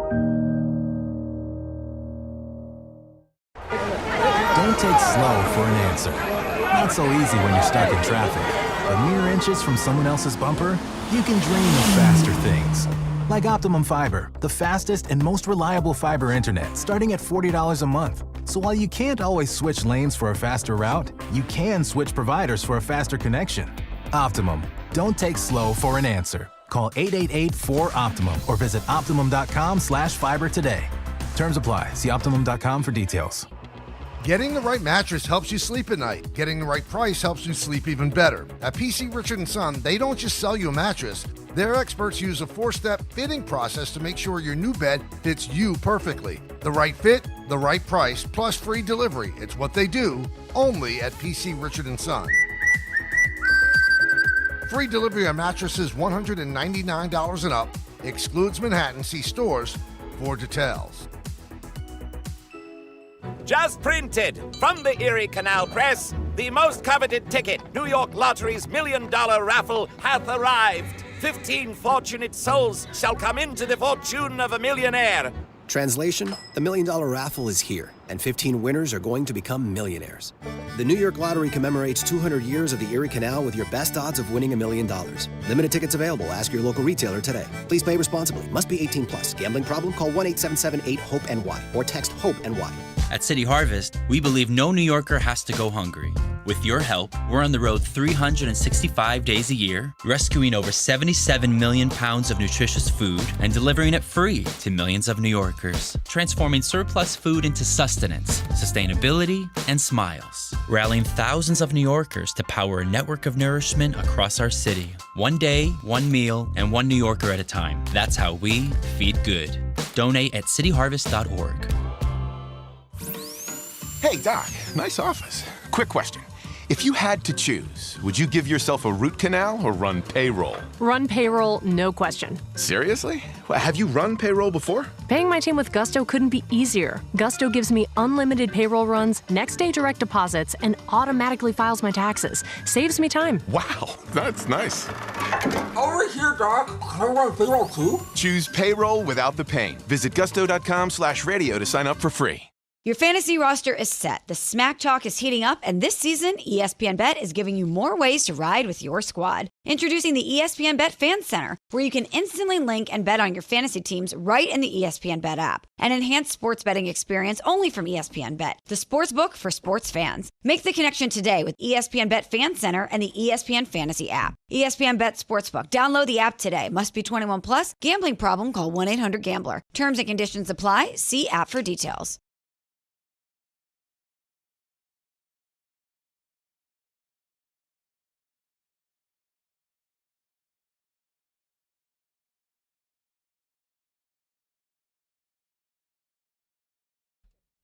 Don't take slow for an answer. Not so easy when you're stuck in traffic. But mere inches from someone else's bumper, you can dream of faster things. Like Optimum Fiber, the fastest and most reliable fiber internet, starting at $40 a month. So while you can't always switch lanes for a faster route, you can switch providers for a faster connection. Optimum. Don't take slow for an answer. Call 888-4OPTIMUM or visit Optimum.com/fiber today. Terms apply. See Optimum.com for details. Getting the right mattress helps you sleep at night. Getting the right price helps you sleep even better. At PC Richard & Son, they don't just sell you a mattress. Their experts use a 4-step fitting process to make sure your new bed fits you perfectly. The right fit, the right price, plus free delivery. It's what they do, only at PC Richard & Son. Free delivery on mattresses $199 and up. Excludes Manhattan. See stores for details. Just printed from the Erie Canal Press, The most coveted ticket, New York Lottery's $1 million raffle, hath arrived. 15 fortunate souls shall come into the fortune of a millionaire. Translation, the $1 million raffle is here, and 15 winners are going to become millionaires. The New York Lottery commemorates 200 years of the Erie Canal with your best odds of winning $1 million. Limited tickets available. Ask your local retailer today. Please play responsibly. Must be 18 plus. Gambling problem? Call 1-877-8-HOPE-NY or text HOPE-NY. At City Harvest, we believe no New Yorker has to go hungry. With your help, we're on the road 365 days a year, rescuing over 77 million pounds of nutritious food and delivering it free to millions of New Yorkers, transforming surplus food into sustenance, sustainability, and smiles, rallying thousands of New Yorkers to power a network of nourishment across our city. One day, one meal, and one New Yorker at a time. That's how we feed good. Donate at cityharvest.org. Hey, Doc, nice office. Quick question. If you had to choose, would you give yourself a root canal or run payroll? Run payroll, no question. Seriously? Well, have you run payroll before? Paying my team with Gusto couldn't be easier. Gusto gives me unlimited payroll runs, next-day direct deposits, and automatically files my taxes. Saves me time. Wow, that's nice. Over here, Doc. Can I run payroll too? Choose payroll without the pain. Visit gusto.com/radio to sign up for free. Your fantasy roster is set. The Smack Talk is heating up, and this season, ESPN Bet is giving you more ways to ride with your squad. Introducing the ESPN Bet Fan Center, where you can instantly link and bet on your fantasy teams right in the ESPN Bet app. An enhanced sports betting experience only from ESPN Bet, the sports book for sports fans. Make the connection today with ESPN Bet Fan Center and the ESPN Fantasy app. ESPN Bet Sportsbook. Download the app today. Must be 21 plus. Gambling problem? Call 1-800-GAMBLER. Terms and conditions apply. See app for details.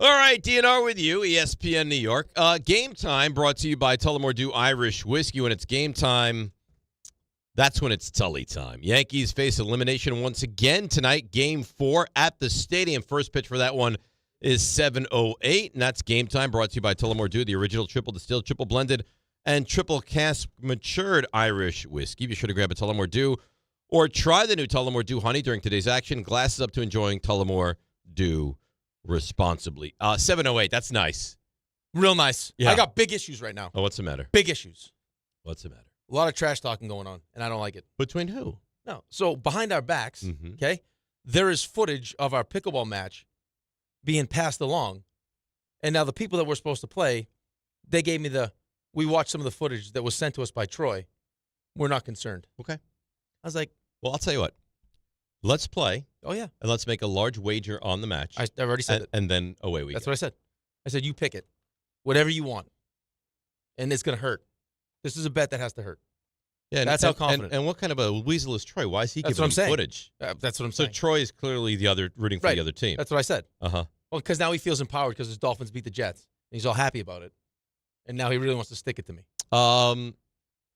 All right, DNR with you, ESPN New York. Game time brought to you by Tullamore Dew Irish Whiskey. When it's game time, that's when it's Tully time. Yankees face elimination once again tonight, Game 4 at the stadium. First pitch for that one is 7:08, and that's game time brought to you by Tullamore Dew, the original triple distilled, triple blended, and triple cask matured Irish whiskey. Be sure to grab a Tullamore Dew or try the new Tullamore Dew Honey during today's action. Glasses up to enjoying Tullamore Dew responsibly. 7:08, that's nice. Real nice. Yeah. I got big issues right now. Oh, what's the matter? Big issues. What's the matter? A lot of trash talking going on, and I don't like it. Between who? No. So behind our backs, okay, there is footage of our pickleball match being passed along, and now the people that were supposed to play, they gave me we watched some of the footage that was sent to us by Troy. We're not concerned. Okay. I was like, well, I'll tell you what. Let's play. Oh, yeah. And let's make a large wager on the match. I already said it. And then away we go. That's what I said. I said, you pick it. Whatever you want. And it's going to hurt. This is a bet that has to hurt. Yeah, that's how confident. And what kind of a weasel is Troy? Why is he That's giving what I'm saying. footage? That's what I'm saying. So Troy is clearly rooting for the other team. That's what I said. Uh-huh. Well, because now he feels empowered because his Dolphins beat the Jets. And he's all happy about it. And now he really wants to stick it to me.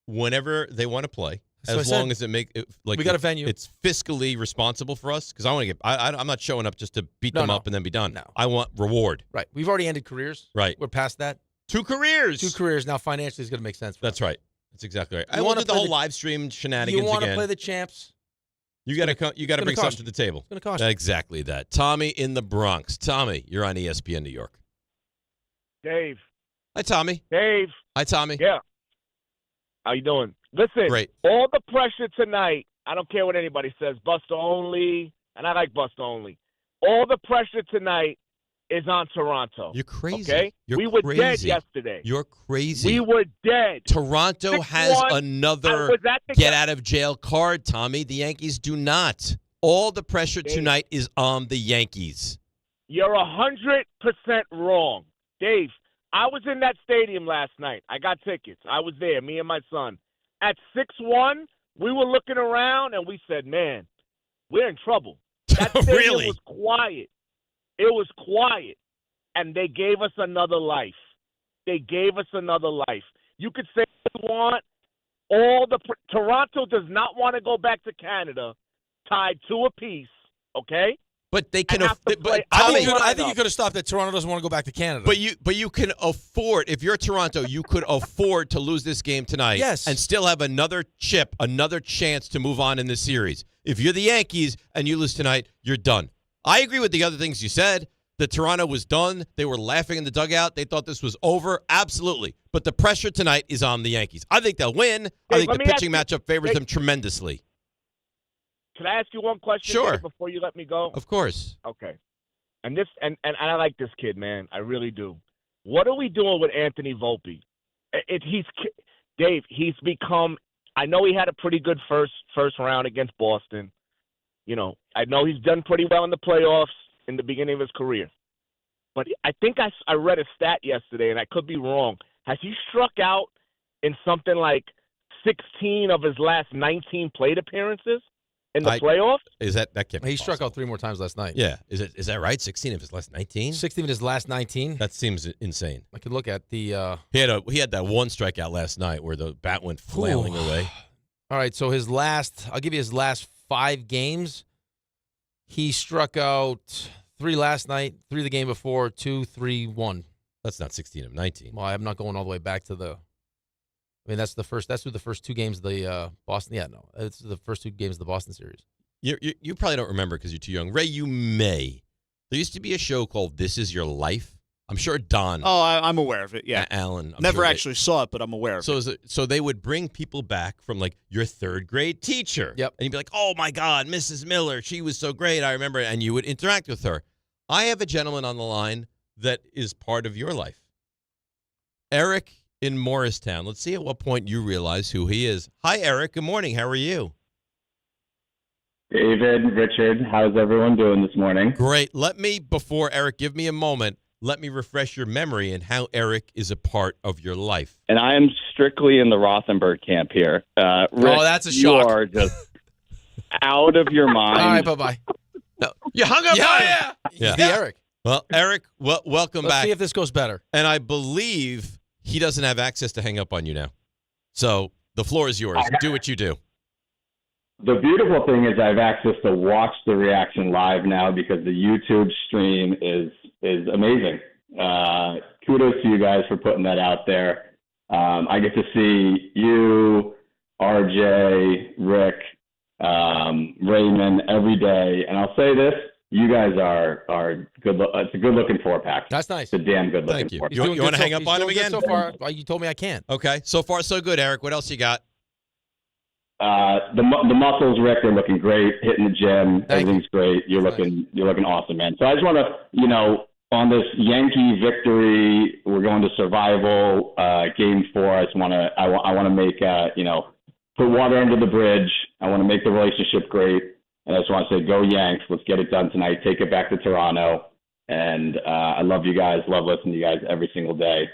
Whenever they want to play, That's as long as it we got a venue. It's fiscally responsible for us because I want to get. I'm not showing up just to beat them up and then be done. No. I want reward. Right. We've already ended careers. Right. We're past that. 2 careers. 2 careers. Now financially is going to make sense. That's right. That's exactly right. You I want wanna the play whole live stream shenanigans You want to again. play the champs. You got to bring something to the table. It's going to cost you. Exactly that. Tommy in the Bronx. Tommy, you're on ESPN New York. Dave. Hi, Tommy. Dave. Hi, Tommy. Yeah. How you doing? Listen, Great. all the pressure tonight, I don't care what anybody says, Buster only, and I like Buster only. All the pressure tonight is on Toronto. You're crazy. Okay? You're we were crazy. dead yesterday. You're crazy. We were dead. Toronto has 6-1. another get-out-of-jail card, Tommy. The Yankees do not. All the pressure tonight is on the Yankees. You're 100% wrong. Dave, I was in that stadium last night. I got tickets. I was there, me and my son. At 6-1, we were looking around, and we said, man, we're in trouble. That stadium Really? was quiet. It was quiet, and they gave us another life. They gave us another life. You could say what you want. Toronto does not want to go back to Canada tied 2 apiece, okay? But they can. I think you could have stopped that Toronto doesn't want to go back to Canada. But you can afford, if you're Toronto, you could afford to lose this game tonight. Yes. And still have another chance to move on in this series. If you're the Yankees and you lose tonight, you're done. I agree with the other things you said. That Toronto was done. They were laughing in the dugout. They thought this was over. Absolutely. But the pressure tonight is on the Yankees. I think they'll win. I think the pitching matchup favors them tremendously. Can I ask you one question Sure. before you let me go? Of course. Okay. And I like this kid, man. I really do. What are we doing with Anthony Volpe? Dave, he's become – I know he had a pretty good first round against Boston. You know, I know he's done pretty well in the playoffs in the beginning of his career. But I think I read a stat yesterday, and I could be wrong. Has he struck out in something like 16 of his last 19 plate appearances? In the playoffs? Is that can't be He struck out 3 more times last night. Yeah. Is that right? 16 of his last 19? 16 of his last 19? That seems insane. I could look at the He had that one strikeout last night where the bat went flailing away. All right, so I'll give you his last 5 games. He struck out 3 last night, 3 the game before, 2, 3, 1. That's not 16 of 19. Well, I'm not going all the way back to that's through the first 2 games of the Boston. Yeah, no, it's the first 2 games of the Boston series. You probably don't remember because you're too young. Ray, you may. There used to be a show called This Is Your Life. I'm sure Don. Oh, I'm aware of it. Yeah, Alan. Never actually saw it, but I'm aware of it. So they would bring people back from like your 3rd grade teacher. Yep. And you'd be like, oh my God, Mrs. Miller, she was so great. I remember. And you would interact with her. I have a gentleman on the line that is part of your life. Eric in Morristown. Let's see at what point you realize who he is. Hi, Eric. Good morning. How are you? David, Richard, how's everyone doing this morning? Great. Before Eric, give me a moment. Let me refresh your memory and how Eric is a part of your life. And I am strictly in the Rothenberg camp here. Rick, that's a shock. You are just out of your mind. All right, bye-bye. No, you hung up on him. Yeah. Eric. Well, Eric, welcome Let's back. see if this goes better. And I believe he doesn't have access to hang up on you now. So the floor is yours. Do what you do. The beautiful thing is I have access to watch the reaction live now because the YouTube stream is amazing. Kudos to you guys for putting that out there. I get to see you, RJ, Rick, Raymond every day. And I'll say this, you guys are good. It's a good looking 4-pack. That's nice. It's a damn good looking Thank you. 4-pack. You want to hang up on him again? So far, you told me I can't. Okay. So far, so good, Eric. What else you got? The muscles, Rick, are looking great. Hitting the gym, everything's great. You're looking awesome, man. So I just want to, on this Yankee victory, we're going to survival game 4. I want to make put water under the bridge. I want to make the relationship great, and I just want to say, go Yanks. Let's get it done tonight. Take it back to Toronto, and I love you guys. Love listening to you guys every single day.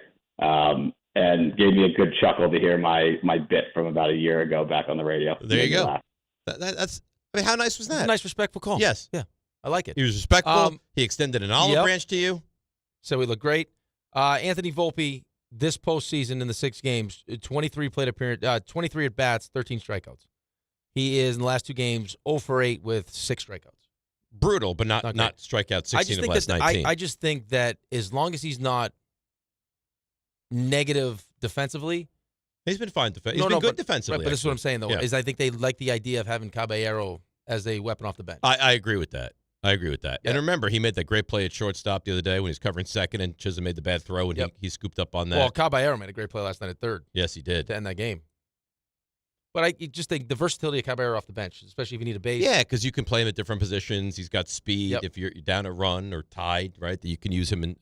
And gave me a good chuckle to hear my bit from about a year ago back on the radio. There you go. That's. I mean, how nice was that? It's a nice, respectful call. Yes. Yeah. I like it. He was respectful. He extended an olive branch to you. So we look great. Anthony Volpe, this postseason in the 6 games, 23 plate appearance, 23 at bats, 13 strikeouts. He is in the last 2 games 0 for 8 with 6 strikeouts. Brutal, but not strikeout 16 of last 19. I just think that as long as he's not negative defensively. He's been fine defensively. He's been good defensively. Right, but this is what I'm saying, though, is I think they like the idea of having Caballero as a weapon off the bench. I agree with that. Yeah. And remember, he made that great play at shortstop the other day when he was covering second and Chisholm made the bad throw and he scooped up on that. Well, Caballero made a great play last night at third. Yes, he did. To end that game. But I just think the versatility of Caballero off the bench, especially if you need a base. Yeah, because you can play him at different positions. He's got speed. If you're down a run or tied, right, that you can use him in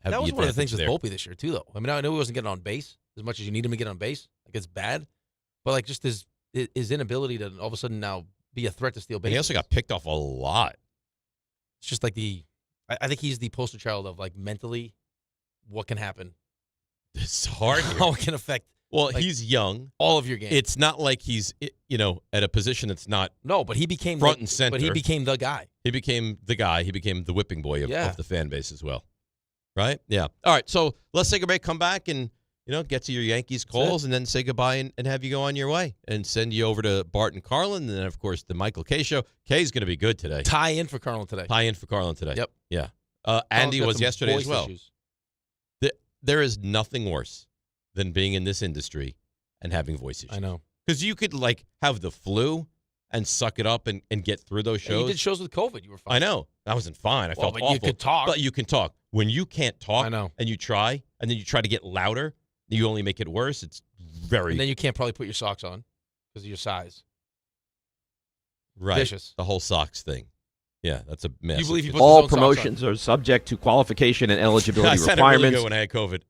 have that was one of the things with there. Volpe this year, too, though. I mean, I know he wasn't getting on base as much as you need him to get on base. Like, it's bad. But, like, just his inability to all of a sudden now be a threat to steal base. And he also got picked off a lot. It's just like I think he's the poster child of, like, mentally what can happen. It's hard. How it can affect. Well, he's young. All of your games. It's not like he's, at a position that's not. No, but he became front and center. But he became the guy. He became the guy. He became the whipping boy of the fan base as well. Right? Yeah. All right. So let's take a break. Come back and get to your Yankees calls and then say goodbye and have you go on your way and send you over to Bart and Carlin. And then, of course, the Michael K show. K's going to be good today. Tie in for Carlin today. Yep. Yeah. Andy was yesterday as well. There is nothing worse than being in this industry and having voice issues. I know. Because you could, have the flu and suck it up and get through those shows. You did shows with COVID. You were fine. I know. I wasn't fine. I felt but awful. you could talk. But you can talk. When you can't talk I know. and you try, and then you try to get louder, you only make it worse. It's very... And then you can't probably put your socks on because of your size. Right. Vicious. The whole socks thing. Yeah, that's a mess. You believe he puts all his own promotions socks on? are subject to qualification and eligibility I said requirements. it really good when I had COVID.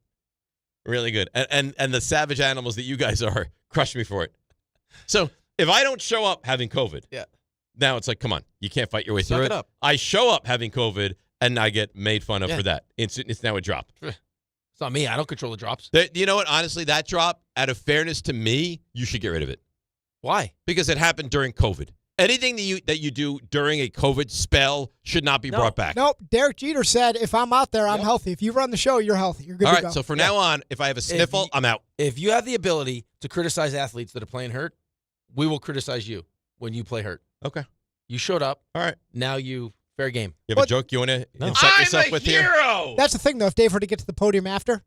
Really good. And the savage animals that you guys are crushed me for it. So if I don't show up having COVID, now it's like, come on, you can't fight your way through it. Up. I show up having COVID, and I get made fun of for that. It's now a drop. It's not me. I don't control the drops. You know what? Honestly, that drop, out of fairness to me, you should get rid of it. Why? Because it happened during COVID. Anything that you do during a COVID spell should not be brought back. Nope. Derek Jeter said, if I'm out there, I'm healthy. If you run the show, you're healthy. You're good All to right, go. so from now on, if I have a sniffle, I'm out. If you have the ability to criticize athletes that are playing hurt, we will criticize you when you play hurt. Okay. You showed up. All right. Now fair game. You have a joke you want to incite yourself with here? That's the thing, though. If Dave were to get to the podium after,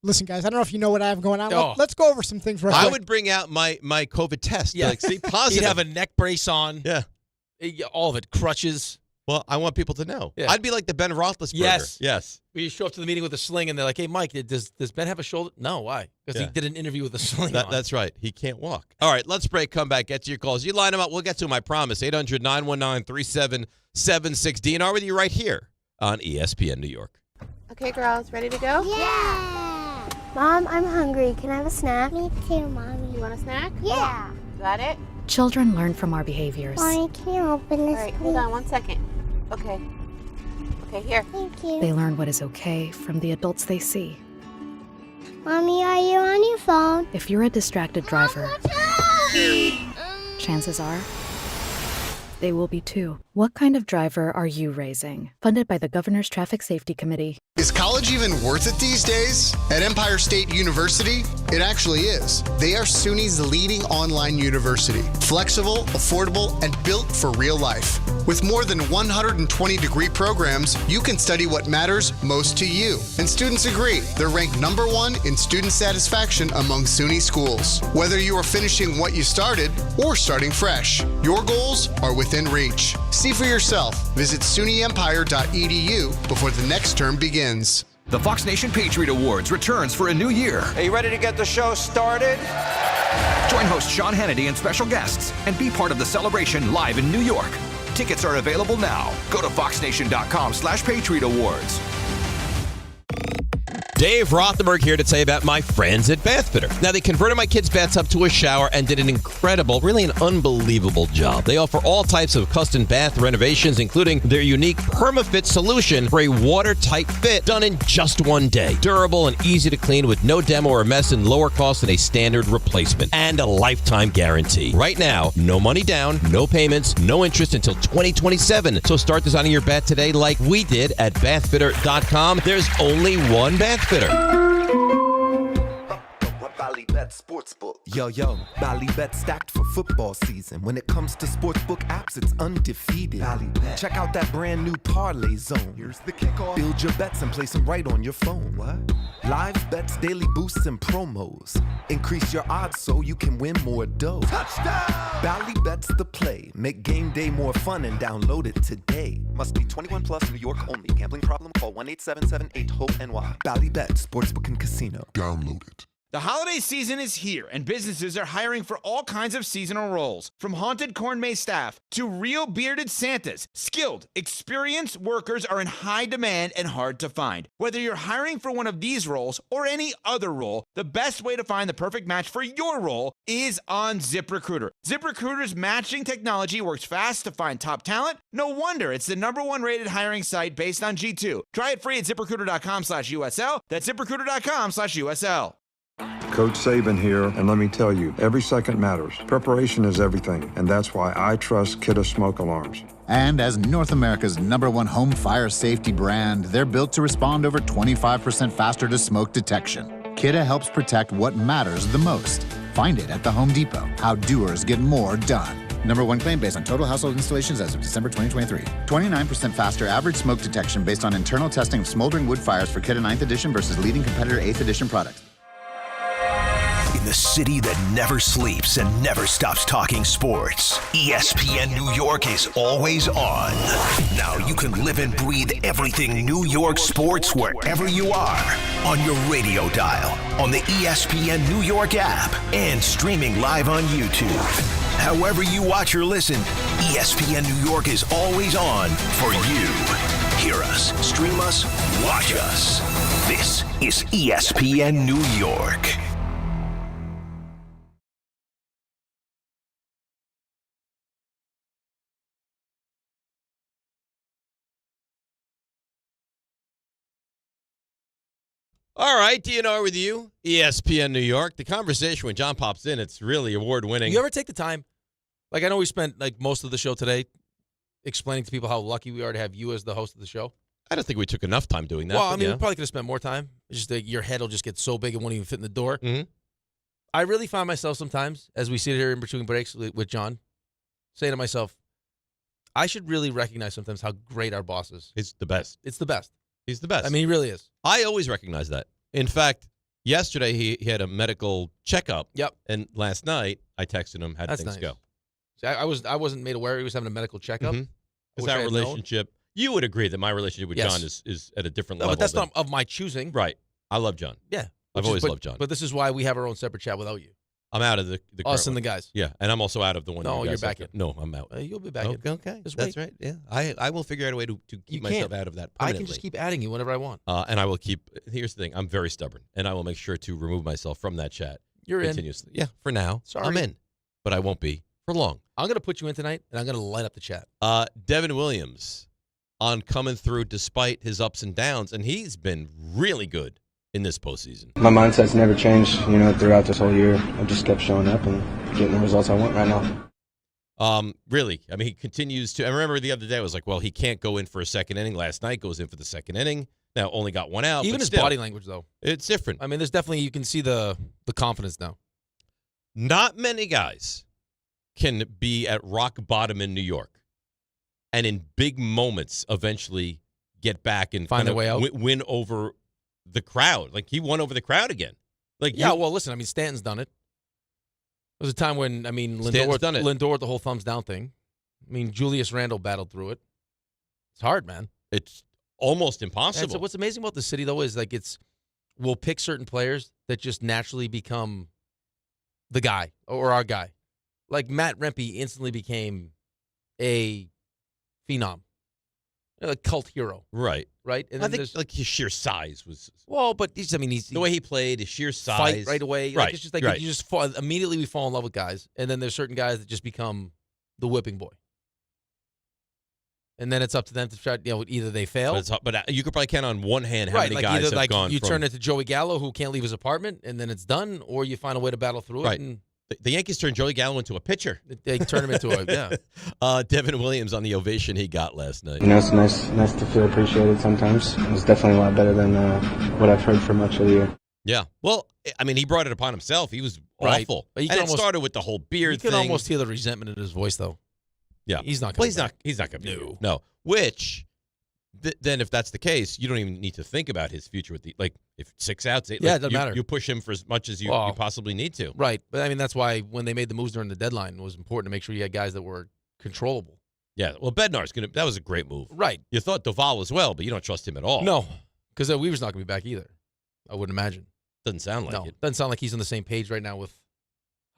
listen, guys, I don't know if you know what I have going on. Oh. Let's go over some things. I would bring out my COVID test. Yeah. See, positive. He'd have a neck brace on. Yeah. All of it. Crutches. Well, I want people to know. Yeah. I'd be like the Ben Roethlisberger. Yes. You show up to the meeting with a sling, and they're like, hey, Mike, does Ben have a shoulder? No, why? Because he did an interview with a sling on. That's right. He can't walk. All right, let's break, come back, get to your calls. You line them up. We'll get to them, I promise. 800-919-3776. DNR with you right here on ESPN New York. Okay, girls, ready to go? Yeah! Mom, I'm hungry. Can I have a snack? Me too, Mommy. You want a snack? Yeah. Got it? Children learn from our behaviors. Mommy, can you open this, All right, hold on 1 second. Okay. Okay, here. Thank you. They learn what is okay from the adults they see. Mommy, are you on your phone? If you're a distracted driver, chances are they will be too. What kind of driver are you raising? Funded by the Governor's Traffic Safety Committee. Is college even worth it these days? At Empire State University, it actually is. They are SUNY's leading online university. Flexible, affordable, and built for real life. With more than 120 degree programs, you can study what matters most to you. And students agree, they're ranked #1 in student satisfaction among SUNY schools. Whether you are finishing what you started or starting fresh, your goals are within reach. See for yourself. Visit SUNYEmpire.edu before the next term begins. The Fox Nation Patriot Awards returns for a new year. Are you ready to get the show started? Join host Sean Hannity and special guests and be part of the celebration live in New York. Tickets are available now. Go to foxnation.com/Patriot Awards. Dave Rothenberg here to tell you about my friends at Bathfitter. Now, they converted my kids' bathtub to a shower and did an incredible, really an unbelievable job. They offer all types of custom bath renovations, including their unique PermaFit solution for a watertight fit done in just 1 day. Durable and easy to clean with no demo or mess and lower cost than a standard replacement. And a lifetime guarantee. Right now, no money down, no payments, no interest until 2027. So start designing your bath today like we did at bathfitter.com. There's only one Bathfitter. Sportsbook. Yo, Ballybet stacked for football season. When it comes to sportsbook apps, it's undefeated. Ballybet. Check out that brand new parlay zone. Here's the kickoff. Build your bets and place them right on your phone. What? Live bets, daily boosts, and promos. Increase your odds so you can win more dough. Touchdown! Ballybet's the play. Make game day more fun and download it today. Must be 21 plus, New York only. Gambling problem? Call 1-877-8-HOPE-NY. Ballybet, Sportsbook and Casino. Download it. The holiday season is here, and businesses are hiring for all kinds of seasonal roles. From haunted corn maze staff to real bearded Santas, skilled, experienced workers are in high demand and hard to find. Whether you're hiring for one of these roles or any other role, the best way to find the perfect match for your role is on ZipRecruiter. ZipRecruiter's matching technology works fast to find top talent. No wonder it's the #1 rated hiring site based on G2. Try it free at ZipRecruiter.com/USL. That's ZipRecruiter.com/USL. Coach Saban here, and let me tell you, every second matters. Preparation is everything, and that's why I trust Kidde Smoke Alarms. And as North America's #1 home fire safety brand, they're built to respond over 25% faster to smoke detection. Kidde helps protect what matters the most. Find it at the Home Depot. How doers get more done. Number one claim based on total household installations as of December 2023. 29% faster average smoke detection based on internal testing of smoldering wood fires for Kidde 9th edition versus leading competitor 8th edition products. In the city that never sleeps and never stops talking sports, ESPN New York is always on. Now you can live and breathe everything New York sports wherever you are. On your radio dial, on the ESPN New York app, and streaming live on YouTube. However you watch or listen, ESPN New York is always on for you. Hear us, stream us, watch us. This is ESPN New York. All right, DNR with you, ESPN New York. The conversation when John pops in, it's really award-winning. You ever take the time? Like, I know we spent most of the show today explaining to people how lucky we are to have you as the host of the show. I don't think we took enough time doing that. Well, I mean, we probably could have spent more time. It's just that your head will just get so big it won't even fit in the door. Mm-hmm. I really find myself sometimes, as we sit here in between breaks with John, saying to myself, I should really recognize sometimes how great our boss is. He's the best. It's the best. He's the best. I mean, he really is. I always recognize that. In fact, yesterday he had a medical checkup. Yep. And last night I texted him, how did That's things nice. go? See, I wasn't made aware he was having a medical checkup. Is our relationship, you would agree that my relationship with Yes. John is at a different No, level. but that's not of my choosing. Right. I love John. Yeah. I've always loved John. But this is why we have our own separate chat without you. I'm out of the Us current and one. the guys. Yeah, and I'm also out of the one. No, you you're guys back have in. to- No, I'm out. You'll be back in. Okay, Just that's wait. right. Yeah, I will figure out a way to keep myself out of that I permanently. can just keep adding you whenever I want. And I will keep. Here's the thing: I'm very stubborn, and I will make sure to remove myself from that chat. You're in. continuously. Yeah, for now. Sorry. I'm in, but I won't be for long. I'm going to put you in tonight, and I'm going to light up the chat. Devin Williams on coming through despite his ups and downs, and he's been really good in this postseason. My mindset's never changed, throughout this whole year. I just kept showing up and getting the results I want right now. Really. I mean, he continues to. I remember the other day, I was like, well, he can't go in for a second inning. Last night, goes in for the second inning. Now, only got one out. Even but his still, body language, though. It's different. I mean, there's definitely, you can see the confidence now. Not many guys can be at rock bottom in New York and in big moments eventually get back and Find their way out. Win over the crowd. Like, he won over the crowd again. Like, Yeah, well, listen, I mean, Stanton's done it. There was a time when, I mean, Stanton's done it. Lindor with the whole thumbs down thing. I mean, Julius Randle battled through it. It's hard, man. It's almost And impossible. so what's amazing about the city, though, is like we'll pick certain players that just naturally become the guy or our guy. Like Matt Rempe instantly became a phenom, a cult hero. Right. Right? And I then think there's, like his sheer size was well, but he's the way he played, his sheer size. fight right away. Like, Right. it's just like right. you just immediately we fall in love with guys, and then there's certain guys that just become the whipping boy. And then it's up to them to try. Either they fail, But you could probably count on one hand how right? many Like guys either have like gone you from, turn it to Joey Gallo, who can't leave his apartment, and then it's done, or you find a way to battle through Right. it. And The Yankees turned Joey Gallo into a pitcher. they turn him into a yeah. Devin Williams on the ovation he got last night. It's nice to feel appreciated sometimes. It's definitely a lot better than what I've heard for much of the year. Yeah. Well, I mean, he brought it upon himself. He was Right. awful. But you And can it started with the whole beard You thing. can almost hear the resentment in his voice, though. Yeah. He's not. Well, Coming back. he's not going to be. No. Which, then if that's the case, you don't even need to think about his future with if 6 outs. Yeah, it doesn't matter. You push him for as much as you possibly need to. Right, but I mean that's why when they made the moves during the deadline, it was important to make sure you had guys that were controllable. Yeah. Well, Bednar's that was a great move. Right. You thought Duvall as well, but you don't trust him at all. No, because Weaver's not going to be back either. I wouldn't imagine. Doesn't sound like it. Doesn't sound like he's on the same page right now with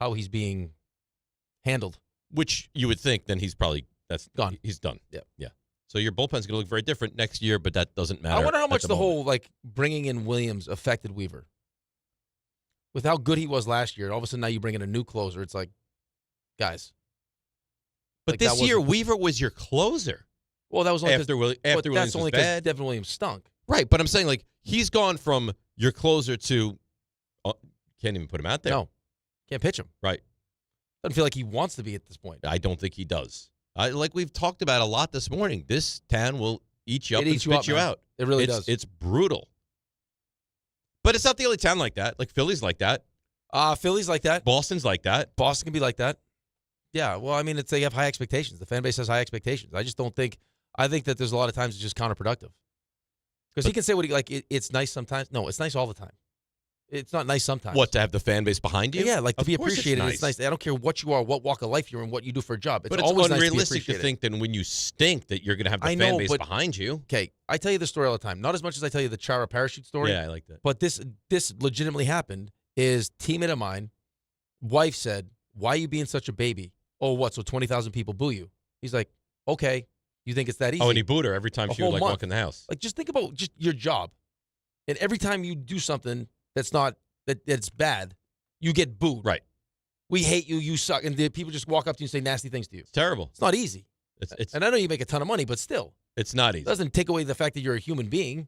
how he's being handled. Which you would think then that's gone. He's done. Yeah. Yeah. So your bullpen's going to look very different next year, but that doesn't matter. I wonder how at much the moment. whole bringing in Williams affected Weaver. With how good he was last year, all of a sudden now you bring in a new closer. It's like, guys. But this year, Weaver was your closer. Well, that was only after Williams that's was only because bad. Devin Williams stunk. Right, but I'm saying he's gone from your closer to can't even put him out there. No, can't pitch him. Right. Doesn't feel like he wants to be at this point. I don't think he does. Like we've talked about a lot this morning, this town will eat you up It and eats you spit up, you man. out. It really does. It's brutal. But it's not the only town like that. Like Philly's like that. Philly's like that. Boston's like that. Boston can be like that. Yeah, well, I mean, they have high expectations. The fan base has high expectations. I think that there's a lot of times it's just counterproductive. Because he can say what it's nice sometimes. No, it's nice all the time. It's not nice sometimes. What, to have the fan base behind you? Yeah, like to be appreciated. It's nice. I don't care what you are, what walk of life you're in, what you do for a job. But it's always unrealistic nice to think that when you stink that you're going to have the fan base behind you. Okay, I tell you the story all the time. Not as much as I tell you the Chara parachute story. Yeah, I like that. But this legitimately happened. Is teammate of mine, wife said, "Why are you being such a baby?" Oh, what? So 20,000 people boo you? He's like, okay, you think it's that easy? Oh, and he booed her every time she would walk in the house. Like, just think about just your job, and every time you do something that's bad, you get booed. Right. We hate you. You suck. And the people just walk up to you and say nasty things to you. It's terrible. It's not easy. And I know you make a ton of money, but still. It's not easy. It doesn't take away the fact that you're a human being.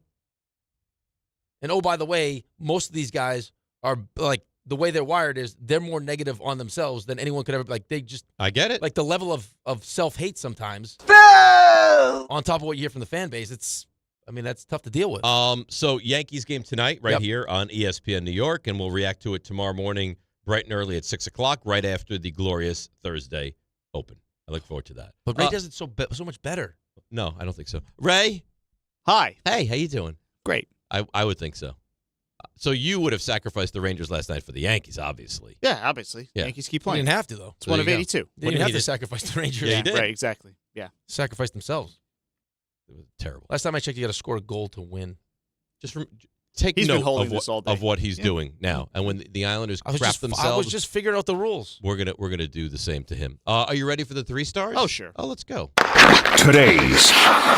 And, oh, by the way, most of these guys are, like, the way they're wired is they're more negative on themselves than anyone could ever, like, they just. I get it. Like, the level of self-hate sometimes. On top of what you hear from the fan base, that's tough to deal with. So Yankees game tonight here on ESPN New York, and we'll react to it tomorrow morning bright and early at 6 o'clock, right after the glorious Thursday Open. I look forward to that. But Ray does it so much better. No, I don't think so. Ray? Hi. Hey, how you doing? Great. I would think so. So you would have sacrificed the Rangers last night for the Yankees, obviously. Yeah, obviously. Yeah. Yankees keep playing. You didn't have to, though. It's one of 82. They didn't have to sacrifice the Rangers. Yeah, you did. Right, exactly. Yeah. Sacrifice themselves. It was terrible. Last time I checked, you got to score a goal to win. Just take He's been note holding this all day. of what he's doing now. And when the Islanders crap themselves, I was just figuring out the rules. We're gonna do the same to him. Are you ready for the 3 stars? Oh, sure. Oh, let's go. Today's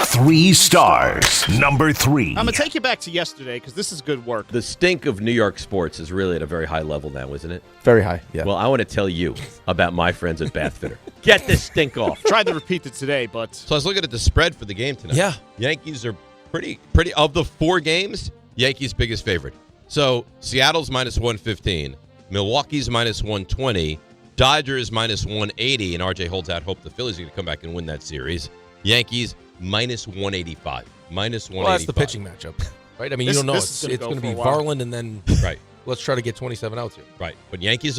3 stars. Number 3. I'm going to take you back to yesterday because this is good work. The stink of New York sports is really at a very high level now, isn't it? Very high, yeah. Well, I want to tell you about my friends at Bathfitter. Get this stink off. Tried to repeat it today, but... So I was looking at the spread for the game tonight. Yeah. Yankees are pretty of the 4 games, Yankees biggest favorite. So Seattle's minus 115, Milwaukee's minus 120, Dodgers minus 180, and RJ holds out hope the Phillies are going to come back and win that series. Yankees minus 185. Minus 185. Well, that's the pitching matchup, right? I mean, you don't know. It's going to be Varland and then right. Let's try to get 27 outs here. Right. But Yankees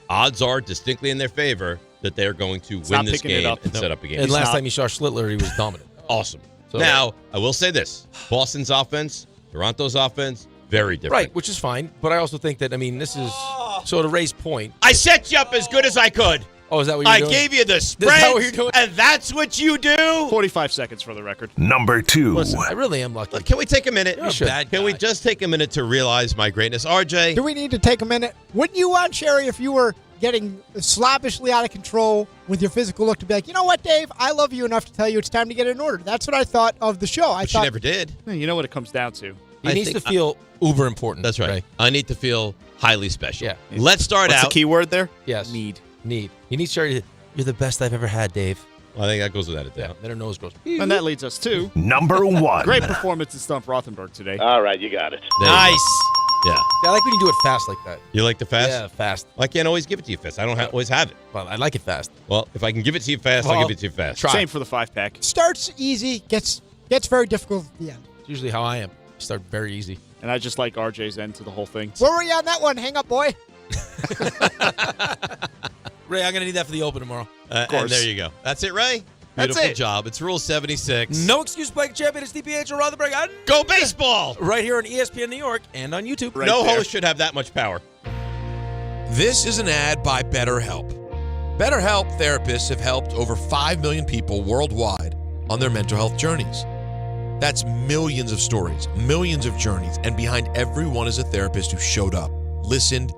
odds are distinctly in their favor that they're going to win this game and set up a game. And last time you saw Schlittler, he was dominant. Awesome. So, now, I will say this. Boston's offense, Toronto's offense, very different. Right, which is fine. But I also think that, this is, so to Ray's point. I set you up as good as I could. Oh, is that what you're doing? I gave you the spread, and that's what you do? 45 seconds for the record. Number 2. Listen, I really am lucky. Can we take a minute? Can we just take a minute to realize my greatness? RJ? Do we need to take a minute? Wouldn't you want, Sherry, if you were getting sloppishly out of control with your physical look to be like, you know what, Dave? I love you enough to tell you it's time to get it in order. That's what I thought of the show. She never did. You know what it comes down to. He needs to feel uber important. That's right. I need to feel highly special. Yeah. Let's start What's out. the key word there? Yes. Need. He needs Sherry to, you're the best I've ever had, Dave. Well, I think that goes without a doubt. Then her nose goes. And that leads us to Number 1. Great performance in Stump Rothenberg today. All right, you got it. Nice. Yeah. I like when you do it fast like that. You like the fast? Yeah, fast. I can't always give it to you fast. I don't always have it. Well, I like it fast. Well, if I can give it to you fast, I'll give it to you fast. Same for the 5-pack. Starts easy, gets very difficult at the end. It's usually how I am. Start very easy. And I just like RJ's end to the whole thing. Where were you on that one? Hang up, boy. Ray, I'm going to need that for the Open tomorrow. And there you go. That's it, Ray. Beautiful job. It's Rule 76. No excuse playing champion. It's DiPietro Rothenberg. Go baseball! Right here on ESPN New York and on YouTube. Right no host should have that much power. This is an ad by BetterHelp. BetterHelp therapists have helped over 5 million people worldwide on their mental health journeys. That's millions of stories, millions of journeys, and behind every one is a therapist who showed up, listened,